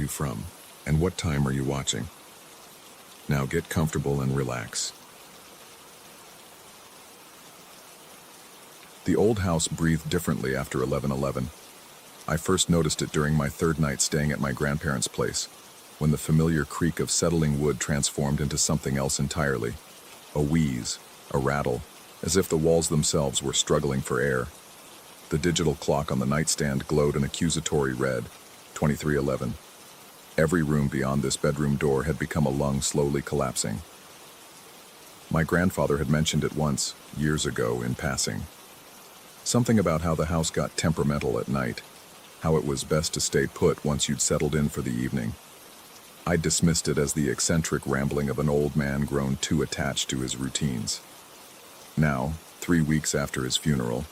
you from? And what time are you watching? Now get comfortable and relax. The old house breathed differently after 11:11. I first noticed it during my third night staying at my grandparents' place, when the familiar creak of settling wood transformed into something else entirely. A wheeze, a rattle, as if the walls themselves were struggling for air. The digital clock on the nightstand glowed an accusatory red, 23:11. Every room beyond this bedroom door had become a lung slowly collapsing. My grandfather had mentioned it once, years ago, in passing. Something about how the house got temperamental at night, how it was best to stay put once you'd settled in for the evening. I dismissed it as the eccentric rambling of an old man grown too attached to his routines. Now, 3 weeks after his funeral,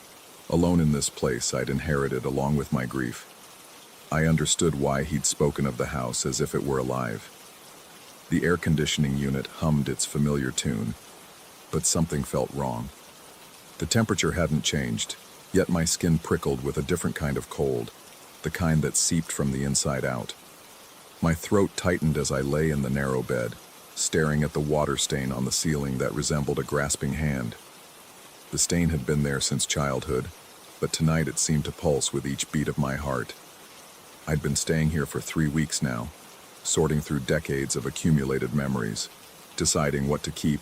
alone in this place I'd inherited along with my grief, I understood why he'd spoken of the house as if it were alive. The air conditioning unit hummed its familiar tune, but something felt wrong. The temperature hadn't changed, yet my skin prickled with a different kind of cold, the kind that seeped from the inside out. My throat tightened as I lay in the narrow bed, staring at the water stain on the ceiling that resembled a grasping hand. The stain had been there since childhood, but tonight it seemed to pulse with each beat of my heart. I'd been staying here for 3 weeks now, sorting through decades of accumulated memories, deciding what to keep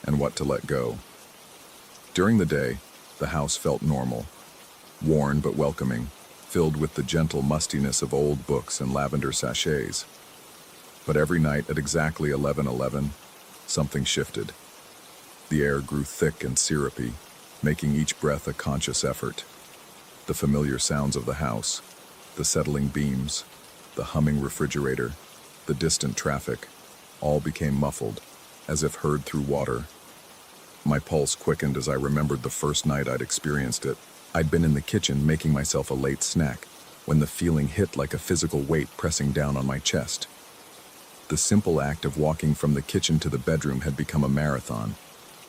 and what to let go. During the day, the house felt normal, worn but welcoming, filled with the gentle mustiness of old books and lavender sachets. But every night at exactly 11:11, something shifted. The air grew thick and syrupy, making each breath a conscious effort. The familiar sounds of the house, the settling beams, the humming refrigerator, the distant traffic, all became muffled, as if heard through water. My pulse quickened as I remembered the first night I'd experienced it. I'd been in the kitchen making myself a late snack, when the feeling hit like a physical weight pressing down on my chest. The simple act of walking from the kitchen to the bedroom had become a marathon,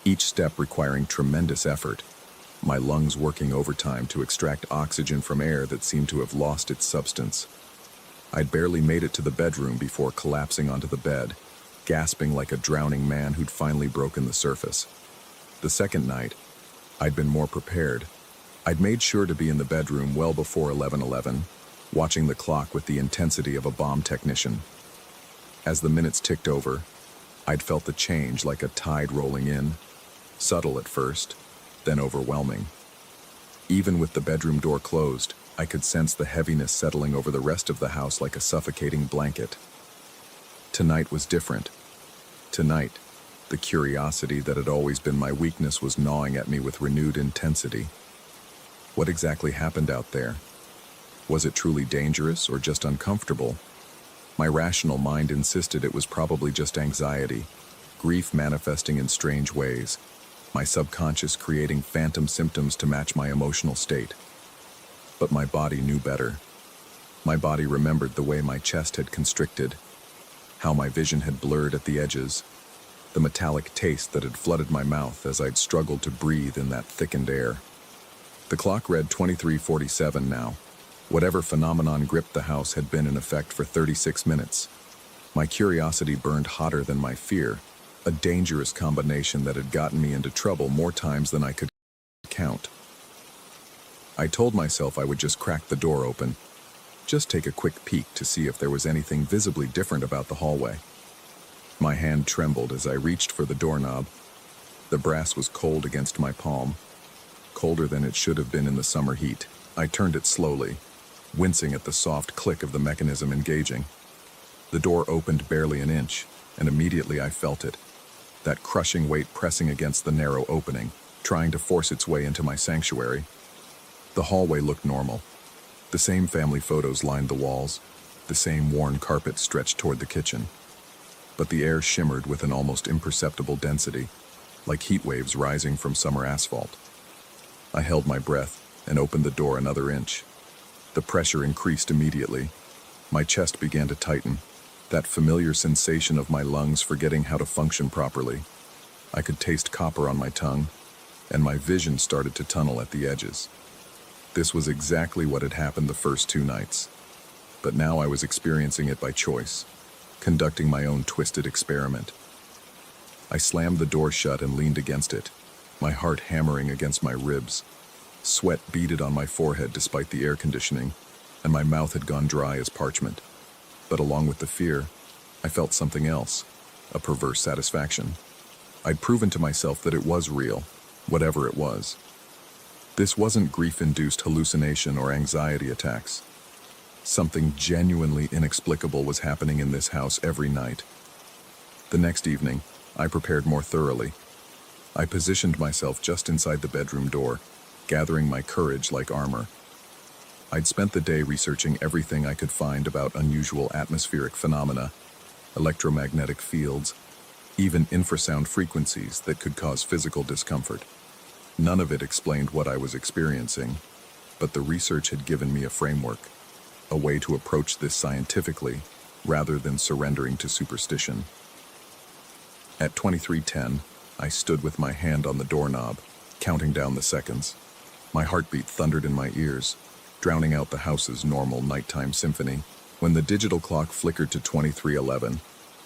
each step requiring tremendous effort, my lungs working overtime to extract oxygen from air that seemed to have lost its substance. I'd barely made it to the bedroom before collapsing onto the bed, gasping like a drowning man who'd finally broken the surface. The second night, I'd been more prepared. I'd made sure to be in the bedroom well before 11:11, watching the clock with the intensity of a bomb technician. As the minutes ticked over, I'd felt the change like a tide rolling in, subtle at first, then overwhelming. Even with the bedroom door closed, I could sense the heaviness settling over the rest of the house like a suffocating blanket. Tonight was different. Tonight, the curiosity that had always been my weakness was gnawing at me with renewed intensity. What exactly happened out there? Was it truly dangerous or just uncomfortable? My rational mind insisted it was probably just anxiety, grief manifesting in strange ways, my subconscious creating phantom symptoms to match my emotional state. But my body knew better. My body remembered the way my chest had constricted, how my vision had blurred at the edges, the metallic taste that had flooded my mouth as I'd struggled to breathe in that thickened air. The clock read 23:47 now. Whatever phenomenon gripped the house had been in effect for 36 minutes. My curiosity burned hotter than my fear, a dangerous combination that had gotten me into trouble more times than I could count. I told myself I would just crack the door open, just take a quick peek to see if there was anything visibly different about the hallway. My hand trembled as I reached for the doorknob. The brass was cold against my palm, colder than it should have been in the summer heat. I turned it slowly, wincing at the soft click of the mechanism engaging. The door opened barely an inch, and immediately I felt it, that crushing weight pressing against the narrow opening, trying to force its way into my sanctuary. The hallway looked normal. The same family photos lined the walls, the same worn carpet stretched toward the kitchen. But the air shimmered with an almost imperceptible density, like heat waves rising from summer asphalt. I held my breath and opened the door another inch. The pressure increased immediately. My chest began to tighten, that familiar sensation of my lungs forgetting how to function properly. I could taste copper on my tongue, and my vision started to tunnel at the edges. This was exactly what had happened the first 2 nights. but now I was experiencing it by choice, conducting my own twisted experiment. I slammed the door shut and leaned against it, my heart hammering against my ribs. Sweat beaded on my forehead despite the air conditioning, and my mouth had gone dry as parchment. But along with the fear, I felt something else, a perverse satisfaction. I'd proven to myself that it was real, whatever it was. This wasn't grief-induced hallucination or anxiety attacks. Something genuinely inexplicable was happening in this house every night. The next evening, I prepared more thoroughly. I positioned myself just inside the bedroom door, gathering my courage like armor. I'd spent the day researching everything I could find about unusual atmospheric phenomena, electromagnetic fields, even infrasound frequencies that could cause physical discomfort. None of it explained what I was experiencing, but the research had given me a framework, a way to approach this scientifically rather than surrendering to superstition. At 23:10, I stood with my hand on the doorknob, counting down the seconds. My heartbeat thundered in my ears, drowning out the house's normal nighttime symphony. When the digital clock flickered to 23:11,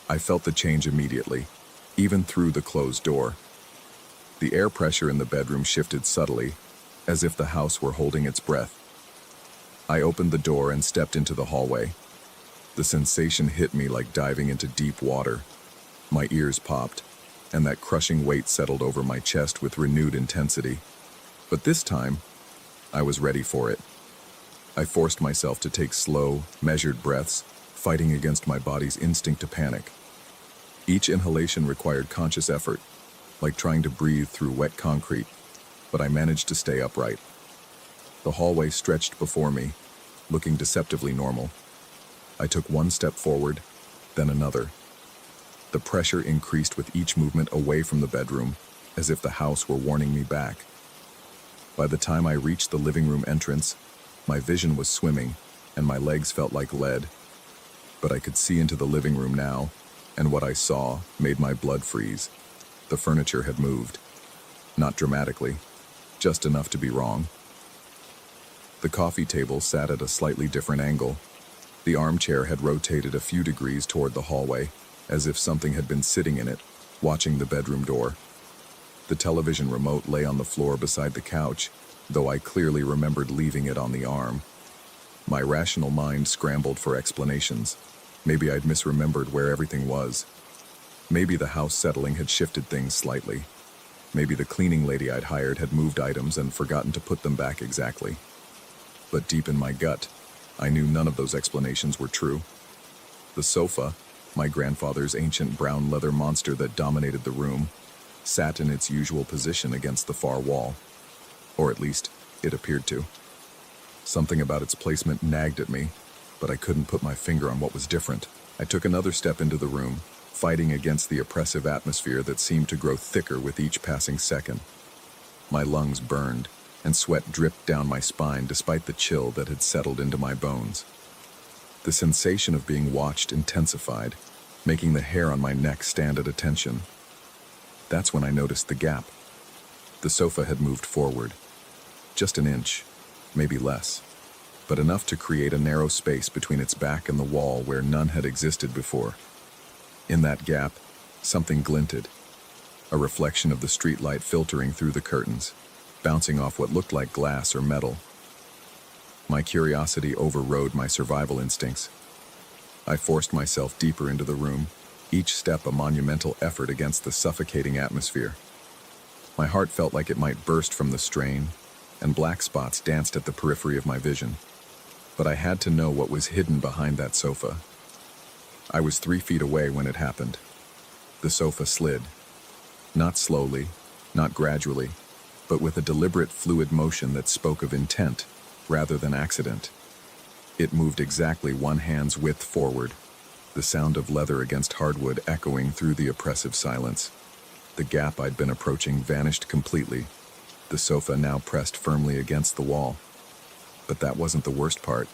I felt the change immediately, even through the closed door. The air pressure in the bedroom shifted subtly, as if the house were holding its breath. I opened the door and stepped into the hallway. The sensation hit me like diving into deep water. My ears popped, and that crushing weight settled over my chest with renewed intensity. But this time, I was ready for it. I forced myself to take slow, measured breaths, fighting against my body's instinct to panic. Each inhalation required conscious effort, like trying to breathe through wet concrete, but I managed to stay upright. The hallway stretched before me, looking deceptively normal. I took one step forward, then another. The pressure increased with each movement away from the bedroom, as if the house were warning me back. By the time I reached the living room entrance, my vision was swimming, and my legs felt like lead. But I could see into the living room now, and what I saw made my blood freeze. The furniture had moved. Not dramatically, just enough to be wrong. The coffee table sat at a slightly different angle. The armchair had rotated a few degrees toward the hallway, as if something had been sitting in it, watching the bedroom door. The television remote lay on the floor beside the couch, though I clearly remembered leaving it on the arm. My rational mind scrambled for explanations. Maybe I'd misremembered where everything was. Maybe the house settling had shifted things slightly. Maybe the cleaning lady I'd hired had moved items and forgotten to put them back exactly. But deep in my gut, I knew none of those explanations were true. The sofa, my grandfather's ancient brown leather monster that dominated the room, sat in its usual position against the far wall. Or at least, it appeared to. Something about its placement nagged at me, but I couldn't put my finger on what was different. I took another step into the room, fighting against the oppressive atmosphere that seemed to grow thicker with each passing second. My lungs burned, and sweat dripped down my spine despite the chill that had settled into my bones. The sensation of being watched intensified, making the hair on my neck stand at attention. That's when I noticed the gap. The sofa had moved forward. Just an inch, maybe less, but enough to create a narrow space between its back and the wall where none had existed before. In that gap, something glinted, a reflection of the streetlight filtering through the curtains, bouncing off what looked like glass or metal. My curiosity overrode my survival instincts. I forced myself deeper into the room, each step a monumental effort against the suffocating atmosphere. My heart felt like it might burst from the strain, and black spots danced at the periphery of my vision. But I had to know what was hidden behind that sofa. I was 3 feet away when it happened. The sofa slid. Not slowly, not gradually, but with a deliberate fluid motion that spoke of intent rather than accident. It moved exactly one hand's width forward, the sound of leather against hardwood echoing through the oppressive silence. The gap I'd been approaching vanished completely, the sofa now pressed firmly against the wall. But that wasn't the worst part.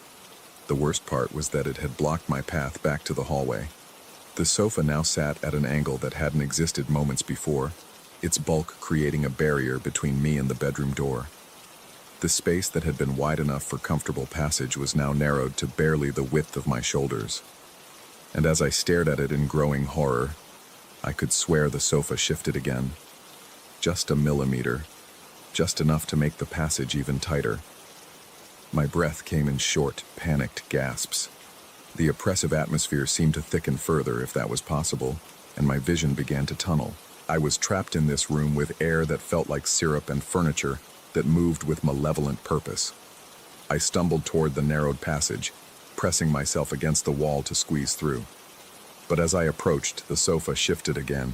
The worst part was that it had blocked my path back to the hallway. The sofa now sat at an angle that hadn't existed moments before, its bulk creating a barrier between me and the bedroom door. The space that had been wide enough for comfortable passage was now narrowed to barely the width of my shoulders. And as I stared at it in growing horror, I could swear the sofa shifted again. Just a millimeter, just enough to make the passage even tighter. My breath came in short, panicked gasps. The oppressive atmosphere seemed to thicken further, if that was possible, and my vision began to tunnel. I was trapped in this room with air that felt like syrup and furniture that moved with malevolent purpose. I stumbled toward the narrowed passage, pressing myself against the wall to squeeze through. But as I approached, the sofa shifted again.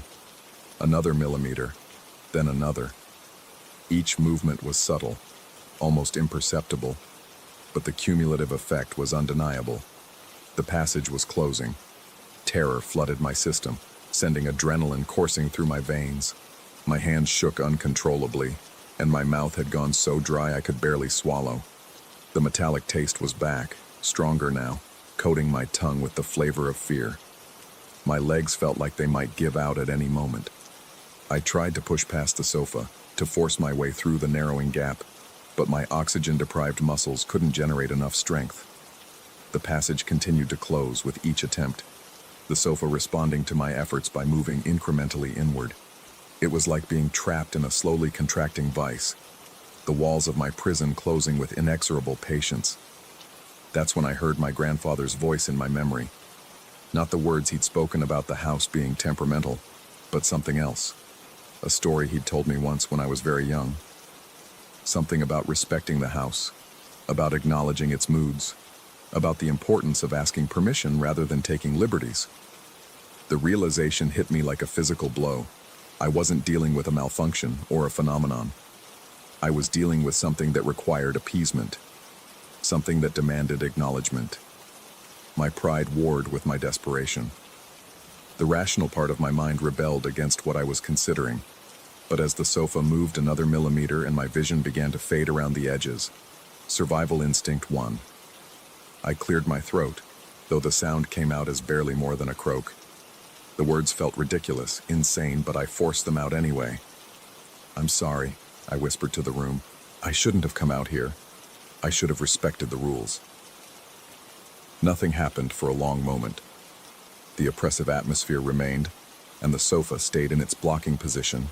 Another millimeter, then another. Each movement was subtle, almost imperceptible, but the cumulative effect was undeniable. The passage was closing. Terror flooded my system, sending adrenaline coursing through my veins. My hands shook uncontrollably, and my mouth had gone so dry I could barely swallow. The metallic taste was back, stronger now, coating my tongue with the flavor of fear. My legs felt like they might give out at any moment. I tried to push past the sofa, to force my way through the narrowing gap, but my oxygen-deprived muscles couldn't generate enough strength. The passage continued to close with each attempt, the sofa responding to my efforts by moving incrementally inward. It was like being trapped in a slowly contracting vice, the walls of my prison closing with inexorable patience. That's when I heard my grandfather's voice in my memory. Not the words he'd spoken about the house being temperamental, but something else. A story he'd told me once when I was very young. Something about respecting the house, about acknowledging its moods, about the importance of asking permission rather than taking liberties. The realization hit me like a physical blow. I wasn't dealing with a malfunction or a phenomenon. I was dealing with something that required appeasement, something that demanded acknowledgement. My pride warred with my desperation. The rational part of my mind rebelled against what I was considering, but as the sofa moved another millimeter and my vision began to fade around the edges, survival instinct won. I cleared my throat, though the sound came out as barely more than a croak. The words felt ridiculous, insane, but I forced them out anyway. "I'm sorry," I whispered to the room. "I shouldn't have come out here. I should have respected the rules." Nothing happened for a long moment. The oppressive atmosphere remained, and the sofa stayed in its blocking position.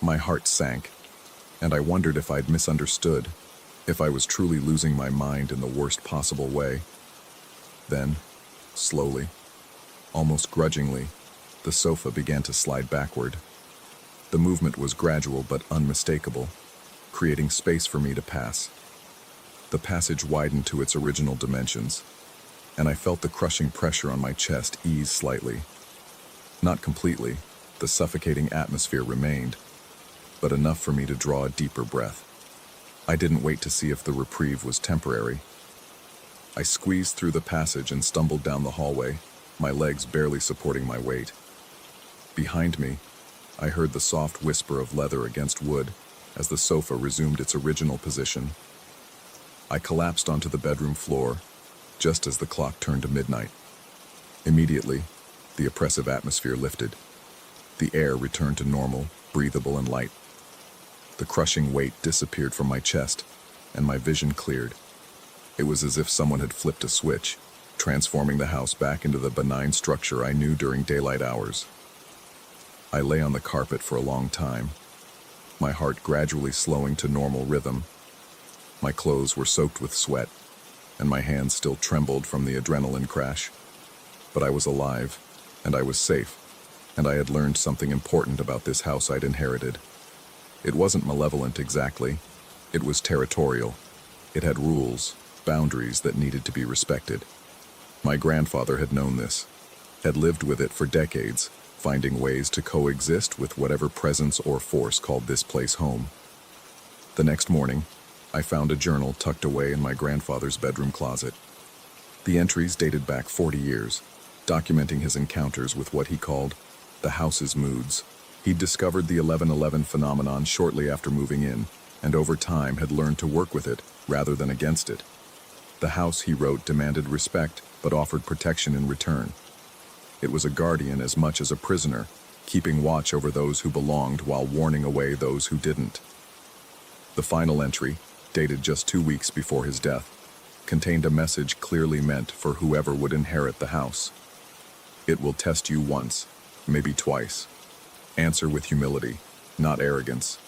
My heart sank, and I wondered if I'd misunderstood, if I was truly losing my mind in the worst possible way. Then, slowly, almost grudgingly, the sofa began to slide backward. The movement was gradual but unmistakable, creating space for me to pass. The passage widened to its original dimensions, and I felt the crushing pressure on my chest ease slightly. Not completely, the suffocating atmosphere remained, but enough for me to draw a deeper breath. I didn't wait to see if the reprieve was temporary. I squeezed through the passage and stumbled down the hallway, my legs barely supporting my weight. Behind me, I heard the soft whisper of leather against wood as the sofa resumed its original position. I collapsed onto the bedroom floor, just as the clock turned to midnight. Immediately, the oppressive atmosphere lifted. The air returned to normal, breathable and light. The crushing weight disappeared from my chest, and my vision cleared. It was as if someone had flipped a switch, transforming the house back into the benign structure I knew during daylight hours. I lay on the carpet for a long time, my heart gradually slowing to normal rhythm. My clothes were soaked with sweat, and my hands still trembled from the adrenaline crash. But I was alive, and I was safe, and I had learned something important about this house I'd inherited. It wasn't malevolent exactly. It was territorial. It had rules, boundaries that needed to be respected. My grandfather had known this, had lived with it for decades, finding ways to coexist with whatever presence or force called this place home. The next morning, I found a journal tucked away in my grandfather's bedroom closet. The entries dated back 40 years, documenting his encounters with what he called the house's moods. He'd discovered the 11/11 phenomenon shortly after moving in, and over time had learned to work with it rather than against it. The house, he wrote, demanded respect but offered protection in return. It was a guardian as much as a prisoner, keeping watch over those who belonged while warning away those who didn't. The final entry, dated just 2 weeks before his death, contained a message clearly meant for whoever would inherit the house. It will test you once, maybe twice. Answer with humility, not arrogance.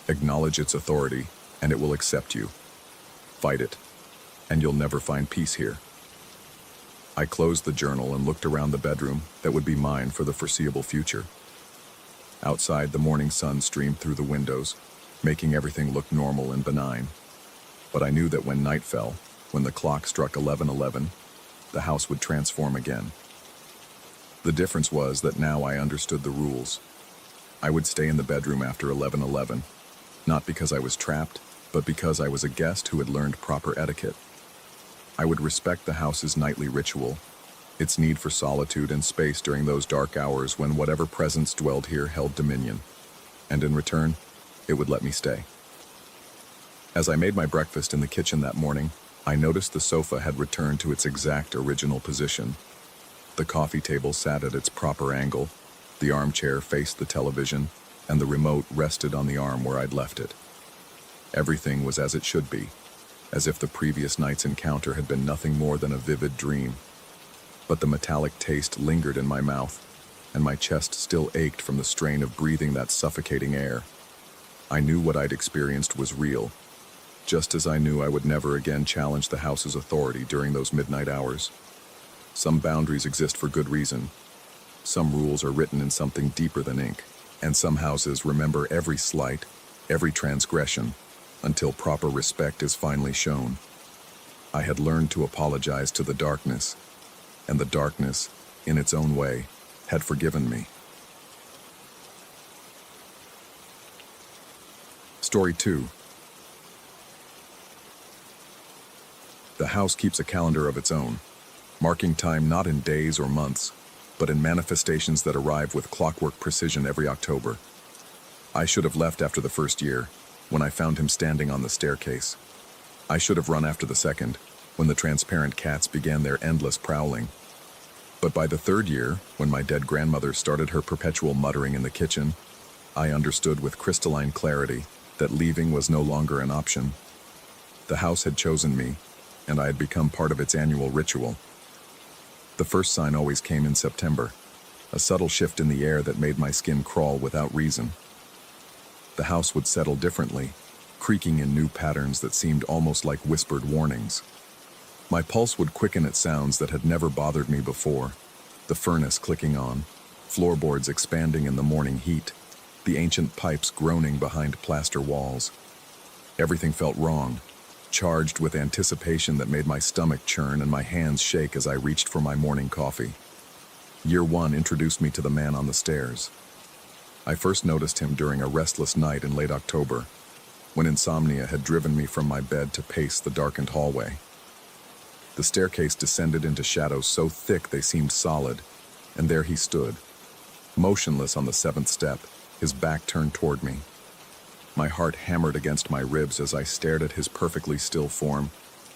Acknowledge its authority, and it will accept you. Fight it, and you'll never find peace here. I closed the journal and looked around the bedroom that would be mine for the foreseeable future. Outside, the morning sun streamed through the windows, making everything look normal and benign. But I knew that when night fell, when the clock struck 11:11, the house would transform again. The difference was that now I understood the rules. I would stay in the bedroom after 11:11, not because I was trapped, but because I was a guest who had learned proper etiquette. I would respect the house's nightly ritual, its need for solitude and space during those dark hours when whatever presence dwelled here held dominion. And in return, it would let me stay. As I made my breakfast in the kitchen that morning, I noticed the sofa had returned to its exact original position. The coffee table sat at its proper angle, the armchair faced the television, and the remote rested on the arm where I'd left it. Everything was as it should be, as if the previous night's encounter had been nothing more than a vivid dream. But the metallic taste lingered in my mouth, and my chest still ached from the strain of breathing that suffocating air. I knew what I'd experienced was real, just as I knew I would never again challenge the house's authority during those midnight hours. Some boundaries exist for good reason. Some rules are written in something deeper than ink, and some houses remember every slight, every transgression, until proper respect is finally shown. I had learned to apologize to the darkness, and the darkness, in its own way, had forgiven me. Story 2. The house keeps a calendar of its own, marking time not in days or months, but in manifestations that arrive with clockwork precision every October. I should have left after the first year, when I found him standing on the staircase. I should have run after the second, when the transparent cats began their endless prowling. But by the third year, when my dead grandmother started her perpetual muttering in the kitchen, I understood with crystalline clarity that leaving was no longer an option. The house had chosen me, and I had become part of its annual ritual. The first sign always came in September, a subtle shift in the air that made my skin crawl without reason. The house would settle differently, creaking in new patterns that seemed almost like whispered warnings. My pulse would quicken at sounds that had never bothered me before, the furnace clicking on, floorboards expanding in the morning heat, the ancient pipes groaning behind plaster walls. Everything felt wrong, charged with anticipation that made my stomach churn and my hands shake as I reached for my morning coffee. Year 1 introduced me to the man on the stairs. I first noticed him during a restless night in late October, when insomnia had driven me from my bed to pace the darkened hallway. The staircase descended into shadows so thick they seemed solid, and there he stood, motionless on the 7th step, his back turned toward me. My heart hammered against my ribs as I stared at his perfectly still form,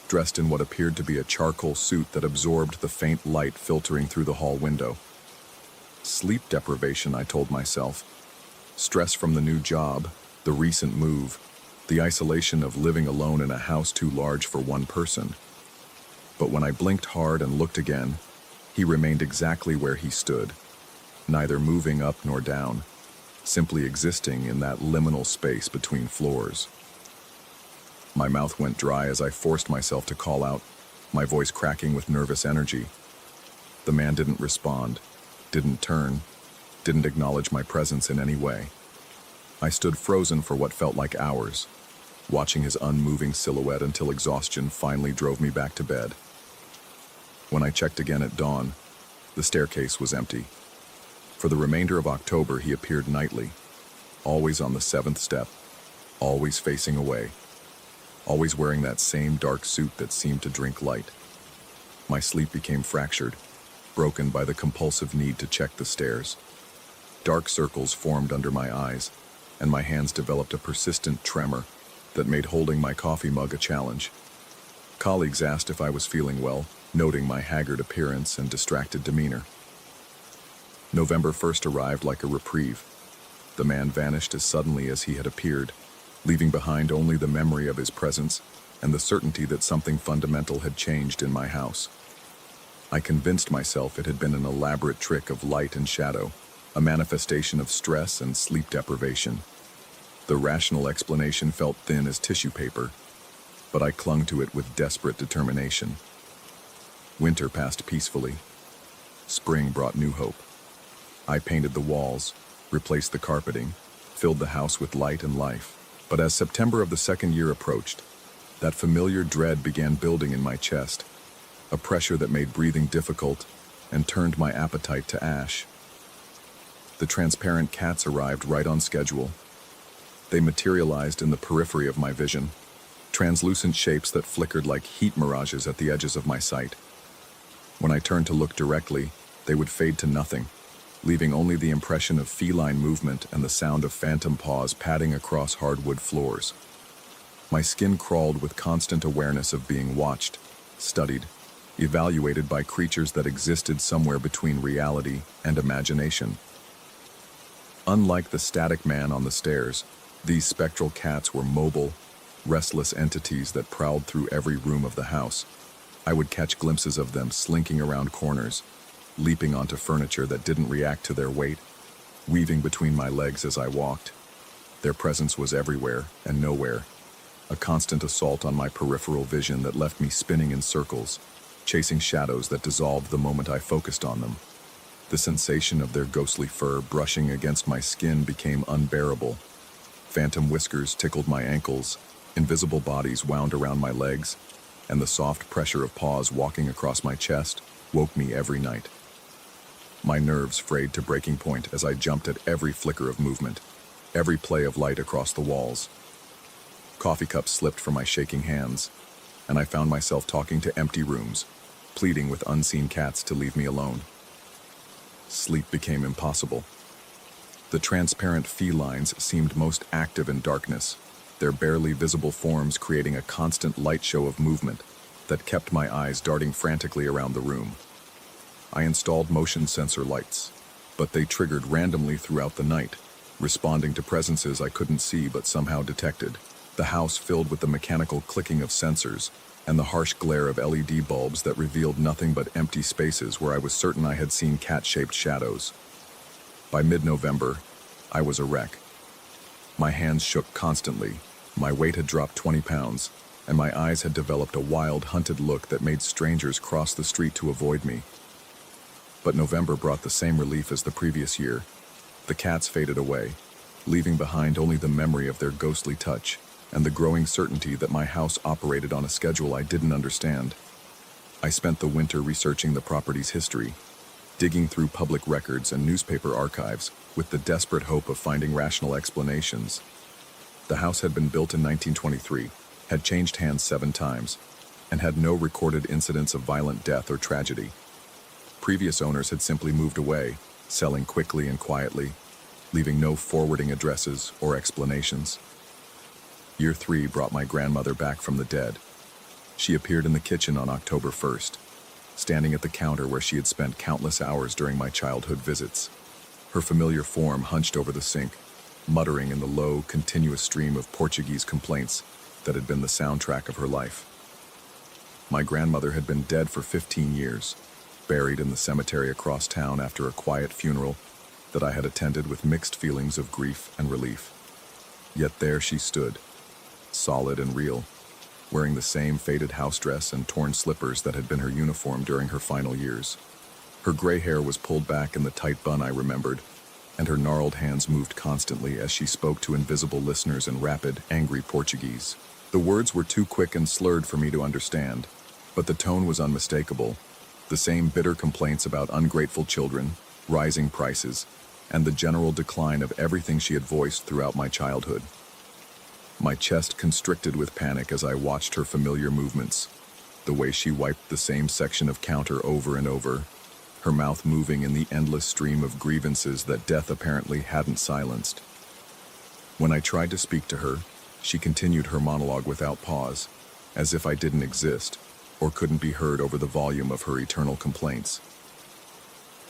dressed in what appeared to be a charcoal suit that absorbed the faint light filtering through the hall window. Sleep deprivation, I told myself. Stress from the new job, the recent move, the isolation of living alone in a house too large for one person. But when I blinked hard and looked again, he remained exactly where he stood, neither moving up nor down, simply existing in that liminal space between floors. My mouth went dry as I forced myself to call out, my voice cracking with nervous energy. The man didn't respond, didn't turn, didn't acknowledge my presence in any way. I stood frozen for what felt like hours, watching his unmoving silhouette until exhaustion finally drove me back to bed. When I checked again at dawn, the staircase was empty. For the remainder of October, he appeared nightly, always on the 7th step, always facing away, always wearing that same dark suit that seemed to drink light. My sleep became fractured, broken by the compulsive need to check the stairs. Dark circles formed under my eyes, and my hands developed a persistent tremor that made holding my coffee mug a challenge. Colleagues asked if I was feeling well, noting my haggard appearance and distracted demeanor. November 1st arrived like a reprieve. The man vanished as suddenly as he had appeared, leaving behind only the memory of his presence and the certainty that something fundamental had changed in my house. I convinced myself it had been an elaborate trick of light and shadow, a manifestation of stress and sleep deprivation. The rational explanation felt thin as tissue paper, but I clung to it with desperate determination. Winter passed peacefully. Spring brought new hope. I painted the walls, replaced the carpeting, filled the house with light and life. But as September of the second year approached, that familiar dread began building in my chest, a pressure that made breathing difficult and turned my appetite to ash. The transparent cats arrived right on schedule. They materialized in the periphery of my vision, translucent shapes that flickered like heat mirages at the edges of my sight. When I turned to look directly, they would fade to nothing, leaving only the impression of feline movement and the sound of phantom paws padding across hardwood floors. My skin crawled with constant awareness of being watched, studied, evaluated by creatures that existed somewhere between reality and imagination. Unlike the static man on the stairs, these spectral cats were mobile, restless entities that prowled through every room of the house. I would catch glimpses of them slinking around corners, leaping onto furniture that didn't react to their weight, weaving between my legs as I walked. Their presence was everywhere and nowhere, a constant assault on my peripheral vision that left me spinning in circles, chasing shadows that dissolved the moment I focused on them. The sensation of their ghostly fur brushing against my skin became unbearable. Phantom whiskers tickled my ankles, invisible bodies wound around my legs, and the soft pressure of paws walking across my chest woke me every night. My nerves frayed to breaking point as I jumped at every flicker of movement, every play of light across the walls. Coffee cups slipped from my shaking hands, and I found myself talking to empty rooms, pleading with unseen cats to leave me alone. Sleep became impossible. The transparent felines seemed most active in darkness, their barely visible forms creating a constant light show of movement that kept my eyes darting frantically around the room. I installed motion sensor lights, but they triggered randomly throughout the night, responding to presences I couldn't see but somehow detected. The house filled with the mechanical clicking of sensors and the harsh glare of LED bulbs that revealed nothing but empty spaces where I was certain I had seen cat-shaped shadows. By mid-November, I was a wreck. My hands shook constantly, my weight had dropped 20 pounds, and my eyes had developed a wild, hunted look that made strangers cross the street to avoid me. But November brought the same relief as the previous year. The cats faded away, leaving behind only the memory of their ghostly touch and the growing certainty that my house operated on a schedule I didn't understand. I spent the winter researching the property's history, digging through public records and newspaper archives with the desperate hope of finding rational explanations. The house had been built in 1923, had changed hands 7 times, and had no recorded incidents of violent death or tragedy. Previous owners had simply moved away, selling quickly and quietly, leaving no forwarding addresses or explanations. Year 3 brought my grandmother back from the dead. She appeared in the kitchen on October 1st, standing at the counter where she had spent countless hours during my childhood visits. Her familiar form hunched over the sink, muttering in the low, continuous stream of Portuguese complaints that had been the soundtrack of her life. My grandmother had been dead for 15 years, buried in the cemetery across town after a quiet funeral that I had attended with mixed feelings of grief and relief. Yet there she stood, solid and real, wearing the same faded house dress and torn slippers that had been her uniform during her final years. Her gray hair was pulled back in the tight bun I remembered, and her gnarled hands moved constantly as she spoke to invisible listeners in rapid, angry Portuguese. The words were too quick and slurred for me to understand, but the tone was unmistakable. The same bitter complaints about ungrateful children, rising prices, and the general decline of everything she had voiced throughout my childhood. My chest constricted with panic as I watched her familiar movements, the way she wiped the same section of counter over and over, her mouth moving in the endless stream of grievances that death apparently hadn't silenced. When I tried to speak to her, she continued her monologue without pause, as if I didn't exist, or couldn't be heard over the volume of her eternal complaints.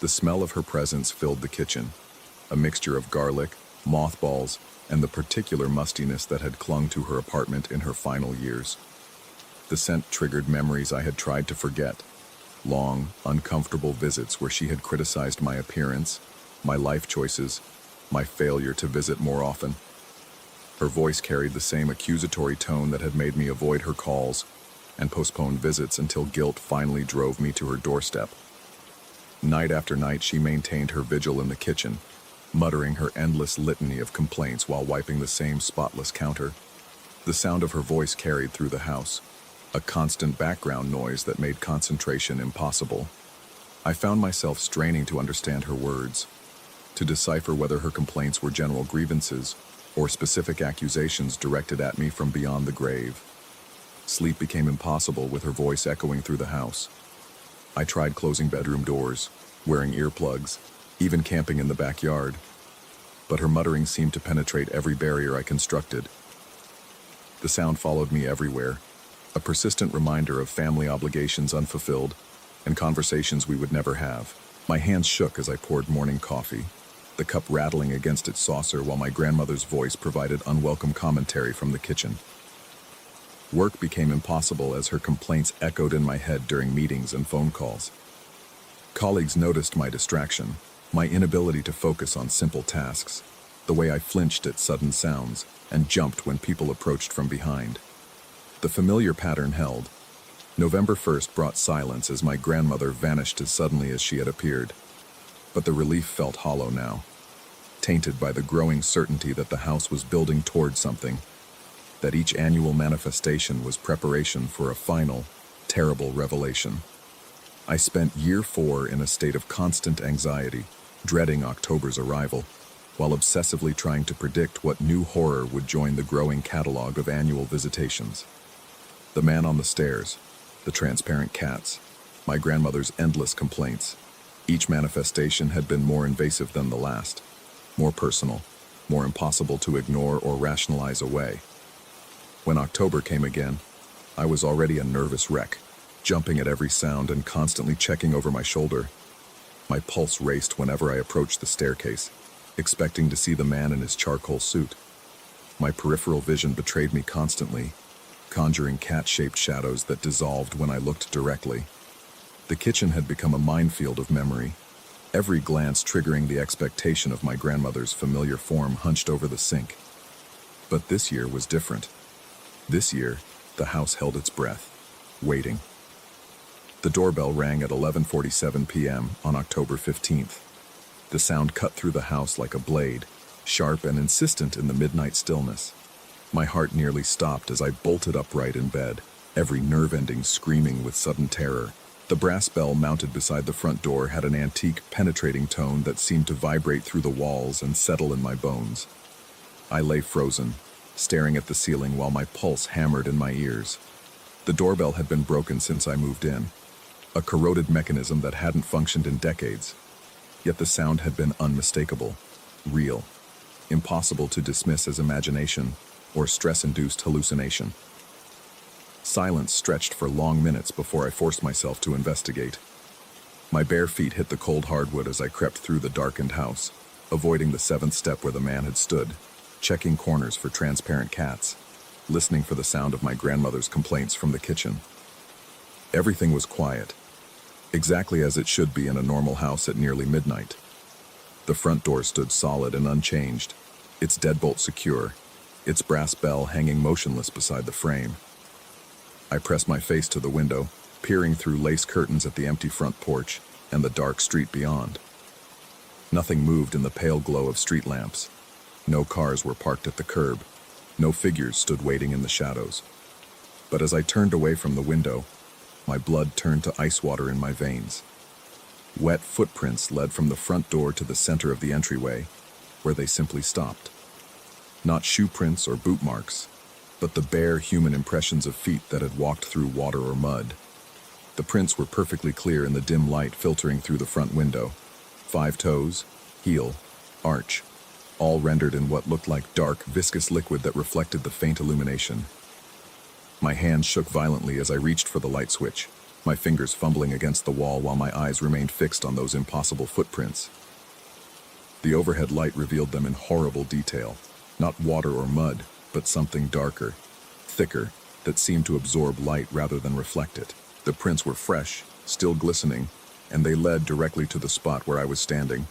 The smell of her presence filled the kitchen, a mixture of garlic, mothballs, and the particular mustiness that had clung to her apartment in her final years. The scent triggered memories I had tried to forget. Long, uncomfortable visits where she had criticized my appearance, my life choices, my failure to visit more often. Her voice carried the same accusatory tone that had made me avoid her calls and postpone visits until guilt finally drove me to her doorstep. Night after night, she maintained her vigil in the kitchen, muttering her endless litany of complaints while wiping the same spotless counter. The sound of her voice carried through the house, a constant background noise that made concentration impossible. I found myself straining to understand her words, to decipher whether her complaints were general grievances or specific accusations directed at me from beyond the grave. Sleep became impossible with her voice echoing through the house. I tried closing bedroom doors, wearing earplugs, even camping in the backyard, but her muttering seemed to penetrate every barrier I constructed. The sound followed me everywhere, a persistent reminder of family obligations unfulfilled and conversations we would never have. My hands shook as I poured morning coffee, the cup rattling against its saucer while my grandmother's voice provided unwelcome commentary from the kitchen. Work became impossible as her complaints echoed in my head during meetings and phone calls. Colleagues noticed my distraction, my inability to focus on simple tasks, the way I flinched at sudden sounds and jumped when people approached from behind. The familiar pattern held. November 1st brought silence as my grandmother vanished as suddenly as she had appeared. But the relief felt hollow now, tainted by the growing certainty that the house was building toward something, that each annual manifestation was preparation for a final, terrible revelation. I spent year 4 in a state of constant anxiety, dreading October's arrival, while obsessively trying to predict what new horror would join the growing catalog of annual visitations. The man on the stairs, the transparent cats, my grandmother's endless complaints. Each manifestation had been more invasive than the last, more personal, more impossible to ignore or rationalize away. When October came again, I was already a nervous wreck, jumping at every sound and constantly checking over my shoulder. My pulse raced whenever I approached the staircase, expecting to see the man in his charcoal suit. My peripheral vision betrayed me constantly, conjuring cat-shaped shadows that dissolved when I looked directly. The kitchen had become a minefield of memory, every glance triggering the expectation of my grandmother's familiar form hunched over the sink. But this year was different. This year, the house held its breath, waiting. The doorbell rang at 11:47 p.m. on October 15th. The sound cut through the house like a blade, sharp and insistent in the midnight stillness. My heart nearly stopped as I bolted upright in bed, every nerve ending screaming with sudden terror. The brass bell mounted beside the front door had an antique, penetrating tone that seemed to vibrate through the walls and settle in my bones. I lay frozen, staring at the ceiling while my pulse hammered in my ears. The doorbell had been broken since I moved in, a corroded mechanism that hadn't functioned in decades. Yet the sound had been unmistakable, real, impossible to dismiss as imagination or stress-induced hallucination. Silence stretched for long minutes before I forced myself to investigate. My bare feet hit the cold hardwood as I crept through the darkened house, avoiding the 7th step where the man had stood, checking corners for transparent cats, listening for the sound of my grandmother's complaints from the kitchen. Everything was quiet, exactly as it should be in a normal house at nearly midnight. The front door stood solid and unchanged, its deadbolt secure, its brass bell hanging motionless beside the frame. I pressed my face to the window, peering through lace curtains at the empty front porch and the dark street beyond. Nothing moved in the pale glow of street lamps. No cars were parked at the curb. No figures stood waiting in the shadows. But as I turned away from the window, my blood turned to ice water in my veins. Wet footprints led from the front door to the center of the entryway, where they simply stopped. Not shoe prints or boot marks, but the bare human impressions of feet that had walked through water or mud. The prints were perfectly clear in the dim light filtering through the front window. 5 toes, heel, arch, all rendered in what looked like dark, viscous liquid that reflected the faint illumination. My hands shook violently as I reached for the light switch, my fingers fumbling against the wall while my eyes remained fixed on those impossible footprints. The overhead light revealed them in horrible detail. Not water or mud, but something darker, thicker, that seemed to absorb light rather than reflect it. The prints were fresh, still glistening, and they led directly to the spot where I was standing.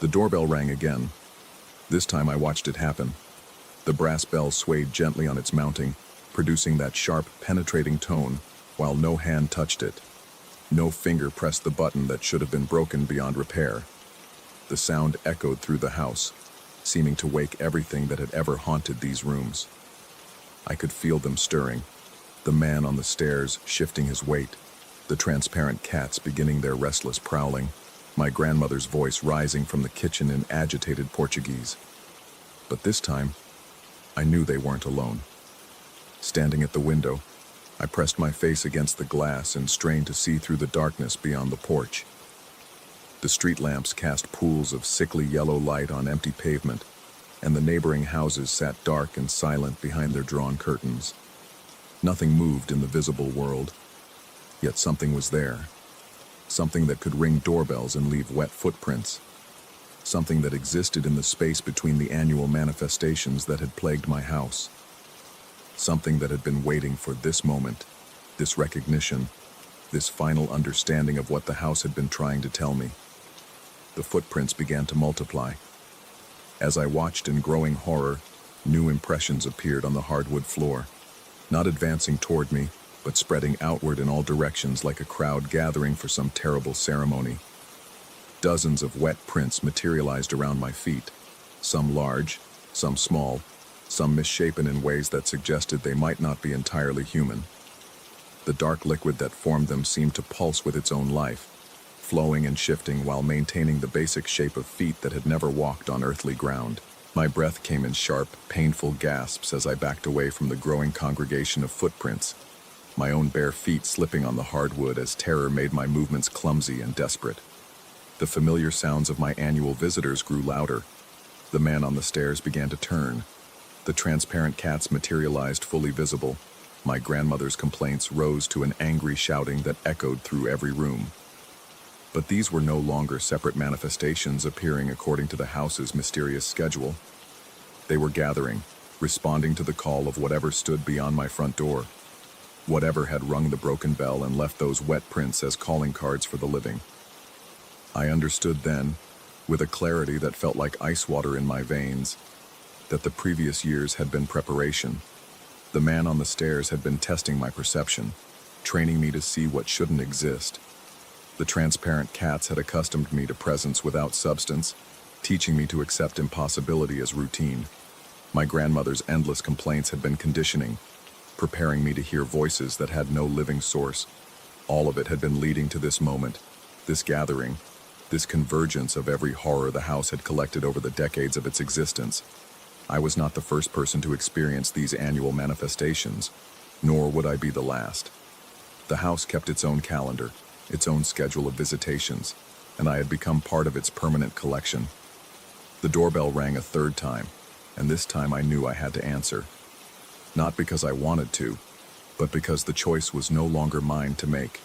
The doorbell rang again. This time I watched it happen. The brass bell swayed gently on its mounting, producing that sharp, penetrating tone, while no hand touched it. No finger pressed the button that should have been broken beyond repair. The sound echoed through the house, seeming to wake everything that had ever haunted these rooms. I could feel them stirring, the man on the stairs shifting his weight, the transparent cats beginning their restless prowling, my grandmother's voice rising from the kitchen in agitated Portuguese. But this time, I knew they weren't alone. Standing at the window, I pressed my face against the glass and strained to see through the darkness beyond the porch. The street lamps cast pools of sickly yellow light on empty pavement, and the neighboring houses sat dark and silent behind their drawn curtains. Nothing moved in the visible world, yet something was there. Something that could ring doorbells and leave wet footprints. Something that existed in the space between the annual manifestations that had plagued my house. Something that had been waiting for this moment, this recognition, this final understanding of what the house had been trying to tell me. The footprints began to multiply. As I watched in growing horror, new impressions appeared on the hardwood floor, not advancing toward me, but spreading outward in all directions like a crowd gathering for some terrible ceremony. Dozens of wet prints materialized around my feet, some large, some small, some misshapen in ways that suggested they might not be entirely human. The dark liquid that formed them seemed to pulse with its own life, flowing and shifting while maintaining the basic shape of feet that had never walked on earthly ground. My breath came in sharp, painful gasps as I backed away from the growing congregation of footprints, my own bare feet slipping on the hardwood as terror made my movements clumsy and desperate. The familiar sounds of my annual visitors grew louder. The man on the stairs began to turn. The transparent cats materialized fully visible. My grandmother's complaints rose to an angry shouting that echoed through every room. But these were no longer separate manifestations appearing according to the house's mysterious schedule. They were gathering, responding to the call of whatever stood beyond my front door. Whatever had rung the broken bell and left those wet prints as calling cards for the living. I understood then, with a clarity that felt like ice water in my veins, that the previous years had been preparation. The man on the stairs had been testing my perception, training me to see what shouldn't exist. The transparent cats had accustomed me to presence without substance, teaching me to accept impossibility as routine. My grandmother's endless complaints had been conditioning, preparing me to hear voices that had no living source. All of it had been leading to this moment, this gathering, this convergence of every horror the house had collected over the decades of its existence. I was not the first person to experience these annual manifestations, nor would I be the last. The house kept its own calendar, its own schedule of visitations, and I had become part of its permanent collection. The doorbell rang a third time, and this time I knew I had to answer. Not because I wanted to, but because the choice was no longer mine to make.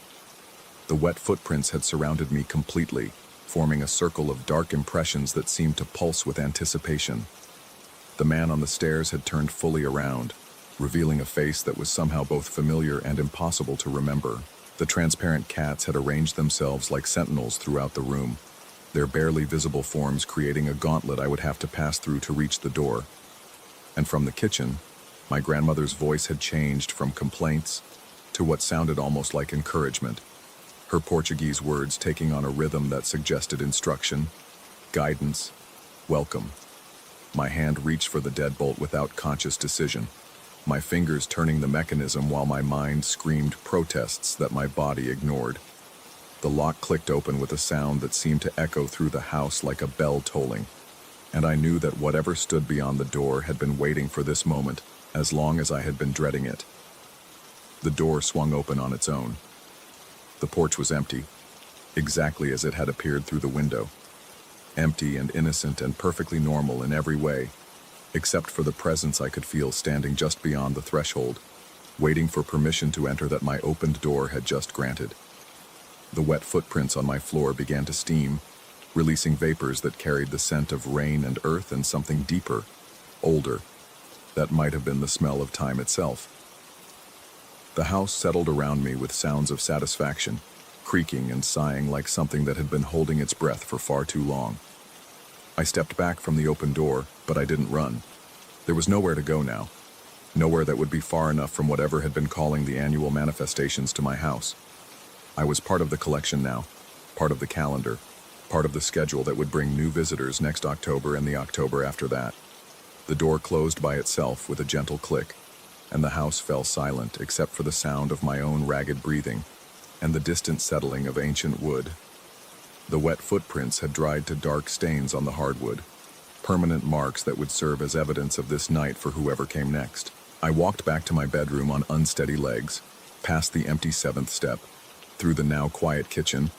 The wet footprints had surrounded me completely, forming a circle of dark impressions that seemed to pulse with anticipation. The man on the stairs had turned fully around, revealing a face that was somehow both familiar and impossible to remember. The transparent cats had arranged themselves like sentinels throughout the room, their barely visible forms creating a gauntlet I would have to pass through to reach the door. And from the kitchen, my grandmother's voice had changed from complaints to what sounded almost like encouragement, her Portuguese words taking on a rhythm that suggested instruction, guidance, welcome. My hand reached for the deadbolt without conscious decision, my fingers turning the mechanism while my mind screamed protests that my body ignored. The lock clicked open with a sound that seemed to echo through the house like a bell tolling, and I knew that whatever stood beyond the door had been waiting for this moment as long as I had been dreading it. The door swung open on its own. The porch was empty, exactly as it had appeared through the window. Empty and innocent and perfectly normal in every way, except for the presence I could feel standing just beyond the threshold, waiting for permission to enter that my opened door had just granted. The wet footprints on my floor began to steam, releasing vapors that carried the scent of rain and earth and something deeper, older, that might have been the smell of time itself. The house settled around me with sounds of satisfaction, creaking and sighing like something that had been holding its breath for far too long. I stepped back from the open door, but I didn't run. There was nowhere to go now. Nowhere that would be far enough from whatever had been calling the annual manifestations to my house. I was part of the collection now, part of the calendar, part of the schedule that would bring new visitors next October and the October after that. The door closed by itself with a gentle click, and the house fell silent except for the sound of my own ragged breathing and the distant settling of ancient wood. The wet footprints had dried to dark stains on the hardwood, permanent marks that would serve as evidence of this night for whoever came next. I walked back to my bedroom on unsteady legs, past the empty seventh step, through the now quiet kitchen,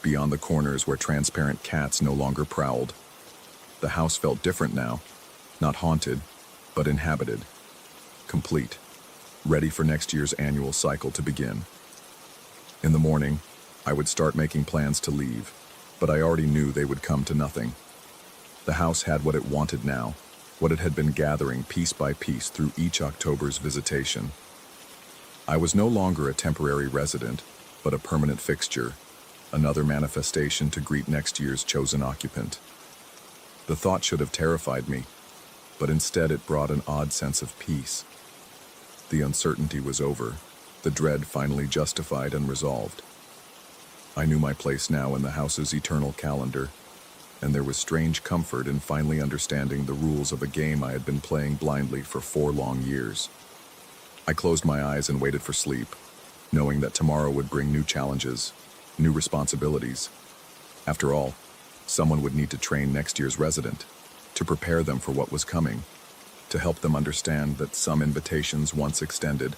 beyond the corners where transparent cats no longer prowled. The house felt different now, not haunted, but inhabited, complete, ready for next year's annual cycle to begin. In the morning, I would start making plans to leave, but I already knew they would come to nothing. The house had what it wanted now, what it had been gathering piece by piece through each October's visitation. I was no longer a temporary resident, but a permanent fixture, another manifestation to greet next year's chosen occupant. The thought should have terrified me, but instead it brought an odd sense of peace. The uncertainty was over, the dread finally justified and resolved. I knew my place now in the house's eternal calendar, and there was strange comfort in finally understanding the rules of a game I had been playing blindly for 4 long years. I closed my eyes and waited for sleep, knowing that tomorrow would bring new challenges, new responsibilities. After all, someone would need to train next year's resident, to prepare them for what was coming, to help them understand that some invitations once extended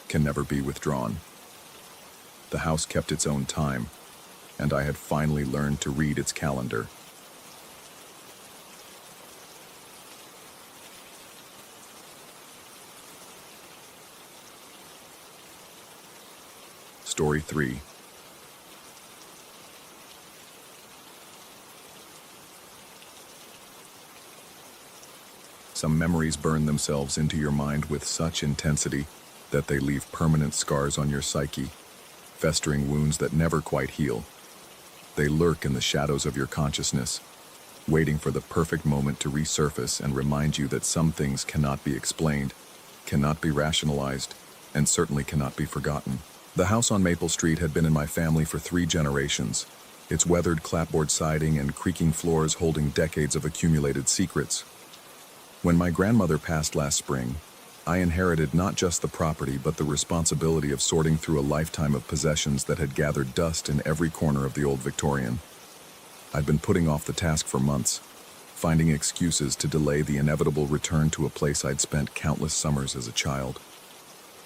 can never be withdrawn. The house kept its own time, and I had finally learned to read its calendar. Story 3. Some memories burn themselves into your mind with such intensity that they leave permanent scars on your psyche, festering wounds that never quite heal. They lurk in the shadows of your consciousness, waiting for the perfect moment to resurface and remind you that some things cannot be explained, cannot be rationalized, and certainly cannot be forgotten. The house on Maple Street had been in my family for 3 generations, its weathered clapboard siding and creaking floors holding decades of accumulated secrets. When my grandmother passed last spring, I inherited not just the property but the responsibility of sorting through a lifetime of possessions that had gathered dust in every corner of the old Victorian. I'd been putting off the task for months, finding excuses to delay the inevitable return to a place I'd spent countless summers as a child.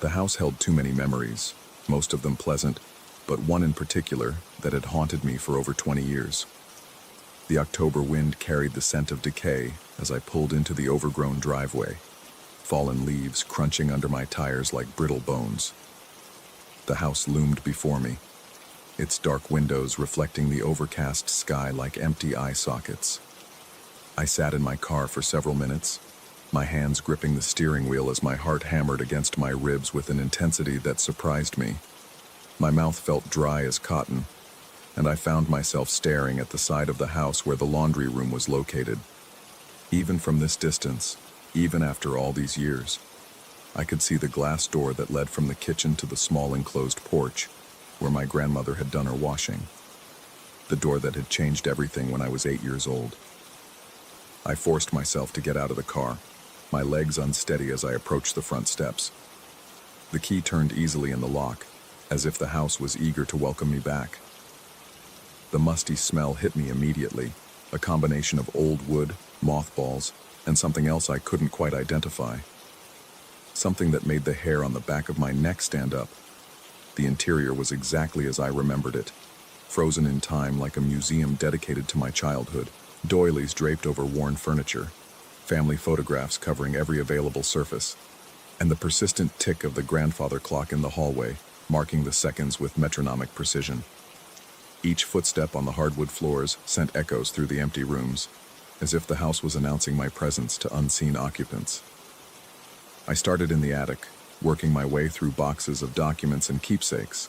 The house held too many memories, most of them pleasant, but one in particular that had haunted me for over 20 years. The October wind carried the scent of decay as I pulled into the overgrown driveway, fallen leaves crunching under my tires like brittle bones. The house loomed before me, its dark windows reflecting the overcast sky like empty eye sockets. I sat in my car for several minutes, my hands gripping the steering wheel as my heart hammered against my ribs with an intensity that surprised me. My mouth felt dry as cotton, and I found myself staring at the side of the house where the laundry room was located. Even from this distance, even after all these years, I could see the glass door that led from the kitchen to the small enclosed porch, where my grandmother had done her washing. The door that had changed everything when I was 8 years old. I forced myself to get out of the car, my legs unsteady as I approached the front steps. The key turned easily in the lock, as if the house was eager to welcome me back. The musty smell hit me immediately, a combination of old wood, mothballs, and something else I couldn't quite identify. Something that made the hair on the back of my neck stand up. The interior was exactly as I remembered it, frozen in time like a museum dedicated to my childhood. Doilies draped over worn furniture, family photographs covering every available surface, and the persistent tick of the grandfather clock in the hallway, marking the seconds with metronomic precision. Each footstep on the hardwood floors sent echoes through the empty rooms, as if the house was announcing my presence to unseen occupants. I started in the attic, working my way through boxes of documents and keepsakes,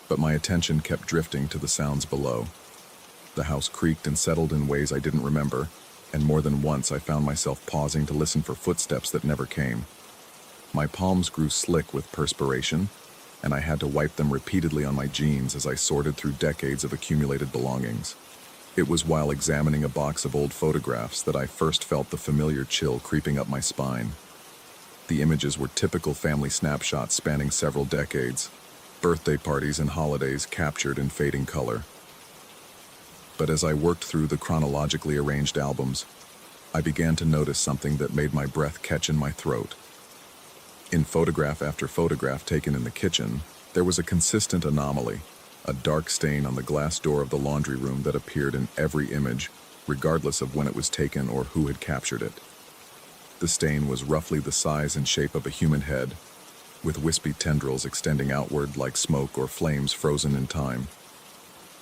but my attention kept drifting to the sounds below. The house creaked and settled in ways I didn't remember, and more than once I found myself pausing to listen for footsteps that never came. My palms grew slick with perspiration, and I had to wipe them repeatedly on my jeans as I sorted through decades of accumulated belongings. It was while examining a box of old photographs that I first felt the familiar chill creeping up my spine. The images were typical family snapshots spanning several decades, birthday parties and holidays captured in fading color. But as I worked through the chronologically arranged albums, I began to notice something that made my breath catch in my throat. In photograph after photograph taken in the kitchen, there was a consistent anomaly, a dark stain on the glass door of the laundry room that appeared in every image, regardless of when it was taken or who had captured it. The stain was roughly the size and shape of a human head, with wispy tendrils extending outward like smoke or flames frozen in time.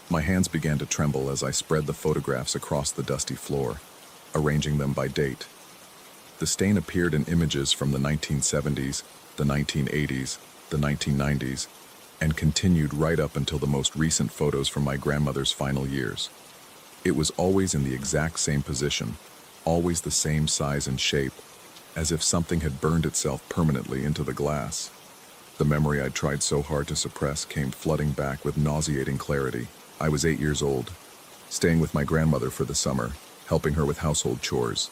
My hands began to tremble as I spread the photographs across the dusty floor, arranging them by date. The stain appeared in images from the 1970s, the 1980s, the 1990s, and continued right up until the most recent photos from my grandmother's final years. It was always in the exact same position, always the same size and shape, as if something had burned itself permanently into the glass. The memory I'd tried so hard to suppress came flooding back with nauseating clarity. I was 8 years old, staying with my grandmother for the summer, helping her with household chores.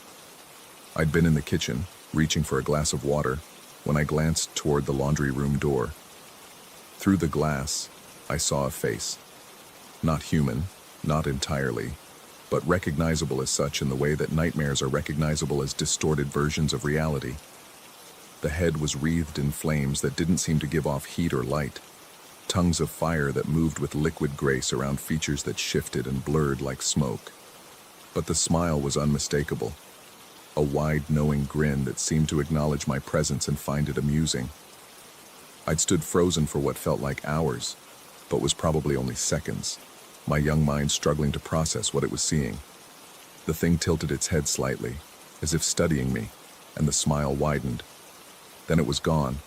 I'd been in the kitchen, reaching for a glass of water, when I glanced toward the laundry room door. Through the glass, I saw a face. Not human, not entirely, but recognizable as such in the way that nightmares are recognizable as distorted versions of reality. The head was wreathed in flames that didn't seem to give off heat or light, tongues of fire that moved with liquid grace around features that shifted and blurred like smoke. But the smile was unmistakable, a wide, knowing grin that seemed to acknowledge my presence and find it amusing. I'd stood frozen for what felt like hours, but was probably only seconds, my young mind struggling to process what it was seeing. The thing tilted its head slightly, as if studying me, and the smile widened. Then it was gone,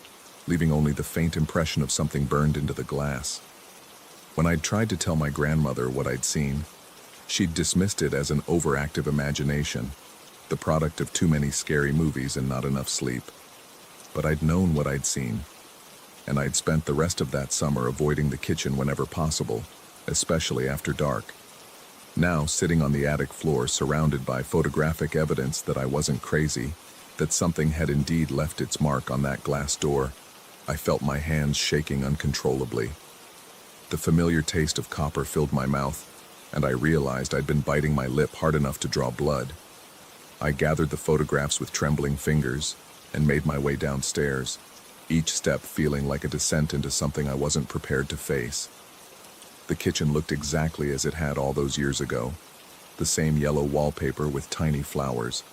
leaving only the faint impression of something burned into the glass. When I'd tried to tell my grandmother what I'd seen, she'd dismissed it as an overactive imagination, the product of too many scary movies and not enough sleep. But I'd known what I'd seen, and I'd spent the rest of that summer avoiding the kitchen whenever possible, especially after dark. Now, sitting on the attic floor surrounded by photographic evidence that I wasn't crazy, that something had indeed left its mark on that glass door, I felt my hands shaking uncontrollably. The familiar taste of copper filled my mouth, and I realized I'd been biting my lip hard enough to draw blood. I gathered the photographs with trembling fingers and made my way downstairs, each step feeling like a descent into something I wasn't prepared to face. The kitchen looked exactly as it had all those years ago. The same yellow wallpaper with tiny flowers,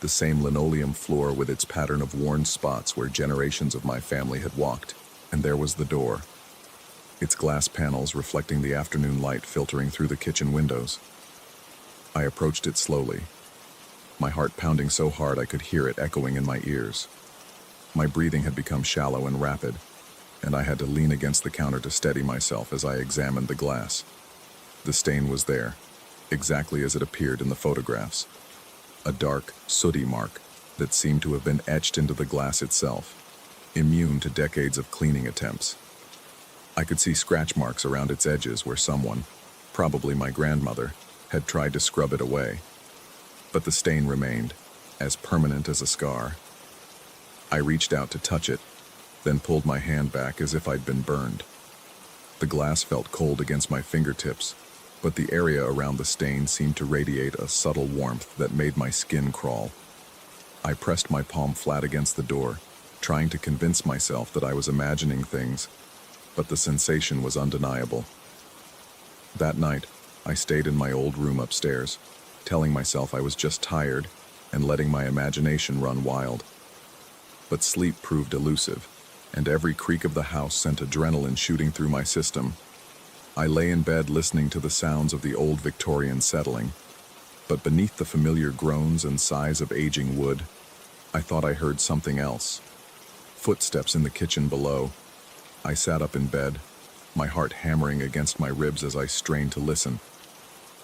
the same linoleum floor with its pattern of worn spots where generations of my family had walked, and there was the door, its glass panels reflecting the afternoon light filtering through the kitchen windows. I approached it slowly, my heart pounding so hard I could hear it echoing in my ears. My breathing had become shallow and rapid, and I had to lean against the counter to steady myself as I examined the glass. The stain was there, exactly as it appeared in the photographs. A dark, sooty mark that seemed to have been etched into the glass itself, immune to decades of cleaning attempts. I could see scratch marks around its edges where someone, probably my grandmother, had tried to scrub it away. But the stain remained, as permanent as a scar. I reached out to touch it, then pulled my hand back as if I'd been burned. The glass felt cold against my fingertips, but the area around the stain seemed to radiate a subtle warmth that made my skin crawl. I pressed my palm flat against the door, trying to convince myself that I was imagining things, but the sensation was undeniable. That night, I stayed in my old room upstairs, telling myself I was just tired and letting my imagination run wild. But sleep proved elusive, and every creak of the house sent adrenaline shooting through my system. I lay in bed listening to the sounds of the old Victorian settling, but beneath the familiar groans and sighs of aging wood, I thought I heard something else. Footsteps in the kitchen below. I sat up in bed, my heart hammering against my ribs as I strained to listen.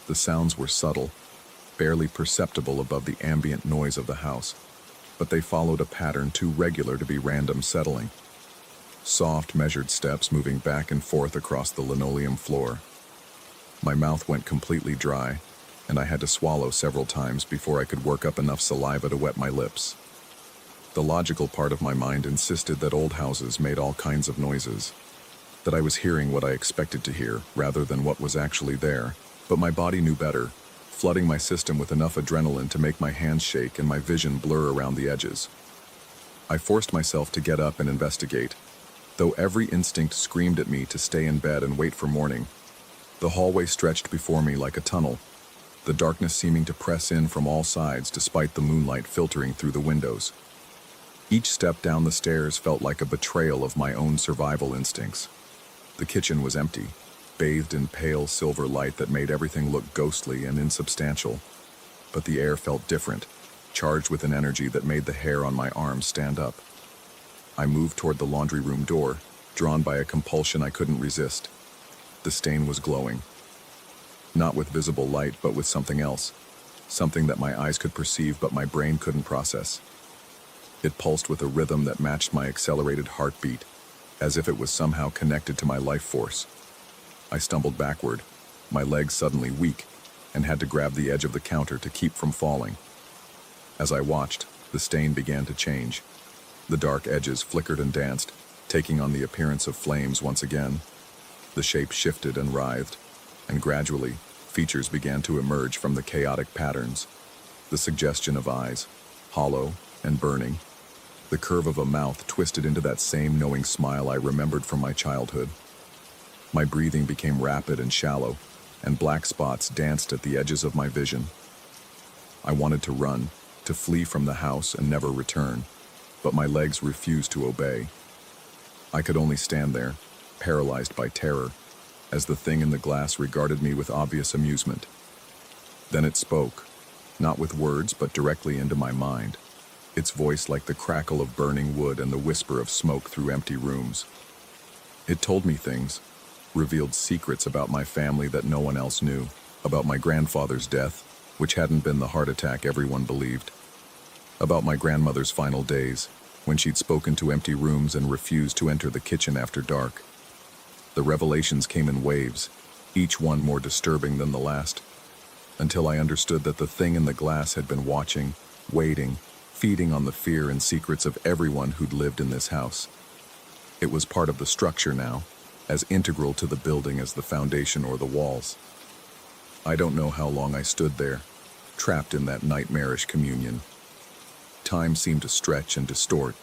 The sounds were subtle, barely perceptible above the ambient noise of the house, but they followed a pattern too regular to be random settling. Soft, measured steps moving back and forth across the linoleum floor. My mouth went completely dry, and I had to swallow several times before I could work up enough saliva to wet my lips. The logical part of my mind insisted that old houses made all kinds of noises, that I was hearing what I expected to hear rather than what was actually there, but my body knew better, flooding my system with enough adrenaline to make my hands shake and my vision blur around the edges. I forced myself to get up and investigate, though every instinct screamed at me to stay in bed and wait for morning. The hallway stretched before me like a tunnel, the darkness seeming to press in from all sides despite the moonlight filtering through the windows. Each step down the stairs felt like a betrayal of my own survival instincts. The kitchen was empty, bathed in pale silver light that made everything look ghostly and insubstantial. But the air felt different, charged with an energy that made the hair on my arms stand up. I moved toward the laundry room door, drawn by a compulsion I couldn't resist. The stain was glowing. Not with visible light, but with something else. Something that my eyes could perceive but my brain couldn't process. It pulsed with a rhythm that matched my accelerated heartbeat, as if it was somehow connected to my life force. I stumbled backward, my legs suddenly weak, and had to grab the edge of the counter to keep from falling. As I watched, the stain began to change. The dark edges flickered and danced, taking on the appearance of flames once again. The shape shifted and writhed, and gradually, features began to emerge from the chaotic patterns. The suggestion of eyes, hollow and burning. The curve of a mouth twisted into that same knowing smile I remembered from my childhood. My breathing became rapid and shallow, and black spots danced at the edges of my vision. I wanted to run, to flee from the house and never return, but my legs refused to obey. I could only stand there, paralyzed by terror, as the thing in the glass regarded me with obvious amusement. Then it spoke, not with words but directly into my mind, its voice like the crackle of burning wood and the whisper of smoke through empty rooms. It told me things, revealed secrets about my family that no one else knew, about my grandfather's death, which hadn't been the heart attack everyone believed, about my grandmother's final days, when she'd spoken to empty rooms and refused to enter the kitchen after dark. The revelations came in waves, each one more disturbing than the last, until I understood that the thing in the glass had been watching, waiting, feeding on the fear and secrets of everyone who'd lived in this house. It was part of the structure now, as integral to the building as the foundation or the walls. I don't know how long I stood there, trapped in that nightmarish communion. Time seemed to stretch and distort,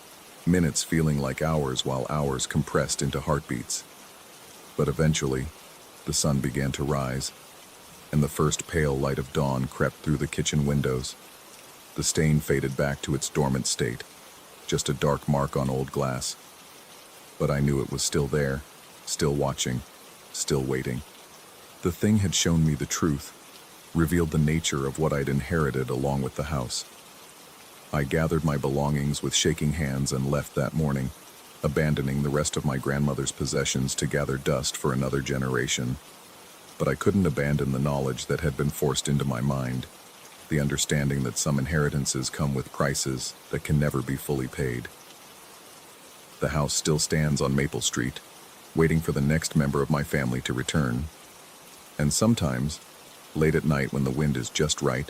minutes feeling like hours while hours compressed into heartbeats. But eventually, the sun began to rise, and the first pale light of dawn crept through the kitchen windows. The stain faded back to its dormant state, just a dark mark on old glass. But I knew it was still there, still watching, still waiting. The thing had shown me the truth, revealed the nature of what I'd inherited along with the house. I gathered my belongings with shaking hands and left that morning, abandoning the rest of my grandmother's possessions to gather dust for another generation. But I couldn't abandon the knowledge that had been forced into my mind, the understanding that some inheritances come with prices that can never be fully paid. The house still stands on Maple Street, waiting for the next member of my family to return. And sometimes, late at night when the wind is just right,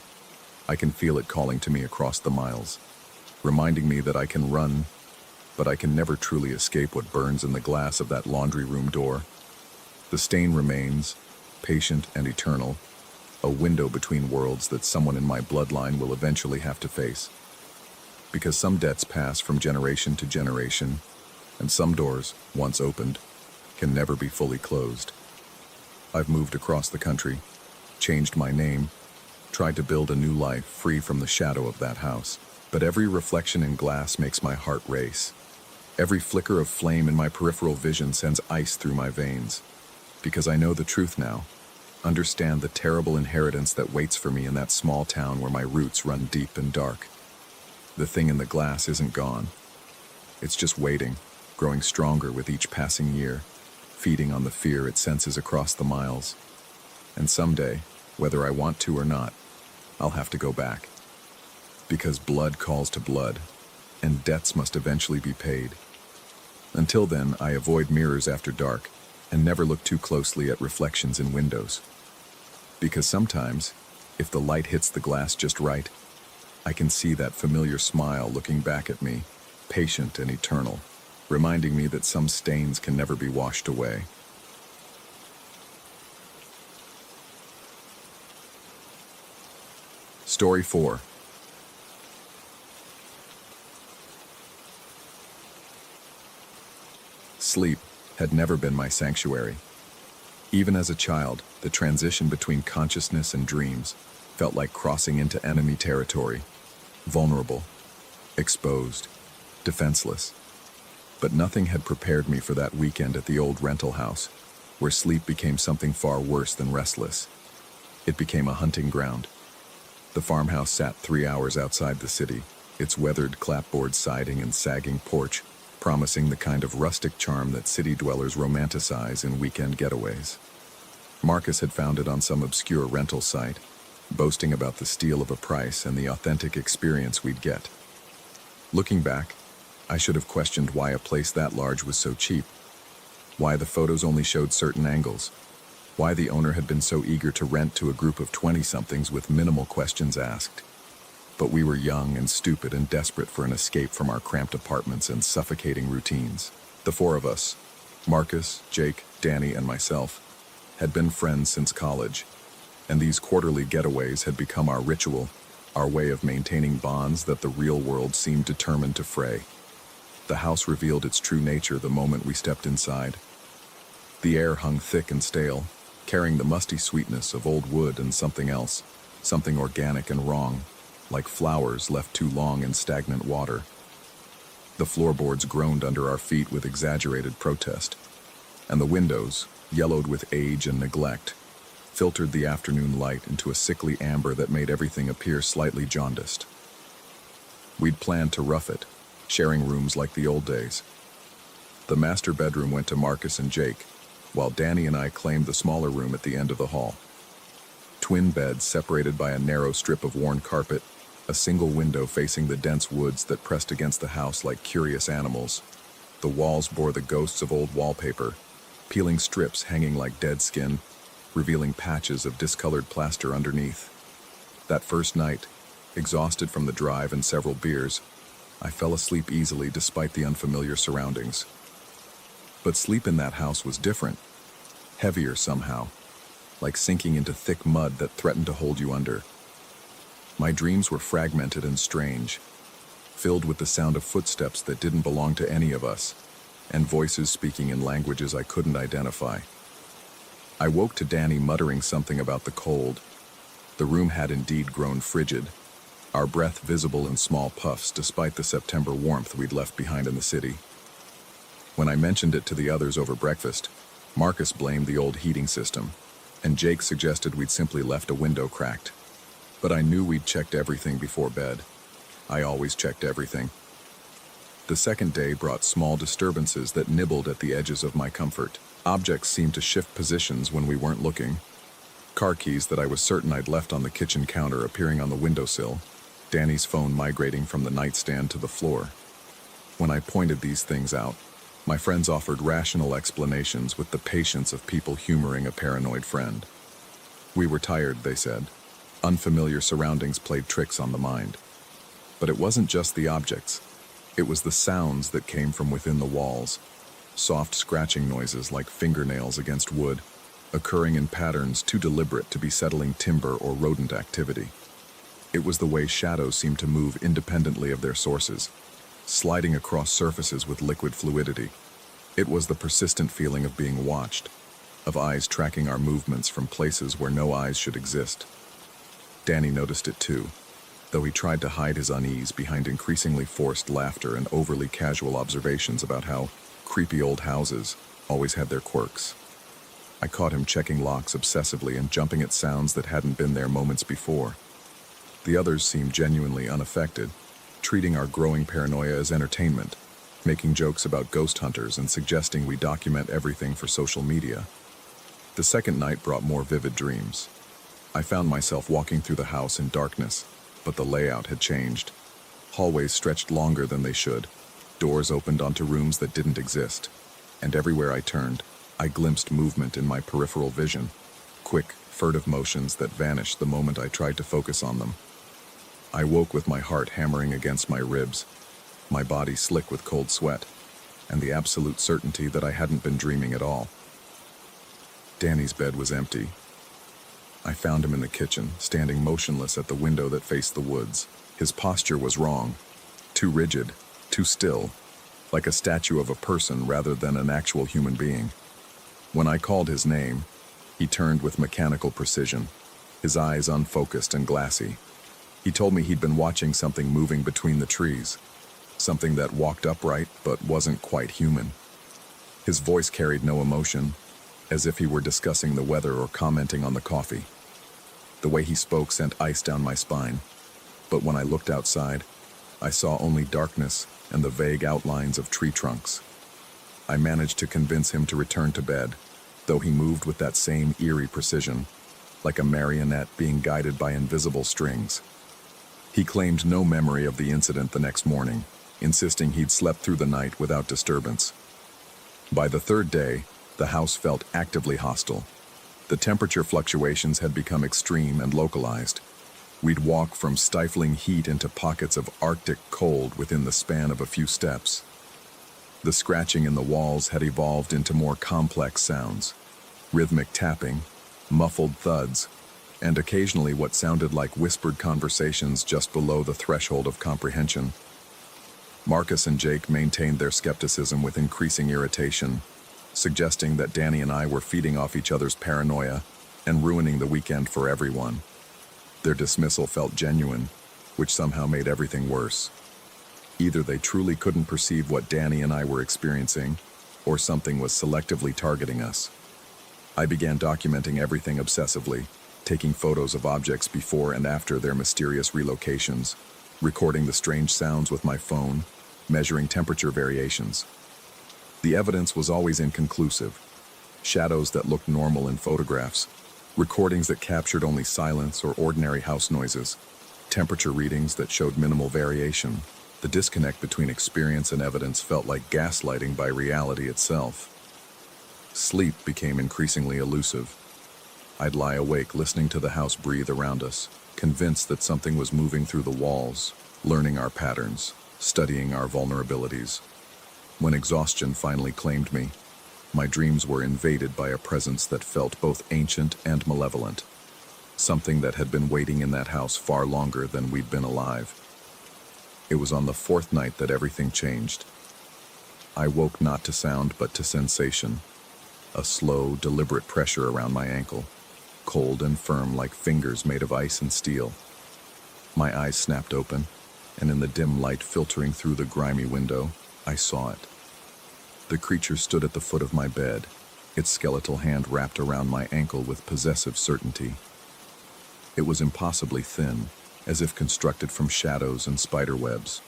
I can feel it calling to me across the miles, reminding me that I can run, but I can never truly escape what burns in the glass of that laundry room door. The stain remains, patient and eternal, a window between worlds that someone in my bloodline will eventually have to face. Because some debts pass from generation to generation, and some doors, once opened, can never be fully closed. I've moved across the country, changed my name, tried to build a new life free from the shadow of that house. But every reflection in glass makes my heart race. Every flicker of flame in my peripheral vision sends ice through my veins. because I know the truth now. Understand the terrible inheritance that waits for me in that small town where my roots run deep and dark. The thing in the glass isn't gone. It's just waiting, growing stronger with each passing year, feeding on the fear it senses across the miles. And someday, whether I want to or not, I'll have to go back. Because blood calls to blood, and debts must eventually be paid. Until then, I avoid mirrors after dark, and never look too closely at reflections in windows. Because sometimes, if the light hits the glass just right, I can see that familiar smile looking back at me, patient and eternal, reminding me that some stains can never be washed away. Story 4. Sleep had never been my sanctuary. Even as a child, the transition between consciousness and dreams felt like crossing into enemy territory, vulnerable, exposed, defenseless. But nothing had prepared me for that weekend at the old rental house, where sleep became something far worse than restless. It became a hunting ground. The farmhouse sat 3 hours outside the city, its weathered clapboard siding and sagging porch promising the kind of rustic charm that city dwellers romanticize in weekend getaways. Marcus had found it on some obscure rental site, boasting about the steal of a price and the authentic experience we'd get. Looking back, I should have questioned why a place that large was so cheap, why the photos only showed certain angles, why the owner had been so eager to rent to a group of 20-somethings with minimal questions asked. But we were young and stupid and desperate for an escape from our cramped apartments and suffocating routines. The four of us, Marcus, Jake, Danny, and myself, had been friends since college, and these quarterly getaways had become our ritual, our way of maintaining bonds that the real world seemed determined to fray. The house revealed its true nature the moment we stepped inside. The air hung thick and stale, carrying the musty sweetness of old wood and something else, something organic and wrong, like flowers left too long in stagnant water. The floorboards groaned under our feet with exaggerated protest, and the windows, yellowed with age and neglect, filtered the afternoon light into a sickly amber that made everything appear slightly jaundiced. We'd planned to rough it, sharing rooms like the old days. The master bedroom went to Marcus and Jake, while Danny and I claimed the smaller room at the end of the hall. Twin beds separated by a narrow strip of worn carpet, a single window facing the dense woods that pressed against the house like curious animals. The walls bore the ghosts of old wallpaper, peeling strips hanging like dead skin, revealing patches of discolored plaster underneath. That first night, exhausted from the drive and several beers, I fell asleep easily despite the unfamiliar surroundings. But sleep in that house was different, heavier somehow, like sinking into thick mud that threatened to hold you under. My dreams were fragmented and strange, filled with the sound of footsteps that didn't belong to any of us, and voices speaking in languages I couldn't identify. I woke to Danny muttering something about the cold. The room had indeed grown frigid, our breath visible in small puffs despite the September warmth we'd left behind in the city. When I mentioned it to the others over breakfast, Marcus blamed the old heating system, and Jake suggested we'd simply left a window cracked. But I knew we'd checked everything before bed. I always checked everything. The second day brought small disturbances that nibbled at the edges of my comfort. Objects seemed to shift positions when we weren't looking. Car keys that I was certain I'd left on the kitchen counter appearing on the windowsill, Danny's phone migrating from the nightstand to the floor. When I pointed these things out, my friends offered rational explanations with the patience of people humoring a paranoid friend. We were tired, they said. Unfamiliar surroundings played tricks on the mind. But it wasn't just the objects. It was the sounds that came from within the walls. Soft scratching noises like fingernails against wood, occurring in patterns too deliberate to be settling timber or rodent activity. It was the way shadows seemed to move independently of their sources, sliding across surfaces with liquid fluidity. It was the persistent feeling of being watched, of eyes tracking our movements from places where no eyes should exist. Danny noticed it too, though he tried to hide his unease behind increasingly forced laughter and overly casual observations about how creepy old houses always had their quirks. I caught him checking locks obsessively and jumping at sounds that hadn't been there moments before. The others seemed genuinely unaffected, treating our growing paranoia as entertainment, making jokes about ghost hunters and suggesting we document everything for social media. The second night brought more vivid dreams. I found myself walking through the house in darkness, but the layout had changed. Hallways stretched longer than they should, doors opened onto rooms that didn't exist, and everywhere I turned, I glimpsed movement in my peripheral vision, quick, furtive motions that vanished the moment I tried to focus on them. I woke with my heart hammering against my ribs, my body slick with cold sweat, and the absolute certainty that I hadn't been dreaming at all. Danny's bed was empty. I found him in the kitchen, standing motionless at the window that faced the woods. His posture was wrong, too rigid, too still, like a statue of a person rather than an actual human being. When I called his name, he turned with mechanical precision, his eyes unfocused and glassy. He told me he'd been watching something moving between the trees, something that walked upright but wasn't quite human. His voice carried no emotion, as if he were discussing the weather or commenting on the coffee. The way he spoke sent ice down my spine, but when I looked outside, I saw only darkness and the vague outlines of tree trunks. I managed to convince him to return to bed, though he moved with that same eerie precision, like a marionette being guided by invisible strings. He claimed no memory of the incident the next morning, insisting he'd slept through the night without disturbance. By the third day, the house felt actively hostile. The temperature fluctuations had become extreme and localized. We'd walk from stifling heat into pockets of Arctic cold within the span of a few steps. The scratching in the walls had evolved into more complex sounds, rhythmic tapping, muffled thuds, and occasionally what sounded like whispered conversations just below the threshold of comprehension. Marcus and Jake maintained their skepticism with increasing irritation, suggesting that Danny and I were feeding off each other's paranoia and ruining the weekend for everyone. Their dismissal felt genuine, which somehow made everything worse. Either they truly couldn't perceive what Danny and I were experiencing, or something was selectively targeting us. I began documenting everything obsessively, taking photos of objects before and after their mysterious relocations, recording the strange sounds with my phone, measuring temperature variations. The evidence was always inconclusive. Shadows that looked normal in photographs, recordings that captured only silence or ordinary house noises, temperature readings that showed minimal variation. The disconnect between experience and evidence felt like gaslighting by reality itself. Sleep became increasingly elusive. I'd lie awake listening to the house breathe around us, convinced that something was moving through the walls, learning our patterns, studying our vulnerabilities. When exhaustion finally claimed me, my dreams were invaded by a presence that felt both ancient and malevolent, something that had been waiting in that house far longer than we'd been alive. It was on the fourth night that everything changed. I woke not to sound but to sensation, a slow, deliberate pressure around my ankle, cold and firm like fingers made of ice and steel. My eyes snapped open, and in the dim light filtering through the grimy window, I saw it. The creature stood at the foot of my bed, its skeletal hand wrapped around my ankle with possessive certainty. It was impossibly thin, as if constructed from shadows and spider webs.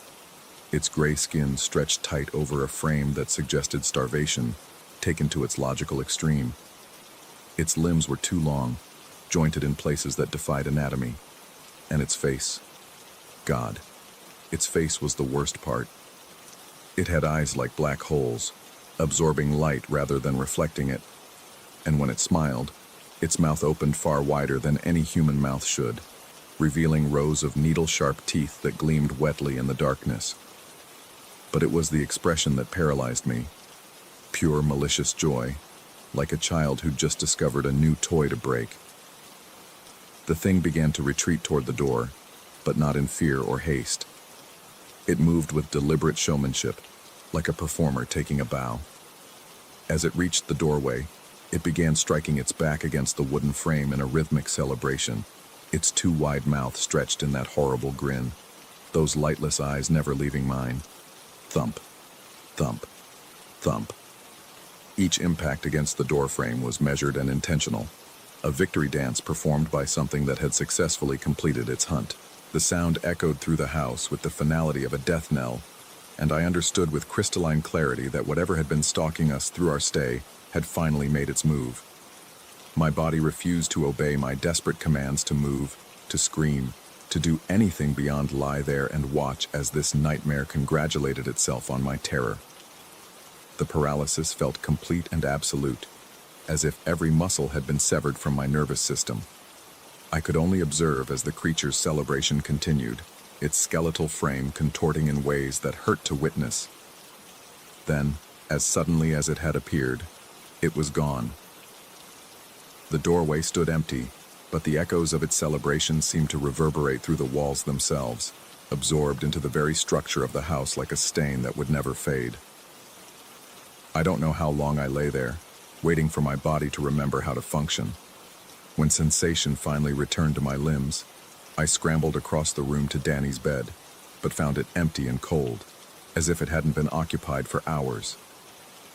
Its gray skin stretched tight over a frame that suggested starvation, taken to its logical extreme. Its limbs were too long, jointed in places that defied anatomy. And its face. God. Its face was the worst part. It had eyes like black holes, absorbing light rather than reflecting it. And when it smiled, its mouth opened far wider than any human mouth should, revealing rows of needle-sharp teeth that gleamed wetly in the darkness. But it was the expression that paralyzed me. Pure malicious joy, like a child who'd just discovered a new toy to break. The thing began to retreat toward the door, but not in fear or haste. It moved with deliberate showmanship, like a performer taking a bow. As it reached the doorway, it began striking its back against the wooden frame in a rhythmic celebration, its too wide mouth stretched in that horrible grin, those lightless eyes never leaving mine. Thump, thump, thump. Each impact against the doorframe was measured and intentional, a victory dance performed by something that had successfully completed its hunt. The sound echoed through the house with the finality of a death knell, and I understood with crystalline clarity that whatever had been stalking us through our stay had finally made its move. My body refused to obey my desperate commands to move, to scream, to do anything beyond lie there and watch as this nightmare congratulated itself on my terror. The paralysis felt complete and absolute, as if every muscle had been severed from my nervous system. I could only observe as the creature's celebration continued, its skeletal frame contorting in ways that hurt to witness. Then, as suddenly as it had appeared, it was gone. The doorway stood empty, but the echoes of its celebration seemed to reverberate through the walls themselves, absorbed into the very structure of the house like a stain that would never fade. I don't know how long I lay there, waiting for my body to remember how to function. When sensation finally returned to my limbs, I scrambled across the room to Danny's bed, but found it empty and cold, as if it hadn't been occupied for hours.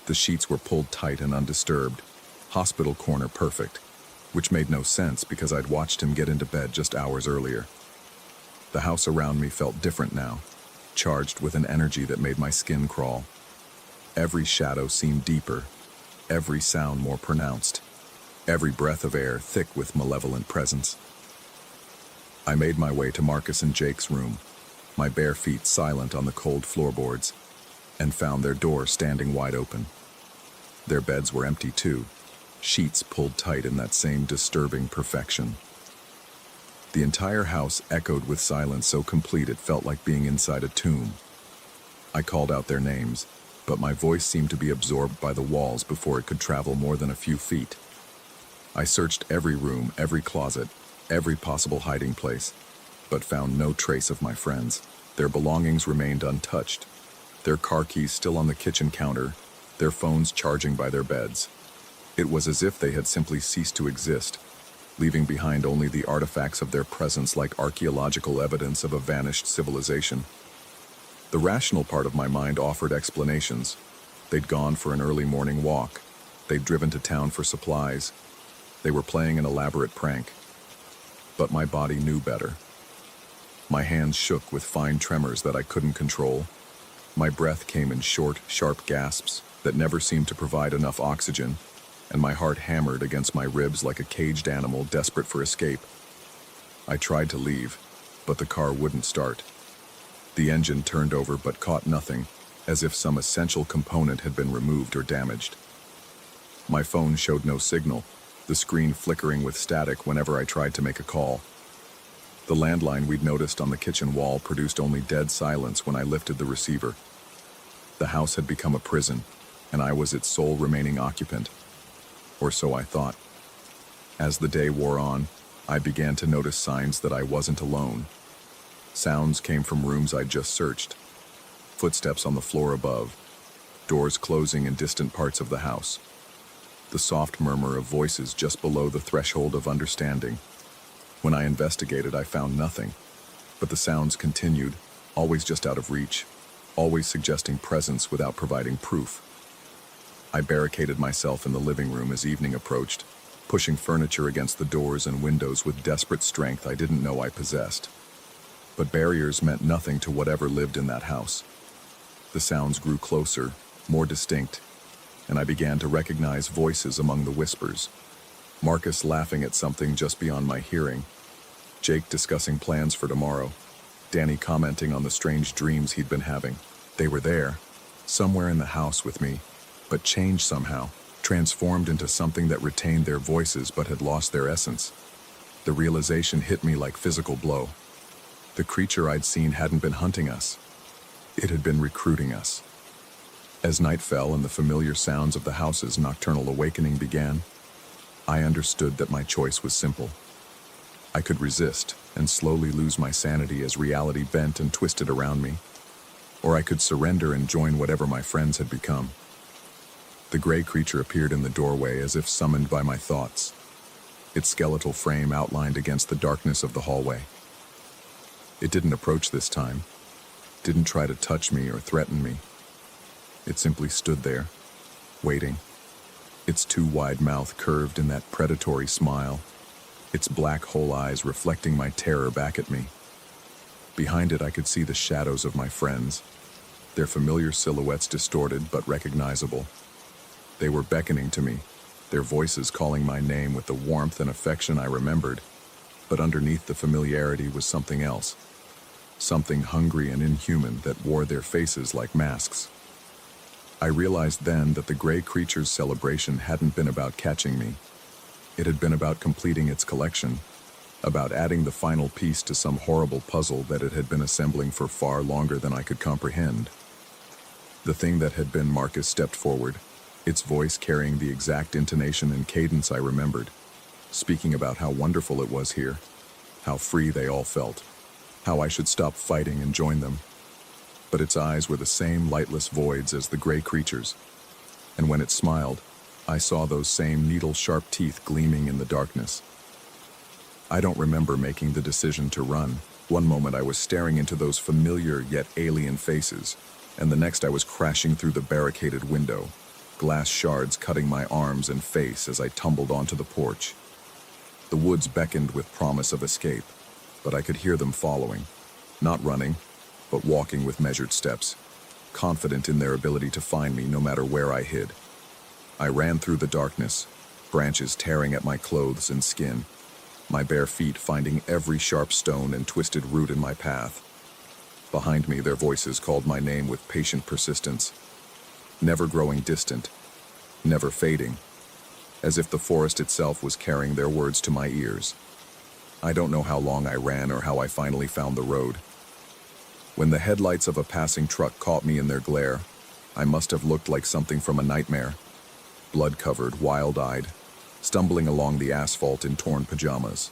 The sheets were pulled tight and undisturbed, hospital corner perfect, which made no sense because I'd watched him get into bed just hours earlier. The house around me felt different now, charged with an energy that made my skin crawl. Every shadow seemed deeper, every sound more pronounced, every breath of air thick with malevolent presence. I made my way to Marcus and Jake's room, my bare feet silent on the cold floorboards, and found their door standing wide open. Their beds were empty too, sheets pulled tight in that same disturbing perfection. The entire house echoed with silence so complete it felt like being inside a tomb. I called out their names, but my voice seemed to be absorbed by the walls before it could travel more than a few feet. I searched every room, every closet, every possible hiding place, but found no trace of my friends. Their belongings remained untouched, their car keys still on the kitchen counter, their phones charging by their beds. It was as if they had simply ceased to exist, leaving behind only the artifacts of their presence like archaeological evidence of a vanished civilization. The rational part of my mind offered explanations. They'd gone for an early morning walk. They'd driven to town for supplies. They were playing an elaborate prank. But my body knew better. My hands shook with fine tremors that I couldn't control. My breath came in short, sharp gasps that never seemed to provide enough oxygen, and my heart hammered against my ribs like a caged animal desperate for escape. I tried to leave, but the car wouldn't start. The engine turned over but caught nothing, as if some essential component had been removed or damaged. My phone showed no signal, the screen flickering with static whenever I tried to make a call. The landline we'd noticed on the kitchen wall produced only dead silence when I lifted the receiver. The house had become a prison, and I was its sole remaining occupant. Or so I thought. As the day wore on, I began to notice signs that I wasn't alone. Sounds came from rooms I'd just searched. Footsteps on the floor above, doors closing in distant parts of the house. The soft murmur of voices just below the threshold of understanding. When I investigated, I found nothing, but the sounds continued, always just out of reach, always suggesting presence without providing proof. I barricaded myself in the living room as evening approached, pushing furniture against the doors and windows with desperate strength I didn't know I possessed. But barriers meant nothing to whatever lived in that house. The sounds grew closer, more distinct, and I began to recognize voices among the whispers. Marcus laughing at something just beyond my hearing, Jake discussing plans for tomorrow, Danny commenting on the strange dreams he'd been having. They were there, somewhere in the house with me, but changed somehow, transformed into something that retained their voices but had lost their essence. The realization hit me like physical blow. The creature I'd seen hadn't been hunting us. It had been recruiting us. As night fell and the familiar sounds of the house's nocturnal awakening began, I understood that my choice was simple. I could resist and slowly lose my sanity as reality bent and twisted around me, or I could surrender and join whatever my friends had become. The gray creature appeared in the doorway as if summoned by my thoughts, its skeletal frame outlined against the darkness of the hallway. It didn't approach this time, didn't try to touch me or threaten me. It simply stood there, waiting, its too wide mouth curved in that predatory smile, its black hole eyes reflecting my terror back at me. Behind it I could see the shadows of my friends, their familiar silhouettes distorted but recognizable. They were beckoning to me, their voices calling my name with the warmth and affection I remembered, but underneath the familiarity was something else, something hungry and inhuman that wore their faces like masks. I realized then that the gray creature's celebration hadn't been about catching me. It had been about completing its collection, about adding the final piece to some horrible puzzle that it had been assembling for far longer than I could comprehend. The thing that had been Marcus stepped forward, its voice carrying the exact intonation and cadence I remembered, speaking about how wonderful it was here, how free they all felt, how I should stop fighting and join them. But its eyes were the same lightless voids as the gray creatures, and when it smiled, I saw those same needle-sharp teeth gleaming in the darkness. I don't remember making the decision to run. One moment I was staring into those familiar yet alien faces, and the next I was crashing through the barricaded window, glass shards cutting my arms and face as I tumbled onto the porch. The woods beckoned with promise of escape, but I could hear them following, not running, but walking with measured steps, confident in their ability to find me no matter where I hid. I ran through the darkness, branches tearing at my clothes and skin, my bare feet finding every sharp stone and twisted root in my path. Behind me, their voices called my name with patient persistence, never growing distant, never fading, as if the forest itself was carrying their words to my ears. I don't know how long I ran or how I finally found the road. When the headlights of a passing truck caught me in their glare, I must have looked like something from a nightmare, blood-covered, wild-eyed, stumbling along the asphalt in torn pajamas.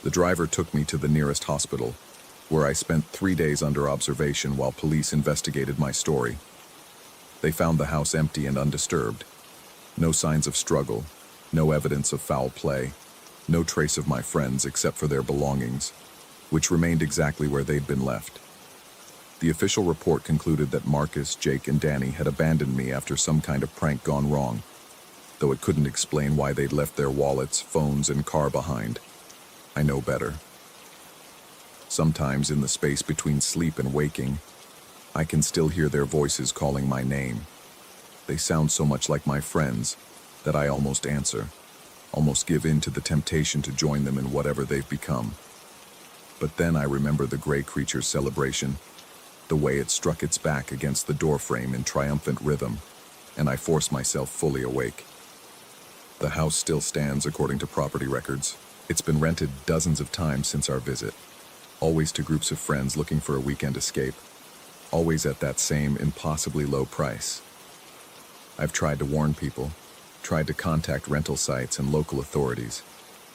The driver took me to the nearest hospital, where I spent 3 days under observation while police investigated my story. They found the house empty and undisturbed. No signs of struggle, no evidence of foul play, no trace of my friends except for their belongings, which remained exactly where they'd been left. The official report concluded that Marcus, Jake, and Danny had abandoned me after some kind of prank gone wrong, though it couldn't explain why they'd left their wallets, phones, and car behind. I know better. Sometimes in the space between sleep and waking, I can still hear their voices calling my name. They sound so much like my friends that I almost answer, almost give in to the temptation to join them in whatever they've become. But then I remember the gray creature's celebration, the way it struck its back against the doorframe in triumphant rhythm, and I force myself fully awake. The house still stands according to property records. It's been rented dozens of times since our visit, always to groups of friends looking for a weekend escape, always at that same impossibly low price. I've tried to warn people, tried to contact rental sites and local authorities,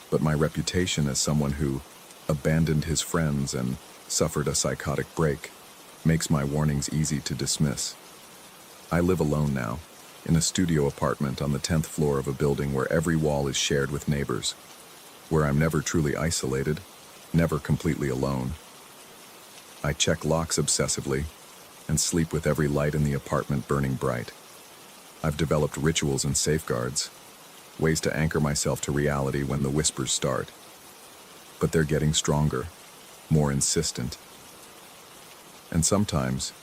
but my reputation as someone who abandoned his friends and suffered a psychotic break makes my warnings easy to dismiss. I live alone now, in a studio apartment on the 10th floor of a building where every wall is shared with neighbors, where I'm never truly isolated, never completely alone. I check locks obsessively and sleep with every light in the apartment burning bright. I've developed rituals and safeguards, ways to anchor myself to reality when the whispers start. But they're getting stronger, more insistent. And sometimes,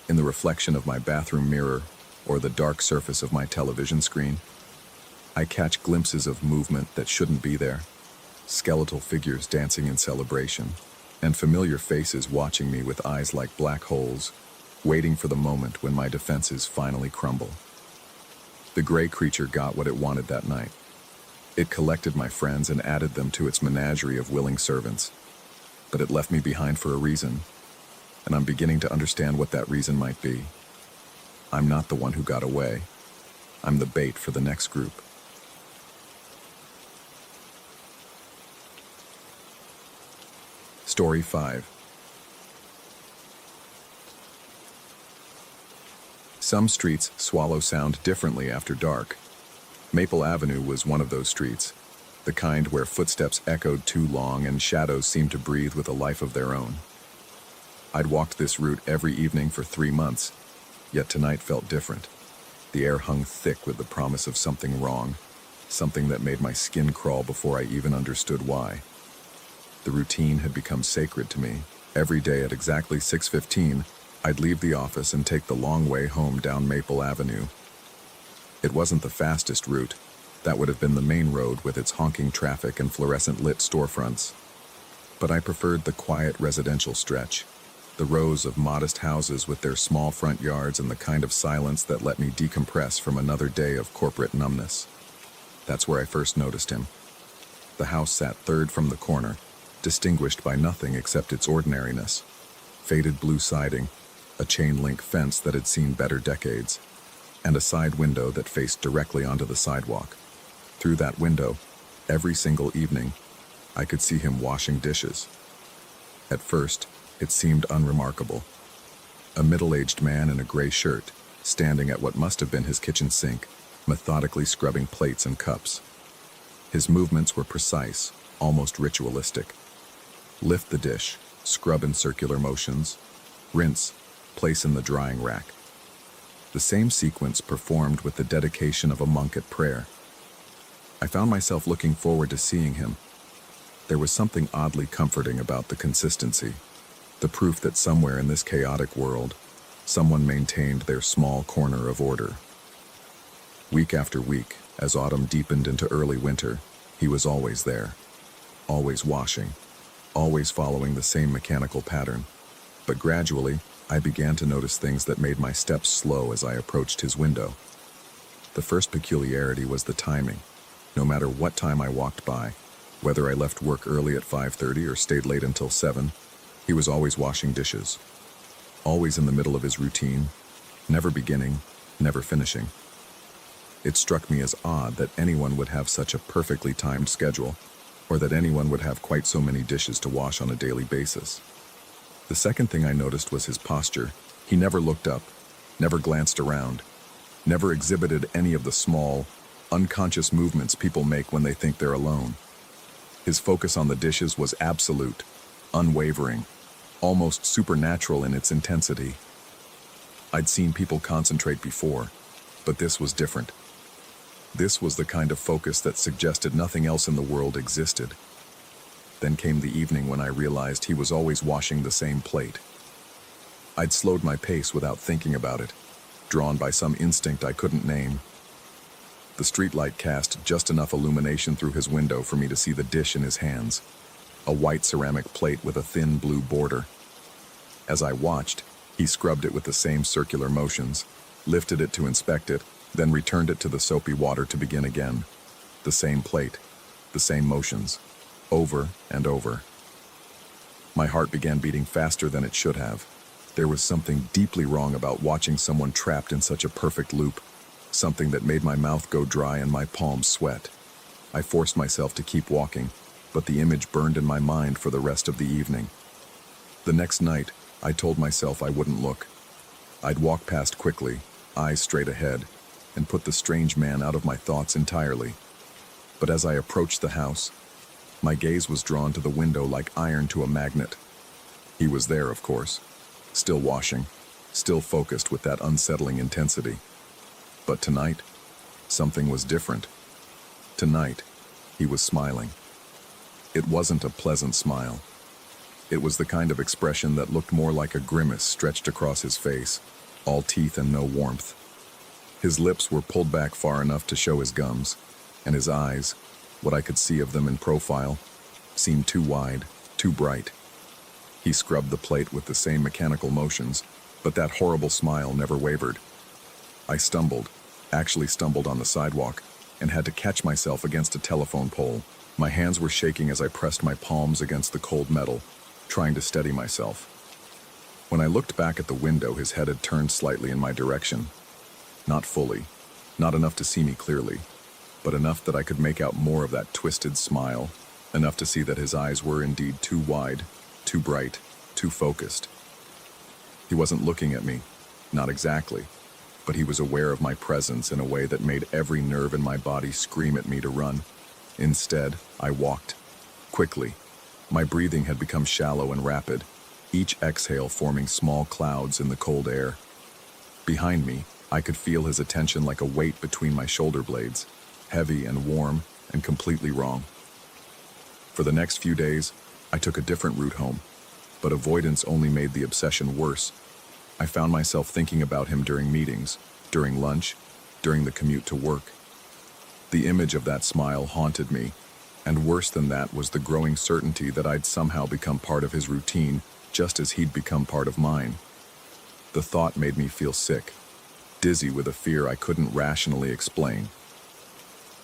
in the reflection of my bathroom mirror or the dark surface of my television screen, I catch glimpses of movement that shouldn't be there, skeletal figures dancing in celebration, and familiar faces watching me with eyes like black holes, waiting for the moment when my defenses finally crumble. The gray creature got what it wanted that night. It collected my friends and added them to its menagerie of willing servants. But it left me behind for a reason, and I'm beginning to understand what that reason might be. I'm not the one who got away. I'm the bait for the next group. Story 5. Some streets swallow sound differently after dark. Maple Avenue was one of those streets, the kind where footsteps echoed too long and shadows seemed to breathe with a life of their own. I'd walked this route every evening for 3 months, yet tonight felt different. The air hung thick with the promise of something wrong, something that made my skin crawl before I even understood why. The routine had become sacred to me. Every day at exactly 6:15, I'd leave the office and take the long way home down Maple Avenue. It wasn't the fastest route. That would have been the main road with its honking traffic and fluorescent lit storefronts. But I preferred the quiet residential stretch, the rows of modest houses with their small front yards and the kind of silence that let me decompress from another day of corporate numbness. That's where I first noticed him. The house sat third from the corner, distinguished by nothing except its ordinariness. Faded blue siding, a chain-link fence that had seen better decades, and a side window that faced directly onto the sidewalk. Through that window, every single evening, I could see him washing dishes. At first, it seemed unremarkable. A middle-aged man in a gray shirt, standing at what must have been his kitchen sink, methodically scrubbing plates and cups. His movements were precise, almost ritualistic. Lift the dish, scrub in circular motions, rinse, place in the drying rack. The same sequence performed with the dedication of a monk at prayer. I found myself looking forward to seeing him. There was something oddly comforting about the consistency, the proof that somewhere in this chaotic world, someone maintained their small corner of order. Week after week, as autumn deepened into early winter, he was always there, always washing, always following the same mechanical pattern. But gradually, I began to notice things that made my steps slow as I approached his window. The first peculiarity was the timing. No matter what time I walked by, whether I left work early at 5:30 or stayed late until 7, he was always washing dishes. Always in the middle of his routine, never beginning, never finishing. It struck me as odd that anyone would have such a perfectly timed schedule, or that anyone would have quite so many dishes to wash on a daily basis. The second thing I noticed was his posture. He never looked up, never glanced around, never exhibited any of the small, unconscious movements people make when they think they're alone. His focus on the dishes was absolute, unwavering, almost supernatural in its intensity. I'd seen people concentrate before, but this was different. This was the kind of focus that suggested nothing else in the world existed. Then came the evening when I realized he was always washing the same plate. I'd slowed my pace without thinking about it, drawn by some instinct I couldn't name. The streetlight cast just enough illumination through his window for me to see the dish in his hands, a white ceramic plate with a thin blue border. As I watched, he scrubbed it with the same circular motions, lifted it to inspect it, then returned it to the soapy water to begin again. The same plate, the same motions, over and over. My heart began beating faster than it should have. There was something deeply wrong about watching someone trapped in such a perfect loop, something that made my mouth go dry and my palms sweat. I forced myself to keep walking, but the image burned in my mind for the rest of the evening. The next night, I told myself I wouldn't look. I'd walk past quickly, eyes straight ahead, and put the strange man out of my thoughts entirely. But as I approached the house, my gaze was drawn to the window like iron to a magnet. He was there, of course, still washing, still focused with that unsettling intensity. But tonight, something was different. Tonight, he was smiling. It wasn't a pleasant smile. It was the kind of expression that looked more like a grimace stretched across his face, all teeth and no warmth. His lips were pulled back far enough to show his gums, and his eyes, what I could see of them in profile, seemed too wide, too bright. He scrubbed the plate with the same mechanical motions, but that horrible smile never wavered. I actually stumbled on the sidewalk, and had to catch myself against a telephone pole. My hands were shaking as I pressed my palms against the cold metal, trying to steady myself. When I looked back at the window, his head had turned slightly in my direction. Not fully, not enough to see me clearly, but enough that I could make out more of that twisted smile, enough to see that his eyes were indeed too wide, too bright, too focused. He wasn't looking at me, not exactly, but he was aware of my presence in a way that made every nerve in my body scream at me to run. Instead, I walked, quickly. My breathing had become shallow and rapid, each exhale forming small clouds in the cold air. Behind me, I could feel his attention like a weight between my shoulder blades, heavy and warm and completely wrong. For the next few days, I took a different route home, but avoidance only made the obsession worse. I found myself thinking about him during meetings, during lunch, during the commute to work. The image of that smile haunted me, and worse than that was the growing certainty that I'd somehow become part of his routine, just as he'd become part of mine. The thought made me feel sick, dizzy with a fear I couldn't rationally explain.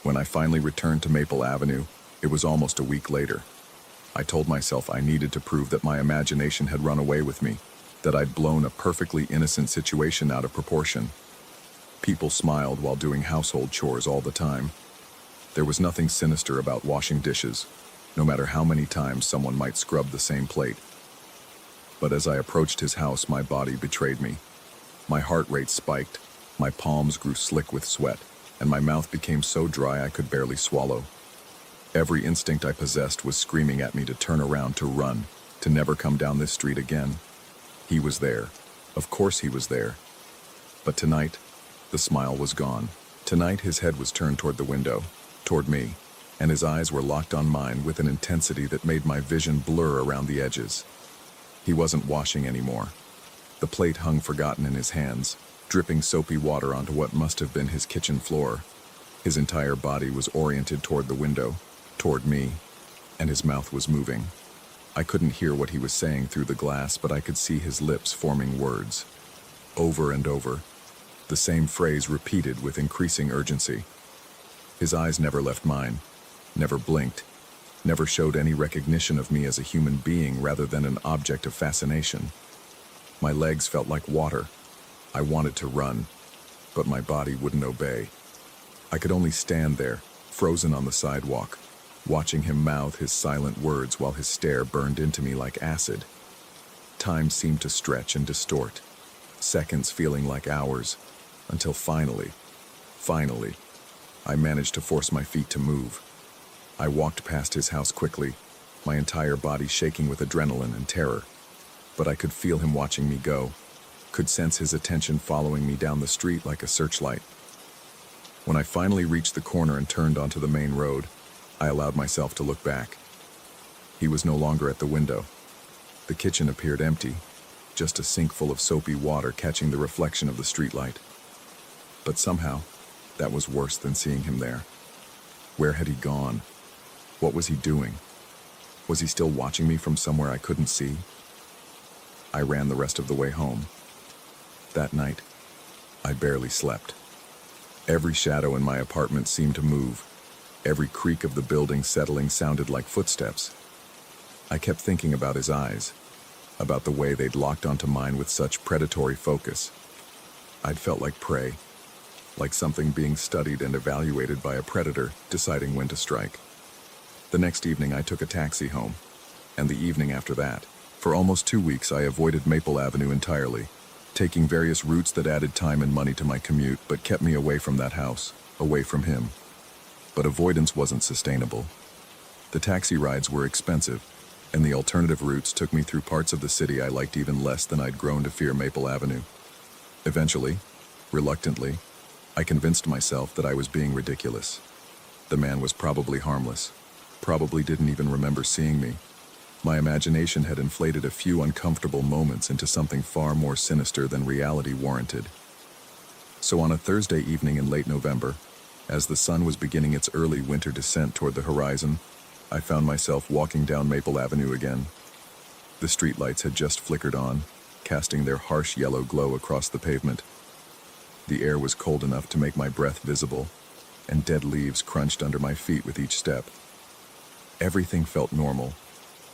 When I finally returned to Maple Avenue, it was almost a week later. I told myself I needed to prove that my imagination had run away with me, that I'd blown a perfectly innocent situation out of proportion. People smiled while doing household chores all the time. There was nothing sinister about washing dishes, no matter how many times someone might scrub the same plate. But as I approached his house, my body betrayed me. My heart rate spiked, my palms grew slick with sweat, and my mouth became so dry I could barely swallow. Every instinct I possessed was screaming at me to turn around, to run, to never come down this street again. He was there. Of course he was there. But tonight, the smile was gone. Tonight his head was turned toward the window, toward me, and his eyes were locked on mine with an intensity that made my vision blur around the edges. He wasn't washing anymore. The plate hung forgotten in his hands, dripping soapy water onto what must have been his kitchen floor. His entire body was oriented toward the window, toward me, and his mouth was moving. I couldn't hear what he was saying through the glass, but I could see his lips forming words. Over and over, the same phrase repeated with increasing urgency. His eyes never left mine, never blinked, never showed any recognition of me as a human being rather than an object of fascination. My legs felt like water. I wanted to run, but my body wouldn't obey. I could only stand there, frozen on the sidewalk, watching him mouth his silent words while his stare burned into me like acid. Time seemed to stretch and distort, seconds feeling like hours, until finally, I managed to force my feet to move. I walked past his house quickly, my entire body shaking with adrenaline and terror. But I could feel him watching me go, could sense his attention following me down the street like a searchlight. When I finally reached the corner and turned onto the main road, I allowed myself to look back. He was no longer at the window. The kitchen appeared empty, just a sink full of soapy water catching the reflection of the streetlight. But somehow, that was worse than seeing him there. Where had he gone? What was he doing? Was he still watching me from somewhere I couldn't see? I ran the rest of the way home. That night, I barely slept. Every shadow in my apartment seemed to move. Every creak of the building settling sounded like footsteps. I kept thinking about his eyes, about the way they'd locked onto mine with such predatory focus. I'd felt like prey, like something being studied and evaluated by a predator deciding when to strike. The next evening I took a taxi home, and the evening after that. For almost 2 weeks I avoided Maple Avenue entirely, taking various routes that added time and money to my commute but kept me away from that house, away from him. But avoidance wasn't sustainable. The taxi rides were expensive, and the alternative routes took me through parts of the city I liked even less than I'd grown to fear Maple Avenue. Eventually, reluctantly, I convinced myself that I was being ridiculous. The man was probably harmless, probably didn't even remember seeing me. My imagination had inflated a few uncomfortable moments into something far more sinister than reality warranted. So on a Thursday evening in late November, as the sun was beginning its early winter descent toward the horizon, I found myself walking down Maple Avenue again. The streetlights had just flickered on, casting their harsh yellow glow across the pavement. The air was cold enough to make my breath visible, and dead leaves crunched under my feet with each step. Everything felt normal,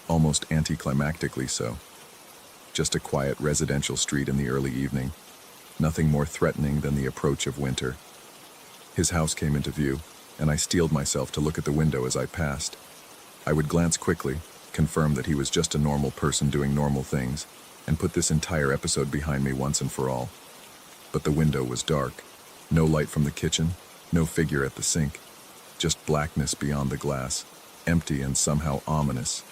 almost anticlimactically so. Just a quiet residential street in the early evening, nothing more threatening than the approach of winter. His house came into view, and I steeled myself to look at the window as I passed. I would glance quickly, confirm that he was just a normal person doing normal things, and put this entire episode behind me once and for all. But the window was dark. No light from the kitchen, no figure at the sink. Just blackness beyond the glass, empty and somehow ominous.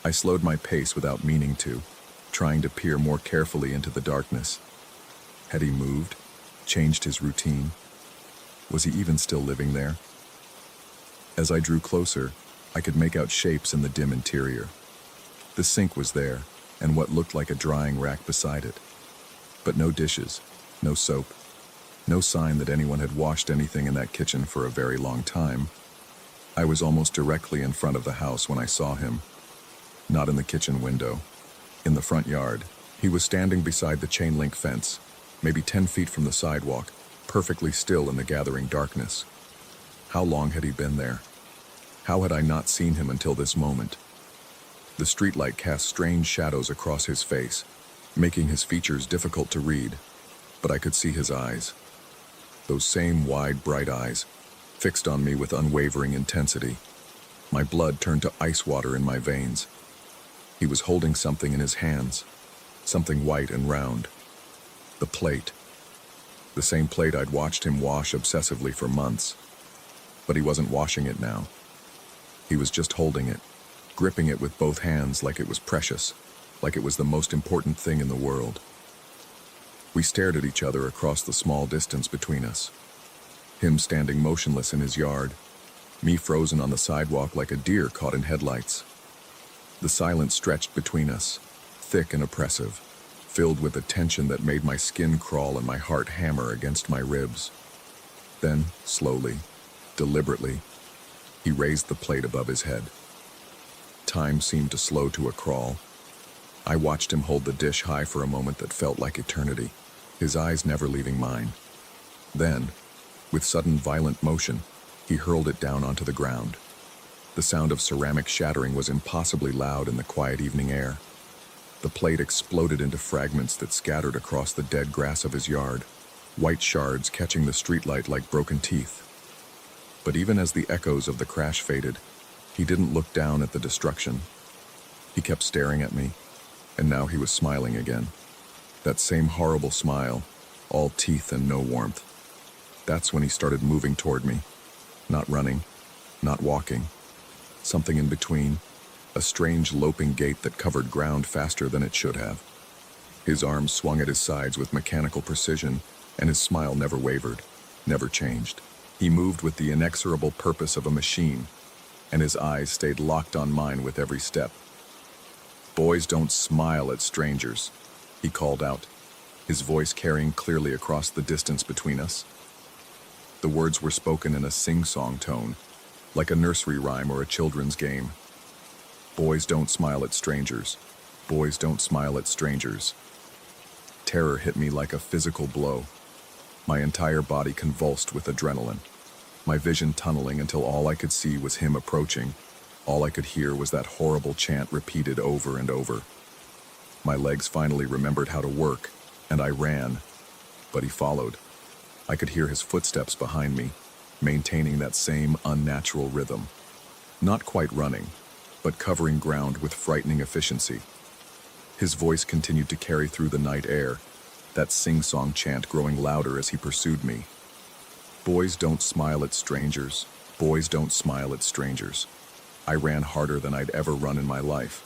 I slowed my pace without meaning to, trying to peer more carefully into the darkness. Had he moved? Changed his routine? Was he even still living there? As I drew closer, I could make out shapes in the dim interior. The sink was there, and what looked like a drying rack beside it. But no dishes, no soap, no sign that anyone had washed anything in that kitchen for a very long time. I was almost directly in front of the house when I saw him. Not in the kitchen window. In the front yard. He was standing beside the chain-link fence, maybe 10 feet from the sidewalk, perfectly still in the gathering darkness. How long had he been there? How had I not seen him until this moment? The streetlight cast strange shadows across his face, making his features difficult to read, but I could see his eyes. Those same wide, bright eyes, fixed on me with unwavering intensity. My blood turned to ice water in my veins. He was holding something in his hands, something white and round. The plate. The same plate I'd watched him wash obsessively for months. But he wasn't washing it now. He was just holding it, gripping it with both hands like it was precious, like it was the most important thing in the world. We stared at each other across the small distance between us. Him standing motionless in his yard, me frozen on the sidewalk like a deer caught in headlights. The silence stretched between us, thick and oppressive, filled with a tension that made my skin crawl and my heart hammer against my ribs. Then, slowly, deliberately, he raised the plate above his head. Time seemed to slow to a crawl. I watched him hold the dish high for a moment that felt like eternity, his eyes never leaving mine. Then, with sudden violent motion, he hurled it down onto the ground. The sound of ceramic shattering was impossibly loud in the quiet evening air. The plate exploded into fragments that scattered across the dead grass of his yard, white shards catching the streetlight like broken teeth. But even as the echoes of the crash faded, he didn't look down at the destruction. He kept staring at me, and now he was smiling again. That same horrible smile, all teeth and no warmth. That's when he started moving toward me. Not running, not walking. Something in between, a strange loping gait that covered ground faster than it should have. His arms swung at his sides with mechanical precision, and his smile never wavered, never changed. He moved with the inexorable purpose of a machine, and his eyes stayed locked on mine with every step. "Boys don't smile at strangers," he called out, his voice carrying clearly across the distance between us. The words were spoken in a sing-song tone, like a nursery rhyme or a children's game. "Boys don't smile at strangers. Boys don't smile at strangers." Terror hit me like a physical blow. My entire body convulsed with adrenaline, my vision tunneling until all I could see was him approaching. All I could hear was that horrible chant repeated over and over. My legs finally remembered how to work, and I ran, but he followed. I could hear his footsteps behind me, maintaining that same unnatural rhythm. Not quite running, but covering ground with frightening efficiency. His voice continued to carry through the night air, that sing-song chant growing louder as he pursued me. "Boys don't smile at strangers. Boys don't smile at strangers." I ran harder than I'd ever run in my life.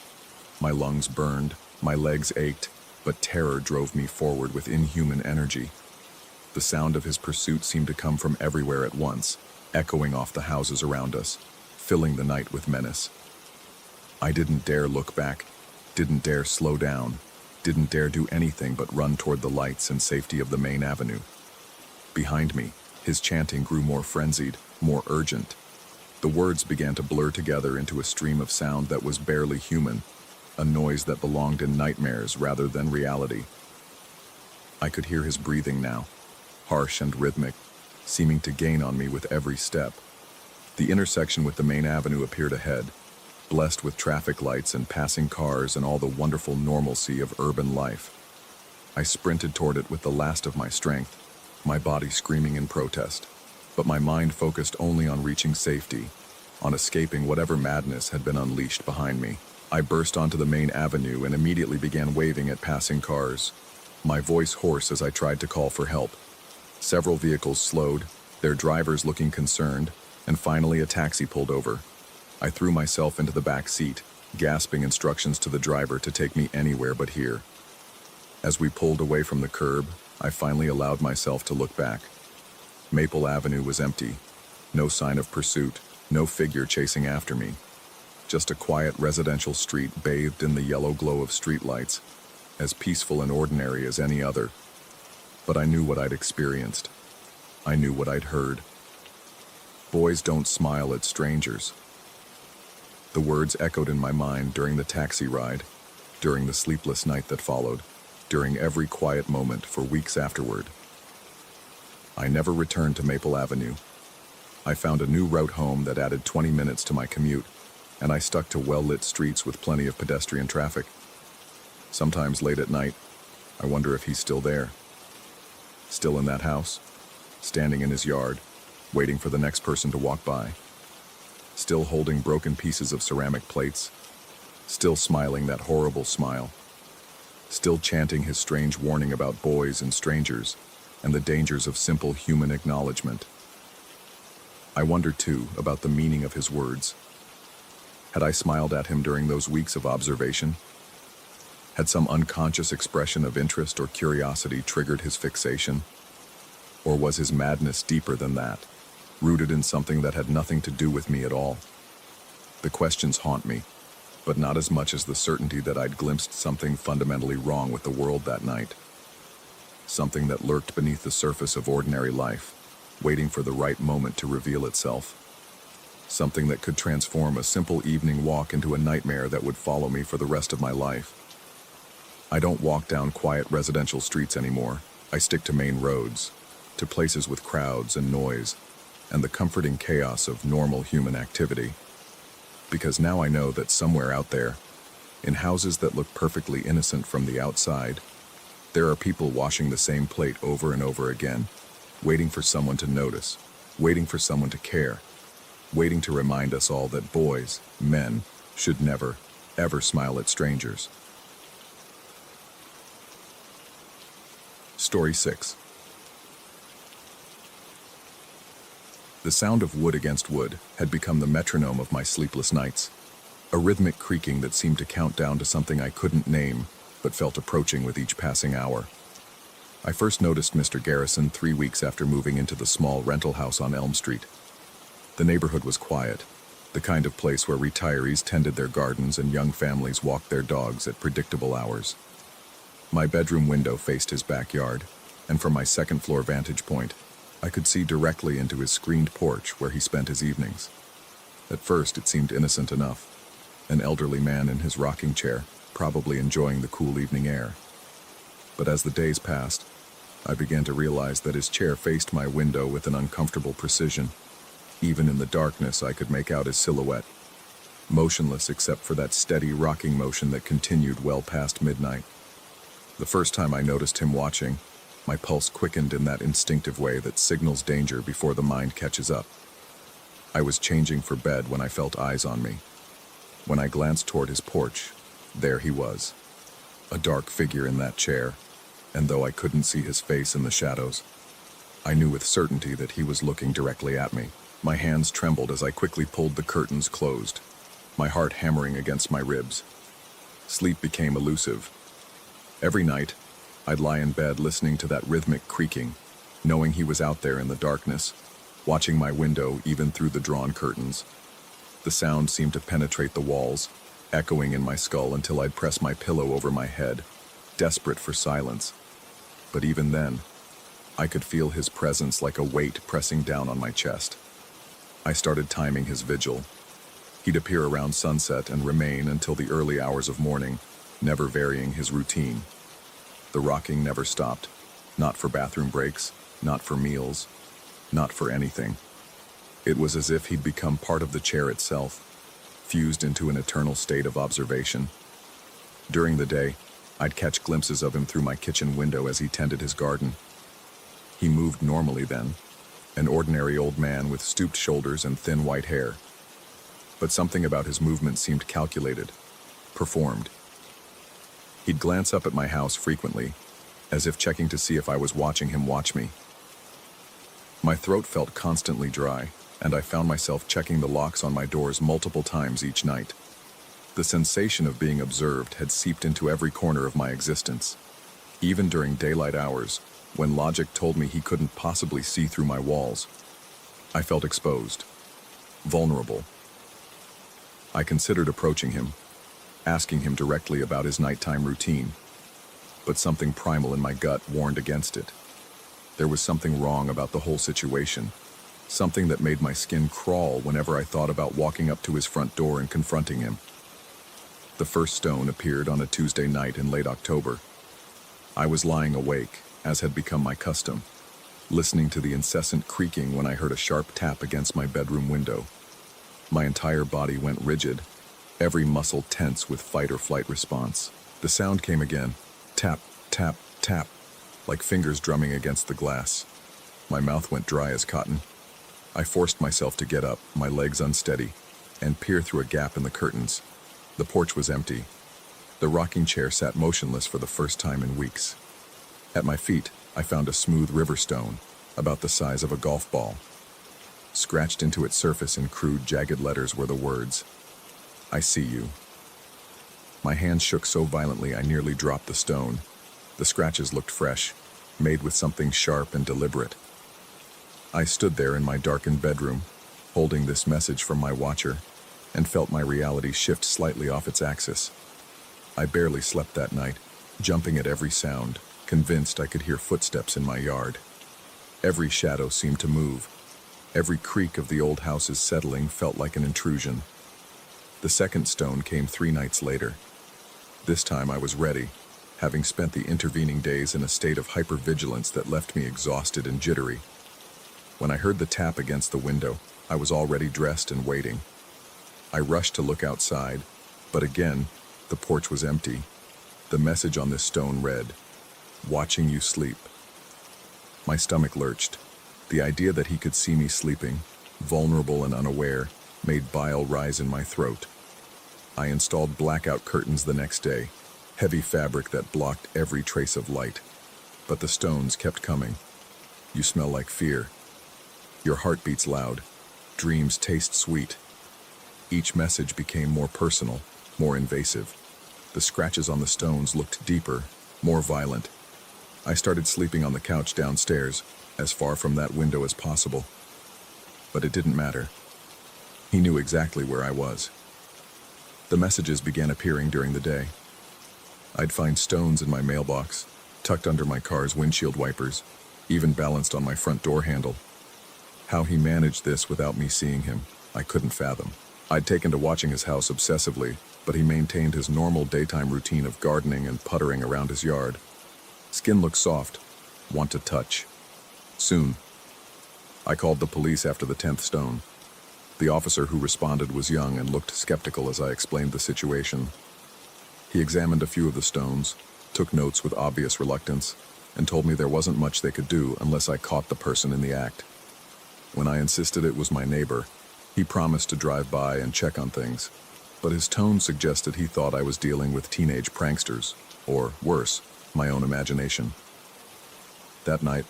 My lungs burned, my legs ached, but terror drove me forward with inhuman energy. The sound of his pursuit seemed to come from everywhere at once, echoing off the houses around us, filling the night with menace. I didn't dare look back, didn't dare slow down, didn't dare do anything but run toward the lights and safety of the main avenue. Behind me, his chanting grew more frenzied, more urgent. The words began to blur together into a stream of sound that was barely human, a noise that belonged in nightmares rather than reality. I could hear his breathing now, harsh and rhythmic, seeming to gain on me with every step. The intersection with the main avenue appeared ahead, blessed with traffic lights and passing cars and all the wonderful normalcy of urban life. I sprinted toward it with the last of my strength, my body screaming in protest, but my mind focused only on reaching safety, on escaping whatever madness had been unleashed behind me. I burst onto the main avenue and immediately began waving at passing cars, my voice hoarse as I tried to call for help. Several vehicles slowed, their drivers looking concerned, and finally a taxi pulled over. I threw myself into the back seat, gasping instructions to the driver to take me anywhere but here. As we pulled away from the curb, I finally allowed myself to look back. Maple Avenue was empty. No sign of pursuit, no figure chasing after me. Just a quiet residential street bathed in the yellow glow of streetlights, as peaceful and ordinary as any other. But I knew what I'd experienced. I knew what I'd heard. Boys don't smile at strangers. The words echoed in my mind during the taxi ride, during the sleepless night that followed, during every quiet moment for weeks afterward. I never returned to Maple Avenue. I found a new route home that added 20 minutes to my commute, and I stuck to well-lit streets with plenty of pedestrian traffic. Sometimes late at night, I wonder if he's still there. Still in that house, standing in his yard, waiting for the next person to walk by. Still holding broken pieces of ceramic plates. Still smiling that horrible smile. Still chanting his strange warning about boys and strangers and the dangers of simple human acknowledgement. I wonder, too, about the meaning of his words. Had I smiled at him during those weeks of observation? Had some unconscious expression of interest or curiosity triggered his fixation? Or was his madness deeper than that, rooted in something that had nothing to do with me at all? The questions haunt me, but not as much as the certainty that I'd glimpsed something fundamentally wrong with the world that night. Something that lurked beneath the surface of ordinary life, waiting for the right moment to reveal itself. Something that could transform a simple evening walk into a nightmare that would follow me for the rest of my life. I don't walk down quiet residential streets anymore. I stick to main roads, to places with crowds and noise, and the comforting chaos of normal human activity. Because now I know that somewhere out there, in houses that look perfectly innocent from the outside, there are people washing the same plate over and over again, waiting for someone to notice, waiting for someone to care, waiting to remind us all that boys, men, should never, ever smile at strangers. Story 6. The sound of wood against wood had become the metronome of my sleepless nights, a rhythmic creaking that seemed to count down to something I couldn't name, but felt approaching with each passing hour. I first noticed Mr. Garrison 3 weeks after moving into the small rental house on Elm Street. The neighborhood was quiet, the kind of place where retirees tended their gardens and young families walked their dogs at predictable hours. My bedroom window faced his backyard, and from my second-floor vantage point, I could see directly into his screened porch where he spent his evenings. At first, it seemed innocent enough. An elderly man in his rocking chair, probably enjoying the cool evening air. But as the days passed, I began to realize that his chair faced my window with an uncomfortable precision. Even in the darkness, I could make out his silhouette, motionless except for that steady rocking motion that continued well past midnight. The first time I noticed him watching, my pulse quickened in that instinctive way that signals danger before the mind catches up. I was changing for bed when I felt eyes on me. When I glanced toward his porch, there he was, a dark figure in that chair, and though I couldn't see his face in the shadows, I knew with certainty that he was looking directly at me. My hands trembled as I quickly pulled the curtains closed, my heart hammering against my ribs. Sleep became elusive. Every night, I'd lie in bed listening to that rhythmic creaking, knowing he was out there in the darkness, watching my window even through the drawn curtains. The sound seemed to penetrate the walls, echoing in my skull until I'd press my pillow over my head, desperate for silence. But even then, I could feel his presence like a weight pressing down on my chest. I started timing his vigil. He'd appear around sunset and remain until the early hours of morning, never varying his routine. The rocking never stopped, not for bathroom breaks, not for meals, not for anything. It was as if he'd become part of the chair itself, fused into an eternal state of observation. During the day, I'd catch glimpses of him through my kitchen window as he tended his garden. He moved normally then, an ordinary old man with stooped shoulders and thin white hair. But something about his movement seemed calculated, performed. He'd glance up at my house frequently, as if checking to see if I was watching him watch me. My throat felt constantly dry, and I found myself checking the locks on my doors multiple times each night. The sensation of being observed had seeped into every corner of my existence. Even during daylight hours, when logic told me he couldn't possibly see through my walls. I felt exposed, vulnerable. I considered approaching him, asking him directly about his nighttime routine, but something primal in my gut warned against it. There was something wrong about the whole situation, something that made my skin crawl whenever I thought about walking up to his front door and confronting him. The first stone appeared on a Tuesday night in late October. I was lying awake, as had become my custom, listening to the incessant creaking when I heard a sharp tap against my bedroom window. My entire body went rigid, every muscle tense with fight or flight response. The sound came again, tap, tap, tap, like fingers drumming against the glass. My mouth went dry as cotton. I forced myself to get up, my legs unsteady, and peer through a gap in the curtains. The porch was empty. The rocking chair sat motionless for the first time in weeks. At my feet, I found a smooth river stone, about the size of a golf ball. Scratched into its surface in crude, jagged letters were the words, "I see you." My hands shook so violently I nearly dropped the stone. The scratches looked fresh, made with something sharp and deliberate. I stood there in my darkened bedroom, holding this message from my watcher, and felt my reality shift slightly off its axis. I barely slept that night, jumping at every sound, convinced I could hear footsteps in my yard. Every shadow seemed to move. Every creak of the old house's settling felt like an intrusion. The second stone came 3 nights later. This time I was ready, having spent the intervening days in a state of hypervigilance that left me exhausted and jittery. When I heard the tap against the window, I was already dressed and waiting. I rushed to look outside, but again, the porch was empty. The message on this stone read, "Watching you sleep." My stomach lurched. The idea that he could see me sleeping, vulnerable and unaware, made bile rise in my throat. I installed blackout curtains the next day, heavy fabric that blocked every trace of light. But the stones kept coming. "You smell like fear. Your heart beats loud. Dreams taste sweet." Each message became more personal, more invasive. The scratches on the stones looked deeper, more violent. I started sleeping on the couch downstairs, as far from that window as possible. But it didn't matter. He knew exactly where I was. The messages began appearing during the day. I'd find stones in my mailbox, tucked under my car's windshield wipers, even balanced on my front door handle. How he managed this without me seeing him, I couldn't fathom. I'd taken to watching his house obsessively, but he maintained his normal daytime routine of gardening and puttering around his yard. Skin looked soft, want to touch. Soon. I called the police after the 10th stone. The officer who responded was young and looked skeptical as I explained the situation. He examined a few of the stones, took notes with obvious reluctance, and told me there wasn't much they could do unless I caught the person in the act. When I insisted it was my neighbor, he promised to drive by and check on things, but his tone suggested he thought I was dealing with teenage pranksters, or worse, my own imagination. That night,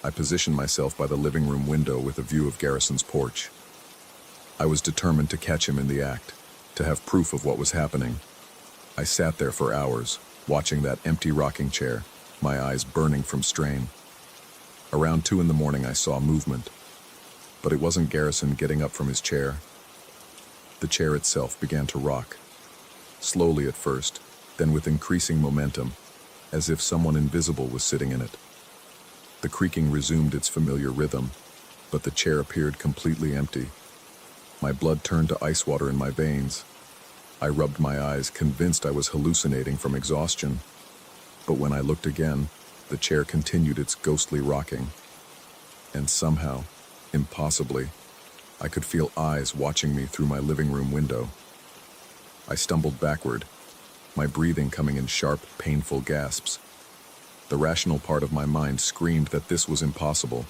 I positioned myself by the living room window with a view of Garrison's porch. I was determined to catch him in the act, to have proof of what was happening. I sat there for hours, watching that empty rocking chair, my eyes burning from strain. Around 2 in the morning I saw movement, but it wasn't Garrison getting up from his chair. The chair itself began to rock, slowly at first, then with increasing momentum, as if someone invisible was sitting in it. The creaking resumed its familiar rhythm, but the chair appeared completely empty. My blood turned to ice water in my veins. I rubbed my eyes, convinced I was hallucinating from exhaustion. But when I looked again, the chair continued its ghostly rocking. And somehow, impossibly, I could feel eyes watching me through my living room window. I stumbled backward, my breathing coming in sharp, painful gasps. The rational part of my mind screamed that this was impossible,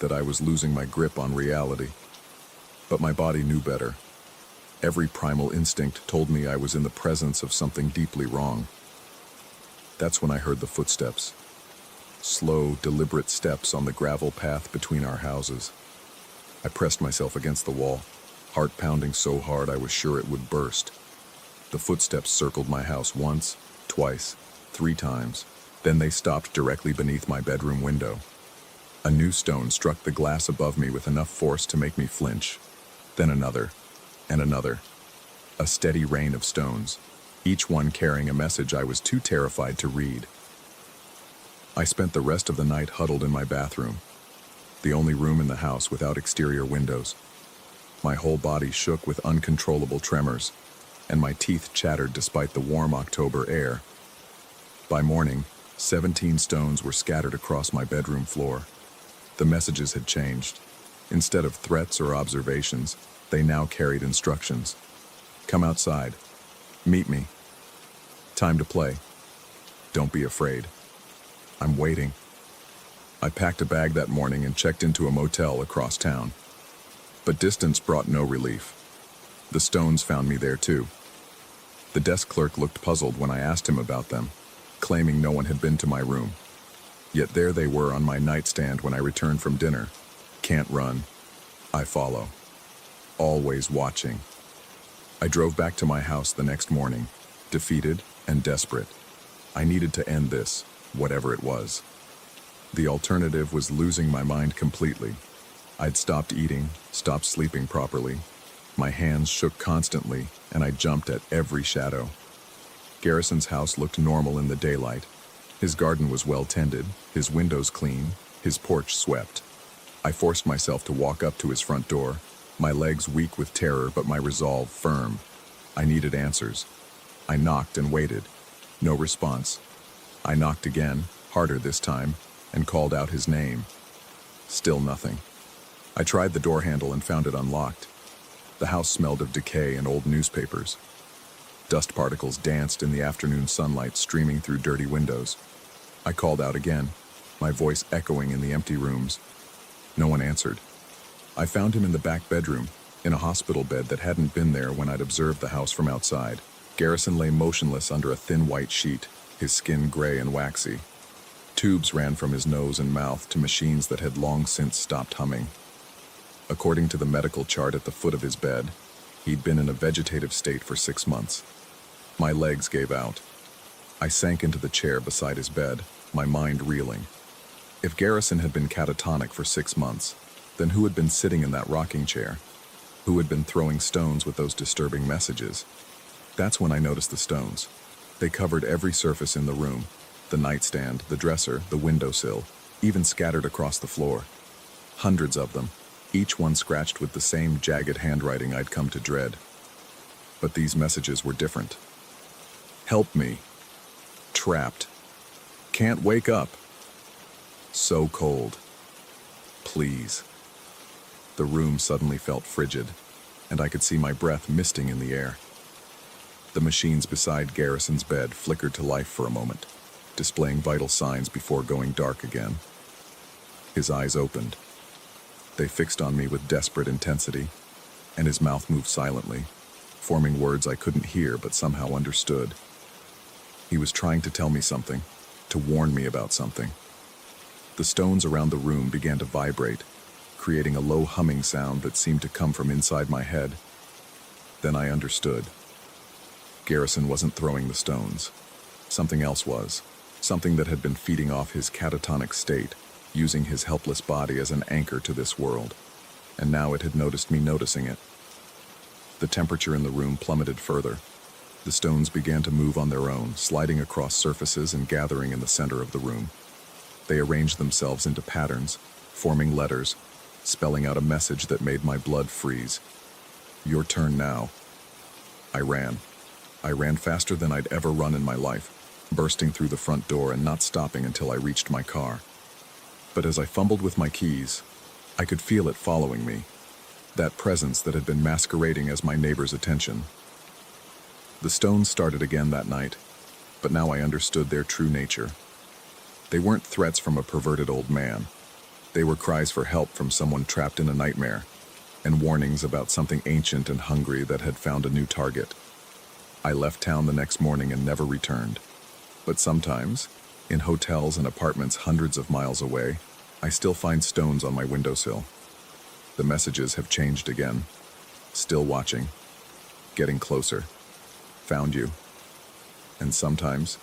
that I was losing my grip on reality. But my body knew better. Every primal instinct told me I was in the presence of something deeply wrong. That's when I heard the footsteps. Slow, deliberate steps on the gravel path between our houses. I pressed myself against the wall, heart pounding so hard I was sure it would burst. The footsteps circled my house once, twice, 3 times. Then they stopped directly beneath my bedroom window. A new stone struck the glass above me with enough force to make me flinch. Then another, and another. A steady rain of stones, each one carrying a message I was too terrified to read. I spent the rest of the night huddled in my bathroom, the only room in the house without exterior windows. My whole body shook with uncontrollable tremors, and my teeth chattered despite the warm October air. By morning, 17 stones were scattered across my bedroom floor. The messages had changed. Instead of threats or observations, they now carried instructions. Come outside. Meet me. Time to play. Don't be afraid. I'm waiting. I packed a bag that morning and checked into a motel across town. But distance brought no relief. The stones found me there too. The desk clerk looked puzzled when I asked him about them, claiming no one had been to my room. Yet there they were on my nightstand when I returned from dinner. Can't run. I follow. Always watching. I drove back to my house the next morning, defeated and desperate. I needed to end this, whatever it was. The alternative was losing my mind completely. I'd stopped eating, stopped sleeping properly. My hands shook constantly, and I jumped at every shadow. Garrison's house looked normal in the daylight. His garden was well tended, his windows clean, his porch swept. I forced myself to walk up to his front door, my legs weak with terror but my resolve firm. I needed answers. I knocked and waited. No response. I knocked again, harder this time, and called out his name. Still nothing. I tried the door handle and found it unlocked. The house smelled of decay and old newspapers. Dust particles danced in the afternoon sunlight streaming through dirty windows. I called out again, my voice echoing in the empty rooms. No one answered. I found him in the back bedroom, in a hospital bed that hadn't been there when I'd observed the house from outside. Garrison lay motionless under a thin white sheet, his skin gray and waxy. Tubes ran from his nose and mouth to machines that had long since stopped humming. According to the medical chart at the foot of his bed, he'd been in a vegetative state for 6 months. My legs gave out. I sank into the chair beside his bed, my mind reeling. If Garrison had been catatonic for 6 months, then who had been sitting in that rocking chair? Who had been throwing stones with those disturbing messages? That's when I noticed the stones. They covered every surface in the room, the nightstand, the dresser, the windowsill, even scattered across the floor. Hundreds of them, each one scratched with the same jagged handwriting I'd come to dread. But these messages were different. Help me. Trapped. Can't wake up. So cold. Please. The room suddenly felt frigid, and I could see my breath misting in the air. The machines beside Garrison's bed flickered to life for a moment, displaying vital signs before going dark again. His eyes opened. They fixed on me with desperate intensity, and his mouth moved silently, forming words I couldn't hear but somehow understood. He was trying to tell me something, to warn me about something. The stones around the room began to vibrate, creating a low humming sound that seemed to come from inside my head. Then I understood. Garrison wasn't throwing the stones. Something else was. Something that had been feeding off his catatonic state, using his helpless body as an anchor to this world. And now it had noticed me noticing it. The temperature in the room plummeted further. The stones began to move on their own, sliding across surfaces and gathering in the center of the room. They arranged themselves into patterns, forming letters, spelling out a message that made my blood freeze. Your turn now. I ran. I ran faster than I'd ever run in my life, bursting through the front door and not stopping until I reached my car. But as I fumbled with my keys, I could feel it following me, that presence that had been masquerading as my neighbor's attention. The stones started again that night, but now I understood their true nature. They weren't threats from a perverted old man. They were cries for help from someone trapped in a nightmare, and warnings about something ancient and hungry that had found a new target. I left town the next morning and never returned. But sometimes, in hotels and apartments hundreds of miles away, I still find stones on my windowsill. The messages have changed again. Still watching. Getting closer. Found you. And sometimes,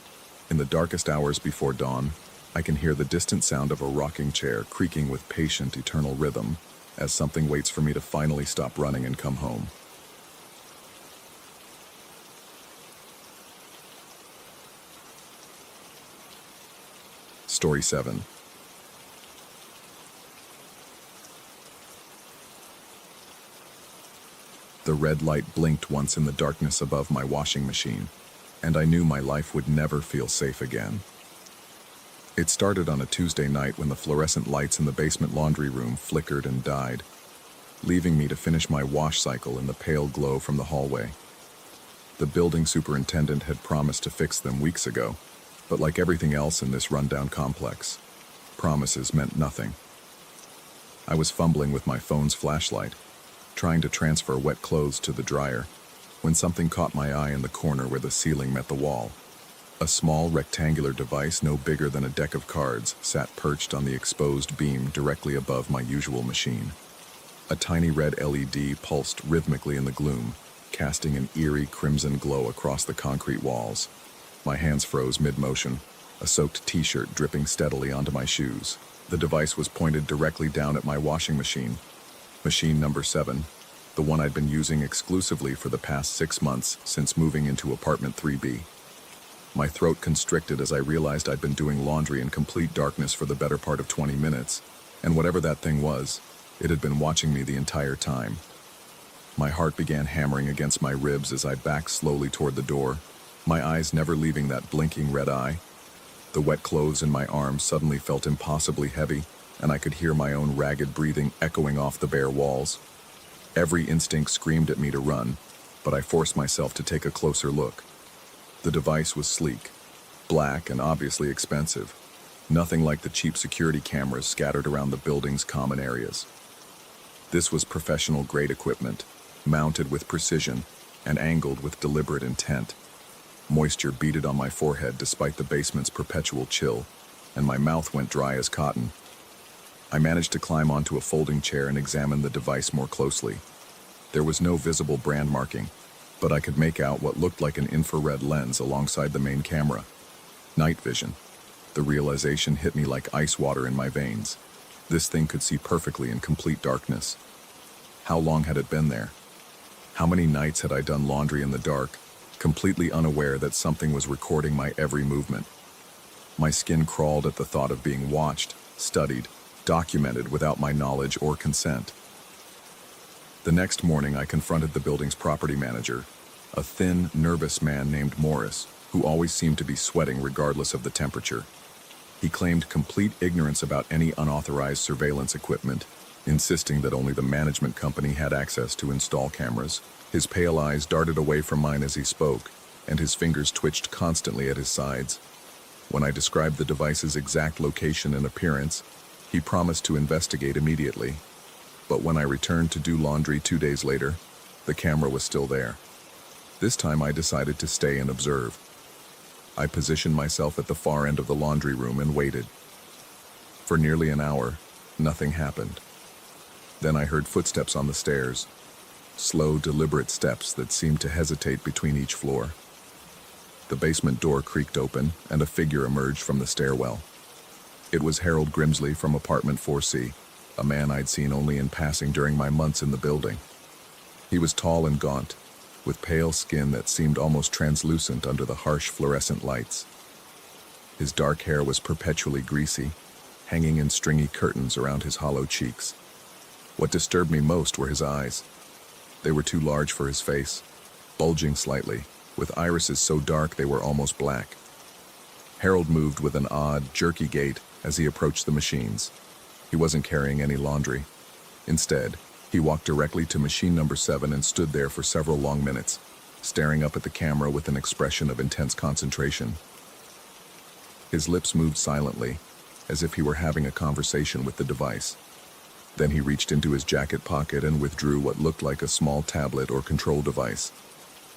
In the darkest hours before dawn, I can hear the distant sound of a rocking chair creaking with patient, eternal rhythm as something waits for me to finally stop running and come home. Story 7. The red light blinked once in the darkness above my washing machine, and I knew my life would never feel safe again. It started on a Tuesday night when the fluorescent lights in the basement laundry room flickered and died, leaving me to finish my wash cycle in the pale glow from the hallway. The building superintendent had promised to fix them weeks ago, but like everything else in this rundown complex, promises meant nothing. I was fumbling with my phone's flashlight, trying to transfer wet clothes to the dryer, when something caught my eye in the corner where the ceiling met the wall. A small rectangular device no bigger than a deck of cards sat perched on the exposed beam directly above my usual machine. A tiny red LED pulsed rhythmically in the gloom, casting an eerie crimson glow across the concrete walls. My hands froze mid-motion, a soaked t-shirt dripping steadily onto my shoes. The device was pointed directly down at my washing machine. Machine number 7, the one I'd been using exclusively for the past 6 months since moving into apartment 3B. My throat constricted as I realized I'd been doing laundry in complete darkness for the better part of 20 minutes, and whatever that thing was, it had been watching me the entire time. My heart began hammering against my ribs as I backed slowly toward the door, my eyes never leaving that blinking red eye. The wet clothes in my arms suddenly felt impossibly heavy, and I could hear my own ragged breathing echoing off the bare walls. Every instinct screamed at me to run, but I forced myself to take a closer look. The device was sleek, black, and obviously expensive, nothing like the cheap security cameras scattered around the building's common areas. This was professional-grade equipment, mounted with precision and angled with deliberate intent. Moisture beaded on my forehead despite the basement's perpetual chill, and my mouth went dry as cotton. I managed to climb onto a folding chair and examine the device more closely. There was no visible brand marking, but I could make out what looked like an infrared lens alongside the main camera. Night vision. The realization hit me like ice water in my veins. This thing could see perfectly in complete darkness. How long had it been there? How many nights had I done laundry in the dark, completely unaware that something was recording my every movement? My skin crawled at the thought of being watched, studied, documented without my knowledge or consent. The next morning, I confronted the building's property manager, a thin, nervous man named Morris, who always seemed to be sweating regardless of the temperature. He claimed complete ignorance about any unauthorized surveillance equipment, insisting that only the management company had access to install cameras. His pale eyes darted away from mine as he spoke, and his fingers twitched constantly at his sides. When I described the device's exact location and appearance, he promised to investigate immediately. But when I returned to do laundry 2 days later, the camera was still there. This time I decided to stay and observe. I positioned myself at the far end of the laundry room and waited. For nearly an hour, nothing happened. Then I heard footsteps on the stairs, slow, deliberate steps that seemed to hesitate between each floor. The basement door creaked open, and a figure emerged from the stairwell. It was Harold Grimsley from apartment 4C, a man I'd seen only in passing during my months in the building. He was tall and gaunt, with pale skin that seemed almost translucent under the harsh fluorescent lights. His dark hair was perpetually greasy, hanging in stringy curtains around his hollow cheeks. What disturbed me most were his eyes. They were too large for his face, bulging slightly, with irises so dark they were almost black. Harold moved with an odd, jerky gait as he approached the machines. He wasn't carrying any laundry. Instead, he walked directly to machine number 7 and stood there for several long minutes, staring up at the camera with an expression of intense concentration. His lips moved silently, as if he were having a conversation with the device. Then he reached into his jacket pocket and withdrew what looked like a small tablet or control device.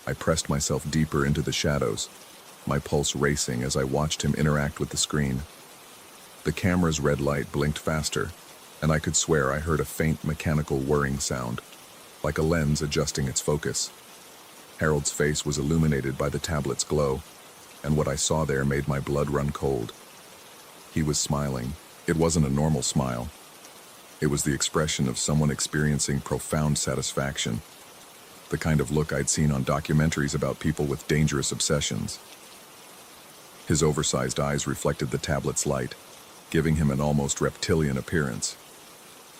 I pressed myself deeper into the shadows, my pulse racing as I watched him interact with the screen. The camera's red light blinked faster, and I could swear I heard a faint mechanical whirring sound, like a lens adjusting its focus. Harold's face was illuminated by the tablet's glow. and what I saw there made my blood run cold. He was smiling. It wasn't a normal smile. It was the expression of someone experiencing profound satisfaction, the kind of look I'd seen on documentaries about people with dangerous obsessions. His oversized eyes reflected the tablet's light, giving him an almost reptilian appearance.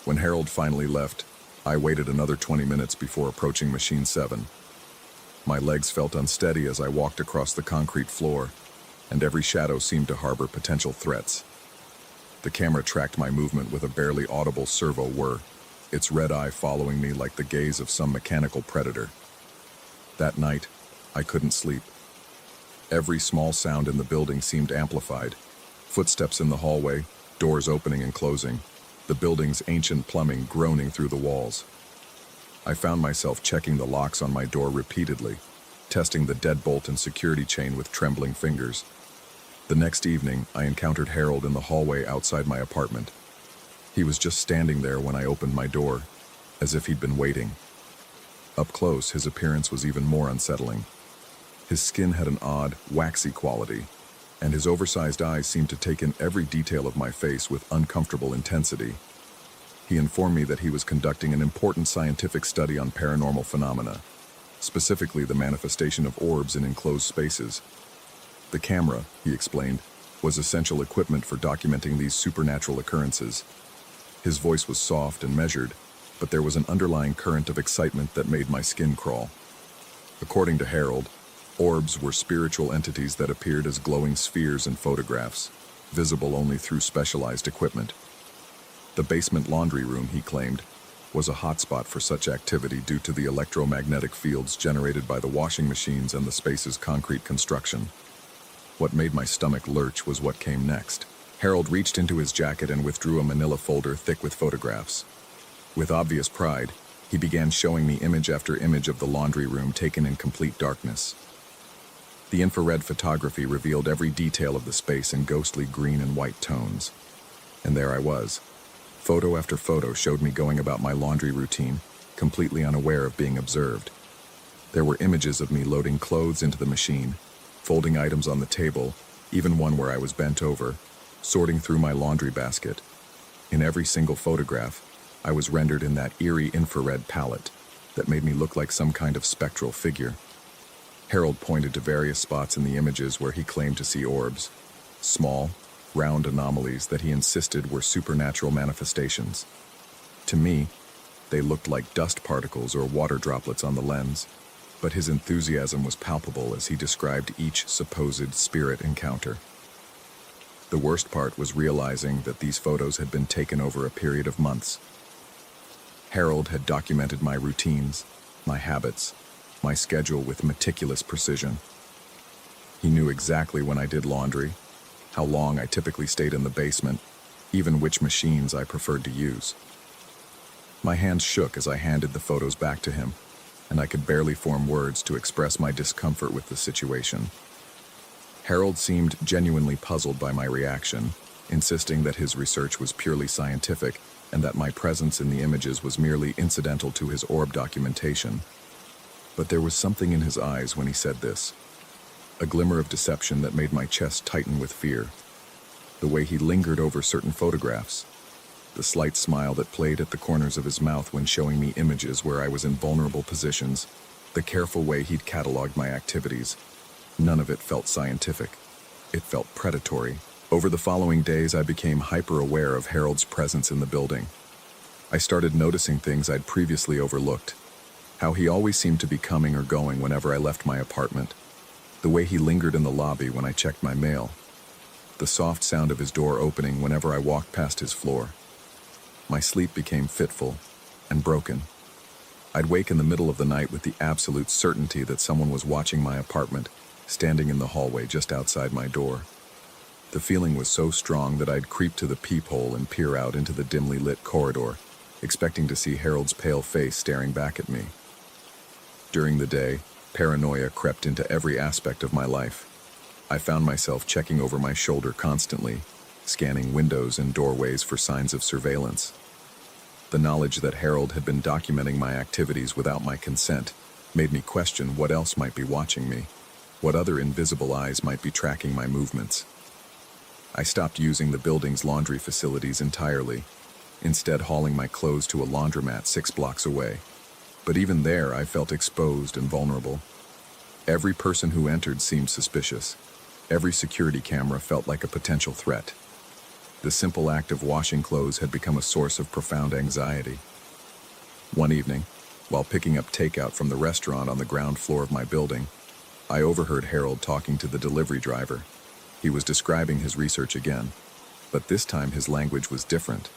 When Harold finally left, I waited another 20 minutes before approaching Machine 7. My legs felt unsteady as I walked across the concrete floor, and every shadow seemed to harbor potential threats. The camera tracked my movement with a barely audible servo whir, its red eye following me like the gaze of some mechanical predator. That night, I couldn't sleep. Every small sound in the building seemed amplified. Footsteps in the hallway, doors opening and closing, the building's ancient plumbing groaning through the walls. I found myself checking the locks on my door repeatedly, testing the deadbolt and security chain with trembling fingers. The next evening, I encountered Harold in the hallway outside my apartment. He was just standing there when I opened my door, as if he'd been waiting. Up close, his appearance was even more unsettling. His skin had an odd, waxy quality, and his oversized eyes seemed to take in every detail of my face with uncomfortable intensity. He informed me that he was conducting an important scientific study on paranormal phenomena, specifically the manifestation of orbs in enclosed spaces. The camera, he explained, was essential equipment for documenting these supernatural occurrences. His voice was soft and measured, but there was an underlying current of excitement that made my skin crawl. According to Harold, orbs were spiritual entities that appeared as glowing spheres in photographs, visible only through specialized equipment. The basement laundry room, he claimed, was a hotspot for such activity due to the electromagnetic fields generated by the washing machines and the space's concrete construction. What made my stomach lurch was what came next. Harold reached into his jacket and withdrew a manila folder thick with photographs. With obvious pride, he began showing me image after image of the laundry room taken in complete darkness. The infrared photography revealed every detail of the space in ghostly green and white tones. And there I was. Photo after photo showed me going about my laundry routine, completely unaware of being observed. There were images of me loading clothes into the machine, folding items on the table, even one where I was bent over, sorting through my laundry basket. In every single photograph, I was rendered in that eerie infrared palette that made me look like some kind of spectral figure. Harold pointed to various spots in the images where he claimed to see orbs, small, round anomalies that he insisted were supernatural manifestations. To me, they looked like dust particles or water droplets on the lens, but his enthusiasm was palpable as he described each supposed spirit encounter. The worst part was realizing that these photos had been taken over a period of months. Harold had documented my routines, my habits, my schedule with meticulous precision. He knew exactly when I did laundry, how long I typically stayed in the basement, even which machines I preferred to use. My hands shook as I handed the photos back to him, and I could barely form words to express my discomfort with the situation. Harold seemed genuinely puzzled by my reaction, insisting that his research was purely scientific and that my presence in the images was merely incidental to his orb documentation. But there was something in his eyes when he said this, a glimmer of deception that made my chest tighten with fear. The way he lingered over certain photographs, the slight smile that played at the corners of his mouth when showing me images where I was in vulnerable positions, the careful way he'd cataloged my activities, none of it felt scientific. It felt predatory. Over the following days, I became hyper-aware of Harold's presence in the building. I started noticing things I'd previously overlooked, how he always seemed to be coming or going whenever I left my apartment, the way he lingered in the lobby when I checked my mail, the soft sound of his door opening whenever I walked past his floor. My sleep became fitful and broken. I'd wake in the middle of the night with the absolute certainty that someone was watching my apartment, standing in the hallway just outside my door. The feeling was so strong that I'd creep to the peephole and peer out into the dimly lit corridor, expecting to see Harold's pale face staring back at me. During the day, paranoia crept into every aspect of my life. I found myself checking over my shoulder constantly, scanning windows and doorways for signs of surveillance. The knowledge that Harold had been documenting my activities without my consent made me question what else might be watching me. What other invisible eyes might be tracking my movements? I stopped using the building's laundry facilities entirely, instead hauling my clothes to a laundromat 6 blocks away. But even there, I felt exposed and vulnerable. Every person who entered seemed suspicious. Every security camera felt like a potential threat. The simple act of washing clothes had become a source of profound anxiety. One evening, while picking up takeout from the restaurant on the ground floor of my building, I overheard Harold talking to the delivery driver. He was describing his research again, but this time his language was different.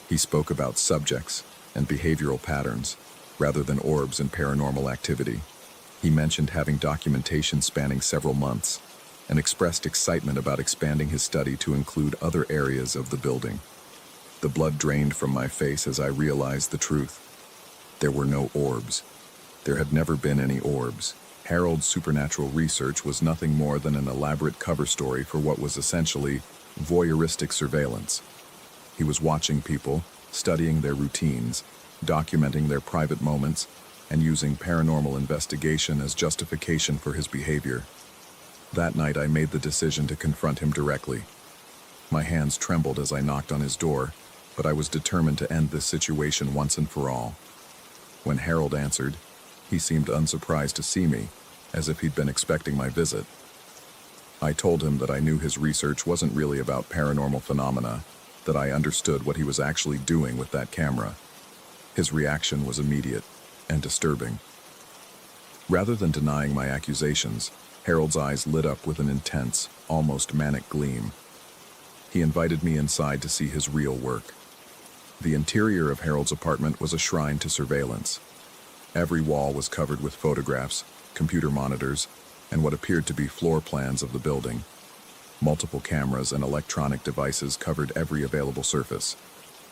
He spoke about subjects and behavioral patterns, rather than orbs and paranormal activity. He mentioned having documentation spanning several months, and expressed excitement about expanding his study to include other areas of the building. The blood drained from my face as I realized the truth. There were no orbs. There had never been any orbs. Harold's supernatural research was nothing more than an elaborate cover story for what was essentially voyeuristic surveillance. He was watching people, studying their routines, documenting their private moments, and using paranormal investigation as justification for his behavior. That night, I made the decision to confront him directly. My hands trembled as I knocked on his door, but I was determined to end this situation once and for all. When Harold answered, he seemed unsurprised to see me, as if he'd been expecting my visit. I told him that I knew his research wasn't really about paranormal phenomena, that I understood what he was actually doing with that camera. His reaction was immediate and disturbing. Rather than denying my accusations, Harold's eyes lit up with an intense, almost manic gleam. He invited me inside to see his real work. The interior of Harold's apartment was a shrine to surveillance. Every wall was covered with photographs, computer monitors, and what appeared to be floor plans of the building. Multiple cameras and electronic devices covered every available surface.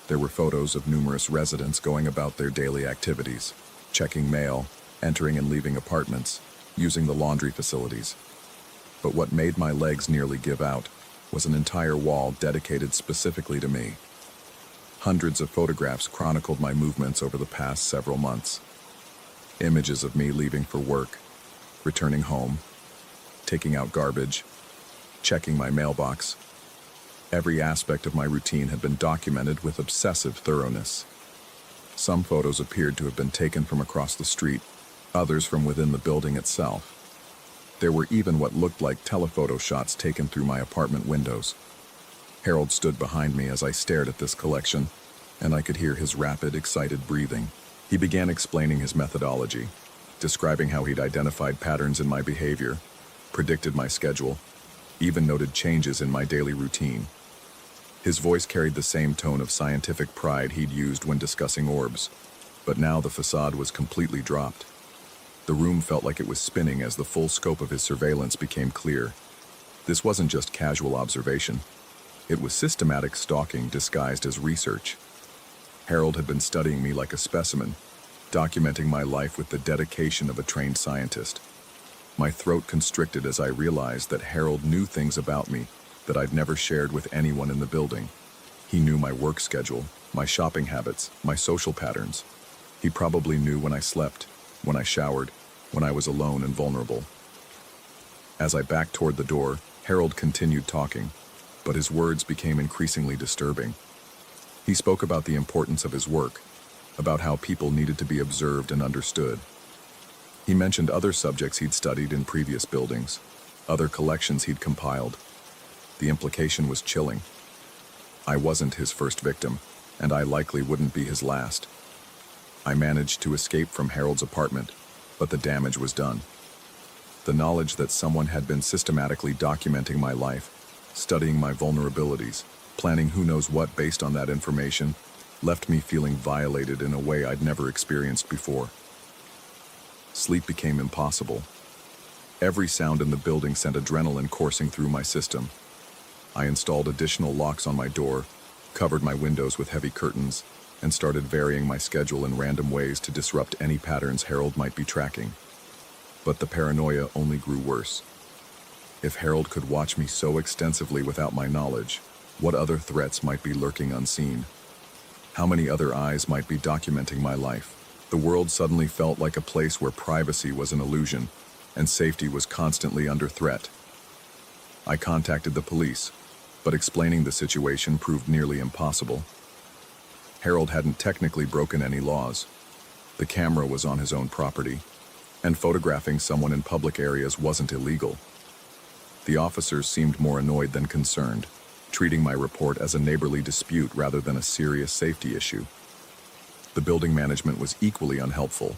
There were photos of numerous residents going about their daily activities, checking mail, entering and leaving apartments, using the laundry facilities. But what made my legs nearly give out was an entire wall dedicated specifically to me. Hundreds of photographs chronicled my movements over the past several months. Images of me leaving for work, returning home, taking out garbage, checking my mailbox. Every aspect of my routine had been documented with obsessive thoroughness. Some photos appeared to have been taken from across the street, others from within the building itself. There were even what looked like telephoto shots taken through my apartment windows. Harold stood behind me as I stared at this collection, and I could hear his rapid, excited breathing. He began explaining his methodology, describing how he'd identified patterns in my behavior, predicted my schedule, even noted changes in my daily routine. His voice carried the same tone of scientific pride he'd used when discussing orbs, but now the facade was completely dropped. The room felt like it was spinning as the full scope of his surveillance became clear. This wasn't just casual observation. It was systematic stalking disguised as research. Harold had been studying me like a specimen, documenting my life with the dedication of a trained scientist. My throat constricted as I realized that Harold knew things about me that I'd never shared with anyone in the building. He knew my work schedule, my shopping habits, my social patterns. He probably knew when I slept, when I showered, when I was alone and vulnerable. As I backed toward the door, Harold continued talking, but his words became increasingly disturbing. He spoke about the importance of his work, about how people needed to be observed and understood. He mentioned other subjects he'd studied in previous buildings, other collections he'd compiled. The implication was chilling. I wasn't his first victim, and I likely wouldn't be his last. I managed to escape from Harold's apartment, but the damage was done. The knowledge that someone had been systematically documenting my life, studying my vulnerabilities, planning who knows what based on that information, left me feeling violated in a way I'd never experienced before. Sleep became impossible. Every sound in the building sent adrenaline coursing through my system. I installed additional locks on my door, covered my windows with heavy curtains, and started varying my schedule in random ways to disrupt any patterns Harold might be tracking. But the paranoia only grew worse. If Harold could watch me so extensively without my knowledge, what other threats might be lurking unseen? How many other eyes might be documenting my life? The world suddenly felt like a place where privacy was an illusion, and safety was constantly under threat. I contacted the police, but explaining the situation proved nearly impossible. Harold hadn't technically broken any laws. The camera was on his own property, and photographing someone in public areas wasn't illegal. The officers seemed more annoyed than concerned, treating my report as a neighborly dispute rather than a serious safety issue. The building management was equally unhelpful.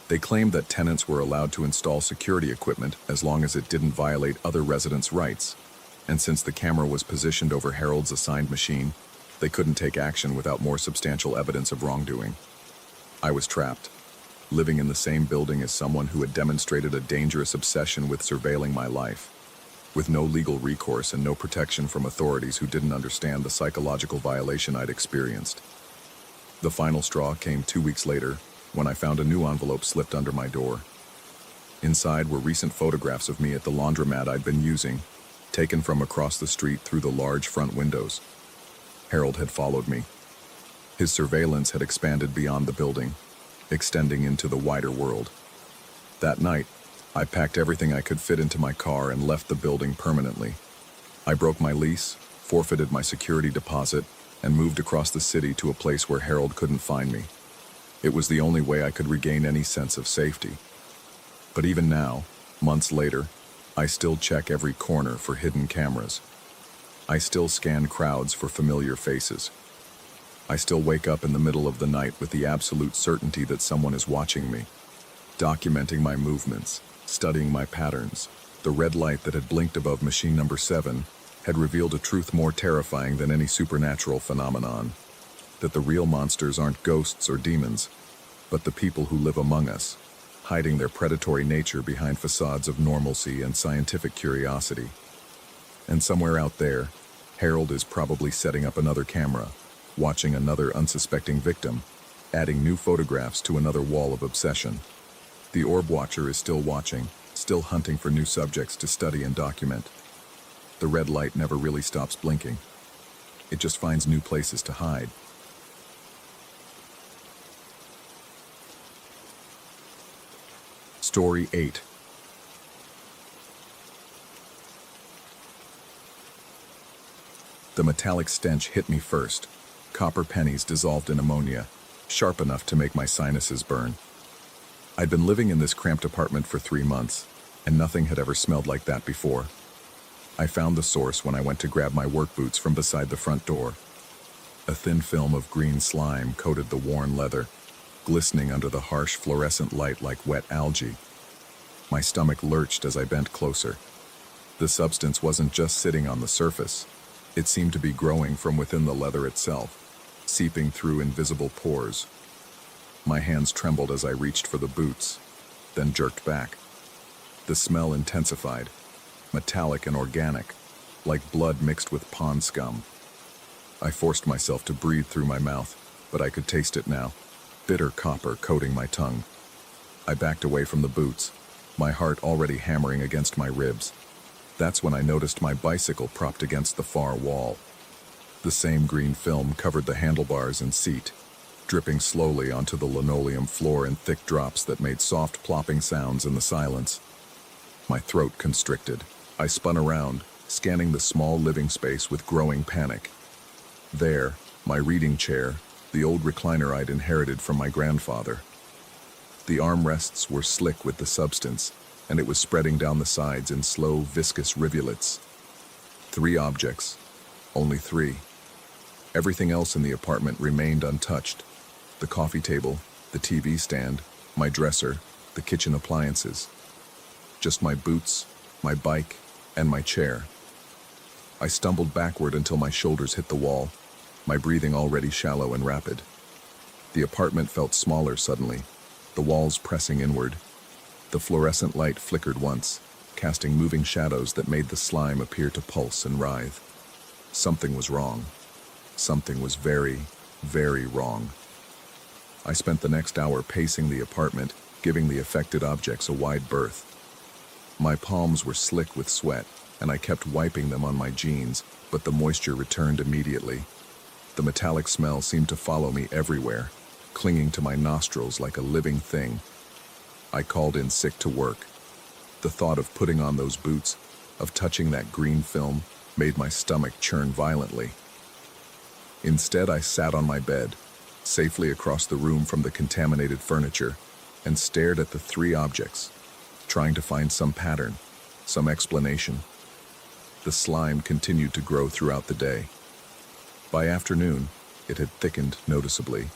They claimed that tenants were allowed to install security equipment as long as it didn't violate other residents' rights, and since the camera was positioned over Harold's assigned machine, they couldn't take action without more substantial evidence of wrongdoing. I was trapped, living in the same building as someone who had demonstrated a dangerous obsession with surveilling my life, with no legal recourse and no protection from authorities who didn't understand the psychological violation I'd experienced. The final straw came 2 weeks later, when I found a new envelope slipped under my door. Inside were recent photographs of me at the laundromat I'd been using, taken from across the street through the large front windows. Harold had followed me. His surveillance had expanded beyond the building, extending into the wider world. That night, I packed everything I could fit into my car and left the building permanently. I broke my lease, forfeited my security deposit, and moved across the city to a place where Harold couldn't find me. It was the only way I could regain any sense of safety. But even now, months later, I still check every corner for hidden cameras. I still scan crowds for familiar faces. I still wake up in the middle of the night with the absolute certainty that someone is watching me, documenting my movements, studying my patterns. The red light that had blinked above machine number 7 had revealed a truth more terrifying than any supernatural phenomenon. That the real monsters aren't ghosts or demons, but the people who live among us, hiding their predatory nature behind facades of normalcy and scientific curiosity. And somewhere out there, Harold is probably setting up another camera, watching another unsuspecting victim, adding new photographs to another wall of obsession. The orb watcher is still watching, still hunting for new subjects to study and document. The red light never really stops blinking. It just finds new places to hide. Story 8. The metallic stench hit me first. Copper pennies dissolved in ammonia, sharp enough to make my sinuses burn. I'd been living in this cramped apartment for 3 months, and nothing had ever smelled like that before. I found the source when I went to grab my work boots from beside the front door. A thin film of green slime coated the worn leather, glistening under the harsh fluorescent light like wet algae. My stomach lurched as I bent closer. The substance wasn't just sitting on the surface. It seemed to be growing from within the leather itself, seeping through invisible pores. My hands trembled as I reached for the boots, then jerked back. The smell intensified, metallic and organic, like blood mixed with pond scum. I forced myself to breathe through my mouth, but I could taste it now, bitter copper coating my tongue. I backed away from the boots, my heart already hammering against my ribs. That's when I noticed my bicycle propped against the far wall. The same green film covered the handlebars and seat, dripping slowly onto the linoleum floor in thick drops that made soft plopping sounds in the silence. My throat constricted. I spun around, scanning the small living space with growing panic. There, my reading chair, the old recliner I'd inherited from my grandfather. The armrests were slick with the substance, and it was spreading down the sides in slow, viscous rivulets. 3 objects. Only 3. Everything else in the apartment remained untouched. The coffee table, the TV stand, my dresser, the kitchen appliances. Just my boots, my bike, and my chair. I stumbled backward until my shoulders hit the wall, my breathing already shallow and rapid. The apartment felt smaller suddenly, the walls pressing inward. The fluorescent light flickered once, casting moving shadows that made the slime appear to pulse and writhe. Something was wrong. Something was very, very wrong. I spent the next hour pacing the apartment, giving the affected objects a wide berth. My palms were slick with sweat, and I kept wiping them on my jeans, but the moisture returned immediately. The metallic smell seemed to follow me everywhere, clinging to my nostrils like a living thing. I called in sick to work. The thought of putting on those boots, of touching that green film, made my stomach churn violently. Instead, I sat on my bed, safely across the room from the contaminated furniture, and stared at the three objects, trying to find some pattern, some explanation. The slime continued to grow throughout the day. By afternoon, it had thickened noticeably,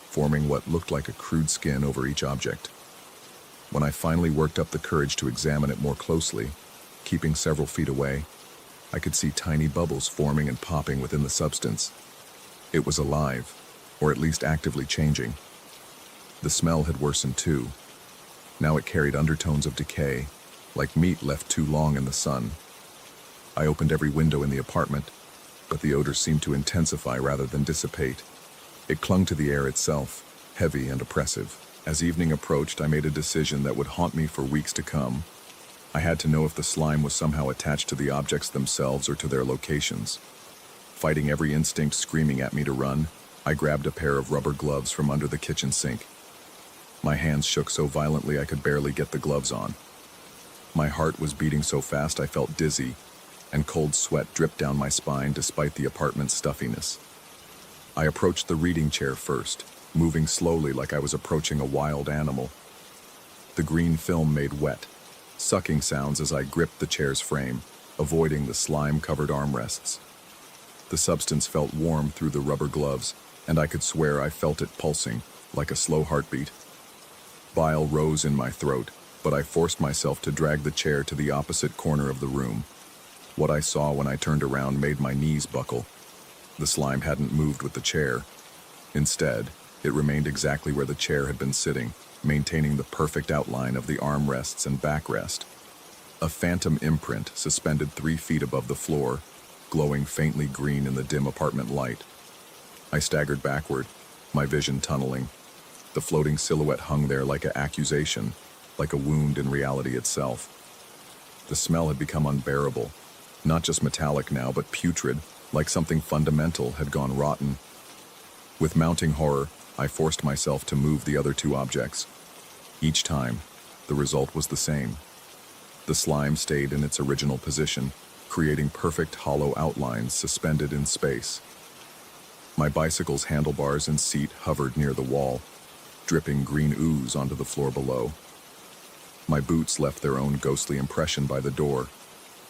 forming what looked like a crude skin over each object. When I finally worked up the courage to examine it more closely, keeping several feet away, I could see tiny bubbles forming and popping within the substance. It was alive, or at least actively changing. The smell had worsened too. Now it carried undertones of decay, like meat left too long in the sun. I opened every window in the apartment, but the odor seemed to intensify rather than dissipate. It clung to the air itself, heavy and oppressive. As evening approached, I made a decision that would haunt me for weeks to come. I had to know if the slime was somehow attached to the objects themselves or to their locations. Fighting every instinct screaming at me to run, I grabbed a pair of rubber gloves from under the kitchen sink. My hands shook so violently I could barely get the gloves on. My heart was beating so fast I felt dizzy, and cold sweat dripped down my spine despite the apartment's stuffiness. I approached the reading chair first, moving slowly like I was approaching a wild animal. The green film made wet, sucking sounds as I gripped the chair's frame, avoiding the slime-covered armrests. The substance felt warm through the rubber gloves, and I could swear I felt it pulsing, like a slow heartbeat. Bile rose in my throat, but I forced myself to drag the chair to the opposite corner of the room. What I saw when I turned around made my knees buckle. The slime hadn't moved with the chair. Instead, it remained exactly where the chair had been sitting, maintaining the perfect outline of the armrests and backrest. A phantom imprint suspended 3 feet above the floor, glowing faintly green in the dim apartment light. I staggered backward, my vision tunneling. The floating silhouette hung there like an accusation, like a wound in reality itself. The smell had become unbearable, not just metallic now, but putrid, like something fundamental had gone rotten. With mounting horror, I forced myself to move the other 2 objects. Each time, the result was the same. The slime stayed in its original position, creating perfect hollow outlines suspended in space. My bicycle's handlebars and seat hovered near the wall, dripping green ooze onto the floor below. My boots left their own ghostly impression by the door,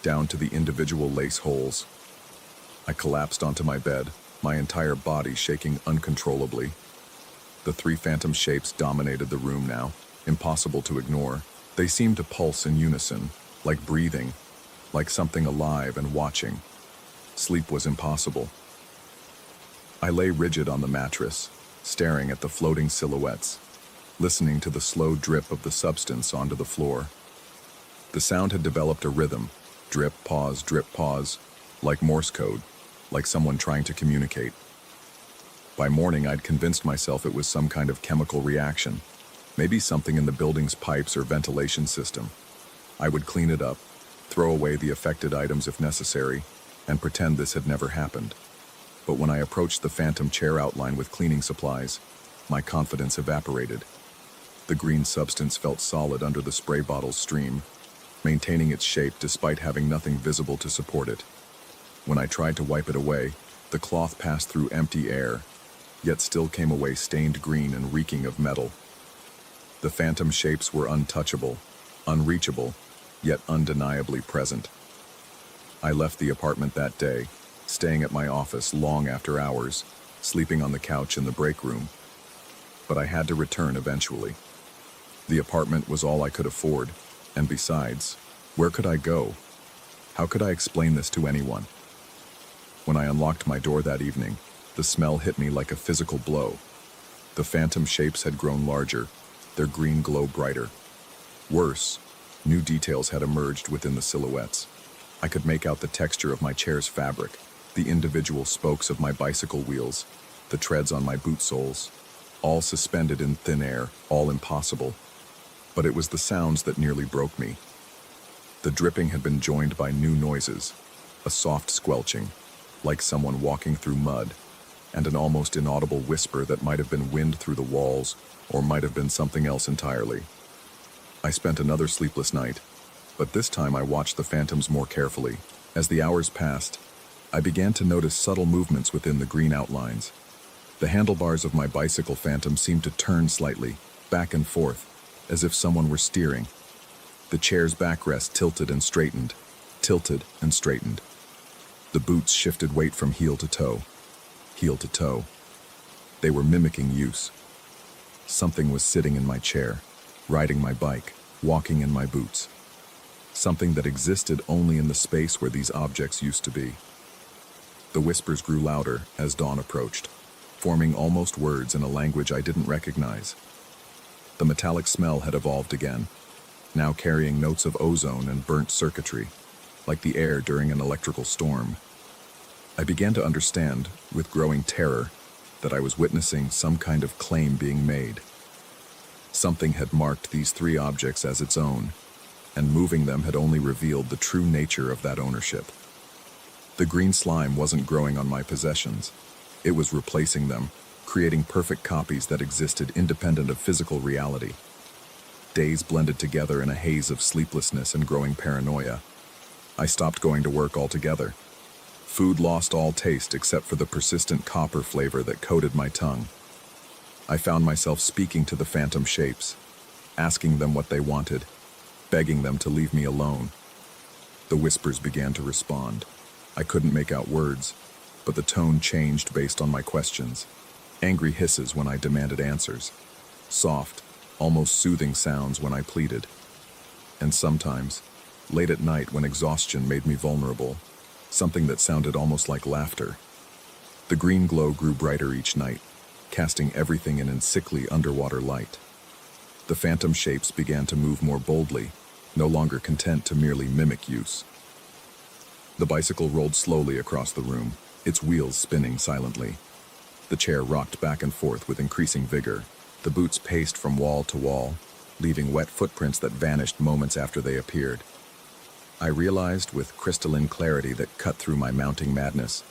down to the individual lace holes. I collapsed onto my bed, my entire body shaking uncontrollably. The 3 phantom shapes dominated the room now, impossible to ignore. They seemed to pulse in unison, like breathing, like something alive and watching. Sleep was impossible. I lay rigid on the mattress, staring at the floating silhouettes, listening to the slow drip of the substance onto the floor. The sound had developed a rhythm, drip, pause, like Morse code, like someone trying to communicate. By morning, I'd convinced myself it was some kind of chemical reaction, maybe something in the building's pipes or ventilation system. I would clean it up, throw away the affected items if necessary, and pretend this had never happened. But when I approached the phantom chair outline with cleaning supplies, my confidence evaporated. The green substance felt solid under the spray bottle's stream, maintaining its shape despite having nothing visible to support it. When I tried to wipe it away, the cloth passed through empty air, yet still came away stained green and reeking of metal. The phantom shapes were untouchable, unreachable, yet undeniably present. I left the apartment that day, staying at my office long after hours, sleeping on the couch in the break room. But I had to return eventually. The apartment was all I could afford, and besides, where could I go? How could I explain this to anyone? When I unlocked my door that evening, the smell hit me like a physical blow. The phantom shapes had grown larger, their green glow brighter. Worse, new details had emerged within the silhouettes. I could make out the texture of my chair's fabric, the individual spokes of my bicycle wheels, the treads on my boot soles, all suspended in thin air, all impossible. But it was the sounds that nearly broke me. The dripping had been joined by new noises, a soft squelching, like someone walking through mud, and an almost inaudible whisper that might have been wind through the walls, or might have been something else entirely. I spent another sleepless night, But this time I watched the phantoms more carefully. As the hours passed, I began to notice subtle movements within the green outlines. The handlebars of my bicycle phantom seemed to turn slightly, back and forth, as if someone were steering. The chair's backrest tilted and straightened, tilted and straightened. The boots shifted weight from heel to toe, heel to toe. They were mimicking use. Something was sitting in my chair, riding my bike, walking in my boots. Something that existed only in the space where these objects used to be. The whispers grew louder as dawn approached, forming almost words in a language I didn't recognize. The metallic smell had evolved again, now carrying notes of ozone and burnt circuitry, like the air during an electrical storm. I began to understand, with growing terror, that I was witnessing some kind of claim being made. Something had marked these three objects as its own, and moving them had only revealed the true nature of that ownership. The green slime wasn't growing on my possessions. It was replacing them, creating perfect copies that existed independent of physical reality. Days blended together in a haze of sleeplessness and growing paranoia. I stopped going to work altogether. Food lost all taste except for the persistent copper flavor that coated my tongue. I found myself speaking to the phantom shapes, asking them what they wanted, begging them to leave me alone. The whispers began to respond. I couldn't make out words, but the tone changed based on my questions. Angry hisses when I demanded answers. Soft, almost soothing sounds when I pleaded. And sometimes, late at night when exhaustion made me vulnerable, something that sounded almost like laughter. The green glow grew brighter each night, casting everything in sickly underwater light. The phantom shapes began to move more boldly, no longer content to merely mimic use. The bicycle rolled slowly across the room, its wheels spinning silently. The chair rocked back and forth with increasing vigor. The boots paced from wall to wall, leaving wet footprints that vanished moments after they appeared. I realized with crystalline clarity that cut through my mounting madness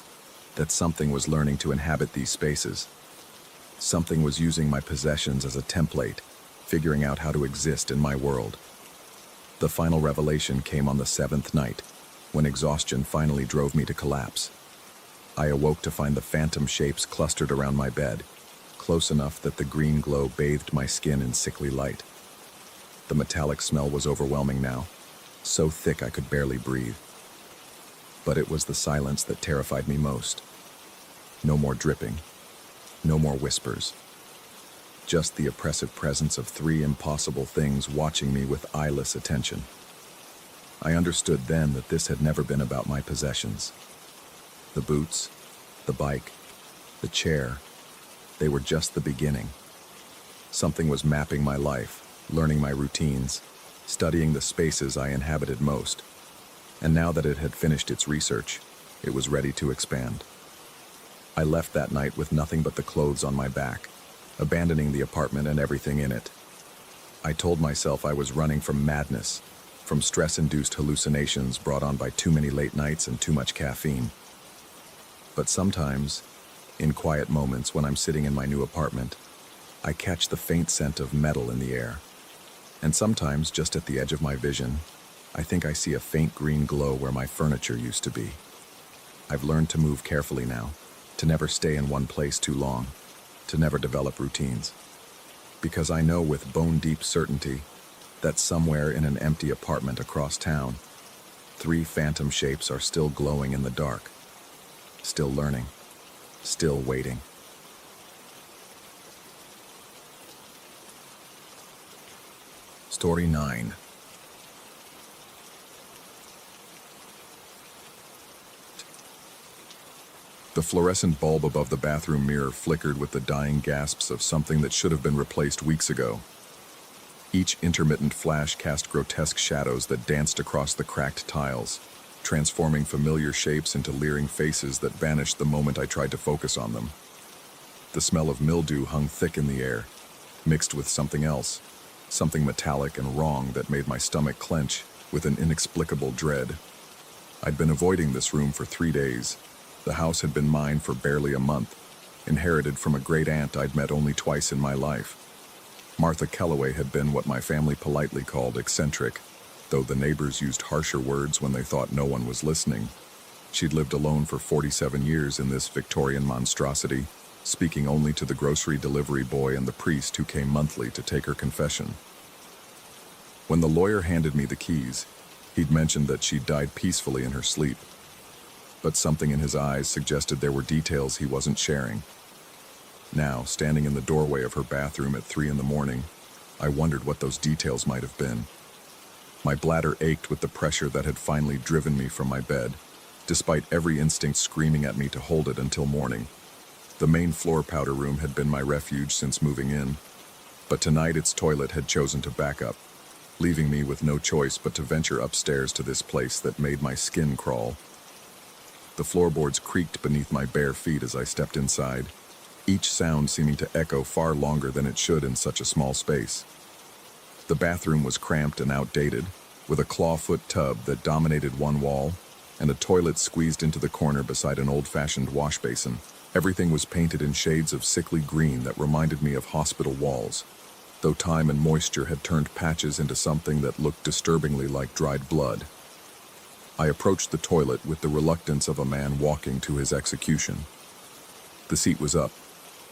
that something was learning to inhabit these spaces. Something was using my possessions as a template, figuring out how to exist in my world. The final revelation came on the seventh night, when exhaustion finally drove me to collapse. I awoke to find the phantom shapes clustered around my bed, close enough that the green glow bathed my skin in sickly light. The metallic smell was overwhelming now, so thick I could barely breathe. But it was the silence that terrified me most. No more dripping, no more whispers. Just the oppressive presence of three impossible things watching me with eyeless attention. I understood then that this had never been about my possessions. The boots, the bike, the chair, they were just the beginning. Something was mapping my life, learning my routines, studying the spaces I inhabited most. And now that it had finished its research, it was ready to expand. I left that night with nothing but the clothes on my back, abandoning the apartment and everything in it. I told myself I was running from madness, from stress-induced hallucinations brought on by too many late nights and too much caffeine. But sometimes, in quiet moments when I'm sitting in my new apartment, I catch the faint scent of metal in the air. And sometimes, just at the edge of my vision, I think I see a faint green glow where my furniture used to be. I've learned to move carefully now, to never stay in one place too long, to never develop routines. Because I know with bone-deep certainty that somewhere in an empty apartment across town, three phantom shapes are still glowing in the dark, still learning, still waiting. Story 9. The fluorescent bulb above the bathroom mirror flickered with the dying gasps of something that should have been replaced weeks ago. Each intermittent flash cast grotesque shadows that danced across the cracked tiles, transforming familiar shapes into leering faces that vanished the moment I tried to focus on them. The smell of mildew hung thick in the air, mixed with something else, something metallic and wrong that made my stomach clench with an inexplicable dread. I'd been avoiding this room for 3 days. The house had been mine for barely a month, inherited from a great aunt I'd met only twice in my life. Martha Kellaway had been what my family politely called eccentric, though the neighbors used harsher words when they thought no one was listening. She'd lived alone for 47 years in this Victorian monstrosity, speaking only to the grocery delivery boy and the priest who came monthly to take her confession. When the lawyer handed me the keys, he'd mentioned that she'd died peacefully in her sleep. But something in his eyes suggested there were details he wasn't sharing. Now, standing in the doorway of her bathroom at 3 a.m, I wondered what those details might have been. My bladder ached with the pressure that had finally driven me from my bed, despite every instinct screaming at me to hold it until morning. The main floor powder room had been my refuge since moving in, but tonight its toilet had chosen to back up, leaving me with no choice but to venture upstairs to this place that made my skin crawl. The floorboards creaked beneath my bare feet as I stepped inside, each sound seeming to echo far longer than it should in such a small space. The bathroom was cramped and outdated, with a clawfoot tub that dominated one wall and a toilet squeezed into the corner beside an old-fashioned wash basin. Everything was painted in shades of sickly green that reminded me of hospital walls, though time and moisture had turned patches into something that looked disturbingly like dried blood. I approached the toilet with the reluctance of a man walking to his execution. The seat was up,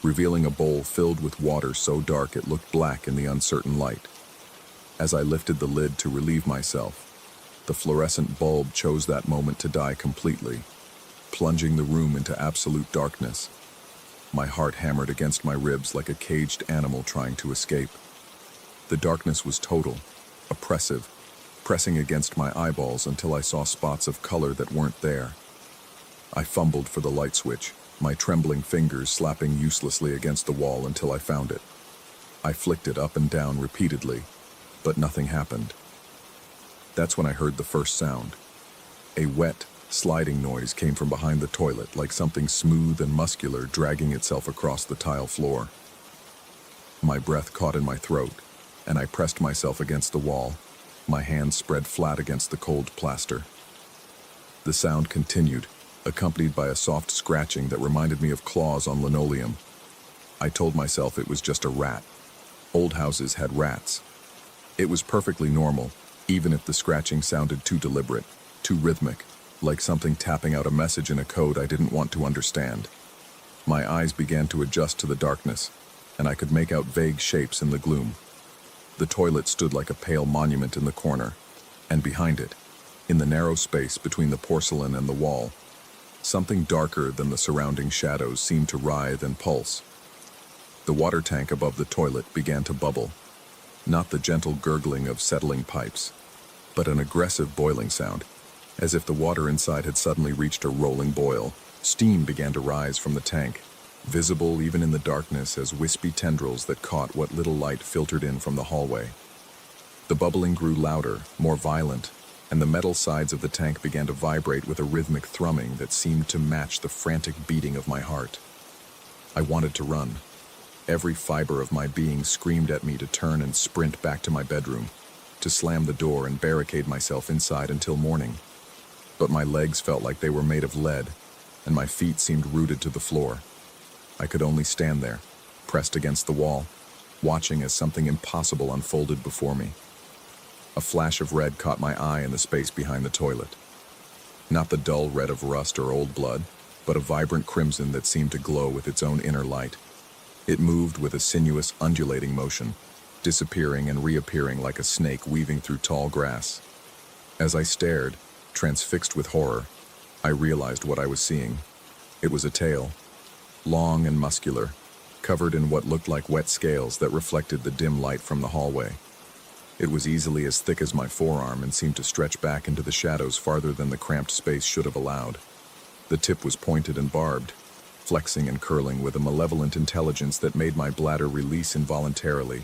revealing a bowl filled with water so dark it looked black in the uncertain light. As I lifted the lid to relieve myself, the fluorescent bulb chose that moment to die completely, plunging the room into absolute darkness. My heart hammered against my ribs like a caged animal trying to escape. The darkness was total, oppressive, pressing against my eyeballs until I saw spots of color that weren't there. I fumbled for the light switch, my trembling fingers slapping uselessly against the wall until I found it. I flicked it up and down repeatedly, but nothing happened. That's when I heard the first sound. A wet, sliding noise came from behind the toilet, like something smooth and muscular dragging itself across the tile floor. My breath caught in my throat, and I pressed myself against the wall, my hands spread flat against the cold plaster. The sound continued, accompanied by a soft scratching that reminded me of claws on linoleum. I told myself it was just a rat. Old houses had rats. It was perfectly normal, even if the scratching sounded too deliberate, too rhythmic, like something tapping out a message in a code I didn't want to understand. My eyes began to adjust to the darkness, and I could make out vague shapes in the gloom. The toilet stood like a pale monument in the corner, and behind it, in the narrow space between the porcelain and the wall, something darker than the surrounding shadows seemed to writhe and pulse. The water tank above the toilet began to bubble, not the gentle gurgling of settling pipes, but an aggressive boiling sound, as if the water inside had suddenly reached a rolling boil. Steam began to rise from the tank, visible even in the darkness as wispy tendrils that caught what little light filtered in from the hallway. The bubbling grew louder, more violent, and the metal sides of the tank began to vibrate with a rhythmic thrumming that seemed to match the frantic beating of my heart. I wanted to run. Every fiber of my being screamed at me to turn and sprint back to my bedroom, to slam the door and barricade myself inside until morning. But my legs felt like they were made of lead, and my feet seemed rooted to the floor. I could only stand there, pressed against the wall, watching as something impossible unfolded before me. A flash of red caught my eye in the space behind the toilet. Not the dull red of rust or old blood, but a vibrant crimson that seemed to glow with its own inner light. It moved with a sinuous, undulating motion, disappearing and reappearing like a snake weaving through tall grass. As I stared, transfixed with horror, I realized what I was seeing. It was a tail, long and muscular, covered in what looked like wet scales that reflected the dim light from the hallway. It was easily as thick as my forearm and seemed to stretch back into the shadows farther than the cramped space should have allowed. The tip was pointed and barbed, flexing and curling with a malevolent intelligence that made my bladder release involuntarily,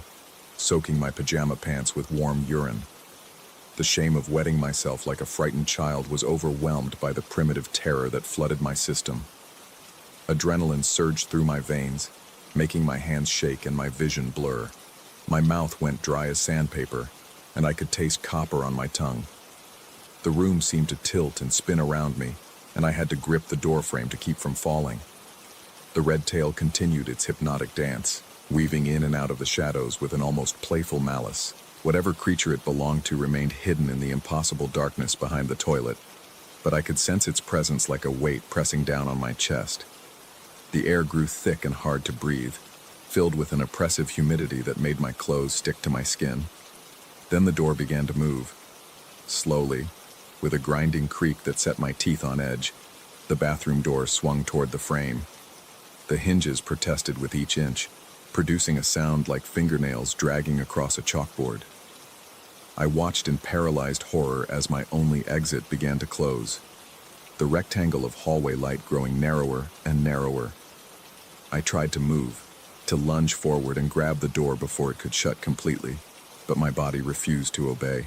soaking my pajama pants with warm urine. The shame of wetting myself like a frightened child was overwhelmed by the primitive terror that flooded my system. Adrenaline surged through my veins, making my hands shake and my vision blur. My mouth went dry as sandpaper, and I could taste copper on my tongue. The room seemed to tilt and spin around me, and I had to grip the doorframe to keep from falling. The red tail continued its hypnotic dance, weaving in and out of the shadows with an almost playful malice. Whatever creature it belonged to remained hidden in the impossible darkness behind the toilet, but I could sense its presence like a weight pressing down on my chest. The air grew thick and hard to breathe, filled with an oppressive humidity that made my clothes stick to my skin. Then the door began to move. Slowly, with a grinding creak that set my teeth on edge, the bathroom door swung toward the frame. The hinges protested with each inch, producing a sound like fingernails dragging across a chalkboard. I watched in paralyzed horror as my only exit began to close, the rectangle of hallway light growing narrower and narrower. I tried to move, to lunge forward and grab the door before it could shut completely, but my body refused to obey.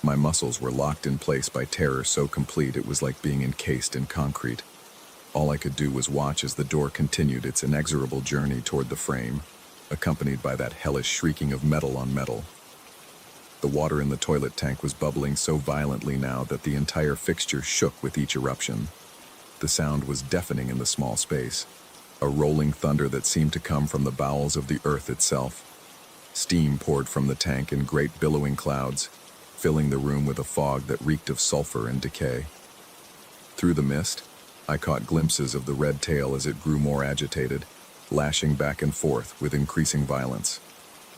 My muscles were locked in place by terror so complete it was like being encased in concrete. All I could do was watch as the door continued its inexorable journey toward the frame, accompanied by that hellish shrieking of metal on metal. The water in the toilet tank was bubbling so violently now that the entire fixture shook with each eruption. The sound was deafening in the small space, a rolling thunder that seemed to come from the bowels of the earth itself. Steam poured from the tank in great billowing clouds, filling the room with a fog that reeked of sulfur and decay. Through the mist, I caught glimpses of the red tail as it grew more agitated, lashing back and forth with increasing violence.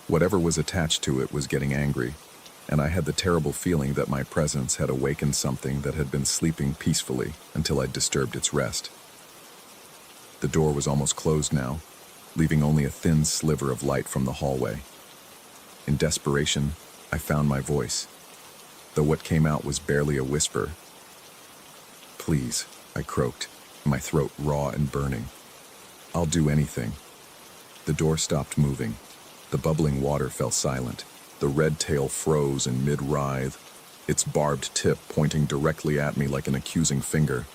Whatever was attached to it was getting angry, and I had the terrible feeling that my presence had awakened something that had been sleeping peacefully until I'd disturbed its rest. The door was almost closed now, leaving only a thin sliver of light from the hallway. In desperation, I found my voice, though what came out was barely a whisper. "Please," I croaked, my throat raw and burning. "I'll do anything." The door stopped moving. The bubbling water fell silent. The red tail froze in mid-writhe, its barbed tip pointing directly at me like an accusing finger.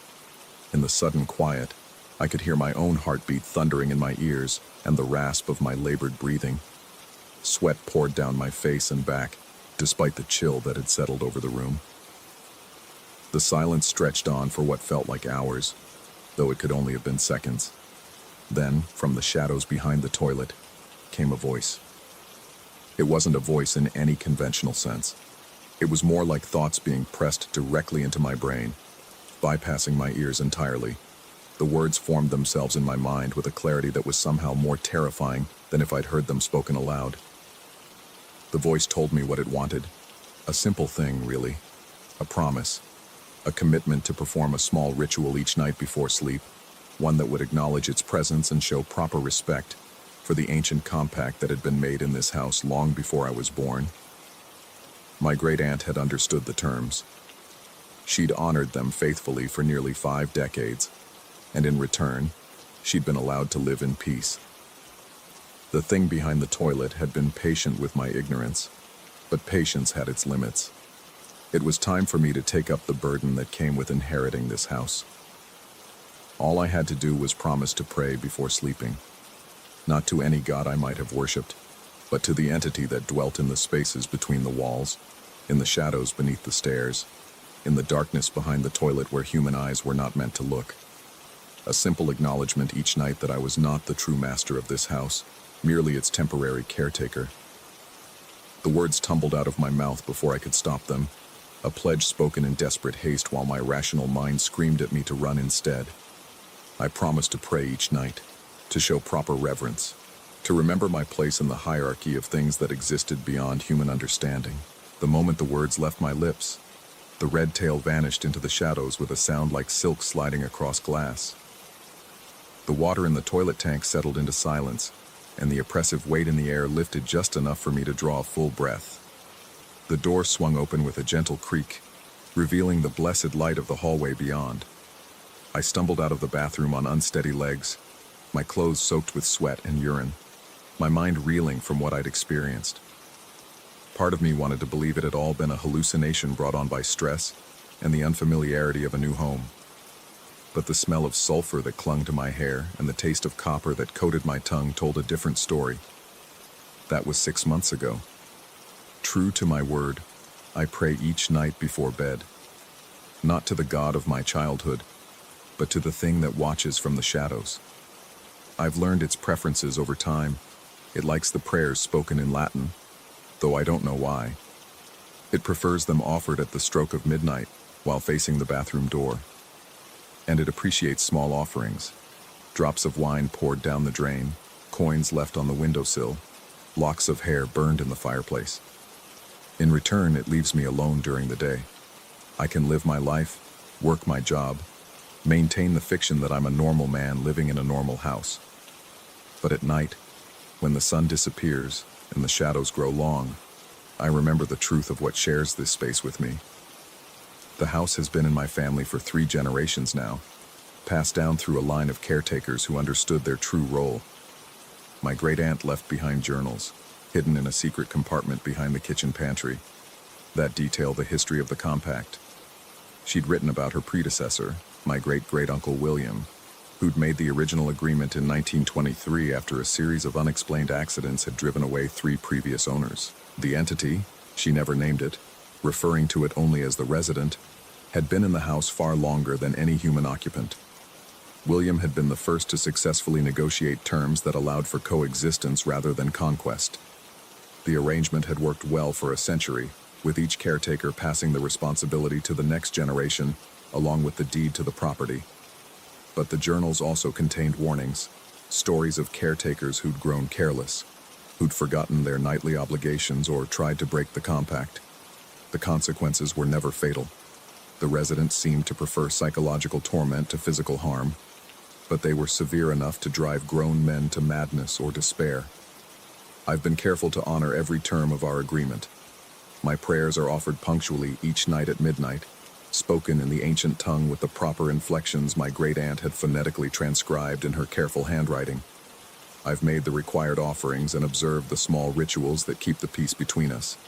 In the sudden quiet, I could hear my own heartbeat thundering in my ears and the rasp of my labored breathing. Sweat poured down my face and back, despite the chill that had settled over the room. The silence stretched on for what felt like hours, though it could only have been seconds. Then, from the shadows behind the toilet, came a voice. It wasn't a voice in any conventional sense. It was more like thoughts being pressed directly into my brain, bypassing my ears entirely. The words formed themselves in my mind with a clarity that was somehow more terrifying than if I'd heard them spoken aloud. The voice told me what it wanted. A simple thing, really. A promise. A commitment to perform a small ritual each night before sleep, one that would acknowledge its presence and show proper respect for the ancient compact that had been made in this house long before I was born. My great-aunt had understood the terms. She'd honored them faithfully for nearly 5 decades, and in return, she'd been allowed to live in peace. The thing behind the toilet had been patient with my ignorance, but patience had its limits. It was time for me to take up the burden that came with inheriting this house. All I had to do was promise to pray before sleeping, not to any god I might have worshipped, but to the entity that dwelt in the spaces between the walls, in the shadows beneath the stairs, in the darkness behind the toilet where human eyes were not meant to look. A simple acknowledgement each night that I was not the true master of this house, merely its temporary caretaker. The words tumbled out of my mouth before I could stop them, a pledge spoken in desperate haste while my rational mind screamed at me to run instead. I promised to pray each night, to show proper reverence, to remember my place in the hierarchy of things that existed beyond human understanding. The moment the words left my lips, the red tail vanished into the shadows with a sound like silk sliding across glass. The water in the toilet tank settled into silence, and the oppressive weight in the air lifted just enough for me to draw a full breath. The door swung open with a gentle creak, revealing the blessed light of the hallway beyond. I stumbled out of the bathroom on unsteady legs, my clothes soaked with sweat and urine, my mind reeling from what I'd experienced. Part of me wanted to believe it had all been a hallucination brought on by stress and the unfamiliarity of a new home. But the smell of sulfur that clung to my hair and the taste of copper that coated my tongue told a different story. That was 6 months ago. True to my word, I pray each night before bed, not to the God of my childhood, but to the thing that watches from the shadows. I've learned its preferences over time. It likes the prayers spoken in Latin, though I don't know why. It prefers them offered at the stroke of midnight while facing the bathroom door. And it appreciates small offerings. Drops of wine poured down the drain, coins left on the windowsill, locks of hair burned in the fireplace. In return, it leaves me alone during the day. I can live my life, work my job, maintain the fiction that I'm a normal man living in a normal house. But at night, when the sun disappears and the shadows grow long, I remember the truth of what shares this space with me. The house has been in my family for 3 generations now, passed down through a line of caretakers who understood their true role. My great-aunt left behind journals, hidden in a secret compartment behind the kitchen pantry, that detail the history of the compact. She'd written about her predecessor, my great-great-uncle William, who'd made the original agreement in 1923 after a series of unexplained accidents had driven away 3 previous owners. The entity, she never named it, referring to it only as the resident, had been in the house far longer than any human occupant. William had been the first to successfully negotiate terms that allowed for coexistence rather than conquest. The arrangement had worked well for a century, with each caretaker passing the responsibility to the next generation, along with the deed to the property. But the journals also contained warnings, stories of caretakers who'd grown careless, who'd forgotten their nightly obligations or tried to break the compact. The consequences were never fatal. The residents seemed to prefer psychological torment to physical harm, but they were severe enough to drive grown men to madness or despair. I've been careful to honor every term of our agreement. My prayers are offered punctually each night at midnight, spoken in the ancient tongue with the proper inflections my great-aunt had phonetically transcribed in her careful handwriting. I've made the required offerings and observed the small rituals that keep the peace between us.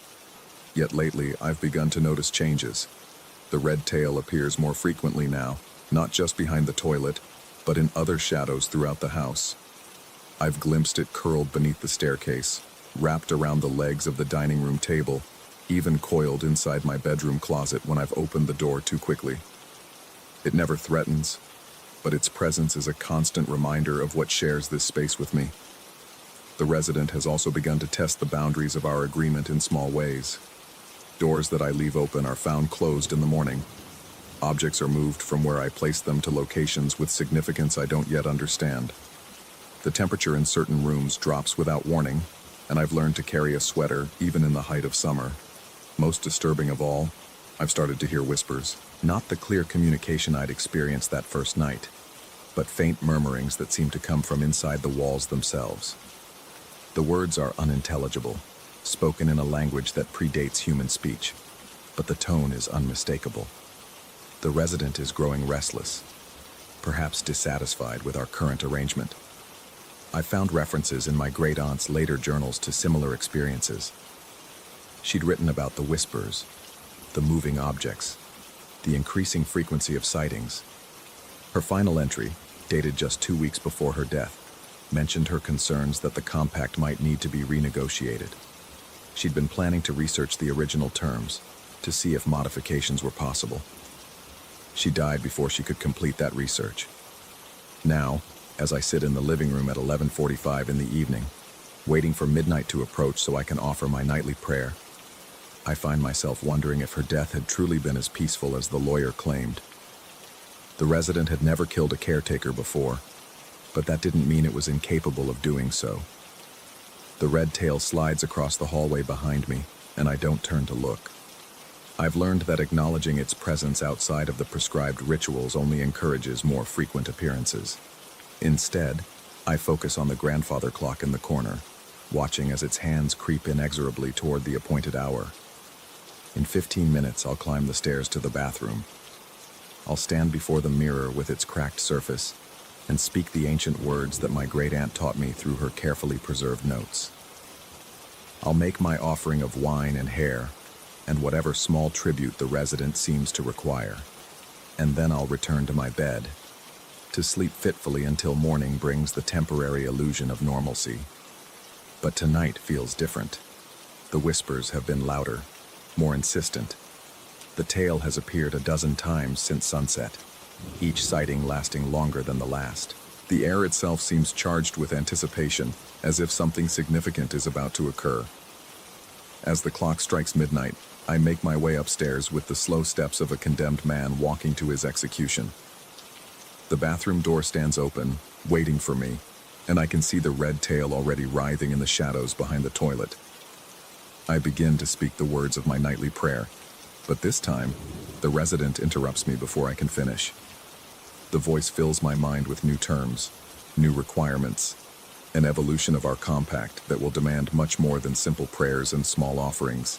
Yet lately, I've begun to notice changes. The red tail appears more frequently now, not just behind the toilet, but in other shadows throughout the house. I've glimpsed it curled beneath the staircase, wrapped around the legs of the dining room table, even coiled inside my bedroom closet when I've opened the door too quickly. It never threatens, but its presence is a constant reminder of what shares this space with me. The resident has also begun to test the boundaries of our agreement in small ways. Doors that I leave open are found closed in the morning. Objects are moved from where I place them to locations with significance I don't yet understand. The temperature in certain rooms drops without warning, and I've learned to carry a sweater even in the height of summer. Most disturbing of all, I've started to hear whispers. Not the clear communication I'd experienced that first night, but faint murmurings that seem to come from inside the walls themselves. The words are unintelligible, spoken in a language that predates human speech, but the tone is unmistakable. The resident is growing restless, perhaps dissatisfied with our current arrangement. I found references in my great-aunt's later journals to similar experiences. She'd written about the whispers, the moving objects, the increasing frequency of sightings. Her final entry, dated just 2 weeks before her death, mentioned her concerns that the compact might need to be renegotiated. She'd been planning to research the original terms to see if modifications were possible. She died before she could complete that research. Now, as I sit in the living room at 11:45 in the evening, waiting for midnight to approach so I can offer my nightly prayer, I find myself wondering if her death had truly been as peaceful as the lawyer claimed. The resident had never killed a caretaker before, but that didn't mean it was incapable of doing so. The red tail slides across the hallway behind me, and I don't turn to look. I've learned that acknowledging its presence outside of the prescribed rituals only encourages more frequent appearances. Instead, I focus on the grandfather clock in the corner, watching as its hands creep inexorably toward the appointed hour. In 15 minutes, I'll climb the stairs to the bathroom. I'll stand before the mirror with its cracked surface and speak the ancient words that my great-aunt taught me through her carefully preserved notes. I'll make my offering of wine and hair, and whatever small tribute the resident seems to require, and then I'll return to my bed, to sleep fitfully until morning brings the temporary illusion of normalcy. But tonight feels different. The whispers have been louder, more insistent. The tale has appeared a dozen times since sunset, each sighting lasting longer than the last. The air itself seems charged with anticipation, as if something significant is about to occur. As the clock strikes midnight, I make my way upstairs with the slow steps of a condemned man walking to his execution. The bathroom door stands open, waiting for me, and I can see the red tail already writhing in the shadows behind the toilet. I begin to speak the words of my nightly prayer, but this time, the resident interrupts me before I can finish. The voice fills my mind with new terms, new requirements, an evolution of our compact that will demand much more than simple prayers and small offerings.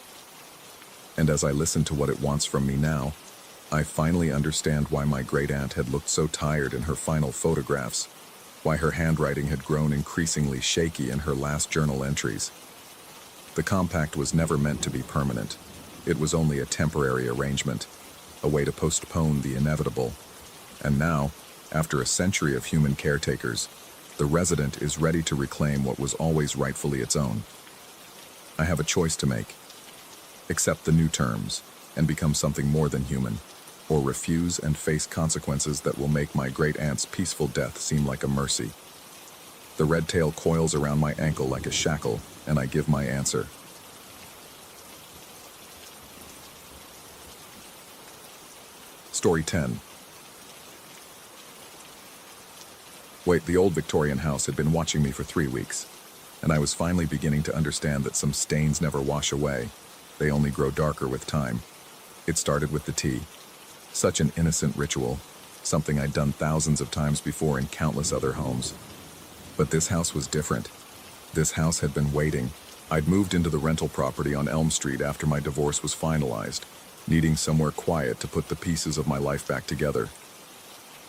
And as I listen to what it wants from me now, I finally understand why my great-aunt had looked so tired in her final photographs, why her handwriting had grown increasingly shaky in her last journal entries. The compact was never meant to be permanent. It was only a temporary arrangement, a way to postpone the inevitable. And now, after a century of human caretakers, the resident is ready to reclaim what was always rightfully its own. I have a choice to make. Accept the new terms and become something more than human, or refuse and face consequences that will make my great-aunt's peaceful death seem like a mercy. The red tail coils around my ankle like a shackle, and I give my answer. Story 10. Wait, the old Victorian house had been watching me for 3 weeks, and I was finally beginning to understand that some stains never wash away. They only grow darker with time. It started with the tea. Such an innocent ritual, something I'd done thousands of times before in countless other homes. But this house was different. This house had been waiting. I'd moved into the rental property on Elm Street after my divorce was finalized, needing somewhere quiet to put the pieces of my life back together.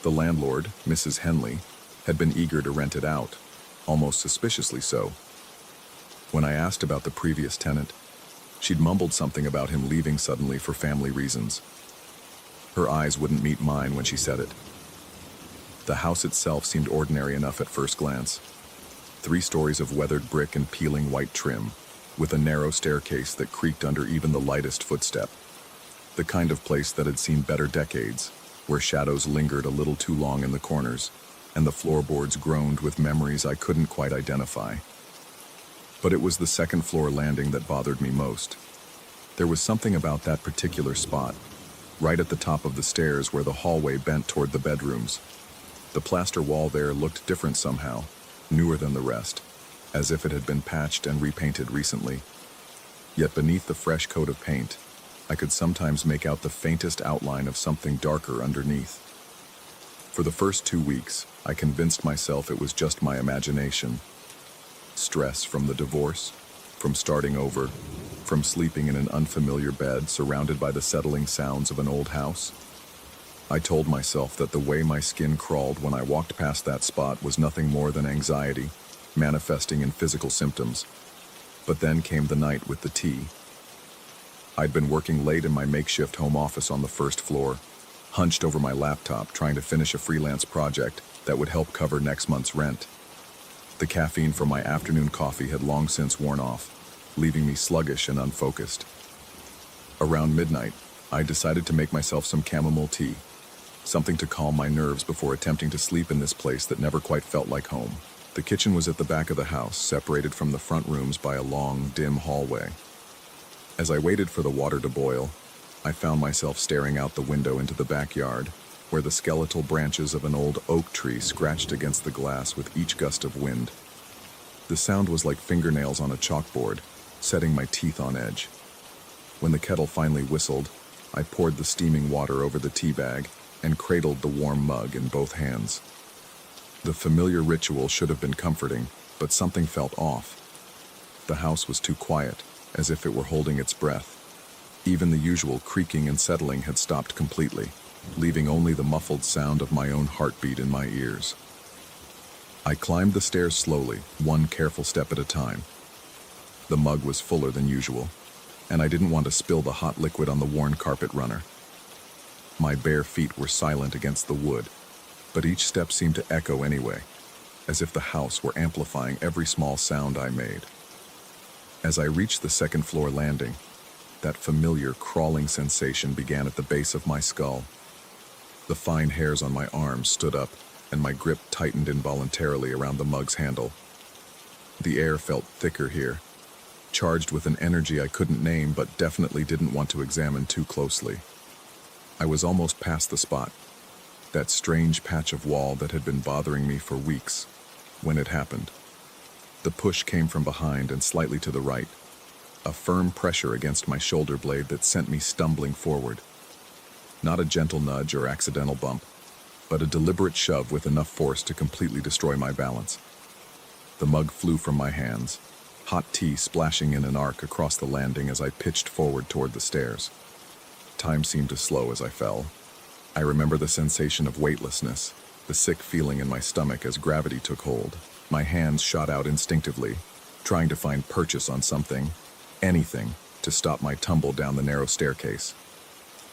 The landlord, Mrs. Henley, had been eager to rent it out, almost suspiciously so. When I asked about the previous tenant, she'd mumbled something about him leaving suddenly for family reasons. Her eyes wouldn't meet mine when she said it. The house itself seemed ordinary enough at first glance. 3 stories of weathered brick and peeling white trim, with a narrow staircase that creaked under even the lightest footstep. The kind of place that had seen better decades, where shadows lingered a little too long in the corners, and the floorboards groaned with memories I couldn't quite identify. But it was the second-floor landing that bothered me most. There was something about that particular spot, right at the top of the stairs where the hallway bent toward the bedrooms. The plaster wall there looked different somehow, newer than the rest, as if it had been patched and repainted recently. Yet beneath the fresh coat of paint, I could sometimes make out the faintest outline of something darker underneath. For the first 2 weeks, I convinced myself it was just my imagination. Stress from the divorce, from starting over, from sleeping in an unfamiliar bed surrounded by the settling sounds of an old house. I told myself that the way my skin crawled when I walked past that spot was nothing more than anxiety, manifesting in physical symptoms. But then came the night with the tea. I'd been working late in my makeshift home office on the first floor, hunched over my laptop trying to finish a freelance project that would help cover next month's rent. The caffeine from my afternoon coffee had long since worn off, leaving me sluggish and unfocused. Around midnight, I decided to make myself some chamomile tea, something to calm my nerves before attempting to sleep in this place that never quite felt like home. The kitchen was at the back of the house, separated from the front rooms by a long, dim hallway. As I waited for the water to boil, I found myself staring out the window into the backyard, where the skeletal branches of an old oak tree scratched against the glass with each gust of wind. The sound was like fingernails on a chalkboard, setting my teeth on edge. When the kettle finally whistled, I poured the steaming water over the tea bag and cradled the warm mug in both hands. The familiar ritual should have been comforting, but something felt off. The house was too quiet, as if it were holding its breath. Even the usual creaking and settling had stopped completely, leaving only the muffled sound of my own heartbeat in my ears. I climbed the stairs slowly, one careful step at a time. The mug was fuller than usual, and I didn't want to spill the hot liquid on the worn carpet runner. My bare feet were silent against the wood, but each step seemed to echo anyway, as if the house were amplifying every small sound I made. As I reached the second-floor landing, that familiar crawling sensation began at the base of my skull. The fine hairs on my arms stood up, and my grip tightened involuntarily around the mug's handle. The air felt thicker here, charged with an energy I couldn't name but definitely didn't want to examine too closely. I was almost past the spot, that strange patch of wall that had been bothering me for weeks, when it happened. The push came from behind and slightly to the right, a firm pressure against my shoulder blade that sent me stumbling forward. Not a gentle nudge or accidental bump, but a deliberate shove with enough force to completely destroy my balance. The mug flew from my hands, hot tea splashing in an arc across the landing as I pitched forward toward the stairs. Time seemed to slow as I fell. I remember the sensation of weightlessness, the sick feeling in my stomach as gravity took hold. My hands shot out instinctively, trying to find purchase on something, anything, to stop my tumble down the narrow staircase.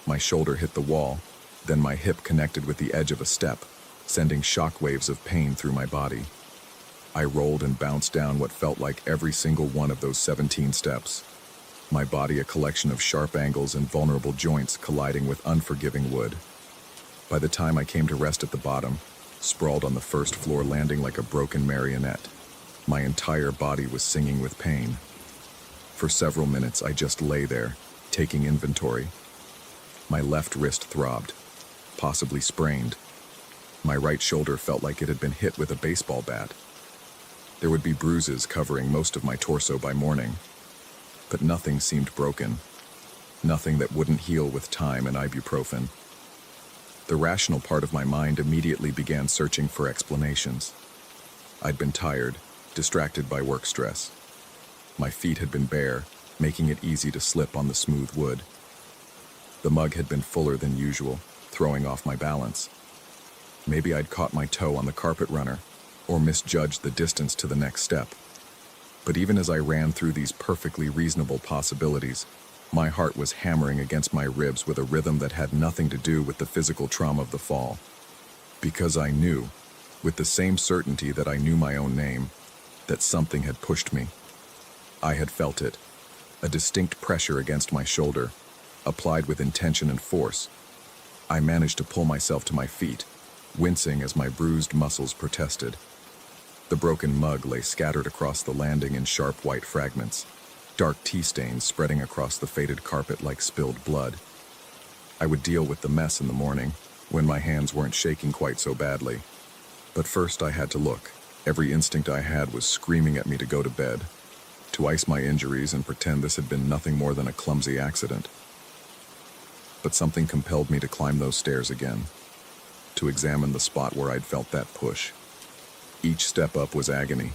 My shoulder hit the wall, then my hip connected with the edge of a step, sending shockwaves of pain through my body. I rolled and bounced down what felt like every single one of those 17 steps, my body a collection of sharp angles and vulnerable joints colliding with unforgiving wood. By the time I came to rest at the bottom, sprawled on the first floor landing like a broken marionette, my entire body was singing with pain. For several minutes I just lay there, taking inventory. My left wrist throbbed, possibly sprained. My right shoulder felt like it had been hit with a baseball bat. There would be bruises covering most of my torso by morning, but nothing seemed broken, nothing that wouldn't heal with time and ibuprofen. The rational part of my mind immediately began searching for explanations. I'd been tired, distracted by work stress. My feet had been bare, making it easy to slip on the smooth wood. The mug had been fuller than usual, throwing off my balance. Maybe I'd caught my toe on the carpet runner, or misjudged the distance to the next step. But even as I ran through these perfectly reasonable possibilities, my heart was hammering against my ribs with a rhythm that had nothing to do with the physical trauma of the fall. Because I knew, with the same certainty that I knew my own name, that something had pushed me. I had felt it, a distinct pressure against my shoulder, applied with intention and force. I managed to pull myself to my feet, wincing as my bruised muscles protested. The broken mug lay scattered across the landing in sharp white fragments, dark tea stains spreading across the faded carpet like spilled blood. I would deal with the mess in the morning, when my hands weren't shaking quite so badly. But first I had to look. Every instinct I had was screaming at me to go to bed, to ice my injuries and pretend this had been nothing more than a clumsy accident. But something compelled me to climb those stairs again, to examine the spot where I'd felt that push. Each step up was agony.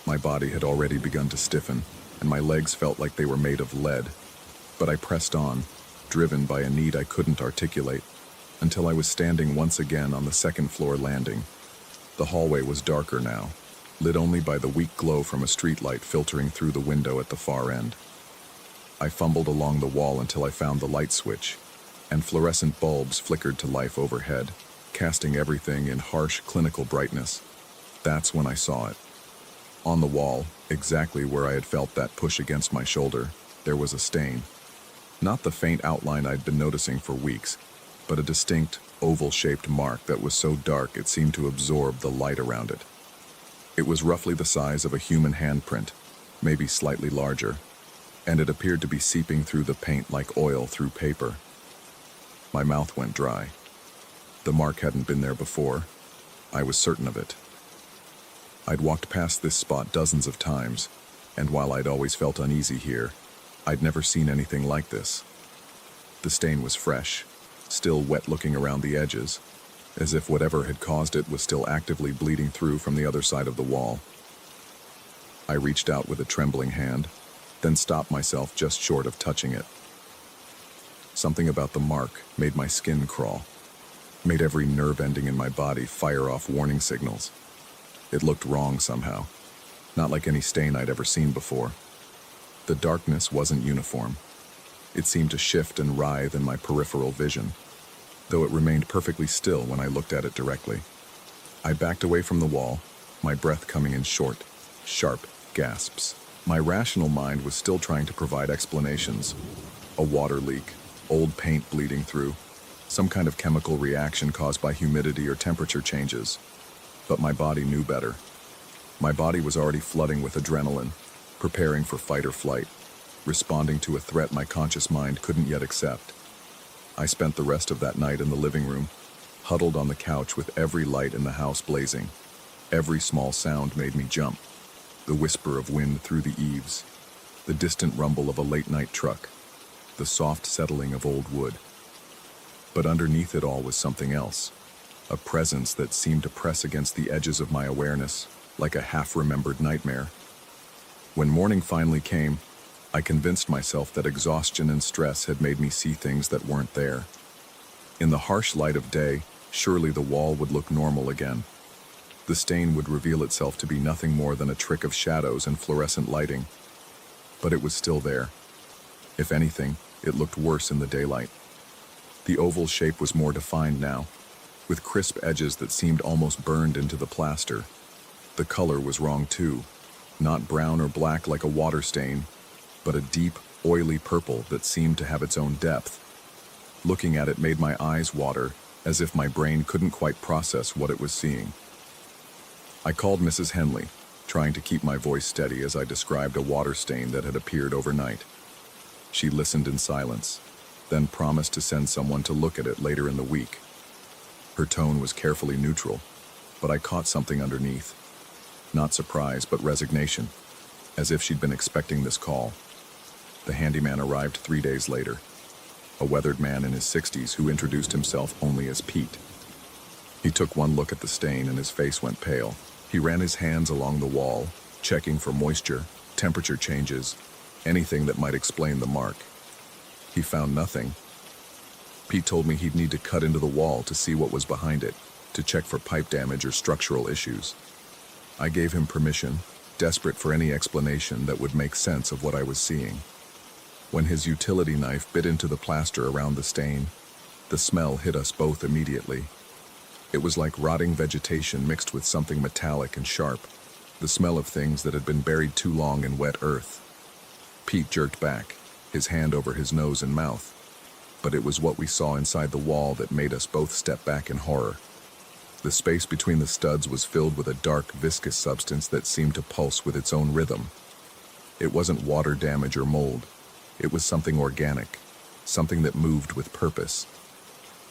My body had already begun to stiffen, and my legs felt like they were made of lead. But I pressed on, driven by a need I couldn't articulate, until I was standing once again on the second floor landing. The hallway was darker now, lit only by the weak glow from a streetlight filtering through the window at the far end. I fumbled along the wall until I found the light switch, and fluorescent bulbs flickered to life overhead, casting everything in harsh, clinical brightness. That's when I saw it. On the wall, exactly where I had felt that push against my shoulder, there was a stain. Not the faint outline I'd been noticing for weeks, but a distinct, oval-shaped mark that was so dark it seemed to absorb the light around it. It was roughly the size of a human handprint, maybe slightly larger, and it appeared to be seeping through the paint like oil through paper. My mouth went dry. The mark hadn't been there before. I was certain of it. I'd walked past this spot dozens of times, and while I'd always felt uneasy here, I'd never seen anything like this. The stain was fresh, still wet looking around the edges, as if whatever had caused it was still actively bleeding through from the other side of the wall. I reached out with a trembling hand, then stopped myself just short of touching it. Something about the mark made my skin crawl, made every nerve ending in my body fire off warning signals. It looked wrong somehow, not like any stain I'd ever seen before. The darkness wasn't uniform. It seemed to shift and writhe in my peripheral vision, though it remained perfectly still when I looked at it directly. I backed away from the wall, my breath coming in short, sharp gasps. My rational mind was still trying to provide explanations. A water leak, old paint bleeding through, some kind of chemical reaction caused by humidity or temperature changes. But my body knew better. My body was already flooding with adrenaline, preparing for fight or flight, responding to a threat my conscious mind couldn't yet accept. I spent the rest of that night in the living room, huddled on the couch with every light in the house blazing. Every small sound made me jump. The whisper of wind through the eaves, the distant rumble of a late-night truck, the soft settling of old wood. But underneath it all was something else, a presence that seemed to press against the edges of my awareness, like a half-remembered nightmare. When morning finally came, I convinced myself that exhaustion and stress had made me see things that weren't there. In the harsh light of day, surely the wall would look normal again. The stain would reveal itself to be nothing more than a trick of shadows and fluorescent lighting. But it was still there. If anything, it looked worse in the daylight. The oval shape was more defined now, with crisp edges that seemed almost burned into the plaster. The color was wrong too, not brown or black like a water stain, but a deep, oily purple that seemed to have its own depth. Looking at it made my eyes water, as if my brain couldn't quite process what it was seeing. I called Mrs. Henley, trying to keep my voice steady as I described a water stain that had appeared overnight. She listened in silence, then promised to send someone to look at it later in the week. Her tone was carefully neutral, but I caught something underneath. Not surprise, but resignation, as if she'd been expecting this call. The handyman arrived 3 days later, a weathered man in his 60s who introduced himself only as Pete. He took one look at the stain and his face went pale. He ran his hands along the wall, checking for moisture, temperature changes, anything that might explain the mark. He found nothing. Pete told me he'd need to cut into the wall to see what was behind it, to check for pipe damage or structural issues. I gave him permission, desperate for any explanation that would make sense of what I was seeing. When his utility knife bit into the plaster around the stain, the smell hit us both immediately. It was like rotting vegetation mixed with something metallic and sharp, the smell of things that had been buried too long in wet earth. Pete jerked back, his hand over his nose and mouth, but it was what we saw inside the wall that made us both step back in horror. The space between the studs was filled with a dark, viscous substance that seemed to pulse with its own rhythm. It wasn't water damage or mold. It was something organic, something that moved with purpose.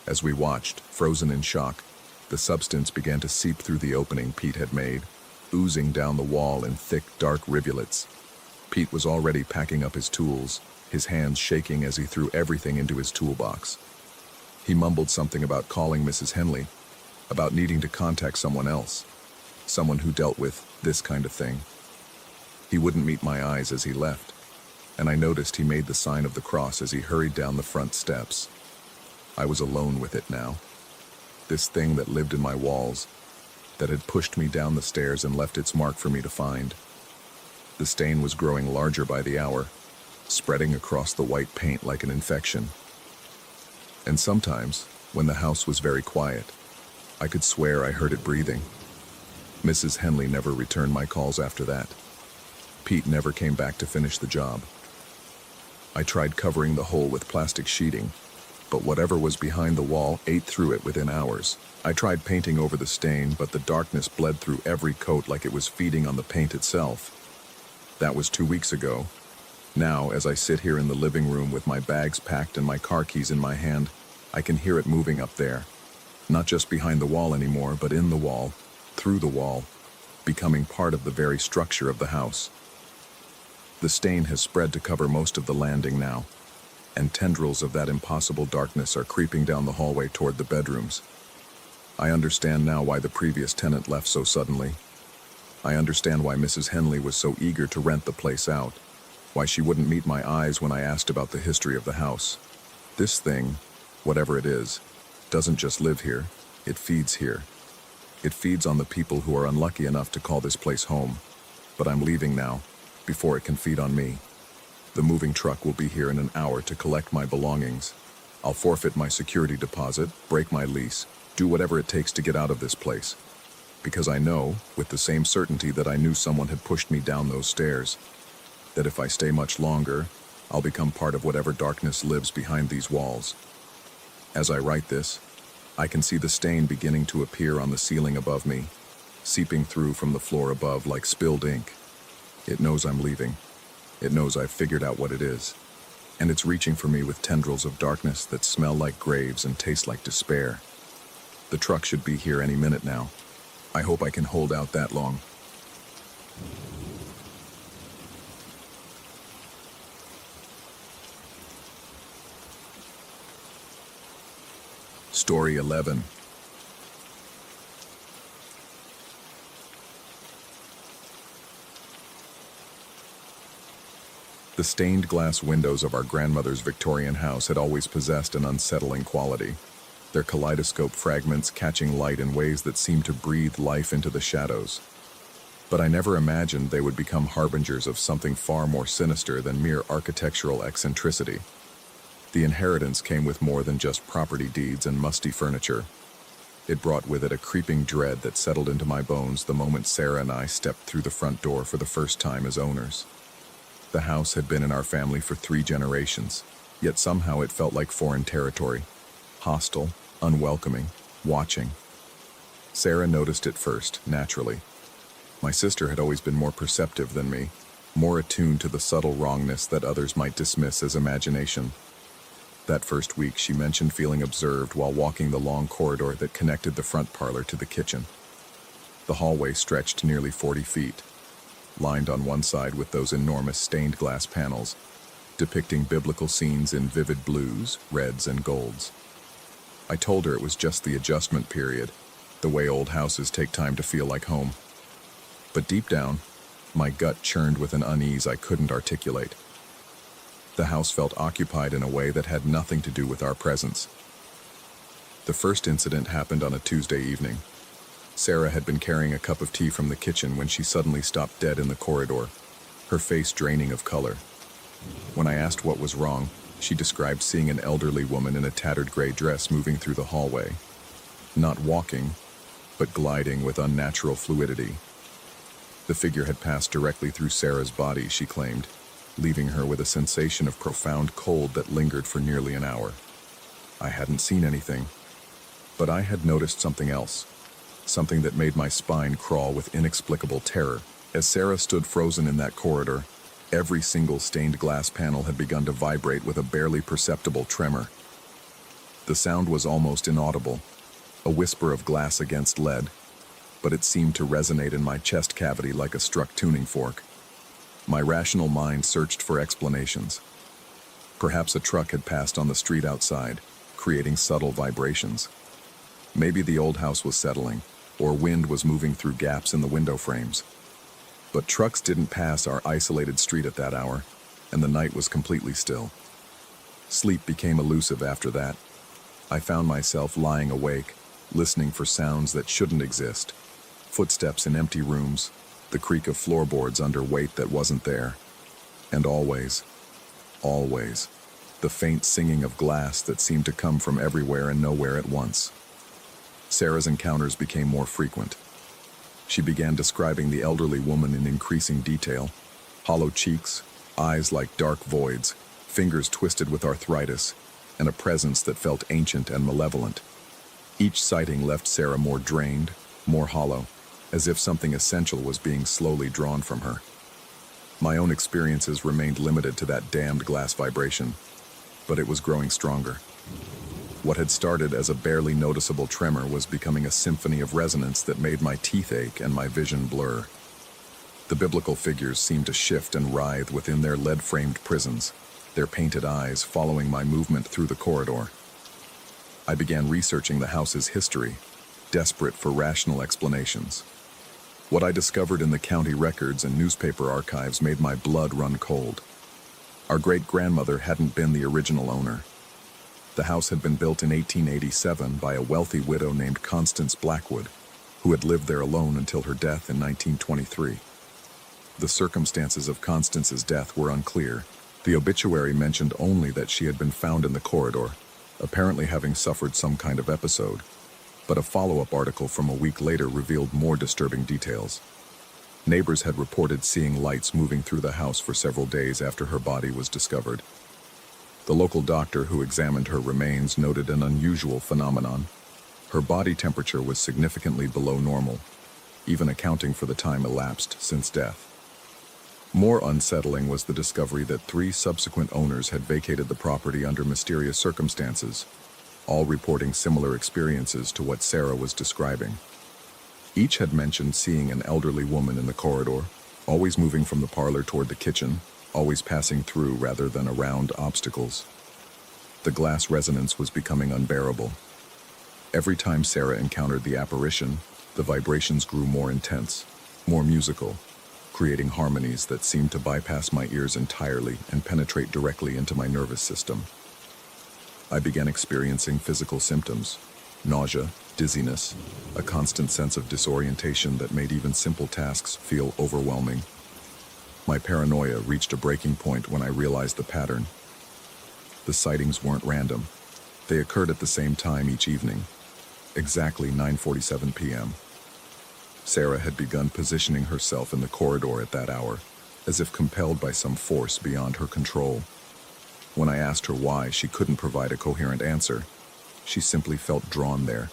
As we watched, frozen in shock, the substance began to seep through the opening Pete had made, oozing down the wall in thick, dark rivulets. Pete was already packing up his tools, his hands shaking as he threw everything into his toolbox. He mumbled something about calling Mrs. Henley, about needing to contact someone else, someone who dealt with this kind of thing. He wouldn't meet my eyes as he left, and I noticed he made the sign of the cross as he hurried down the front steps. I was alone with it now. This thing that lived in my walls, that had pushed me down the stairs and left its mark for me to find. The stain was growing larger by the hour, spreading across the white paint like an infection. And sometimes, when the house was very quiet, I could swear I heard it breathing. Mrs. Henley never returned my calls after that. Pete never came back to finish the job. I tried covering the hole with plastic sheeting, but whatever was behind the wall ate through it within hours. I tried painting over the stain, but the darkness bled through every coat like it was feeding on the paint itself. That was 2 weeks ago. Now, as I sit here in the living room with my bags packed and my car keys in my hand, I can hear it moving up there. Not just behind the wall anymore, but in the wall, through the wall, becoming part of the very structure of the house. The stain has spread to cover most of the landing now, and tendrils of that impossible darkness are creeping down the hallway toward the bedrooms. I understand now why the previous tenant left so suddenly. I understand why Mrs. Henley was so eager to rent the place out, why she wouldn't meet my eyes when I asked about the history of the house. This thing, whatever it is, doesn't just live here, it feeds here. It feeds on the people who are unlucky enough to call this place home. But I'm leaving now, before it can feed on me. The moving truck will be here in an hour to collect my belongings. I'll forfeit my security deposit, break my lease, do whatever it takes to get out of this place. Because I know, with the same certainty that I knew someone had pushed me down those stairs, that if I stay much longer, I'll become part of whatever darkness lives behind these walls. As I write this, I can see the stain beginning to appear on the ceiling above me, seeping through from the floor above like spilled ink. It knows I'm leaving. It knows I've figured out what it is. And it's reaching for me with tendrils of darkness that smell like graves and taste like despair. The truck should be here any minute now. I hope I can hold out that long. Story 11. The stained glass windows of our grandmother's Victorian house had always possessed an unsettling quality, their kaleidoscope fragments catching light in ways that seemed to breathe life into the shadows. But I never imagined they would become harbingers of something far more sinister than mere architectural eccentricity. The inheritance came with more than just property deeds and musty furniture. It brought with it a creeping dread that settled into my bones the moment Sarah and I stepped through the front door for the first time as owners. The house had been in our family for 3 generations, yet somehow it felt like foreign territory. Hostile, unwelcoming, watching. Sarah noticed it first, naturally. My sister had always been more perceptive than me, more attuned to the subtle wrongness that others might dismiss as imagination. That first week, she mentioned feeling observed while walking the long corridor that connected the front parlor to the kitchen. The hallway stretched nearly 40 feet, lined on one side with those enormous stained glass panels, depicting biblical scenes in vivid blues, reds, and golds. I told her it was just the adjustment period, the way old houses take time to feel like home. But deep down, my gut churned with an unease I couldn't articulate. The house felt occupied in a way that had nothing to do with our presence. The first incident happened on a Tuesday evening. Sarah had been carrying a cup of tea from the kitchen when she suddenly stopped dead in the corridor, her face draining of color. When I asked what was wrong, she described seeing an elderly woman in a tattered gray dress moving through the hallway. Not walking, but gliding with unnatural fluidity. The figure had passed directly through Sarah's body, she claimed, leaving her with a sensation of profound cold that lingered for nearly an hour. I hadn't seen anything, but I had noticed something else, something that made my spine crawl with inexplicable terror. As Sarah stood frozen in that corridor, every single stained glass panel had begun to vibrate with a barely perceptible tremor. The sound was almost inaudible, a whisper of glass against lead, but it seemed to resonate in my chest cavity like a struck tuning fork. My rational mind searched for explanations. Perhaps a truck had passed on the street outside, creating subtle vibrations. Maybe the old house was settling, or wind was moving through gaps in the window frames. But trucks didn't pass our isolated street at that hour, and the night was completely still. Sleep became elusive after that. I found myself lying awake, listening for sounds that shouldn't exist. Footsteps in empty rooms, the creak of floorboards under weight that wasn't there. And always, the faint singing of glass that seemed to come from everywhere and nowhere at once. Sarah's encounters became more frequent. She began describing the elderly woman in increasing detail. Hollow cheeks, eyes like dark voids, fingers twisted with arthritis, and a presence that felt ancient and malevolent. Each sighting left Sarah more drained, more hollow, as if something essential was being slowly drawn from her. My own experiences remained limited to that damned glass vibration, but it was growing stronger. What had started as a barely noticeable tremor was becoming a symphony of resonance that made my teeth ache and my vision blur. The biblical figures seemed to shift and writhe within their lead-framed prisons, their painted eyes following my movement through the corridor. I began researching the house's history, desperate for rational explanations. What I discovered in the county records and newspaper archives made my blood run cold. Our great-grandmother hadn't been the original owner. The house had been built in 1887 by a wealthy widow named Constance Blackwood, who had lived there alone until her death in 1923. The circumstances of Constance's death were unclear. The obituary mentioned only that she had been found in the corridor, apparently having suffered some kind of episode. But a follow-up article from a week later revealed more disturbing details. Neighbors had reported seeing lights moving through the house for several days after her body was discovered. The local doctor who examined her remains noted an unusual phenomenon. Her body temperature was significantly below normal, even accounting for the time elapsed since death. More unsettling was the discovery that 3 subsequent owners had vacated the property under mysterious circumstances, all reporting similar experiences to what Sarah was describing. Each had mentioned seeing an elderly woman in the corridor, always moving from the parlor toward the kitchen, always passing through rather than around obstacles. The glass resonance was becoming unbearable. Every time Sarah encountered the apparition, the vibrations grew more intense, more musical, creating harmonies that seemed to bypass my ears entirely and penetrate directly into my nervous system. I began experiencing physical symptoms: nausea, dizziness, a constant sense of disorientation that made even simple tasks feel overwhelming. My paranoia reached a breaking point when I realized the pattern. The sightings weren't random. They occurred at the same time each evening, exactly 9:47 p.m. Sarah had begun positioning herself in the corridor at that hour, as if compelled by some force beyond her control. When I asked her why, she couldn't provide a coherent answer. She simply felt drawn there,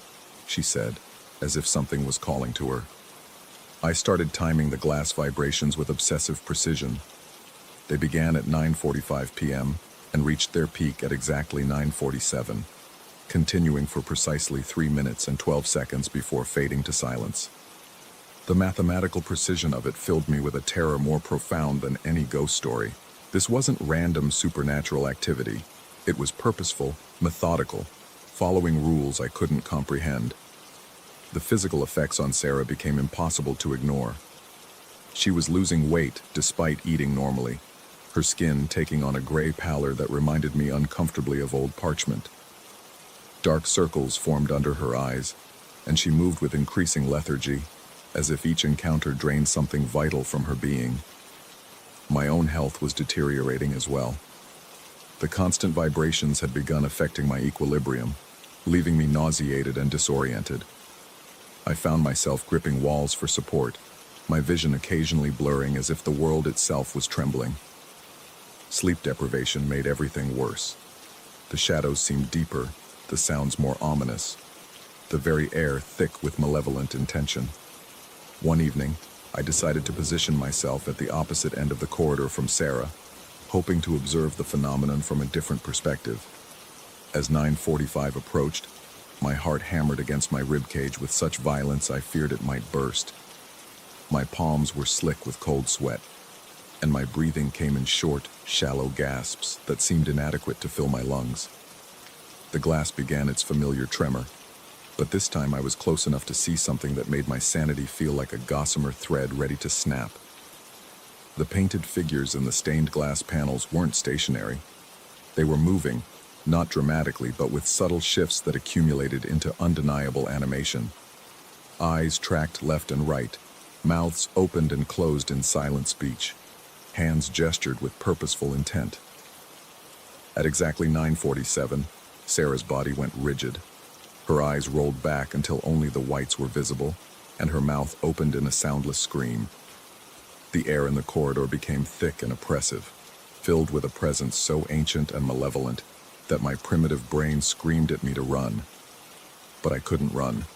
she said, as if something was calling to her. I started timing the glass vibrations with obsessive precision. They began at 9:45 p.m. and reached their peak at exactly 9:47, continuing for precisely 3 minutes and 12 seconds before fading to silence. The mathematical precision of it filled me with a terror more profound than any ghost story. This wasn't random supernatural activity. It was purposeful, methodical, following rules I couldn't comprehend. The physical effects on Sarah became impossible to ignore. She was losing weight despite eating normally, her skin taking on a gray pallor that reminded me uncomfortably of old parchment. Dark circles formed under her eyes, and she moved with increasing lethargy, as if each encounter drained something vital from her being. My own health was deteriorating as well. The constant vibrations had begun affecting my equilibrium, leaving me nauseated and disoriented. I found myself gripping walls for support, my vision occasionally blurring as if the world itself was trembling. Sleep deprivation made everything worse. The shadows seemed deeper, the sounds more ominous, the very air thick with malevolent intention. One evening, I decided to position myself at the opposite end of the corridor from Sarah, hoping to observe the phenomenon from a different perspective. As 9:45 approached, my heart hammered against my ribcage with such violence I feared it might burst. My palms were slick with cold sweat, and my breathing came in short, shallow gasps that seemed inadequate to fill my lungs. The glass began its familiar tremor, but this time I was close enough to see something that made my sanity feel like a gossamer thread ready to snap. The painted figures in the stained glass panels weren't stationary. They were moving, not dramatically, but with subtle shifts that accumulated into undeniable animation. Eyes tracked left and right, mouths opened and closed in silent speech, hands gestured with purposeful intent. At exactly 9:47, Sarah's body went rigid. Her eyes rolled back until only the whites were visible, and her mouth opened in a soundless scream. The air in the corridor became thick and oppressive, filled with a presence so ancient and malevolent that my primitive brain screamed at me to run. But I couldn't run.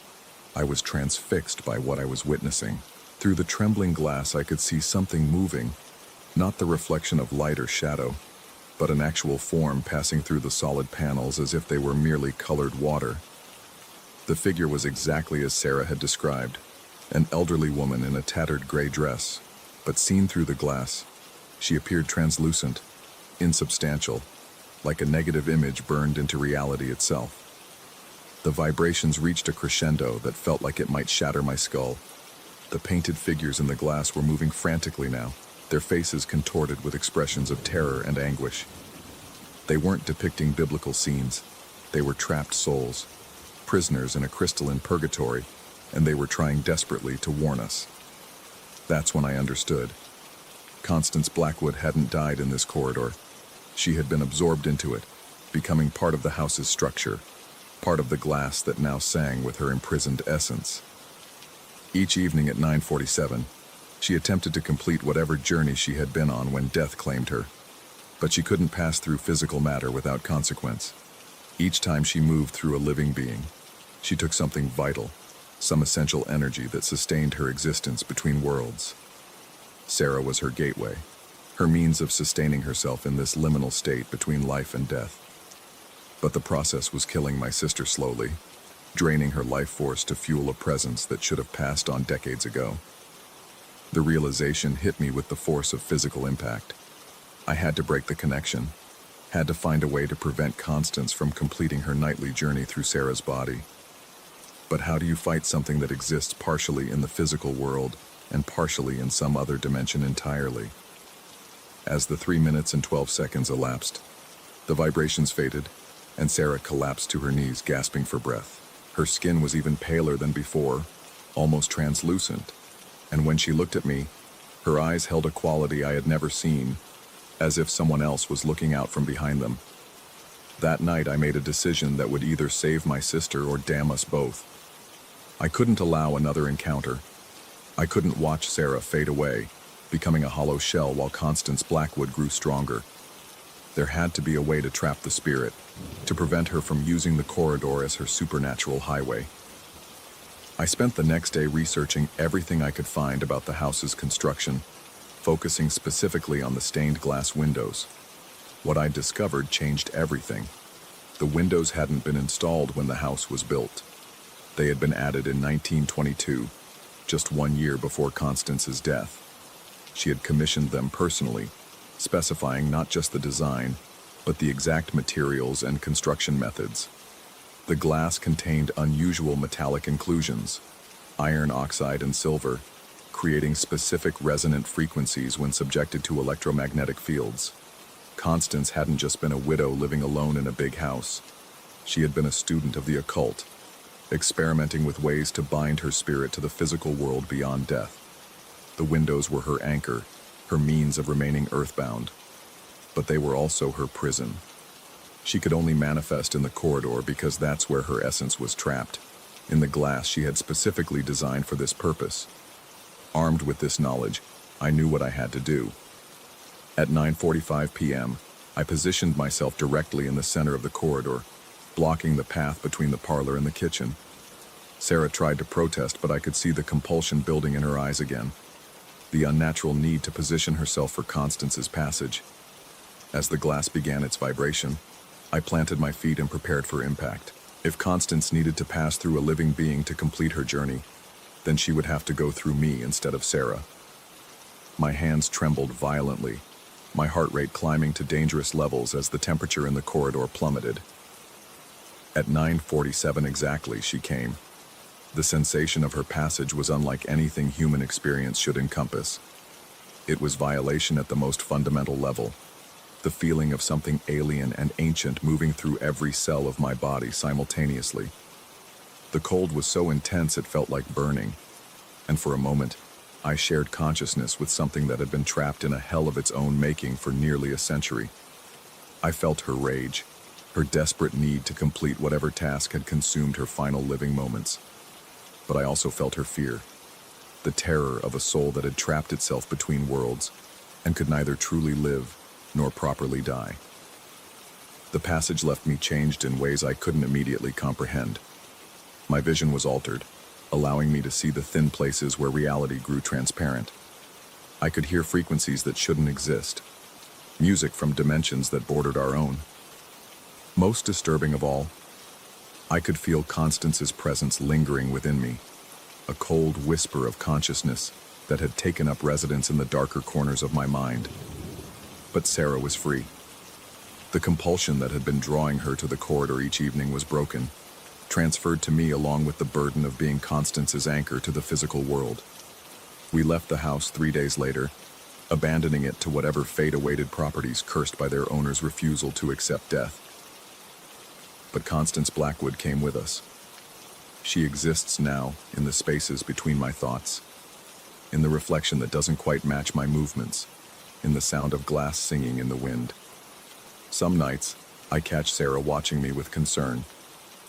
I was transfixed by what I was witnessing. Through the trembling glass, I could see something moving, not the reflection of light or shadow, but an actual form passing through the solid panels as if they were merely colored water. The figure was exactly as Sarah had described, an elderly woman in a tattered gray dress, but seen through the glass, she appeared translucent, insubstantial, like a negative image burned into reality itself. The vibrations reached a crescendo that felt like it might shatter my skull. The painted figures in the glass were moving frantically now, their faces contorted with expressions of terror and anguish. They weren't depicting biblical scenes. They were trapped souls, prisoners in a crystalline purgatory, and they were trying desperately to warn us. That's when I understood. Constance Blackwood hadn't died in this corridor. She had been absorbed into it, becoming part of the house's structure, part of the glass that now sang with her imprisoned essence. Each evening at 9:47, she attempted to complete whatever journey she had been on when death claimed her, but she couldn't pass through physical matter without consequence. Each time she moved through a living being, she took something vital, some essential energy that sustained her existence between worlds. Sarah was her gateway, her means of sustaining herself in this liminal state between life and death. But the process was killing my sister slowly, draining her life force to fuel a presence that should have passed on decades ago. The realization hit me with the force of physical impact. I had to break the connection, had to find a way to prevent Constance from completing her nightly journey through Sarah's body. But how do you fight something that exists partially in the physical world and partially in some other dimension entirely? As the 3 minutes and 12 seconds elapsed, the vibrations faded, and Sarah collapsed to her knees, gasping for breath. Her skin was even paler than before, almost translucent, and when she looked at me, her eyes held a quality I had never seen, as if someone else was looking out from behind them. That night I made a decision that would either save my sister or damn us both. I couldn't allow another encounter. I couldn't watch Sarah fade away, becoming a hollow shell while Constance Blackwood grew stronger. There had to be a way to trap the spirit, to prevent her from using the corridor as her supernatural highway. I spent the next day researching everything I could find about the house's construction, focusing specifically on the stained glass windows. What I discovered changed everything. The windows hadn't been installed when the house was built. They had been added in 1922, just 1 year before Constance's death. She had commissioned them personally, specifying not just the design, but the exact materials and construction methods. The glass contained unusual metallic inclusions, iron oxide and silver, creating specific resonant frequencies when subjected to electromagnetic fields. Constance hadn't just been a widow living alone in a big house. She had been a student of the occult, experimenting with ways to bind her spirit to the physical world beyond death. The windows were her anchor, her means of remaining earthbound, but they were also her prison. She could only manifest in the corridor because that's where her essence was trapped, in the glass she had specifically designed for this purpose. Armed with this knowledge, I knew what I had to do. At 9:45 p.m., I positioned myself directly in the center of the corridor, blocking the path between the parlor and the kitchen. Sarah tried to protest, but I could see the compulsion building in her eyes again, the unnatural need to position herself for Constance's passage. As the glass began its vibration, I planted my feet and prepared for impact. If Constance needed to pass through a living being to complete her journey, then she would have to go through me instead of Sarah. My hands trembled violently, my heart rate climbing to dangerous levels as the temperature in the corridor plummeted. At 9:47 exactly, she came. The sensation of her passage was unlike anything human experience should encompass. It was violation at the most fundamental level, the feeling of something alien and ancient moving through every cell of my body simultaneously. The cold was so intense it felt like burning, and for a moment, I shared consciousness with something that had been trapped in a hell of its own making for nearly a century. I felt her rage, her desperate need to complete whatever task had consumed her final living moments. But I also felt her fear, the terror of a soul that had trapped itself between worlds and could neither truly live nor properly die. The passage left me changed in ways I couldn't immediately comprehend. My vision was altered, allowing me to see the thin places where reality grew transparent. I could hear frequencies that shouldn't exist, music from dimensions that bordered our own. Most disturbing of all, I could feel Constance's presence lingering within me, a cold whisper of consciousness that had taken up residence in the darker corners of my mind. But Sarah was free. The compulsion that had been drawing her to the corridor each evening was broken, transferred to me along with the burden of being Constance's anchor to the physical world. We left the house 3 days later, abandoning it to whatever fate awaited properties cursed by their owner's refusal to accept death. But Constance Blackwood came with us. She exists now in the spaces between my thoughts, in the reflection that doesn't quite match my movements, in the sound of glass singing in the wind. Some nights, I catch Sarah watching me with concern,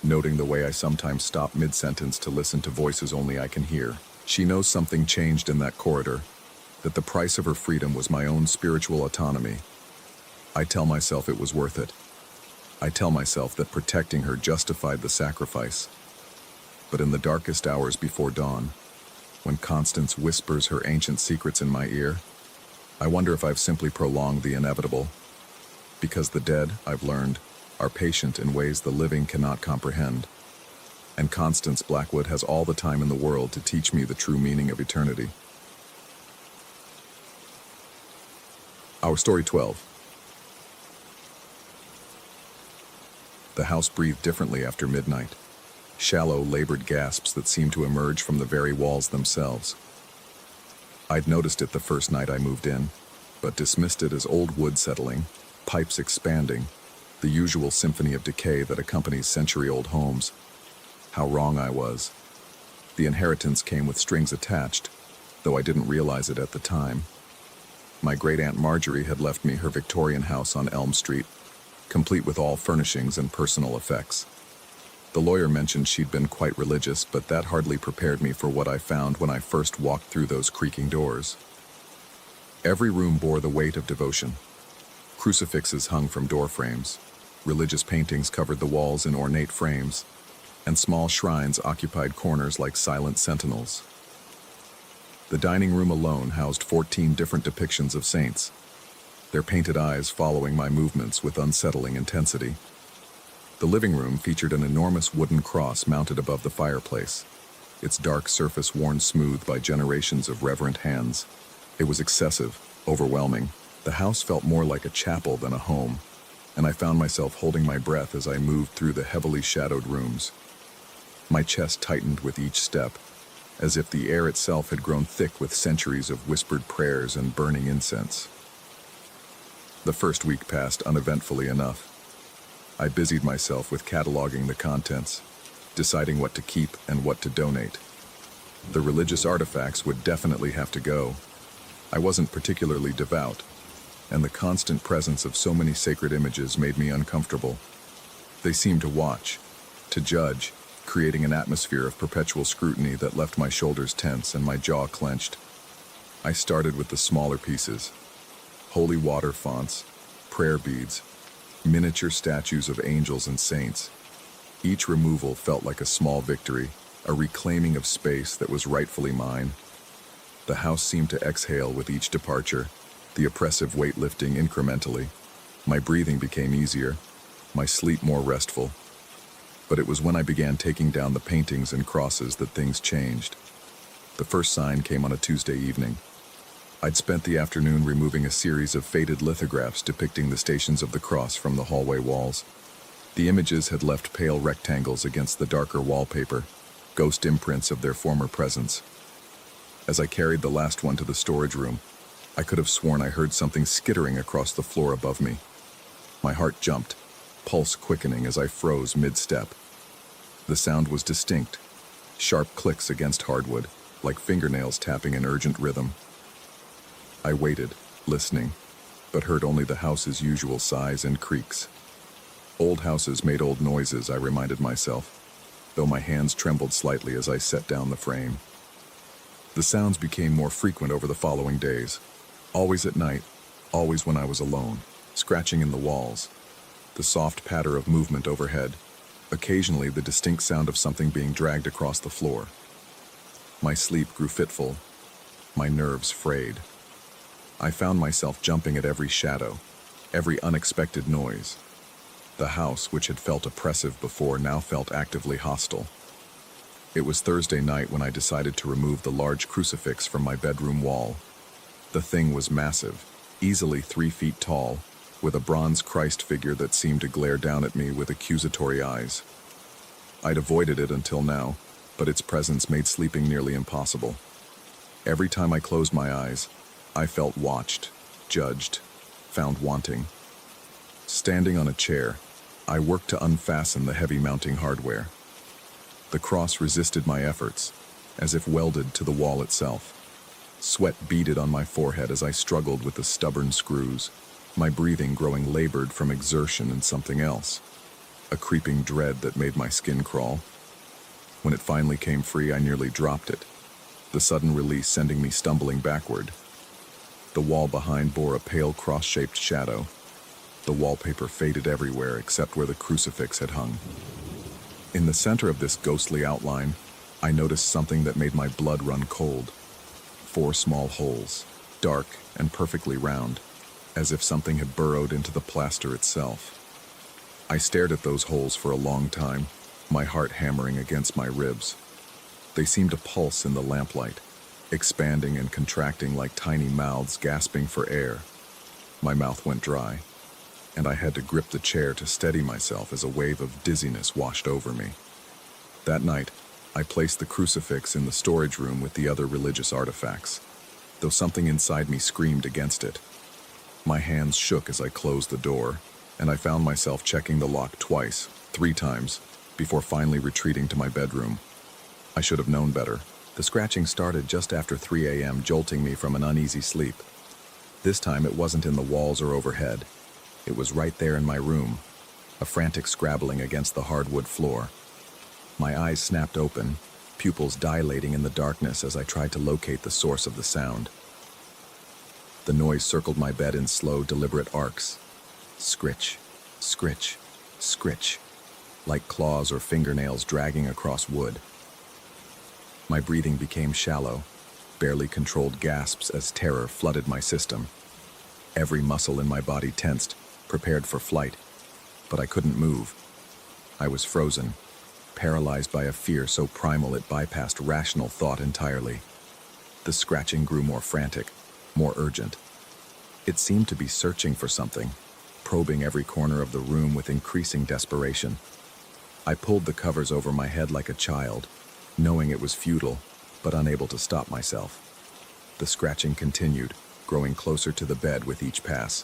noting the way I sometimes stop mid-sentence to listen to voices only I can hear. She knows something changed in that corridor, that the price of her freedom was my own spiritual autonomy. I tell myself it was worth it. I tell myself that protecting her justified the sacrifice. But in the darkest hours before dawn, when Constance whispers her ancient secrets in my ear, I wonder if I've simply prolonged the inevitable, because the dead, I've learned, are patient in ways the living cannot comprehend. And Constance Blackwood has all the time in the world to teach me the true meaning of eternity. Our story 12. The house breathed differently after midnight. Shallow, labored gasps that seemed to emerge from the very walls themselves. I'd noticed it the first night I moved in, but dismissed it as old wood settling, pipes expanding, the usual symphony of decay that accompanies century-old homes. How wrong I was. The inheritance came with strings attached, though I didn't realize it at the time. My great-aunt Marjorie had left me her Victorian house on Elm Street, complete with all furnishings and personal effects. The lawyer mentioned she'd been quite religious, but that hardly prepared me for what I found when I first walked through those creaking doors. Every room bore the weight of devotion. Crucifixes hung from door frames, religious paintings covered the walls in ornate frames, and small shrines occupied corners like silent sentinels. The dining room alone housed 14 different depictions of saints, their painted eyes following my movements with unsettling intensity. The living room featured an enormous wooden cross mounted above the fireplace, its dark surface worn smooth by generations of reverent hands. It was excessive, overwhelming. The house felt more like a chapel than a home, and I found myself holding my breath as I moved through the heavily shadowed rooms. My chest tightened with each step, as if the air itself had grown thick with centuries of whispered prayers and burning incense. The first week passed uneventfully enough. I busied myself with cataloging the contents, deciding what to keep and what to donate. The religious artifacts would definitely have to go. I wasn't particularly devout, and the constant presence of so many sacred images made me uncomfortable. They seemed to watch, to judge, creating an atmosphere of perpetual scrutiny that left my shoulders tense and my jaw clenched. I started with the smaller pieces: holy water fonts, prayer beads, miniature statues of angels and saints. Each removal felt like a small victory, a reclaiming of space that was rightfully mine. The house seemed to exhale with each departure, the oppressive weight lifting incrementally. My breathing became easier, my sleep more restful. But it was when I began taking down the paintings and crosses that things changed. The first sign came on a Tuesday evening. I'd spent the afternoon removing a series of faded lithographs depicting the Stations of the Cross from the hallway walls. The images had left pale rectangles against the darker wallpaper, ghost imprints of their former presence. As I carried the last one to the storage room, I could have sworn I heard something skittering across the floor above me. My heart jumped, pulse quickening as I froze mid-step. The sound was distinct, sharp clicks against hardwood, like fingernails tapping an urgent rhythm. I waited, listening, but heard only the house's usual sighs and creaks. Old houses made old noises, I reminded myself, though my hands trembled slightly as I set down the frame. The sounds became more frequent over the following days, always at night, always when I was alone, scratching in the walls, the soft patter of movement overhead, occasionally the distinct sound of something being dragged across the floor. My sleep grew fitful, my nerves frayed. I found myself jumping at every shadow, every unexpected noise. The house, which had felt oppressive before, now felt actively hostile. It was Thursday night when I decided to remove the large crucifix from my bedroom wall. The thing was massive, easily 3 feet tall, with a bronze Christ figure that seemed to glare down at me with accusatory eyes. I'd avoided it until now, but its presence made sleeping nearly impossible. Every time I closed my eyes, I felt watched, judged, found wanting. Standing on a chair, I worked to unfasten the heavy mounting hardware. The cross resisted my efforts, as if welded to the wall itself. Sweat beaded on my forehead as I struggled with the stubborn screws, my breathing growing labored from exertion and something else, a creeping dread that made my skin crawl. When it finally came free, I nearly dropped it, the sudden release sending me stumbling backward. The wall behind bore a pale cross-shaped shadow. The wallpaper faded everywhere except where the crucifix had hung. In the center of this ghostly outline, I noticed something that made my blood run cold. 4 small holes, dark and perfectly round, as if something had burrowed into the plaster itself. I stared at those holes for a long time, my heart hammering against my ribs. They seemed to pulse in the lamplight, expanding and contracting like tiny mouths gasping for air. My mouth went dry, and I had to grip the chair to steady myself as a wave of dizziness washed over me. That night, I placed the crucifix in the storage room with the other religious artifacts, though something inside me screamed against it. My hands shook as I closed the door, and I found myself checking the lock twice, 3 times, before finally retreating to my bedroom. I should have known better. The scratching started just after 3 a.m., jolting me from an uneasy sleep. This time it wasn't in the walls or overhead. It was right there in my room, a frantic scrabbling against the hardwood floor. My eyes snapped open, pupils dilating in the darkness as I tried to locate the source of the sound. The noise circled my bed in slow, deliberate arcs. Scritch, scritch, scritch, like claws or fingernails dragging across wood. My breathing became shallow, barely controlled gasps as terror flooded my system. Every muscle in my body tensed, prepared for flight, but I couldn't move. I was frozen, paralyzed by a fear so primal it bypassed rational thought entirely. The scratching grew more frantic, more urgent. It seemed to be searching for something, probing every corner of the room with increasing desperation. I pulled the covers over my head like a child, knowing it was futile, but unable to stop myself. The scratching continued, growing closer to the bed with each pass.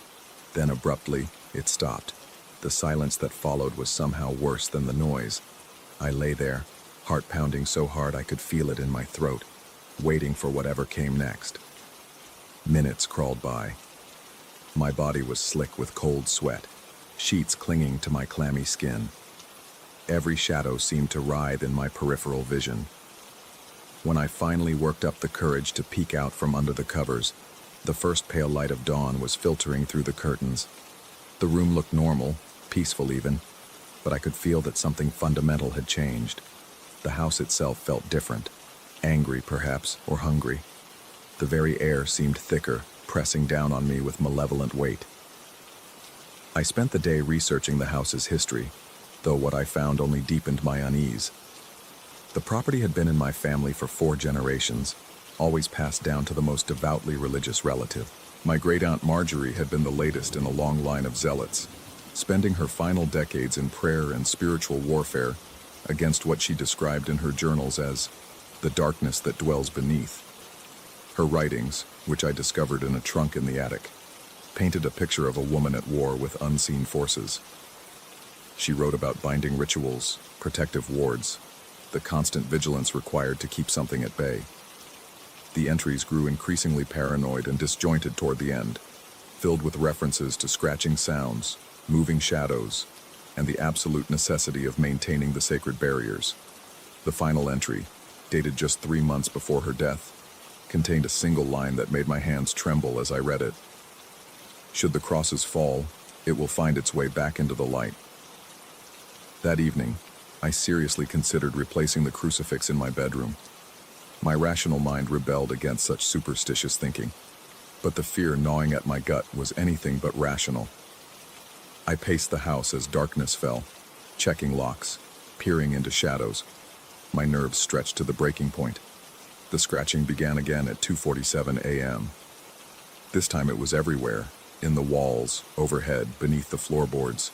Then abruptly, it stopped. The silence that followed was somehow worse than the noise. I lay there, heart pounding so hard I could feel it in my throat, waiting for whatever came next. Minutes crawled by. My body was slick with cold sweat, sheets clinging to my clammy skin. Every shadow seemed to writhe in my peripheral vision. When I finally worked up the courage to peek out from under the covers, the first pale light of dawn was filtering through the curtains. The room looked normal, peaceful even, but I could feel that something fundamental had changed. The house itself felt different, angry perhaps, or hungry. The very air seemed thicker, pressing down on me with malevolent weight. I spent the day researching the house's history, though what I found only deepened my unease. The property had been in my family for 4 generations, always passed down to the most devoutly religious relative. My great-aunt Marjorie had been the latest in a long line of zealots, spending her final decades in prayer and spiritual warfare against what she described in her journals as the darkness that dwells beneath. Her writings, which I discovered in a trunk in the attic, painted a picture of a woman at war with unseen forces. She wrote about binding rituals, protective wards, the constant vigilance required to keep something at bay. The entries grew increasingly paranoid and disjointed toward the end, filled with references to scratching sounds, moving shadows, and the absolute necessity of maintaining the sacred barriers. The final entry, dated just 3 months before her death, contained a single line that made my hands tremble as I read it. Should the crosses fall, it will find its way back into the light. That evening, I seriously considered replacing the crucifix in my bedroom. My rational mind rebelled against such superstitious thinking, but the fear gnawing at my gut was anything but rational. I paced the house as darkness fell, checking locks, peering into shadows. My nerves stretched to the breaking point. The scratching began again at 2:47 a.m. This time it was everywhere, in the walls, overhead, beneath the floorboards.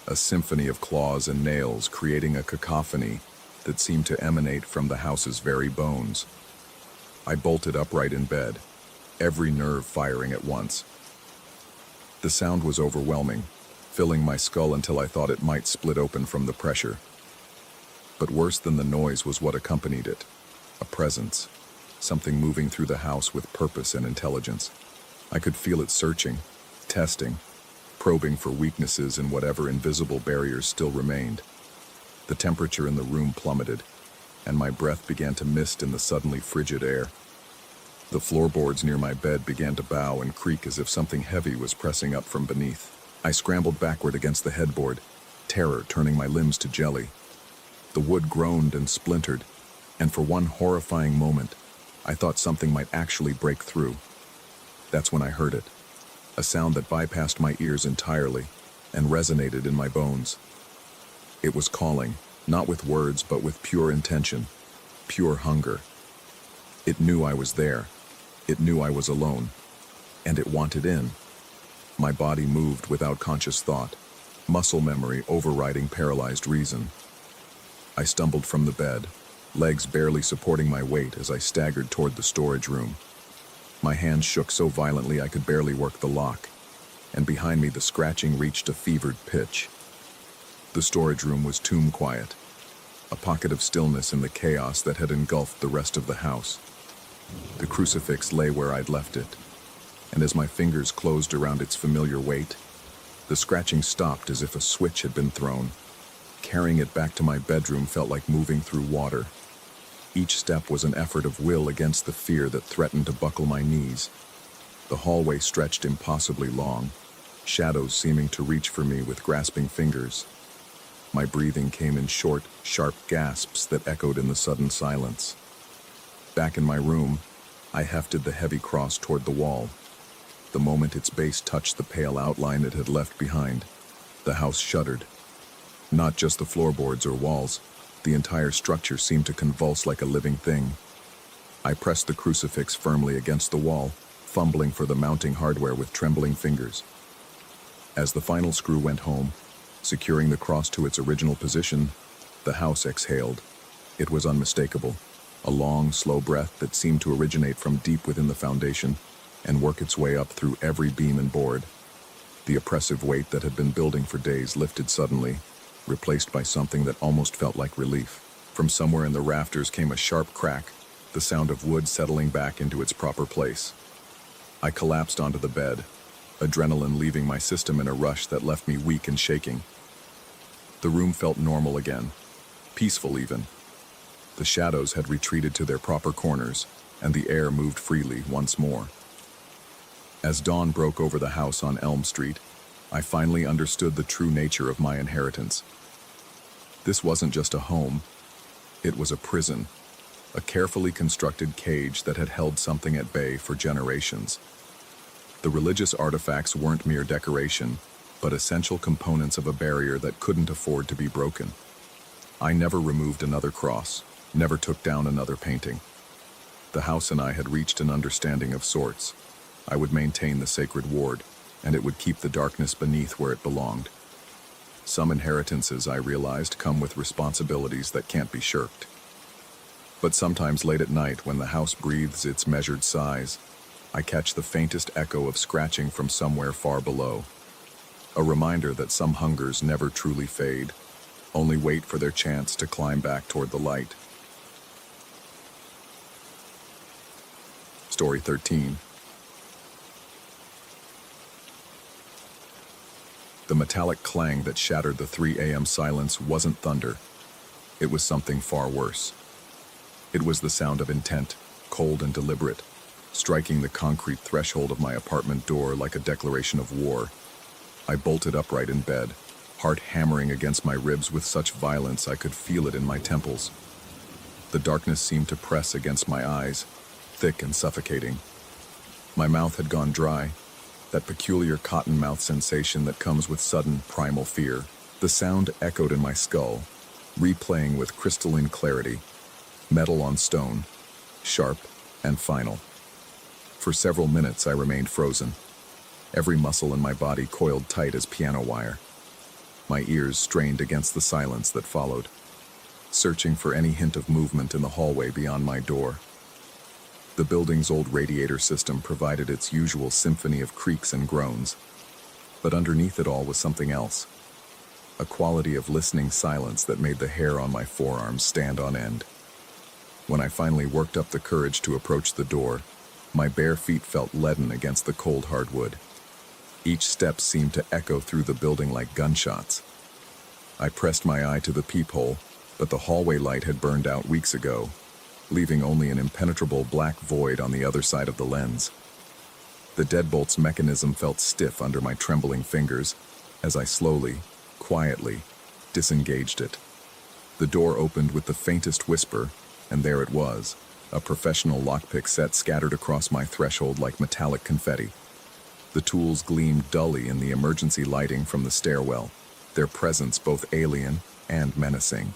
A symphony of claws and nails creating a cacophony that seemed to emanate from the house's very bones. I bolted upright in bed, every nerve firing at once. The sound was overwhelming, filling my skull until I thought it might split open from the pressure. But worse than the noise was what accompanied it. A presence, something moving through the house with purpose and intelligence. I could feel it searching, testing, probing for weaknesses in whatever invisible barriers still remained. The temperature in the room plummeted, and my breath began to mist in the suddenly frigid air. The floorboards near my bed began to bow and creak as if something heavy was pressing up from beneath. I scrambled backward against the headboard, terror turning my limbs to jelly. The wood groaned and splintered, and for one horrifying moment, I thought something might actually break through. That's when I heard it, a sound that bypassed my ears entirely and resonated in my bones. It was calling, not with words but with pure intention, pure hunger. It knew I was there. It knew I was alone. And it wanted in. My body moved without conscious thought, muscle memory overriding paralyzed reason. I stumbled from the bed, legs barely supporting my weight as I staggered toward the storage room. My hands shook so violently I could barely work the lock, and behind me the scratching reached a fevered pitch. The storage room was tomb quiet, a pocket of stillness in the chaos that had engulfed the rest of the house. The crucifix lay where I'd left it, and as my fingers closed around its familiar weight, the scratching stopped as if a switch had been thrown. Carrying it back to my bedroom felt like moving through water. Each step was an effort of will against the fear that threatened to buckle my knees. The hallway stretched impossibly long, shadows seeming to reach for me with grasping fingers. My breathing came in short, sharp gasps that echoed in the sudden silence. Back in my room, I hefted the heavy cross toward the wall. The moment its base touched the pale outline it had left behind, the house shuddered. Not just the floorboards or walls, the entire structure seemed to convulse like a living thing. I pressed the crucifix firmly against the wall, fumbling for the mounting hardware with trembling fingers. As the final screw went home, securing the cross to its original position, the house exhaled. It was unmistakable, a long, slow breath that seemed to originate from deep within the foundation and work its way up through every beam and board. The oppressive weight that had been building for days lifted suddenly, replaced by something that almost felt like relief. From somewhere in the rafters came a sharp crack, the sound of wood settling back into its proper place. I collapsed onto the bed, adrenaline leaving my system in a rush that left me weak and shaking. The room felt normal again, peaceful even. The shadows had retreated to their proper corners, and the air moved freely once more. As dawn broke over the house on Elm Street, I finally understood the true nature of my inheritance. This wasn't just a home, it was a prison, a carefully constructed cage that had held something at bay for generations. The religious artifacts weren't mere decoration, but essential components of a barrier that couldn't afford to be broken. I never removed another cross, never took down another painting. The house and I had reached an understanding of sorts. I would maintain the sacred ward, and it would keep the darkness beneath where it belonged. Some inheritances, I realized, come with responsibilities that can't be shirked. But sometimes late at night, when the house breathes its measured sighs, I catch the faintest echo of scratching from somewhere far below. A reminder that some hungers never truly fade, only wait for their chance to climb back toward the light. Story 13. The metallic clang that shattered the 3 a.m. silence wasn't thunder. It was something far worse. It was the sound of intent, cold and deliberate, striking the concrete threshold of my apartment door like a declaration of war. I bolted upright in bed, heart hammering against my ribs with such violence I could feel it in my temples. The darkness seemed to press against my eyes, thick and suffocating. My mouth had gone dry, that peculiar cotton-mouth sensation that comes with sudden primal fear. The sound echoed in my skull, replaying with crystalline clarity, metal on stone, sharp and final. For several minutes I remained frozen, every muscle in my body coiled tight as piano wire. My ears strained against the silence that followed, searching for any hint of movement in the hallway beyond my door. The building's old radiator system provided its usual symphony of creaks and groans, but underneath it all was something else, a quality of listening silence that made the hair on my forearms stand on end. When I finally worked up the courage to approach the door, my bare feet felt leaden against the cold hardwood. Each step seemed to echo through the building like gunshots. I pressed my eye to the peephole, but the hallway light had burned out weeks ago, leaving only an impenetrable black void on the other side of the lens. The deadbolt's mechanism felt stiff under my trembling fingers as I slowly, quietly, disengaged it. The door opened with the faintest whisper, and there it was, a professional lockpick set scattered across my threshold like metallic confetti. The tools gleamed dully in the emergency lighting from the stairwell, their presence both alien and menacing.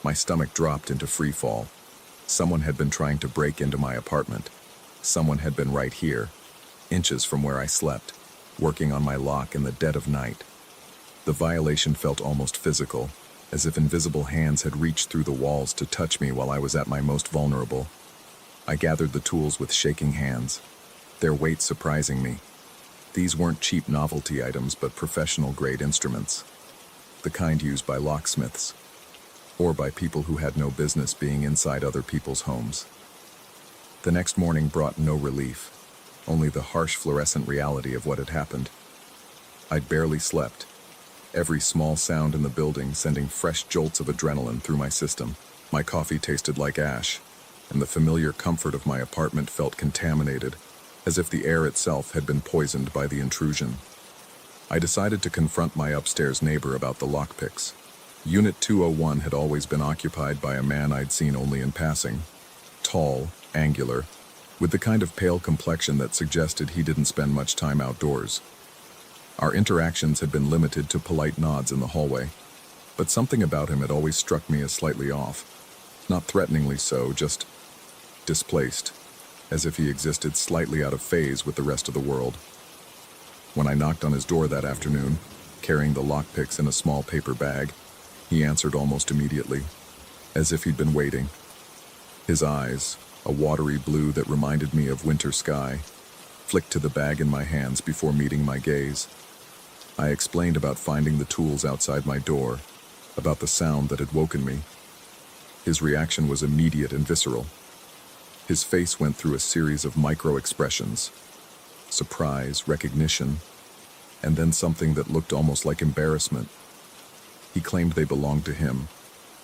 My stomach dropped into free fall. Someone had been trying to break into my apartment. Someone had been right here, inches from where I slept, working on my lock in the dead of night. The violation felt almost physical, as if invisible hands had reached through the walls to touch me while I was at my most vulnerable. I gathered the tools with shaking hands, their weight surprising me. These weren't cheap novelty items, but professional-grade instruments, the kind used by locksmiths, or by people who had no business being inside other people's homes. The next morning brought no relief, only the harsh fluorescent reality of what had happened. I'd barely slept, every small sound in the building sending fresh jolts of adrenaline through my system. My coffee tasted like ash, and the familiar comfort of my apartment felt contaminated, as if the air itself had been poisoned by the intrusion. I decided to confront my upstairs neighbor about the lockpicks. Unit 201 had always been occupied by a man I'd seen only in passing. Tall, angular, with the kind of pale complexion that suggested he didn't spend much time outdoors. Our interactions had been limited to polite nods in the hallway, but something about him had always struck me as slightly off. Not threateningly so, just displaced, as if he existed slightly out of phase with the rest of the world. When I knocked on his door that afternoon, carrying the lockpicks in a small paper bag, he answered almost immediately, as if he'd been waiting. His eyes, a watery blue that reminded me of winter sky, flicked to the bag in my hands before meeting my gaze. I explained about finding the tools outside my door, about the sound that had woken me. His reaction was immediate and visceral. His face went through a series of micro-expressions: surprise, recognition, and then something that looked almost like embarrassment. He claimed they belonged to him,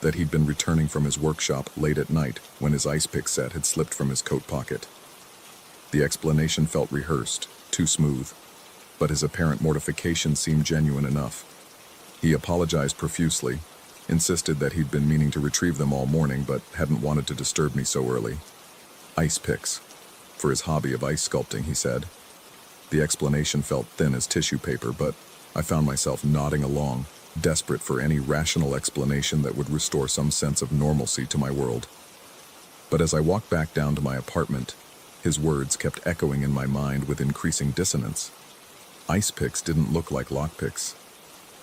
that he'd been returning from his workshop late at night when his ice pick set had slipped from his coat pocket. The explanation felt rehearsed, too smooth, but his apparent mortification seemed genuine enough. He apologized profusely, insisted that he'd been meaning to retrieve them all morning but hadn't wanted to disturb me so early. Ice picks, for his hobby of ice sculpting, he said. The explanation felt thin as tissue paper, but I found myself nodding along, desperate for any rational explanation that would restore some sense of normalcy to my world. But as I walked back down to my apartment, his words kept echoing in my mind with increasing dissonance. Ice picks didn't look like lockpicks.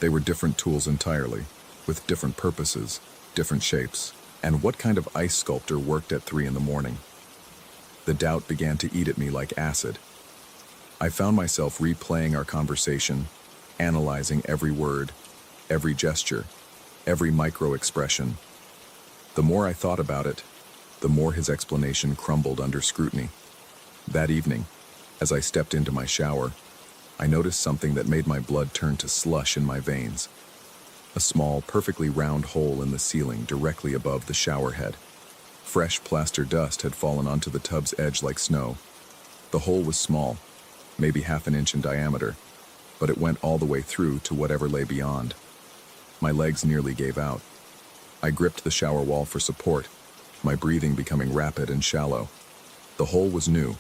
They were different tools entirely, with different purposes, different shapes. And what kind of ice sculptor worked at 3 a.m? The doubt began to eat at me like acid. I found myself replaying our conversation, analyzing every word, every gesture, every micro-expression. The more I thought about it, the more his explanation crumbled under scrutiny. That evening, as I stepped into my shower, I noticed something that made my blood turn to slush in my veins. A small, perfectly round hole in the ceiling directly above the shower head. Fresh plaster dust had fallen onto the tub's edge like snow. The hole was small, maybe half an inch in diameter, but it went all the way through to whatever lay beyond. My legs nearly gave out. I gripped the shower wall for support, my breathing becoming rapid and shallow. The hole was new.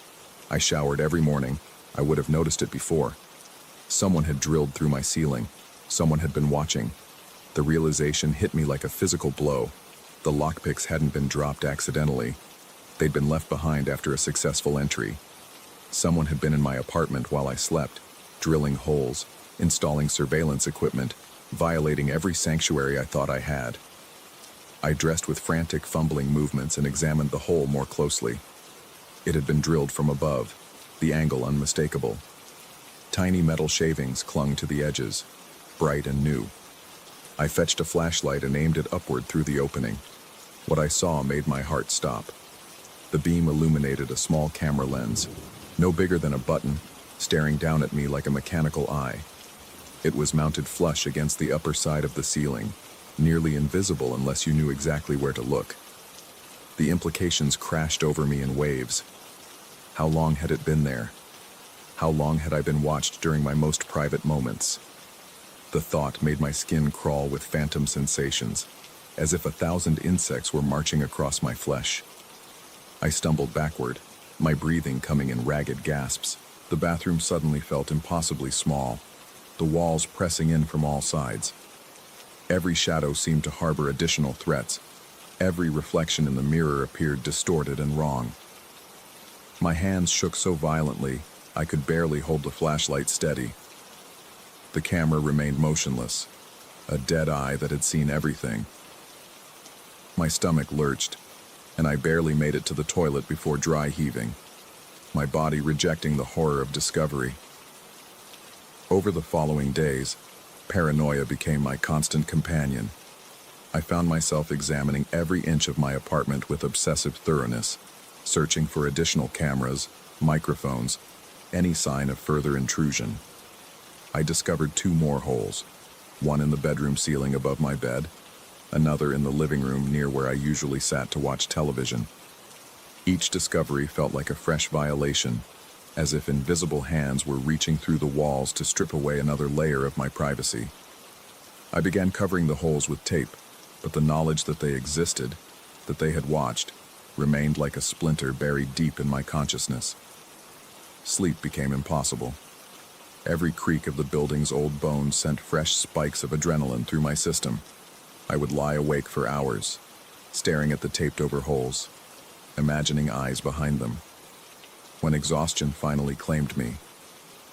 I showered every morning. I would have noticed it before. Someone had drilled through my ceiling. Someone had been watching. The realization hit me like a physical blow. The lockpicks hadn't been dropped accidentally. They'd been left behind after a successful entry. Someone had been in my apartment while I slept, drilling holes, installing surveillance equipment, violating every sanctuary I thought I had. I dressed with frantic, fumbling movements and examined the hole more closely. It had been drilled from above, the angle unmistakable. Tiny metal shavings clung to the edges, bright and new. I fetched a flashlight and aimed it upward through the opening. What I saw made my heart stop. The beam illuminated a small camera lens, no bigger than a button, staring down at me like a mechanical eye. It was mounted flush against the upper side of the ceiling, nearly invisible unless you knew exactly where to look. The implications crashed over me in waves. How long had it been there? How long had I been watched during my most private moments? The thought made my skin crawl with phantom sensations, as if 1,000 insects were marching across my flesh. I stumbled backward, my breathing coming in ragged gasps. The bathroom suddenly felt impossibly small, the walls pressing in from all sides. Every shadow seemed to harbor additional threats. Every reflection in the mirror appeared distorted and wrong. My hands shook so violently, I could barely hold the flashlight steady. The camera remained motionless, a dead eye that had seen everything. My stomach lurched, and I barely made it to the toilet before dry heaving, my body rejecting the horror of discovery. Over the following days, paranoia became my constant companion. I found myself examining every inch of my apartment with obsessive thoroughness, searching for additional cameras, microphones, any sign of further intrusion. I discovered 2 more holes, one in the bedroom ceiling above my bed, another in the living room near where I usually sat to watch television. Each discovery felt like a fresh violation, as if invisible hands were reaching through the walls to strip away another layer of my privacy. I began covering the holes with tape, but the knowledge that they existed, that they had watched, remained like a splinter buried deep in my consciousness. Sleep became impossible. Every creak of the building's old bones sent fresh spikes of adrenaline through my system. I would lie awake for hours, staring at the taped-over holes, imagining eyes behind them. When exhaustion finally claimed me,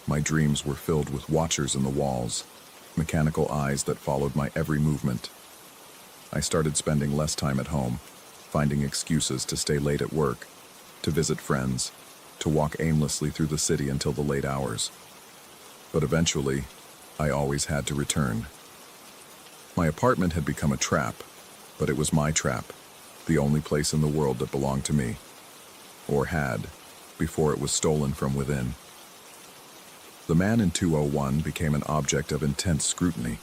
my dreams were filled with watchers in the walls, mechanical eyes that followed my every movement. I started spending less time at home, finding excuses to stay late at work, to visit friends, to walk aimlessly through the city until the late hours. But eventually, I always had to return. My apartment had become a trap, but it was my trap, the only place in the world that belonged to me, or had, before it was stolen from within. The man in 201 became an object of intense scrutiny.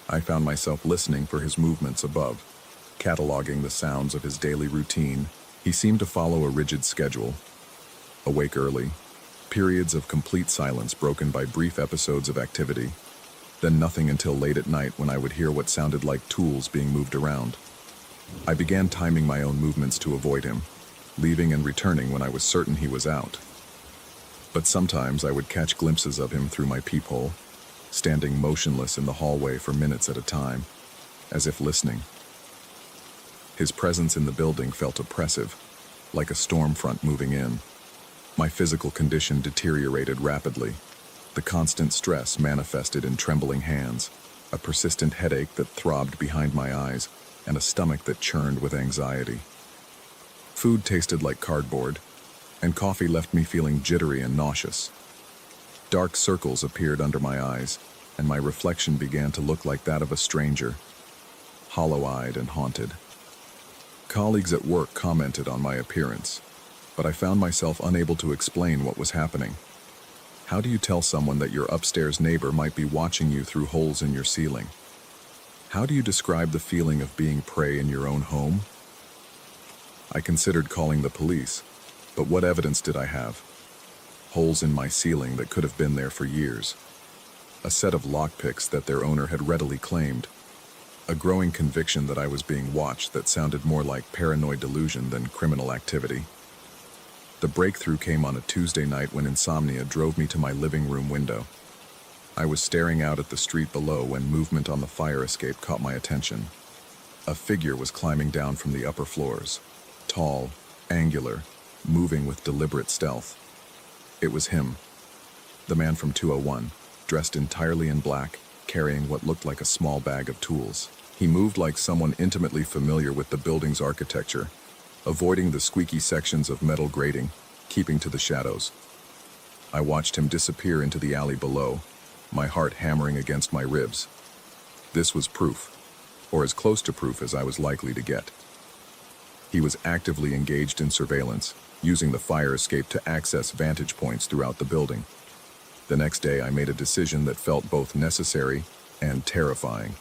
I found myself listening for his movements above, cataloging the sounds of his daily routine. He seemed to follow a rigid schedule. Awake early, periods of complete silence broken by brief episodes of activity, then nothing until late at night when I would hear what sounded like tools being moved around. I began timing my own movements to avoid him, leaving and returning when I was certain he was out. But sometimes I would catch glimpses of him through my peephole, standing motionless in the hallway for minutes at a time, as if listening. His presence in the building felt oppressive, like a storm front moving in. My physical condition deteriorated rapidly. The constant stress manifested in trembling hands, a persistent headache that throbbed behind my eyes, and a stomach that churned with anxiety. Food tasted like cardboard, and coffee left me feeling jittery and nauseous. Dark circles appeared under my eyes, and my reflection began to look like that of a stranger, hollow-eyed and haunted. Colleagues at work commented on my appearance, but I found myself unable to explain what was happening. How do you tell someone that your upstairs neighbor might be watching you through holes in your ceiling? How do you describe the feeling of being prey in your own home? I considered calling the police, but what evidence did I have? Holes in my ceiling that could have been there for years. A set of lockpicks that their owner had readily claimed. A growing conviction that I was being watched that sounded more like paranoid delusion than criminal activity. The breakthrough came on a Tuesday night when insomnia drove me to my living room window. I was staring out at the street below when movement on the fire escape caught my attention. A figure was climbing down from the upper floors, tall, angular, moving with deliberate stealth. It was him, the man from 201, dressed entirely in black, carrying what looked like a small bag of tools. He moved like someone intimately familiar with the building's architecture, avoiding the squeaky sections of metal grating, keeping to the shadows. I watched him disappear into the alley below, my heart hammering against my ribs. This was proof, or as close to proof as I was likely to get. He was actively engaged in surveillance, using the fire escape to access vantage points throughout the building. The next day, I made a decision that felt both necessary and terrifying.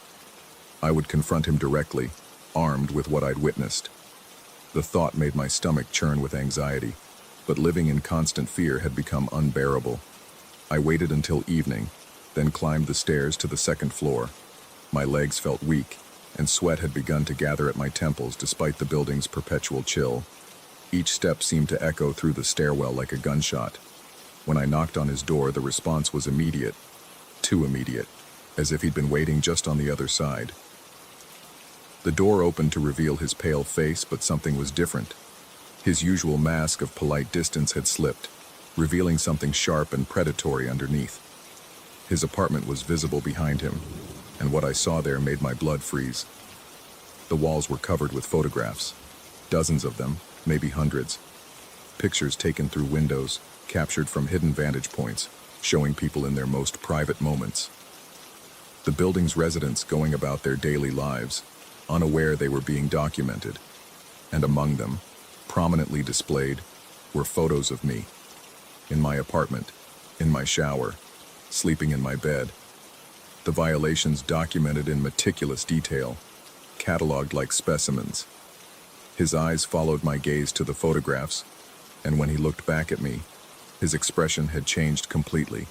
I would confront him directly, armed with what I'd witnessed. The thought made my stomach churn with anxiety, but living in constant fear had become unbearable. I waited until evening, then climbed the stairs to the second floor. My legs felt weak, and sweat had begun to gather at my temples despite the building's perpetual chill. Each step seemed to echo through the stairwell like a gunshot. When I knocked on his door, the response was immediate, too immediate, as if he'd been waiting just on the other side. The door opened to reveal his pale face, but something was different. His usual mask of polite distance had slipped, revealing something sharp and predatory underneath. His apartment was visible behind him, and what I saw there made my blood freeze. The walls were covered with photographs, dozens of them, maybe hundreds. Pictures taken through windows, captured from hidden vantage points, showing people in their most private moments. The building's residents going about their daily lives, unaware they were being documented. And among them, prominently displayed, were photos of me. In my apartment, in my shower, sleeping in my bed. The violations documented in meticulous detail, cataloged like specimens. His eyes followed my gaze to the photographs, and when he looked back at me, his expression had changed completely.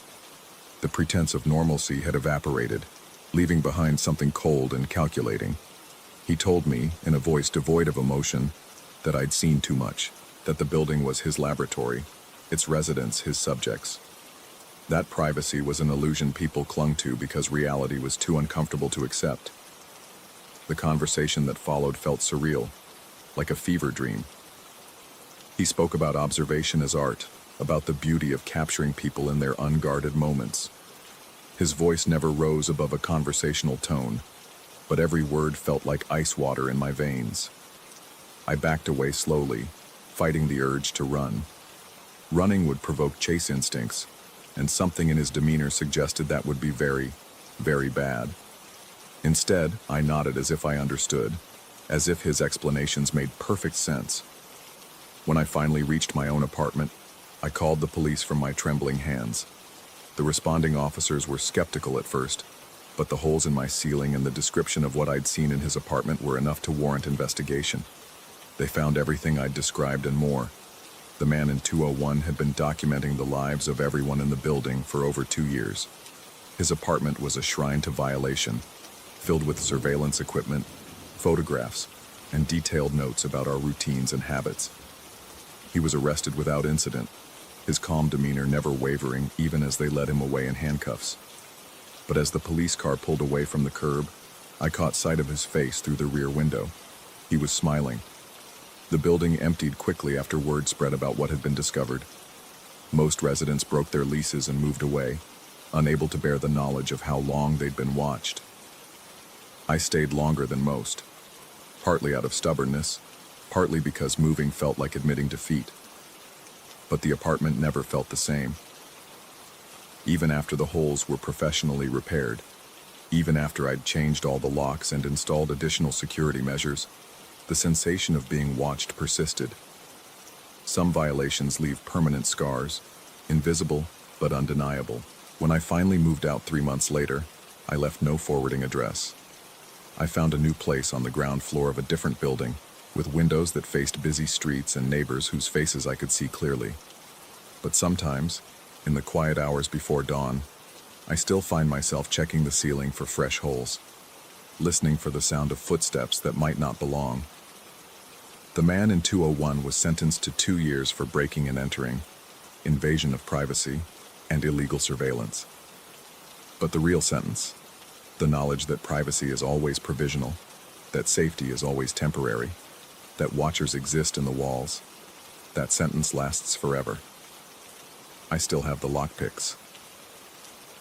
The pretense of normalcy had evaporated, leaving behind something cold and calculating. He told me, in a voice devoid of emotion, that I'd seen too much, that the building was his laboratory, its residents his subjects. That privacy was an illusion people clung to because reality was too uncomfortable to accept. The conversation that followed felt surreal, like a fever dream. He spoke about observation as art, about the beauty of capturing people in their unguarded moments. His voice never rose above a conversational tone, but every word felt like ice water in my veins. I backed away slowly, fighting the urge to run. Running would provoke chase instincts, and something in his demeanor suggested that would be very, very bad. Instead, I nodded as if I understood, as if his explanations made perfect sense. When I finally reached my own apartment, I called the police from my trembling hands. The responding officers were skeptical at first, but the holes in my ceiling and the description of what I'd seen in his apartment were enough to warrant investigation. They found everything I'd described and more. The man in 201 had been documenting the lives of everyone in the building for over 2 years. His apartment was a shrine to violation, filled with surveillance equipment, photographs, and detailed notes about our routines and habits. He was arrested without incident, his calm demeanor never wavering even as they led him away in handcuffs. But as the police car pulled away from the curb, I caught sight of his face through the rear window. He was smiling. The building emptied quickly after word spread about what had been discovered. Most residents broke their leases and moved away, unable to bear the knowledge of how long they'd been watched. I stayed longer than most, partly out of stubbornness, partly because moving felt like admitting defeat. But the apartment never felt the same. Even after the holes were professionally repaired, even after I'd changed all the locks and installed additional security measures, the sensation of being watched persisted. Some violations leave permanent scars, invisible but undeniable. When I finally moved out 3 months later, I left no forwarding address. I found a new place on the ground floor of a different building, with windows that faced busy streets and neighbors whose faces I could see clearly. But sometimes, in the quiet hours before dawn, I still find myself checking the ceiling for fresh holes, listening for the sound of footsteps that might not belong. The man in 201 was sentenced to 2 years for breaking and entering, invasion of privacy, and illegal surveillance. But the real sentence, the knowledge that privacy is always provisional, that safety is always temporary, that watchers exist in the walls, that sentence lasts forever. I still have the lockpicks.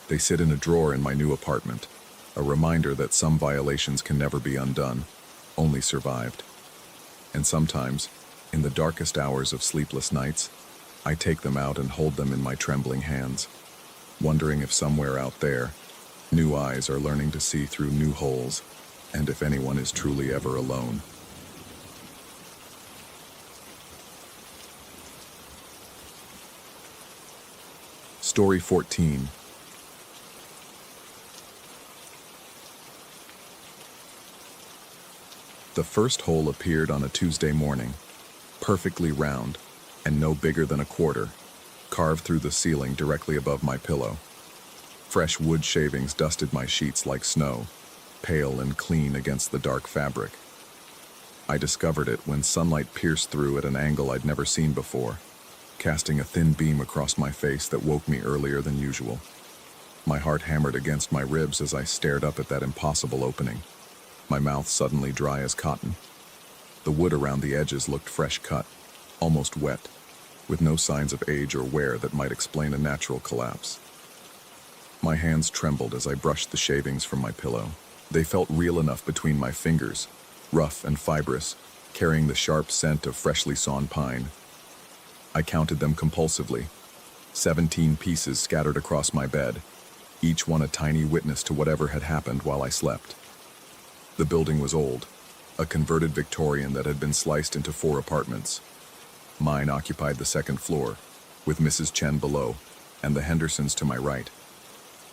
They sit in a drawer in my new apartment, a reminder that some violations can never be undone, only survived. And sometimes, in the darkest hours of sleepless nights, I take them out and hold them in my trembling hands, wondering if somewhere out there, new eyes are learning to see through new holes, and if anyone is truly ever alone. Story 14. The first hole appeared on a Tuesday morning, perfectly round and no bigger than a quarter, carved through the ceiling directly above my pillow. Fresh wood shavings dusted my sheets like snow, pale and clean against the dark fabric. I discovered it when sunlight pierced through at an angle I'd never seen before, casting a thin beam across my face that woke me earlier than usual. My heart hammered against my ribs as I stared up at that impossible opening, my mouth suddenly dry as cotton. The wood around the edges looked fresh cut, almost wet, with no signs of age or wear that might explain a natural collapse. My hands trembled as I brushed the shavings from my pillow. They felt real enough between my fingers, rough and fibrous, carrying the sharp scent of freshly sawn pine. I counted them compulsively, 17 pieces scattered across my bed, each one a tiny witness to whatever had happened while I slept. The building was old, a converted Victorian that had been sliced into 4 apartments. Mine occupied the second floor, with Mrs. Chen below, and the Hendersons to my right.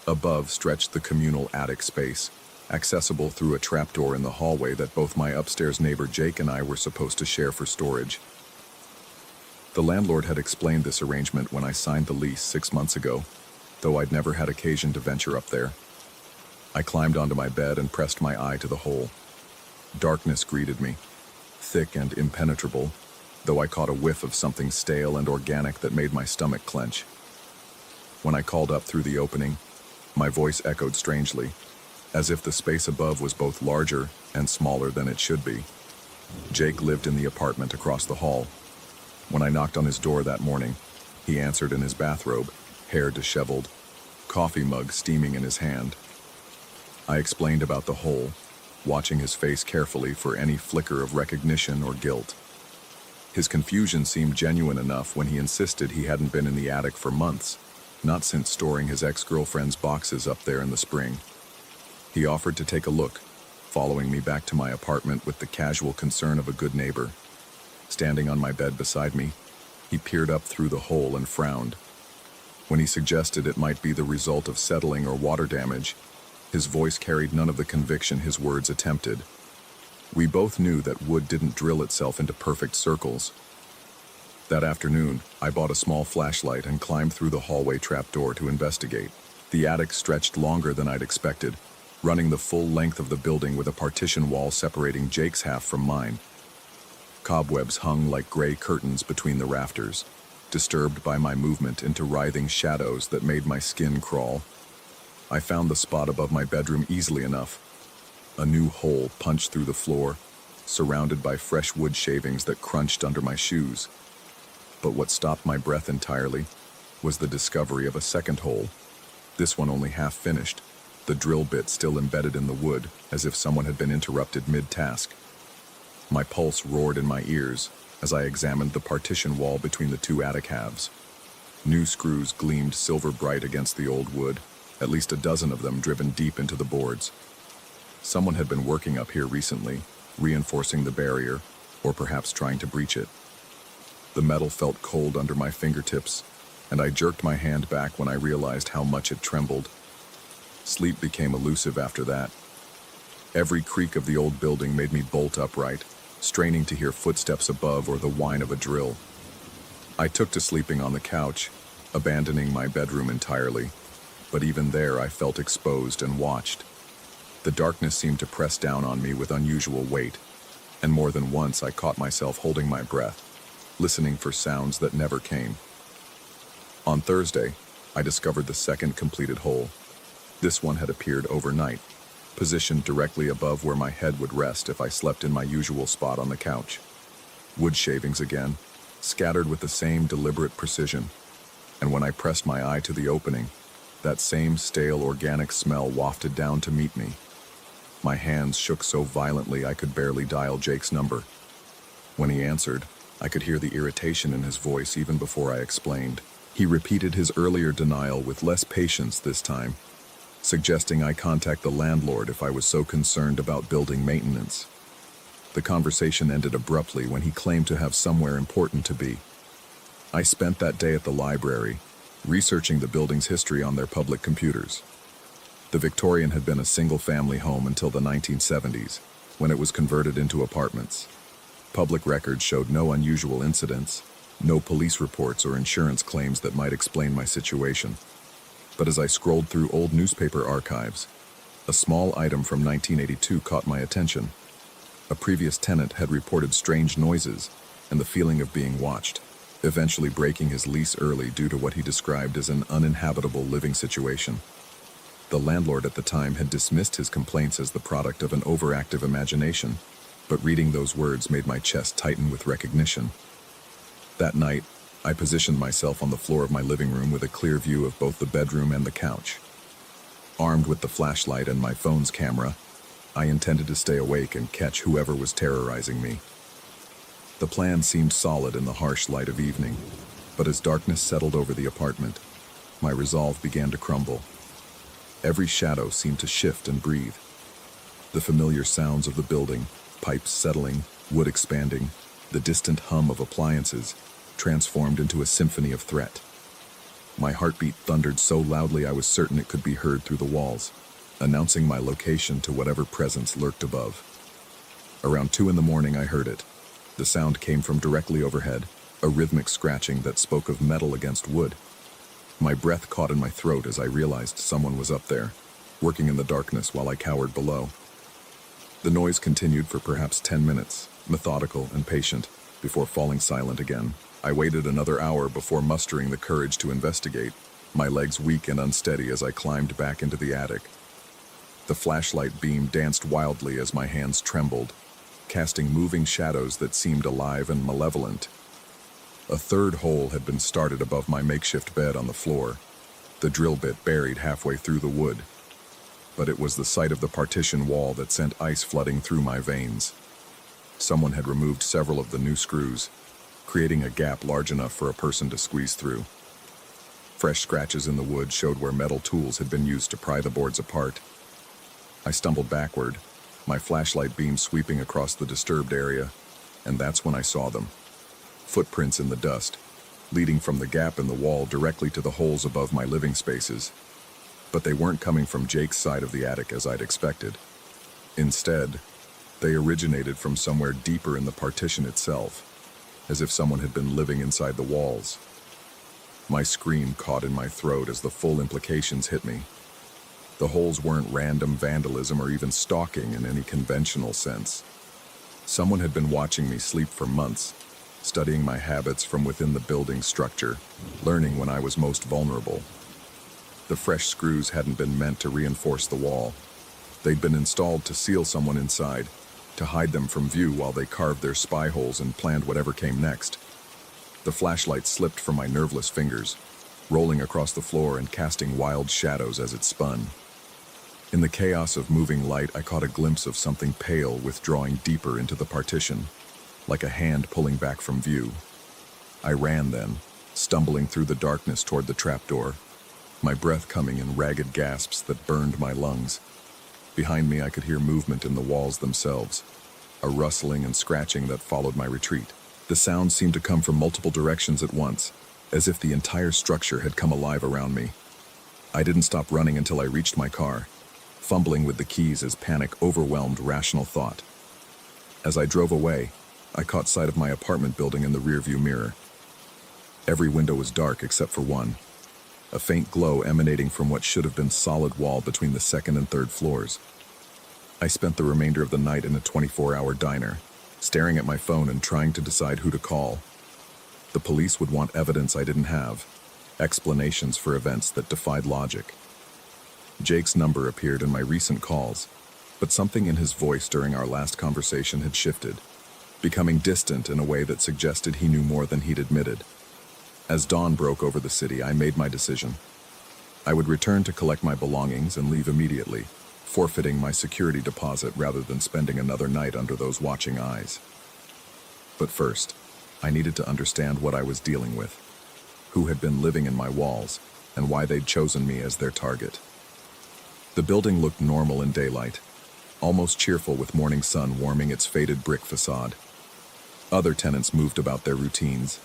Above stretched the communal attic space, accessible through a trapdoor in the hallway that both my upstairs neighbor Jake and I were supposed to share for storage. The landlord had explained this arrangement when I signed the lease 6 months ago, though I'd never had occasion to venture up there. I climbed onto my bed and pressed my eye to the hole. Darkness greeted me, thick and impenetrable, though I caught a whiff of something stale and organic that made my stomach clench. When I called up through the opening, my voice echoed strangely, as if the space above was both larger and smaller than it should be. Jake lived in the apartment across the hall. When I knocked on his door that morning, he answered in his bathrobe, hair disheveled, coffee mug steaming in his hand. I explained about the hole, watching his face carefully for any flicker of recognition or guilt. His confusion seemed genuine enough when he insisted he hadn't been in the attic for months, not since storing his ex-girlfriend's boxes up there in the spring. He offered to take a look, following me back to my apartment with the casual concern of a good neighbor. Standing on my bed beside me, he peered up through the hole and frowned. When he suggested it might be the result of settling or water damage, his voice carried none of the conviction his words attempted. We both knew that wood didn't drill itself into perfect circles. That afternoon, I bought a small flashlight and climbed through the hallway trapdoor to investigate. The attic stretched longer than I'd expected, running the full length of the building with a partition wall separating Jake's half from mine. Cobwebs hung like gray curtains between the rafters, disturbed by my movement into writhing shadows that made my skin crawl. I found the spot above my bedroom easily enough. A new hole punched through the floor, surrounded by fresh wood shavings that crunched under my shoes. But what stopped my breath entirely was the discovery of a second hole, this one only half finished, the drill bit still embedded in the wood, as if someone had been interrupted mid-task. My pulse roared in my ears as I examined the partition wall between the 2 attic halves. New screws gleamed silver bright against the old wood, at least a dozen of them driven deep into the boards. Someone had been working up here recently, reinforcing the barrier, or perhaps trying to breach it. The metal felt cold under my fingertips, and I jerked my hand back when I realized how much it trembled. Sleep became elusive after that. Every creak of the old building made me bolt upright, straining to hear footsteps above or the whine of a drill. I took to sleeping on the couch, abandoning my bedroom entirely, but even there I felt exposed and watched. The darkness seemed to press down on me with unusual weight, and more than once I caught myself holding my breath, listening for sounds that never came. On Thursday, I discovered the second completed hole. This one had appeared overnight, positioned directly above where my head would rest if I slept in my usual spot on the couch. Wood shavings again, scattered with the same deliberate precision, and when I pressed my eye to the opening, that same stale organic smell wafted down to meet me. My hands shook so violently I could barely dial Jake's number. When he answered, I could hear the irritation in his voice even before I explained. He repeated his earlier denial with less patience this time, suggesting I contact the landlord if I was so concerned about building maintenance. The conversation ended abruptly when he claimed to have somewhere important to be. I spent that day at the library, researching the building's history on their public computers. The Victorian had been a single-family home until the 1970s, when it was converted into apartments. Public records showed no unusual incidents, no police reports or insurance claims that might explain my situation. But as I scrolled through old newspaper archives, a small item from 1982 caught my attention. A previous tenant had reported strange noises and the feeling of being watched, eventually breaking his lease early due to what he described as an uninhabitable living situation. The landlord at the time had dismissed his complaints as the product of an overactive imagination, but reading those words made my chest tighten with recognition. That night, I positioned myself on the floor of my living room with a clear view of both the bedroom and the couch. Armed with the flashlight and my phone's camera, I intended to stay awake and catch whoever was terrorizing me. The plan seemed solid in the harsh light of evening, but as darkness settled over the apartment, my resolve began to crumble. Every shadow seemed to shift and breathe. The familiar sounds of the building, pipes settling, wood expanding, the distant hum of appliances, transformed into a symphony of threat. My heartbeat thundered so loudly I was certain it could be heard through the walls, announcing my location to whatever presence lurked above. Around 2 a.m, I heard it. The sound came from directly overhead, a rhythmic scratching that spoke of metal against wood. My breath caught in my throat as I realized someone was up there, working in the darkness while I cowered below. The noise continued for perhaps 10 minutes, methodical and patient, before falling silent again. I waited another hour before mustering the courage to investigate, my legs weak and unsteady as I climbed back into the attic. The flashlight beam danced wildly as my hands trembled, casting moving shadows that seemed alive and malevolent. A third hole had been started above my makeshift bed on the floor, the drill bit buried halfway through the wood. But it was the sight of the partition wall that sent ice flooding through my veins. Someone had removed several of the new screws, creating a gap large enough for a person to squeeze through. Fresh scratches in the wood showed where metal tools had been used to pry the boards apart. I stumbled backward, my flashlight beam sweeping across the disturbed area, and that's when I saw them. Footprints in the dust, leading from the gap in the wall directly to the holes above my living spaces. But they weren't coming from Jake's side of the attic as I'd expected. Instead, they originated from somewhere deeper in the partition itself, as if someone had been living inside the walls. My scream caught in my throat as the full implications hit me. The holes weren't random vandalism or even stalking in any conventional sense. Someone had been watching me sleep for months, studying my habits from within the building's structure, learning when I was most vulnerable. The fresh screws hadn't been meant to reinforce the wall. They'd been installed to seal someone inside, to hide them from view while they carved their spy holes and planned whatever came next. The flashlight slipped from my nerveless fingers, rolling across the floor and casting wild shadows as it spun. In the chaos of moving light, I caught a glimpse of something pale withdrawing deeper into the partition, like a hand pulling back from view. I ran then, stumbling through the darkness toward the trapdoor, my breath coming in ragged gasps that burned my lungs. Behind me, I could hear movement in the walls themselves, a rustling and scratching that followed my retreat. The sound seemed to come from multiple directions at once, as if the entire structure had come alive around me. I didn't stop running until I reached my car, fumbling with the keys as panic overwhelmed rational thought. As I drove away, I caught sight of my apartment building in the rearview mirror. Every window was dark except for one, a faint glow emanating from what should have been solid wall between the second and third floors. I spent the remainder of the night in a 24-hour diner, staring at my phone and trying to decide who to call. The police would want evidence I didn't have, explanations for events that defied logic. Jake's number appeared in my recent calls, but something in his voice during our last conversation had shifted, becoming distant in a way that suggested he knew more than he'd admitted. As dawn broke over the city, I made my decision. I would return to collect my belongings and leave immediately, forfeiting my security deposit rather than spending another night under those watching eyes. But first, I needed to understand what I was dealing with, who had been living in my walls, and why they'd chosen me as their target. The building looked normal in daylight, almost cheerful with morning sun warming its faded brick facade. Other tenants moved about their routines,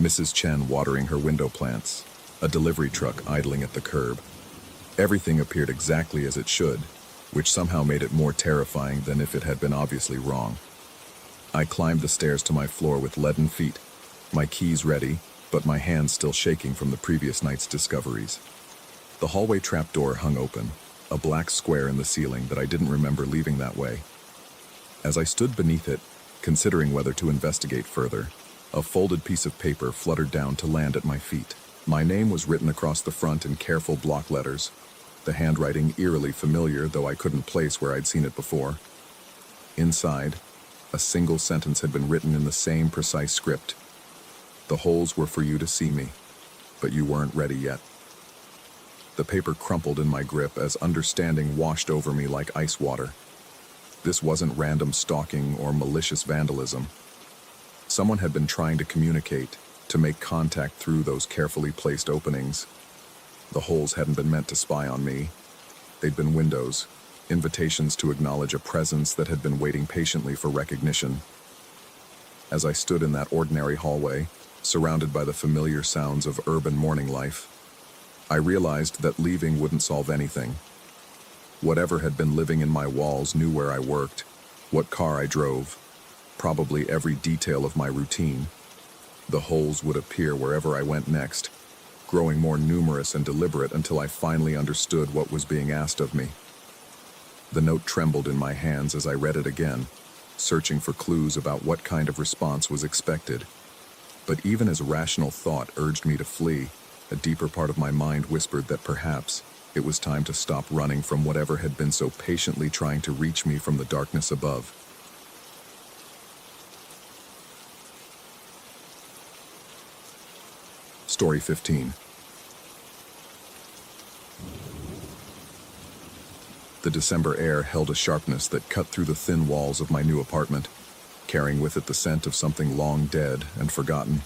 Mrs. Chen watering her window plants, a delivery truck idling at the curb. Everything appeared exactly as it should, which somehow made it more terrifying than if it had been obviously wrong. I climbed the stairs to my floor with leaden feet, my keys ready, but my hands still shaking from the previous night's discoveries. The hallway trapdoor hung open, a black square in the ceiling that I didn't remember leaving that way. As I stood beneath it, considering whether to investigate further, a folded piece of paper fluttered down to land at my feet. My name was written across the front in careful block letters, the handwriting eerily familiar, though I couldn't place where I'd seen it before. Inside, a single sentence had been written in the same precise script. The holes were for you to see me, but you weren't ready yet. The paper crumpled in my grip as understanding washed over me like ice water. This wasn't random stalking or malicious vandalism. Someone had been trying to communicate, to make contact through those carefully placed openings. The holes hadn't been meant to spy on me. They'd been windows, invitations to acknowledge a presence that had been waiting patiently for recognition. As I stood in that ordinary hallway, surrounded by the familiar sounds of urban morning life, I realized that leaving wouldn't solve anything. Whatever had been living in my walls knew where I worked, what car I drove, probably every detail of my routine. The holes would appear wherever I went next, growing more numerous and deliberate until I finally understood what was being asked of me. The note trembled in my hands as I read it again, searching for clues about what kind of response was expected. But even as rational thought urged me to flee, a deeper part of my mind whispered that perhaps it was time to stop running from whatever had been so patiently trying to reach me from the darkness above. Story 15. The December air held a sharpness that cut through the thin walls of my new apartment, carrying with it the scent of something long dead and forgotten.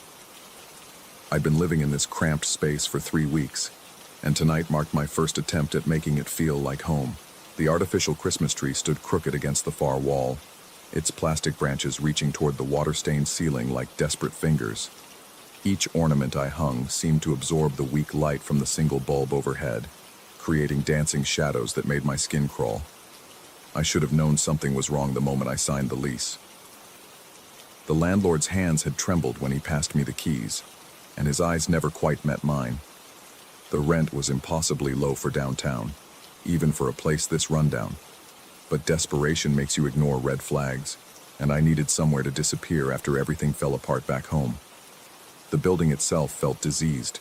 I'd been living in this cramped space for 3 weeks, and tonight marked my first attempt at making it feel like home. The artificial Christmas tree stood crooked against the far wall, its plastic branches reaching toward the water-stained ceiling like desperate fingers. Each ornament I hung seemed to absorb the weak light from the single bulb overhead, creating dancing shadows that made my skin crawl. I should have known something was wrong the moment I signed the lease. The landlord's hands had trembled when he passed me the keys, and his eyes never quite met mine. The rent was impossibly low for downtown, even for a place this rundown. But desperation makes you ignore red flags, and I needed somewhere to disappear after everything fell apart back home. The building itself felt diseased.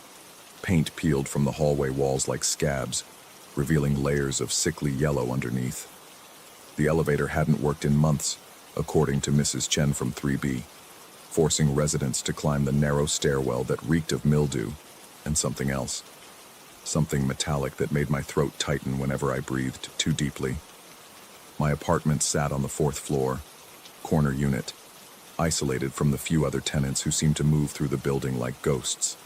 Paint peeled from the hallway walls like scabs, revealing layers of sickly yellow underneath. The elevator hadn't worked in months, according to Mrs. Chen from 3B, forcing residents to climb the narrow stairwell that reeked of mildew and something else. Something metallic that made my throat tighten whenever I breathed too deeply. My apartment sat on the 4th floor, corner unit, isolated from the few other tenants who seemed to move through the building like ghosts.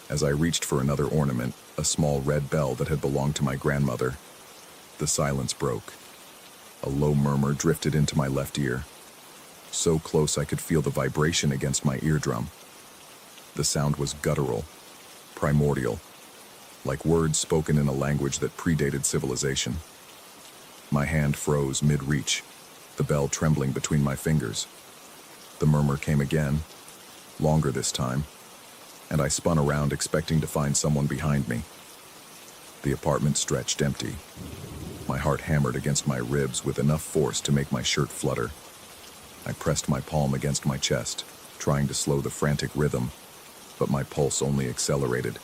As I reached for another ornament, a small red bell that had belonged to my grandmother, the silence broke. A low murmur drifted into my left ear, so close I could feel the vibration against my eardrum. The sound was guttural, primordial, like words spoken in a language that predated civilization. My hand froze mid-reach, the bell trembling between my fingers. The murmur came again, longer this time, and I spun around expecting to find someone behind me. The apartment stretched empty. My heart hammered against my ribs with enough force to make my shirt flutter. I pressed my palm against my chest, trying to slow the frantic rhythm, but my pulse only accelerated.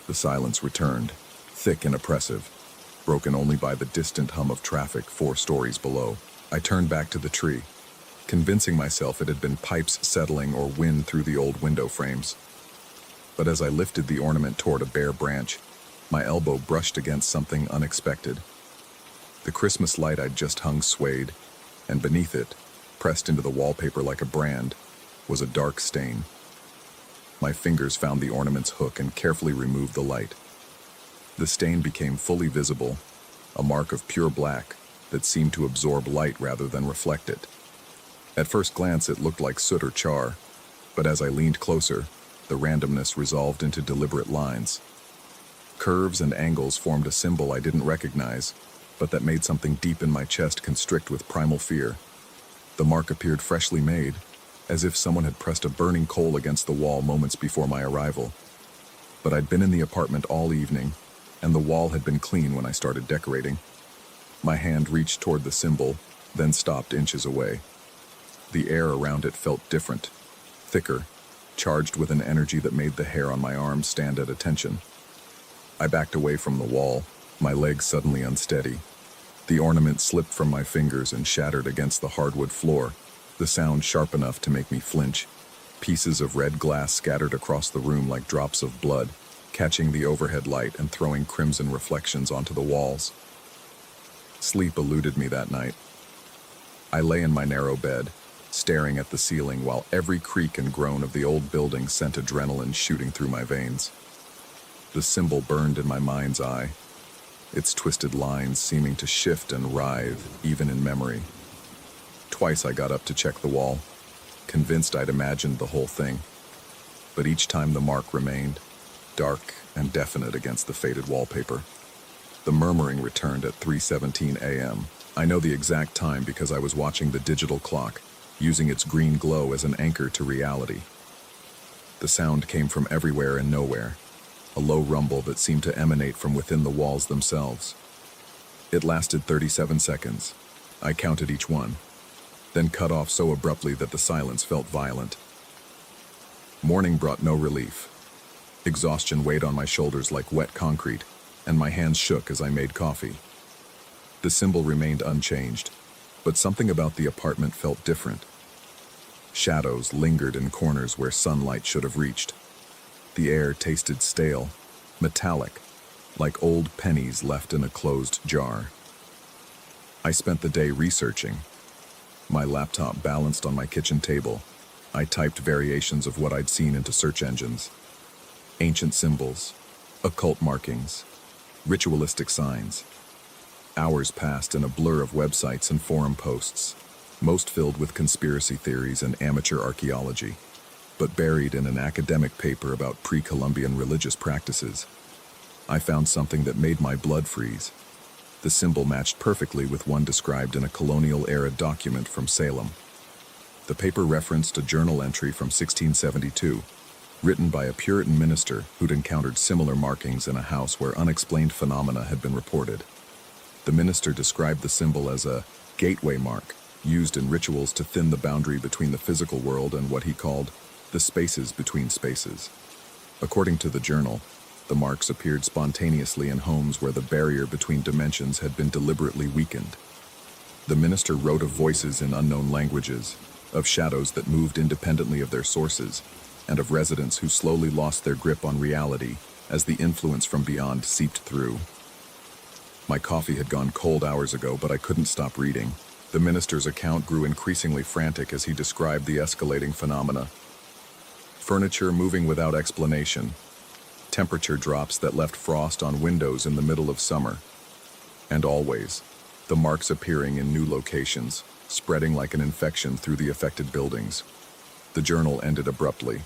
The silence returned, thick and oppressive, broken only by the distant hum of traffic 4 stories below. I turned back to the tree, convincing myself it had been pipes settling or wind through the old window frames. But as I lifted the ornament toward a bare branch, my elbow brushed against something unexpected. The Christmas light I'd just hung swayed, and beneath it, pressed into the wallpaper like a brand, was a dark stain. My fingers found the ornament's hook and carefully removed the light. The stain became fully visible, a mark of pure black that seemed to absorb light rather than reflect it. At first glance it looked like soot or char, but as I leaned closer, the randomness resolved into deliberate lines. Curves and angles formed a symbol I didn't recognize, but that made something deep in my chest constrict with primal fear. The mark appeared freshly made, as if someone had pressed a burning coal against the wall moments before my arrival. But I'd been in the apartment all evening, and the wall had been clean when I started decorating. My hand reached toward the symbol, then stopped inches away. The air around it felt different, thicker, charged with an energy that made the hair on my arms stand at attention. I backed away from the wall, my legs suddenly unsteady. The ornament slipped from my fingers and shattered against the hardwood floor, the sound sharp enough to make me flinch. Pieces of red glass scattered across the room like drops of blood, catching the overhead light and throwing crimson reflections onto the walls. Sleep eluded me that night. I lay in my narrow bed, staring at the ceiling while every creak and groan of the old building sent adrenaline shooting through my veins. The symbol burned in my mind's eye, its twisted lines seeming to shift and writhe even in memory. Twice I got up to check the wall, convinced I'd imagined the whole thing. But each time the mark remained, dark and definite against the faded wallpaper. The murmuring returned at 3:17 a.m. I know the exact time because I was watching the digital clock, using its green glow as an anchor to reality. The sound came from everywhere and nowhere, a low rumble that seemed to emanate from within the walls themselves. It lasted 37 seconds. I counted each one, then cut off so abruptly that the silence felt violent. Morning brought no relief. Exhaustion weighed on my shoulders like wet concrete, and my hands shook as I made coffee. The symbol remained unchanged, but something about the apartment felt different. Shadows lingered in corners where sunlight should have reached. The air tasted stale, metallic, like old pennies left in a closed jar. I spent the day researching. My laptop balanced on my kitchen table. I typed variations of what I'd seen into search engines. Ancient symbols, occult markings, ritualistic signs. Hours passed in a blur of websites and forum posts, most filled with conspiracy theories and amateur archaeology, but buried in an academic paper about pre-Columbian religious practices. I found something that made my blood freeze. The symbol matched perfectly with one described in a colonial-era document from Salem. The paper referenced a journal entry from 1672, written by a Puritan minister who'd encountered similar markings in a house where unexplained phenomena had been reported. The minister described the symbol as a gateway mark, used in rituals to thin the boundary between the physical world and what he called the spaces between spaces. According to the journal, the marks appeared spontaneously in homes where the barrier between dimensions had been deliberately weakened. The minister wrote of voices in unknown languages, of shadows that moved independently of their sources, and of residents who slowly lost their grip on reality as the influence from beyond seeped through. My coffee had gone cold hours ago, but I couldn't stop reading. The minister's account grew increasingly frantic as he described the escalating phenomena. Furniture moving without explanation, temperature drops that left frost on windows in the middle of summer, and always, the marks appearing in new locations, spreading like an infection through the affected buildings. The journal ended abruptly.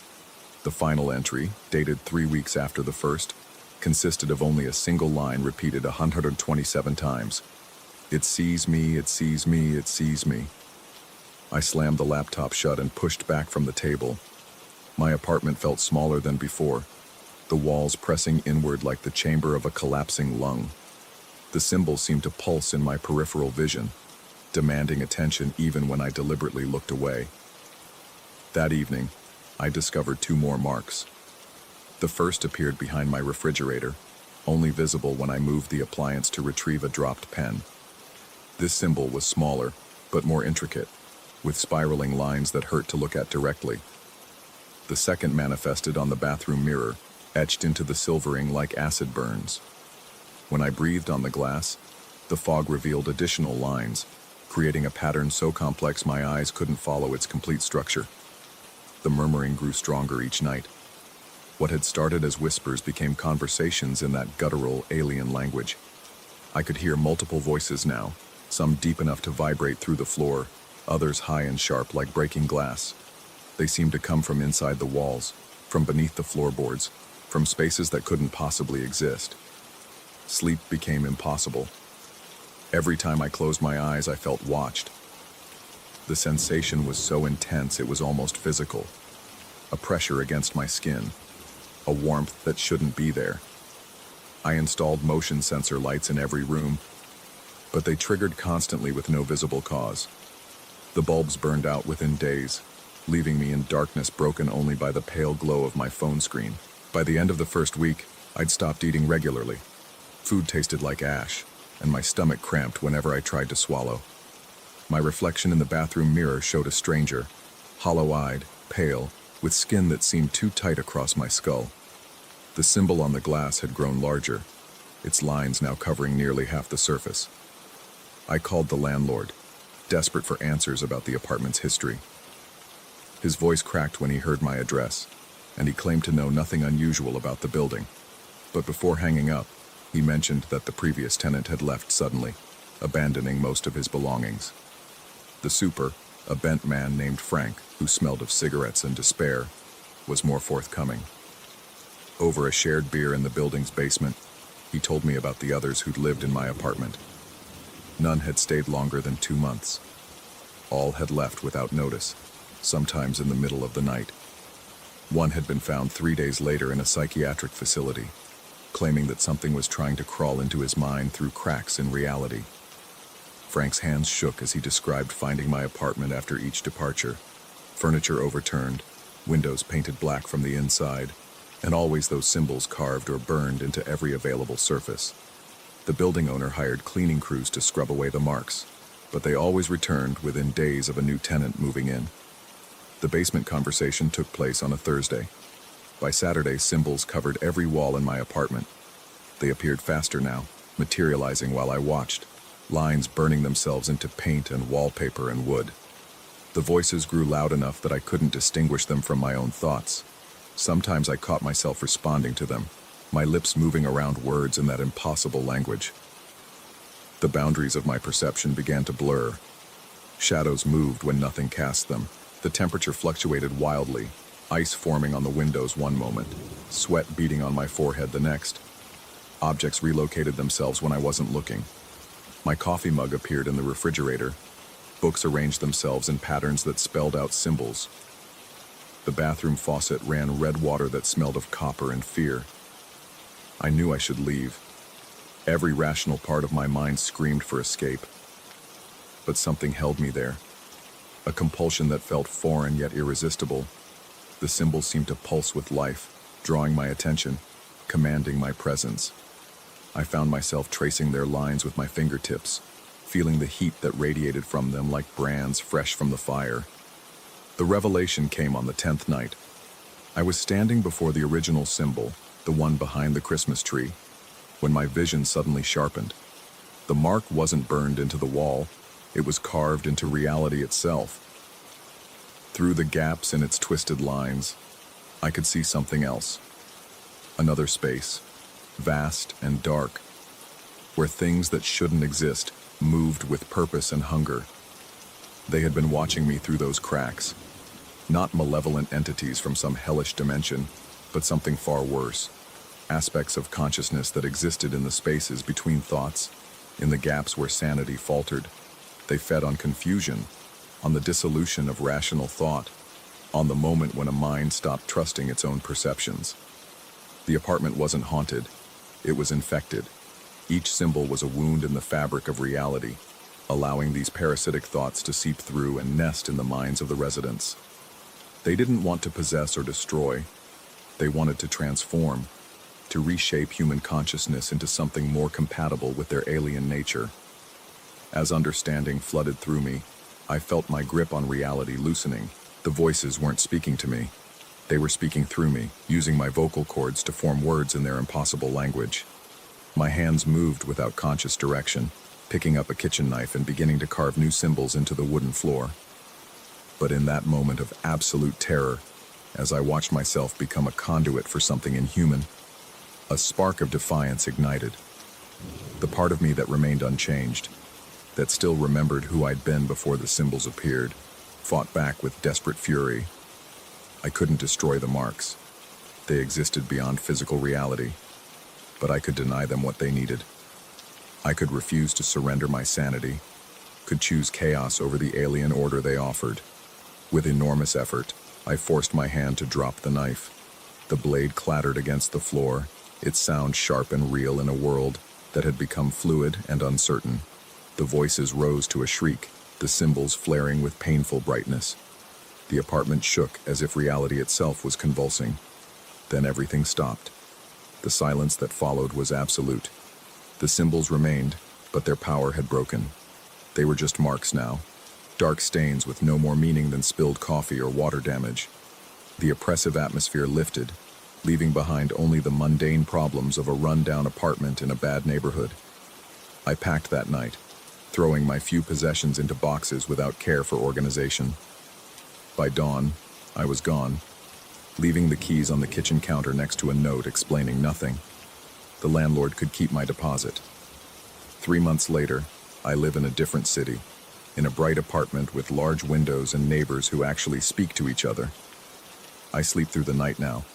The final entry, dated 3 weeks after the first, consisted of only a single line repeated 127 times. It sees me, it sees me, it sees me. I slammed the laptop shut and pushed back from the table. My apartment felt smaller than before, the walls pressing inward like the chamber of a collapsing lung. The symbol seemed to pulse in my peripheral vision, demanding attention even when I deliberately looked away. That evening, I discovered 2 more marks. The first appeared behind my refrigerator, only visible when I moved the appliance to retrieve a dropped pen. This symbol was smaller, but more intricate, with spiraling lines that hurt to look at directly. The second manifested on the bathroom mirror, etched into the silvering like acid burns. When I breathed on the glass, the fog revealed additional lines, creating a pattern so complex my eyes couldn't follow its complete structure. The murmuring grew stronger each night. What had started as whispers became conversations in that guttural, alien language. I could hear multiple voices now, some deep enough to vibrate through the floor, others high and sharp like breaking glass. They seemed to come from inside the walls, from beneath the floorboards, from spaces that couldn't possibly exist. Sleep became impossible. Every time I closed my eyes, I felt watched. The sensation was so intense it was almost physical. A pressure against my skin, a warmth that shouldn't be there. I installed motion sensor lights in every room, but they triggered constantly with no visible cause. The bulbs burned out within days, leaving me in darkness broken only by the pale glow of my phone screen. By the end of the first week, I'd stopped eating regularly. Food tasted like ash, and my stomach cramped whenever I tried to swallow. My reflection in the bathroom mirror showed a stranger, hollow-eyed, pale, with skin that seemed too tight across my skull. The symbol on the glass had grown larger, its lines now covering nearly half the surface. I called the landlord, desperate for answers about the apartment's history. His voice cracked when he heard my address, and he claimed to know nothing unusual about the building. But before hanging up, he mentioned that the previous tenant had left suddenly, abandoning most of his belongings. The super, a bent man named Frank, who smelled of cigarettes and despair, was more forthcoming. Over a shared beer in the building's basement, he told me about the others who'd lived in my apartment. None had stayed longer than 2 months. All had left without notice, sometimes in the middle of the night. One had been found 3 days later in a psychiatric facility, claiming that something was trying to crawl into his mind through cracks in reality. Frank's hands shook as he described finding my apartment after each departure. Furniture overturned, windows painted black from the inside, and always those symbols carved or burned into every available surface. The building owner hired cleaning crews to scrub away the marks, but they always returned within days of a new tenant moving in. The basement conversation took place on a Thursday. By Saturday, symbols covered every wall in my apartment. They appeared faster now, materializing while I watched, lines burning themselves into paint and wallpaper and wood. The voices grew loud enough that I couldn't distinguish them from my own thoughts. Sometimes I caught myself responding to them, my lips moving around words in that impossible language. The boundaries of my perception began to blur. Shadows moved when nothing cast them. The temperature fluctuated wildly, ice forming on the windows one moment, sweat beating on my forehead the next. Objects relocated themselves when I wasn't looking. My coffee mug appeared in the refrigerator. Books arranged themselves in patterns that spelled out symbols. The bathroom faucet ran red water that smelled of copper and fear. I knew I should leave. Every rational part of my mind screamed for escape. But something held me there. A compulsion that felt foreign yet irresistible. The symbols seemed to pulse with life, drawing my attention, commanding my presence. I found myself tracing their lines with my fingertips, feeling the heat that radiated from them like brands fresh from the fire. The revelation came on the 10th night. I was standing before the original symbol, the one behind the Christmas tree, when my vision suddenly sharpened. The mark wasn't burned into the wall, it was carved into reality itself. Through the gaps in its twisted lines, I could see something else. Another space, vast and dark, where things that shouldn't exist moved with purpose and hunger. They had been watching me through those cracks. Not malevolent entities from some hellish dimension, but something far worse. Aspects of consciousness that existed in the spaces between thoughts, in the gaps where sanity faltered. They fed on confusion, on the dissolution of rational thought, on the moment when a mind stopped trusting its own perceptions. The apartment wasn't haunted, it was infected. Each symbol was a wound in the fabric of reality, allowing these parasitic thoughts to seep through and nest in the minds of the residents. They didn't want to possess or destroy. They wanted to transform, to reshape human consciousness into something more compatible with their alien nature. As understanding flooded through me, I felt my grip on reality loosening. The voices weren't speaking to me. They were speaking through me, using my vocal cords to form words in their impossible language. My hands moved without conscious direction, picking up a kitchen knife and beginning to carve new symbols into the wooden floor. But in that moment of absolute terror, as I watched myself become a conduit for something inhuman, a spark of defiance ignited. The part of me that remained unchanged, that still remembered who I'd been before the symbols appeared, fought back with desperate fury. I couldn't destroy the marks. They existed beyond physical reality, but I could deny them what they needed. I could refuse to surrender my sanity, could choose chaos over the alien order they offered. With enormous effort, I forced my hand to drop the knife. The blade clattered against the floor, its sound sharp and real in a world that had become fluid and uncertain. The voices rose to a shriek, the symbols flaring with painful brightness. The apartment shook as if reality itself was convulsing. Then everything stopped. The silence that followed was absolute. The symbols remained, but their power had broken. They were just marks now, dark stains with no more meaning than spilled coffee or water damage. The oppressive atmosphere lifted, leaving behind only the mundane problems of a run-down apartment in a bad neighborhood. I packed that night, throwing my few possessions into boxes without care for organization. By dawn, I was gone, leaving the keys on the kitchen counter next to a note explaining nothing. The landlord could keep my deposit. 3 months later, I live in a different city, in a bright apartment with large windows and neighbors who actually speak to each other. I sleep through the night now,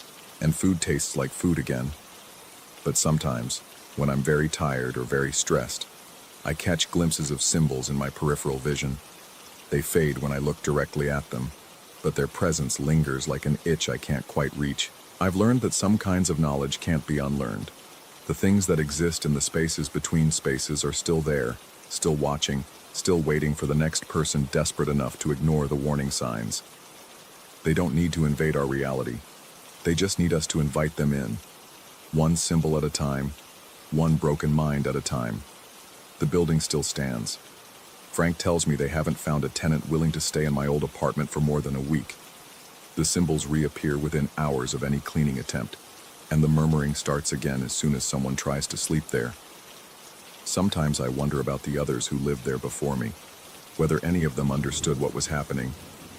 and food tastes like food again. But sometimes, when I'm very tired or very stressed, I catch glimpses of symbols in my peripheral vision. They fade when I look directly at them, but their presence lingers like an itch I can't quite reach. I've learned that some kinds of knowledge can't be unlearned. The things that exist in the spaces between spaces are still there, still watching, still waiting for the next person desperate enough to ignore the warning signs. They don't need to invade our reality. They just need us to invite them in. One symbol at a time, one broken mind at a time. The building still stands. Frank tells me they haven't found a tenant willing to stay in my old apartment for more than a week. The symbols reappear within hours of any cleaning attempt, and the murmuring starts again as soon as someone tries to sleep there. Sometimes I wonder about the others who lived there before me, whether any of them understood what was happening,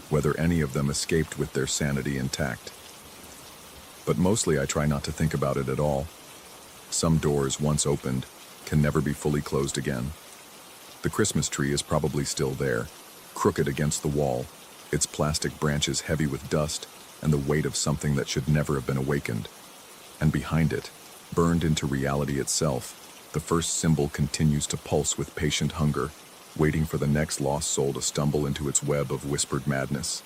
whether any of them escaped with their sanity intact. But mostly I try not to think about it at all. Some doors, once opened, can never be fully closed again. The Christmas tree is probably still there, crooked against the wall, its plastic branches heavy with dust and the weight of something that should never have been awakened. And behind it, burned into reality itself, the first symbol continues to pulse with patient hunger, waiting for the next lost soul to stumble into its web of whispered madness.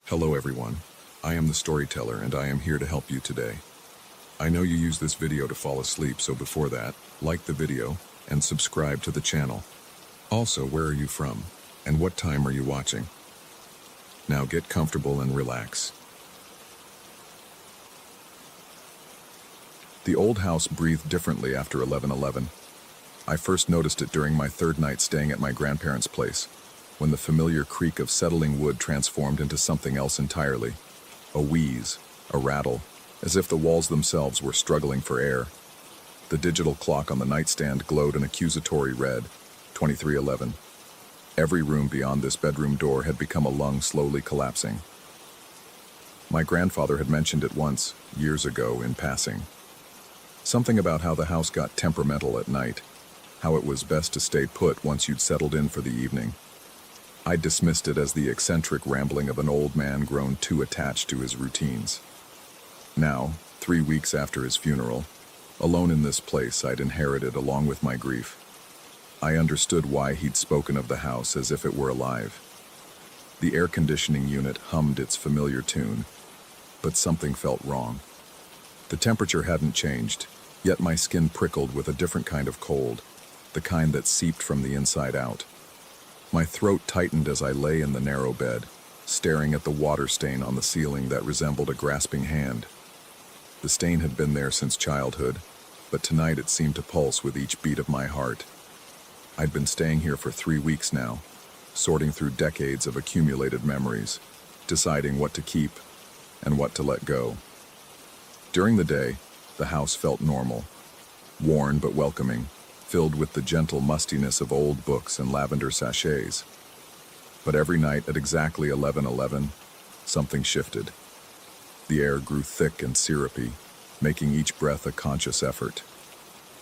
Hello everyone, I am the storyteller and I am here to help you today. I know you use this video to fall asleep, so before that, like the video and subscribe to the channel. Also, where are you from and what time are you watching? Now get comfortable and relax. The old house breathed differently after 11/11. I first noticed it during my third night staying at my grandparents' place, when the familiar creak of settling wood transformed into something else entirely. A wheeze, a rattle, as if the walls themselves were struggling for air. The digital clock on the nightstand glowed an accusatory red, 23:11. Every room beyond this bedroom door had become a lung slowly collapsing. My grandfather had mentioned it once, years ago, in passing. Something about how the house got temperamental at night, how it was best to stay put once you'd settled in for the evening. I dismissed it as the eccentric rambling of an old man grown too attached to his routines. Now, 3 weeks after his funeral, alone in this place I'd inherited along with my grief, I understood why he'd spoken of the house as if it were alive. The air conditioning unit hummed its familiar tune, but something felt wrong. The temperature hadn't changed, yet my skin prickled with a different kind of cold, the kind that seeped from the inside out. My throat tightened as I lay in the narrow bed, staring at the water stain on the ceiling that resembled a grasping hand. The stain had been there since childhood, but tonight it seemed to pulse with each beat of my heart. I'd been staying here for 3 weeks now, sorting through decades of accumulated memories, deciding what to keep and what to let go. During the day, the house felt normal, worn but welcoming, filled with the gentle mustiness of old books and lavender sachets. But every night at exactly 11:11, something shifted. The air grew thick and syrupy, making each breath a conscious effort.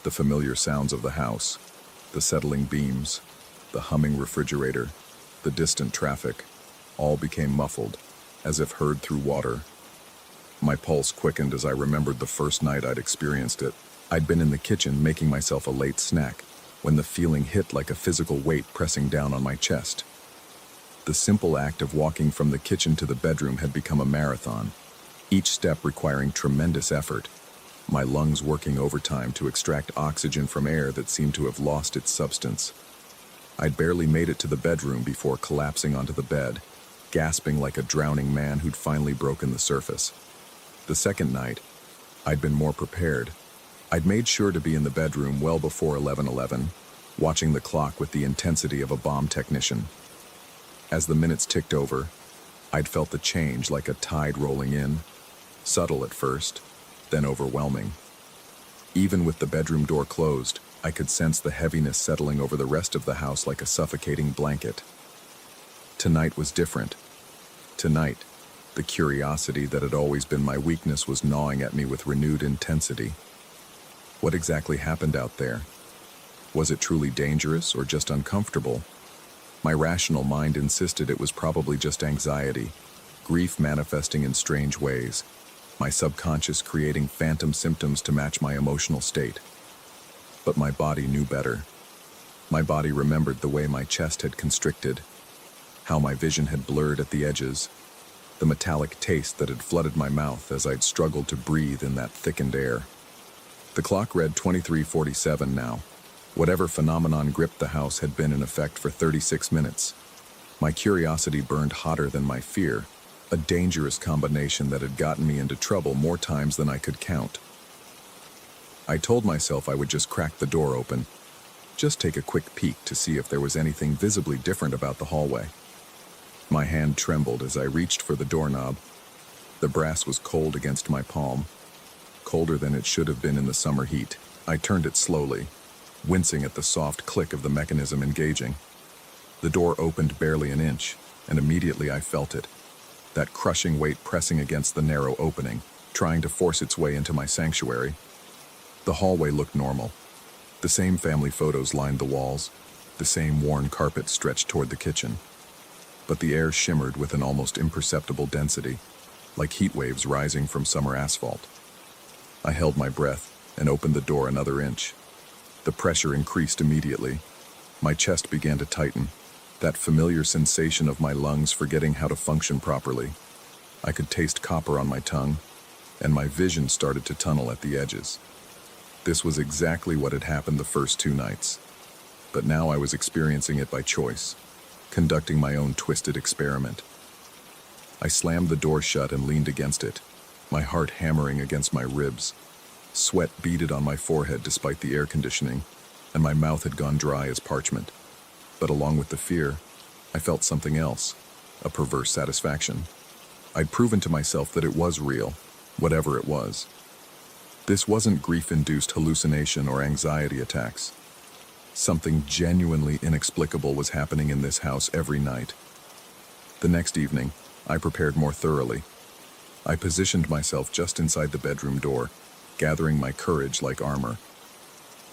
The familiar sounds of the house, the settling beams, the humming refrigerator, the distant traffic, all became muffled, as if heard through water. My pulse quickened as I remembered the first night I'd experienced it. I'd been in the kitchen making myself a late snack when the feeling hit like a physical weight pressing down on my chest. The simple act of walking from the kitchen to the bedroom had become a marathon, each step requiring tremendous effort, my lungs working overtime to extract oxygen from air that seemed to have lost its substance. I'd barely made it to the bedroom before collapsing onto the bed, gasping like a drowning man who'd finally broken the surface. The second night, I'd been more prepared. I'd made sure to be in the bedroom well before 11:11, watching the clock with the intensity of a bomb technician. As the minutes ticked over, I'd felt the change like a tide rolling in, subtle at first, then overwhelming. Even with the bedroom door closed, I could sense the heaviness settling over the rest of the house like a suffocating blanket. Tonight was different. Tonight, the curiosity that had always been my weakness was gnawing at me with renewed intensity. What exactly happened out there? Was it truly dangerous or just uncomfortable? My rational mind insisted it was probably just anxiety, grief manifesting in strange ways, my subconscious creating phantom symptoms to match my emotional state. But my body knew better. My body remembered the way my chest had constricted, how my vision had blurred at the edges, the metallic taste that had flooded my mouth as I'd struggled to breathe in that thickened air. The clock read 23:47 now. Whatever phenomenon gripped the house had been in effect for 36 minutes. My curiosity burned hotter than my fear, a dangerous combination that had gotten me into trouble more times than I could count. I told myself I would just crack the door open, just take a quick peek to see if there was anything visibly different about the hallway. My hand trembled as I reached for the doorknob. The brass was cold against my palm, colder than it should have been in the summer heat. I turned it slowly, wincing at the soft click of the mechanism engaging. The door opened barely an inch, and immediately I felt it, that crushing weight pressing against the narrow opening, trying to force its way into my sanctuary. The hallway looked normal. The same family photos lined the walls, the same worn carpet stretched toward the kitchen. But the air shimmered with an almost imperceptible density, like heat waves rising from summer asphalt. I held my breath and opened the door another inch. The pressure increased immediately. My chest began to tighten, that familiar sensation of my lungs forgetting how to function properly. I could taste copper on my tongue, and my vision started to tunnel at the edges. This was exactly what had happened the first 2 nights, but now I was experiencing it by choice, conducting my own twisted experiment. I slammed the door shut and leaned against it, my heart hammering against my ribs. Sweat beaded on my forehead despite the air conditioning, and my mouth had gone dry as parchment. But along with the fear, I felt something else, a perverse satisfaction. I'd proven to myself that it was real, whatever it was. This wasn't grief-induced hallucination or anxiety attacks. Something genuinely inexplicable was happening in this house every night. The next evening, I prepared more thoroughly. I positioned myself just inside the bedroom door, gathering my courage like armor.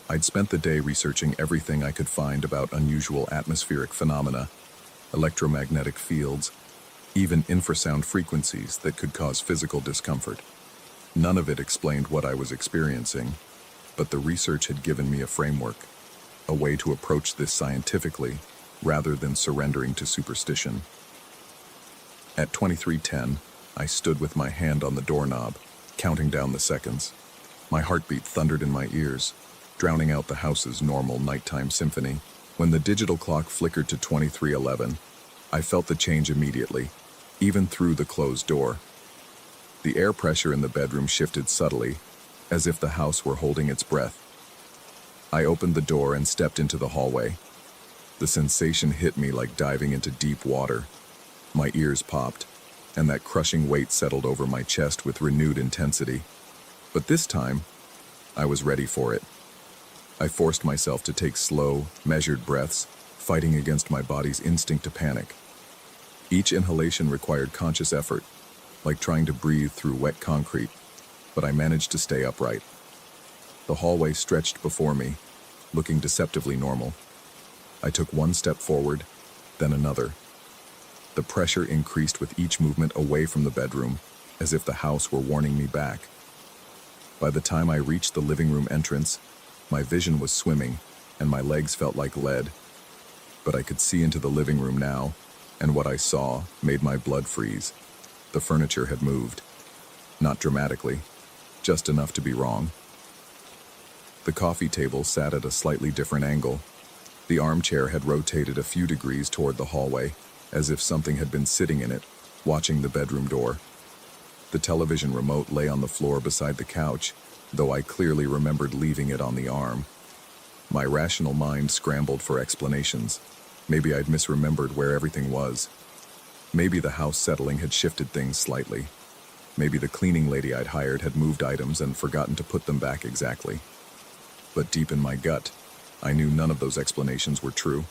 I'd spent the day researching everything I could find about unusual atmospheric phenomena, electromagnetic fields, even infrasound frequencies that could cause physical discomfort. None of it explained what I was experiencing, but the research had given me a framework, a way to approach this scientifically rather than surrendering to superstition. At 23:10, I stood with my hand on the doorknob, counting down the seconds. My heartbeat thundered in my ears, drowning out the house's normal nighttime symphony. When the digital clock flickered to 23:11, I felt the change immediately, even through the closed door. The air pressure in the bedroom shifted subtly, as if the house were holding its breath. I opened the door and stepped into the hallway. The sensation hit me like diving into deep water. My ears popped, and that crushing weight settled over my chest with renewed intensity. But this time, I was ready for it. I forced myself to take slow, measured breaths, fighting against my body's instinct to panic. Each inhalation required conscious effort, like trying to breathe through wet concrete, but I managed to stay upright. The hallway stretched before me, looking deceptively normal. I took one step forward, then another. The pressure increased with each movement away from the bedroom, as if the house were warning me back. By the time I reached the living room entrance, my vision was swimming, and my legs felt like lead. But I could see into the living room now, and what I saw made my blood freeze. The furniture had moved. Not dramatically, just enough to be wrong. The coffee table sat at a slightly different angle. The armchair had rotated a few degrees toward the hallway, as if something had been sitting in it, watching the bedroom door. The television remote lay on the floor beside the couch, though I clearly remembered leaving it on the arm. My rational mind scrambled for explanations. Maybe I'd misremembered where everything was. Maybe the house settling had shifted things slightly. Maybe the cleaning lady I'd hired had moved items and forgotten to put them back exactly. But deep in my gut, I knew none of those explanations were true.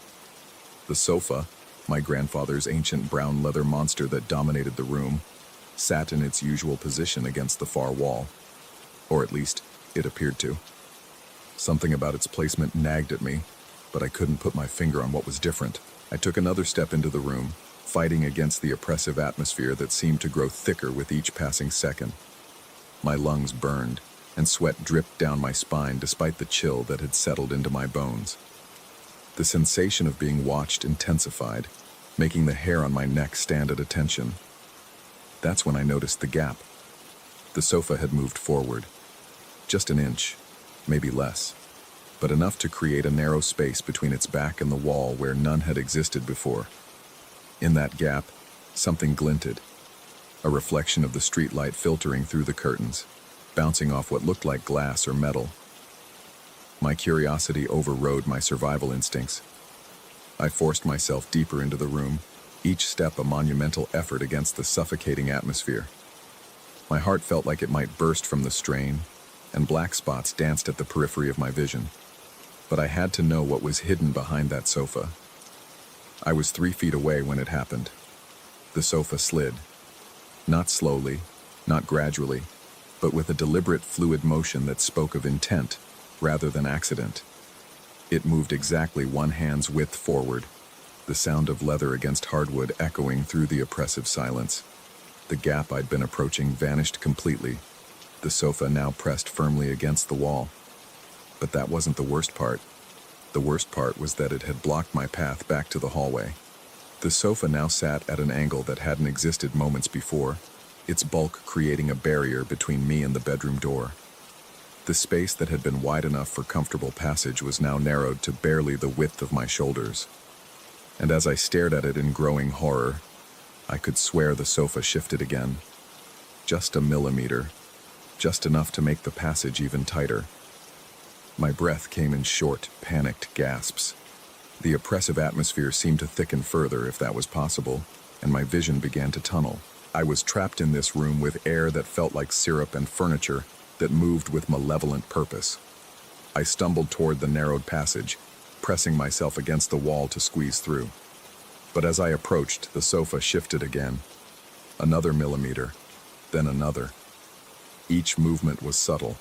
The sofa, my grandfather's ancient brown leather monster that dominated the room, sat in its usual position against the far wall. Or at least, it appeared to. Something about its placement nagged at me, but I couldn't put my finger on what was different. I took another step into the room, fighting against the oppressive atmosphere that seemed to grow thicker with each passing second. My lungs burned, and sweat dripped down my spine despite the chill that had settled into my bones. The sensation of being watched intensified, making the hair on my neck stand at attention. That's when I noticed the gap. The sofa had moved forward. Just an inch, maybe less, but enough to create a narrow space between its back and the wall where none had existed before. In that gap, something glinted, a reflection of the streetlight filtering through the curtains, bouncing off what looked like glass or metal. My curiosity overrode my survival instincts. I forced myself deeper into the room, each step a monumental effort against the suffocating atmosphere. My heart felt like it might burst from the strain, and black spots danced at the periphery of my vision. But I had to know what was hidden behind that sofa. I was 3 feet away when it happened. The sofa slid. Not slowly, not gradually, but with a deliberate fluid motion that spoke of intent rather than accident. It moved exactly one hand's width forward, the sound of leather against hardwood echoing through the oppressive silence. The gap I'd been approaching vanished completely, the sofa now pressed firmly against the wall. But that wasn't the worst part. The worst part was that it had blocked my path back to the hallway. The sofa now sat at an angle that hadn't existed moments before, its bulk creating a barrier between me and the bedroom door. The space that had been wide enough for comfortable passage was now narrowed to barely the width of my shoulders. And as I stared at it in growing horror, I could swear the sofa shifted again. Just a millimeter, just enough to make the passage even tighter. My breath came in short, panicked gasps. The oppressive atmosphere seemed to thicken further, if that was possible, and my vision began to tunnel. I was trapped in this room with air that felt like syrup and furniture that moved with malevolent purpose. I stumbled toward the narrowed passage, pressing myself against the wall to squeeze through. But as I approached, the sofa shifted again. Another millimeter, then another. Each movement was subtle,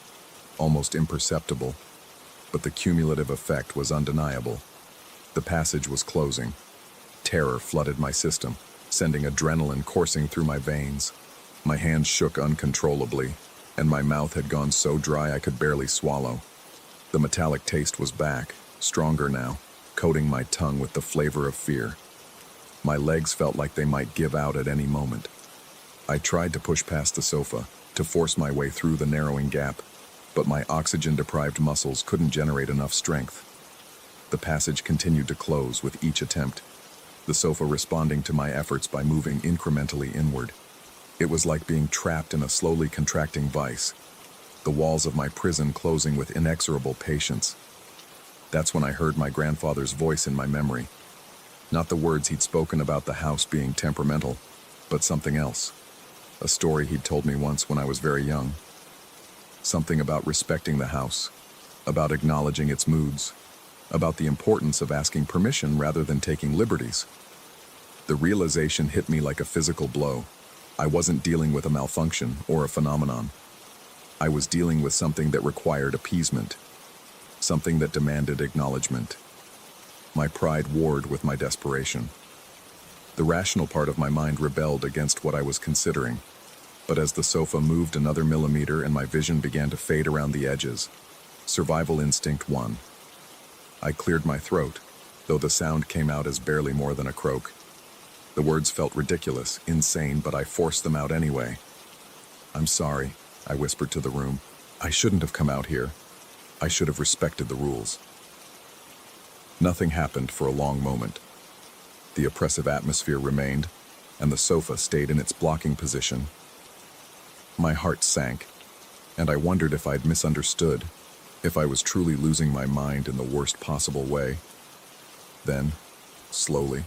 almost imperceptible, but the cumulative effect was undeniable. The passage was closing. Terror flooded my system, sending adrenaline coursing through my veins. My hands shook uncontrollably, and my mouth had gone so dry I could barely swallow. The metallic taste was back, stronger now, coating my tongue with the flavor of fear. My legs felt like they might give out at any moment. I tried to push past the sofa, to force my way through the narrowing gap, but my oxygen-deprived muscles couldn't generate enough strength. The passage continued to close with each attempt, the sofa responding to my efforts by moving incrementally inward. It was like being trapped in a slowly contracting vice, the walls of my prison closing with inexorable patience. That's when I heard my grandfather's voice in my memory. Not the words he'd spoken about the house being temperamental, but something else. A story he'd told me once when I was very young. Something about respecting the house, about acknowledging its moods, about the importance of asking permission rather than taking liberties. The realization hit me like a physical blow. I wasn't dealing with a malfunction or a phenomenon. I was dealing with something that required appeasement, something that demanded acknowledgement. My pride warred with my desperation. The rational part of my mind rebelled against what I was considering, but as the sofa moved another millimeter and my vision began to fade around the edges, survival instinct won. I cleared my throat, though the sound came out as barely more than a croak. The words felt ridiculous, insane, but I forced them out anyway. "I'm sorry," I whispered to the room. "I shouldn't have come out here. I should have respected the rules." Nothing happened for a long moment. The oppressive atmosphere remained, and the sofa stayed in its blocking position. My heart sank, and I wondered if I'd misunderstood, if I was truly losing my mind in the worst possible way. Then, slowly,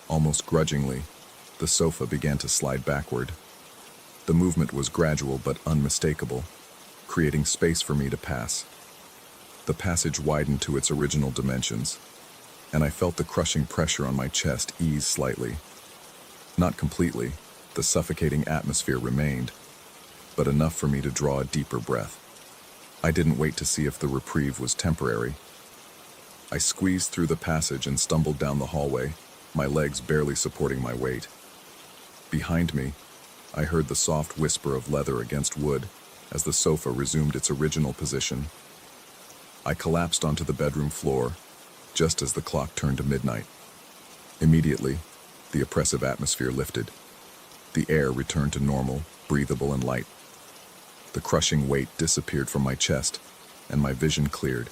almost grudgingly, the sofa began to slide backward. The movement was gradual but unmistakable, creating space for me to pass. The passage widened to its original dimensions, and I felt the crushing pressure on my chest ease slightly. Not completely, the suffocating atmosphere remained, but enough for me to draw a deeper breath. I didn't wait to see if the reprieve was temporary. I squeezed through the passage and stumbled down the hallway, my legs barely supporting my weight. Behind me, I heard the soft whisper of leather against wood as the sofa resumed its original position. I collapsed onto the bedroom floor, just as the clock turned to midnight. Immediately, the oppressive atmosphere lifted. The air returned to normal, breathable and light. The crushing weight disappeared from my chest, and my vision cleared.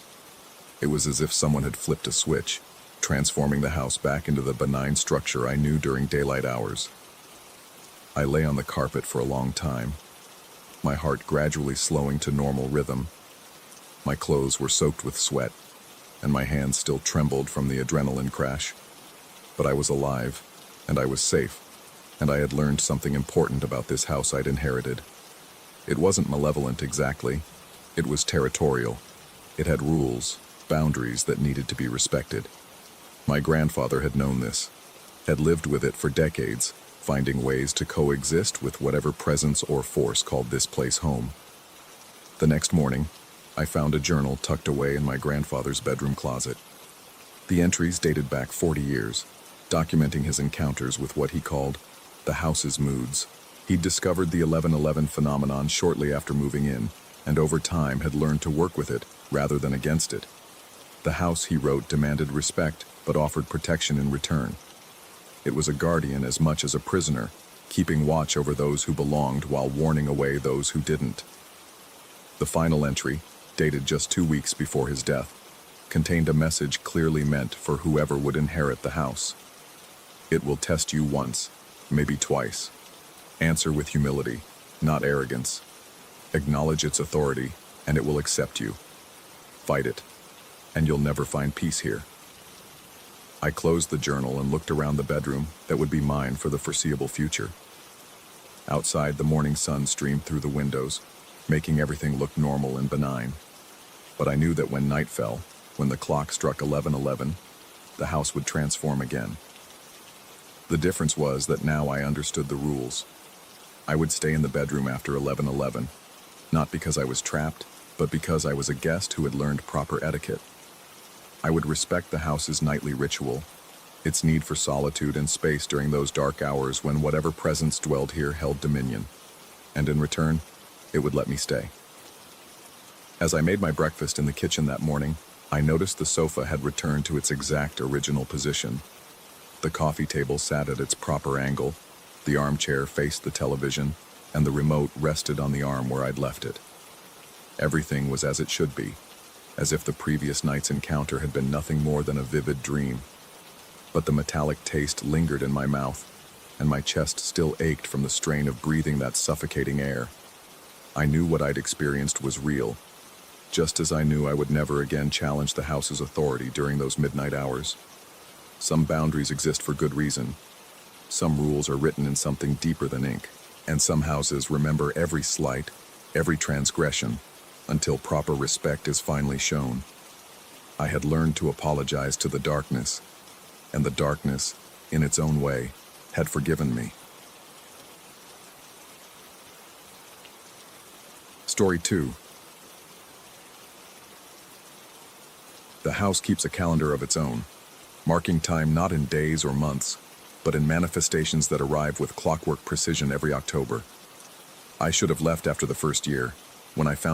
It was as if someone had flipped a switch, transforming the house back into the benign structure I knew during daylight hours. I lay on the carpet for a long time, my heart gradually slowing to normal rhythm. My clothes were soaked with sweat, and my hands still trembled from the adrenaline crash. But I was alive, and I was safe, and I had learned something important about this house I'd inherited. It wasn't malevolent exactly. It was territorial. It had rules, boundaries that needed to be respected. My grandfather had known this, had lived with it for decades, finding ways to coexist with whatever presence or force called this place home. The next morning, I found a journal tucked away in my grandfather's bedroom closet. The entries dated back 40 years, documenting his encounters with what he called the house's moods. He'd discovered the 1111 phenomenon shortly after moving in, and over time had learned to work with it rather than against it. The house, he wrote, demanded respect, but offered protection in return. It was a guardian as much as a prisoner, keeping watch over those who belonged while warning away those who didn't. The final entry, dated just 2 weeks before his death, contained a message clearly meant for whoever would inherit the house. It will test you once, maybe twice. Answer with humility, not arrogance. Acknowledge its authority, and it will accept you. Fight it, and you'll never find peace here. I closed the journal and looked around the bedroom that would be mine for the foreseeable future. Outside, the morning sun streamed through the windows, making everything look normal and benign. But I knew that when night fell, when the clock struck 11:11, the house would transform again. The difference was that now I understood the rules. I would stay in the bedroom after 11:11, not because I was trapped, but because I was a guest who had learned proper etiquette. I would respect the house's nightly ritual, its need for solitude and space during those dark hours when whatever presence dwelled here held dominion. And in return, it would let me stay. As I made my breakfast in the kitchen that morning, I noticed the sofa had returned to its exact original position. The coffee table sat at its proper angle, the armchair faced the television, and the remote rested on the arm where I'd left it. Everything was as it should be, as if the previous night's encounter had been nothing more than a vivid dream. But the metallic taste lingered in my mouth, and my chest still ached from the strain of breathing that suffocating air. I knew what I'd experienced was real, just as I knew I would never again challenge the house's authority during those midnight hours. Some boundaries exist for good reason. Some rules are written in something deeper than ink, and some houses remember every slight, every transgression, until proper respect is finally shown. I had learned to apologize to the darkness, and the darkness, in its own way, had forgiven me. Story 2. The house keeps a calendar of its own, marking time not in days or months, but in manifestations that arrive with clockwork precision every October. I should have left after the first year, when I found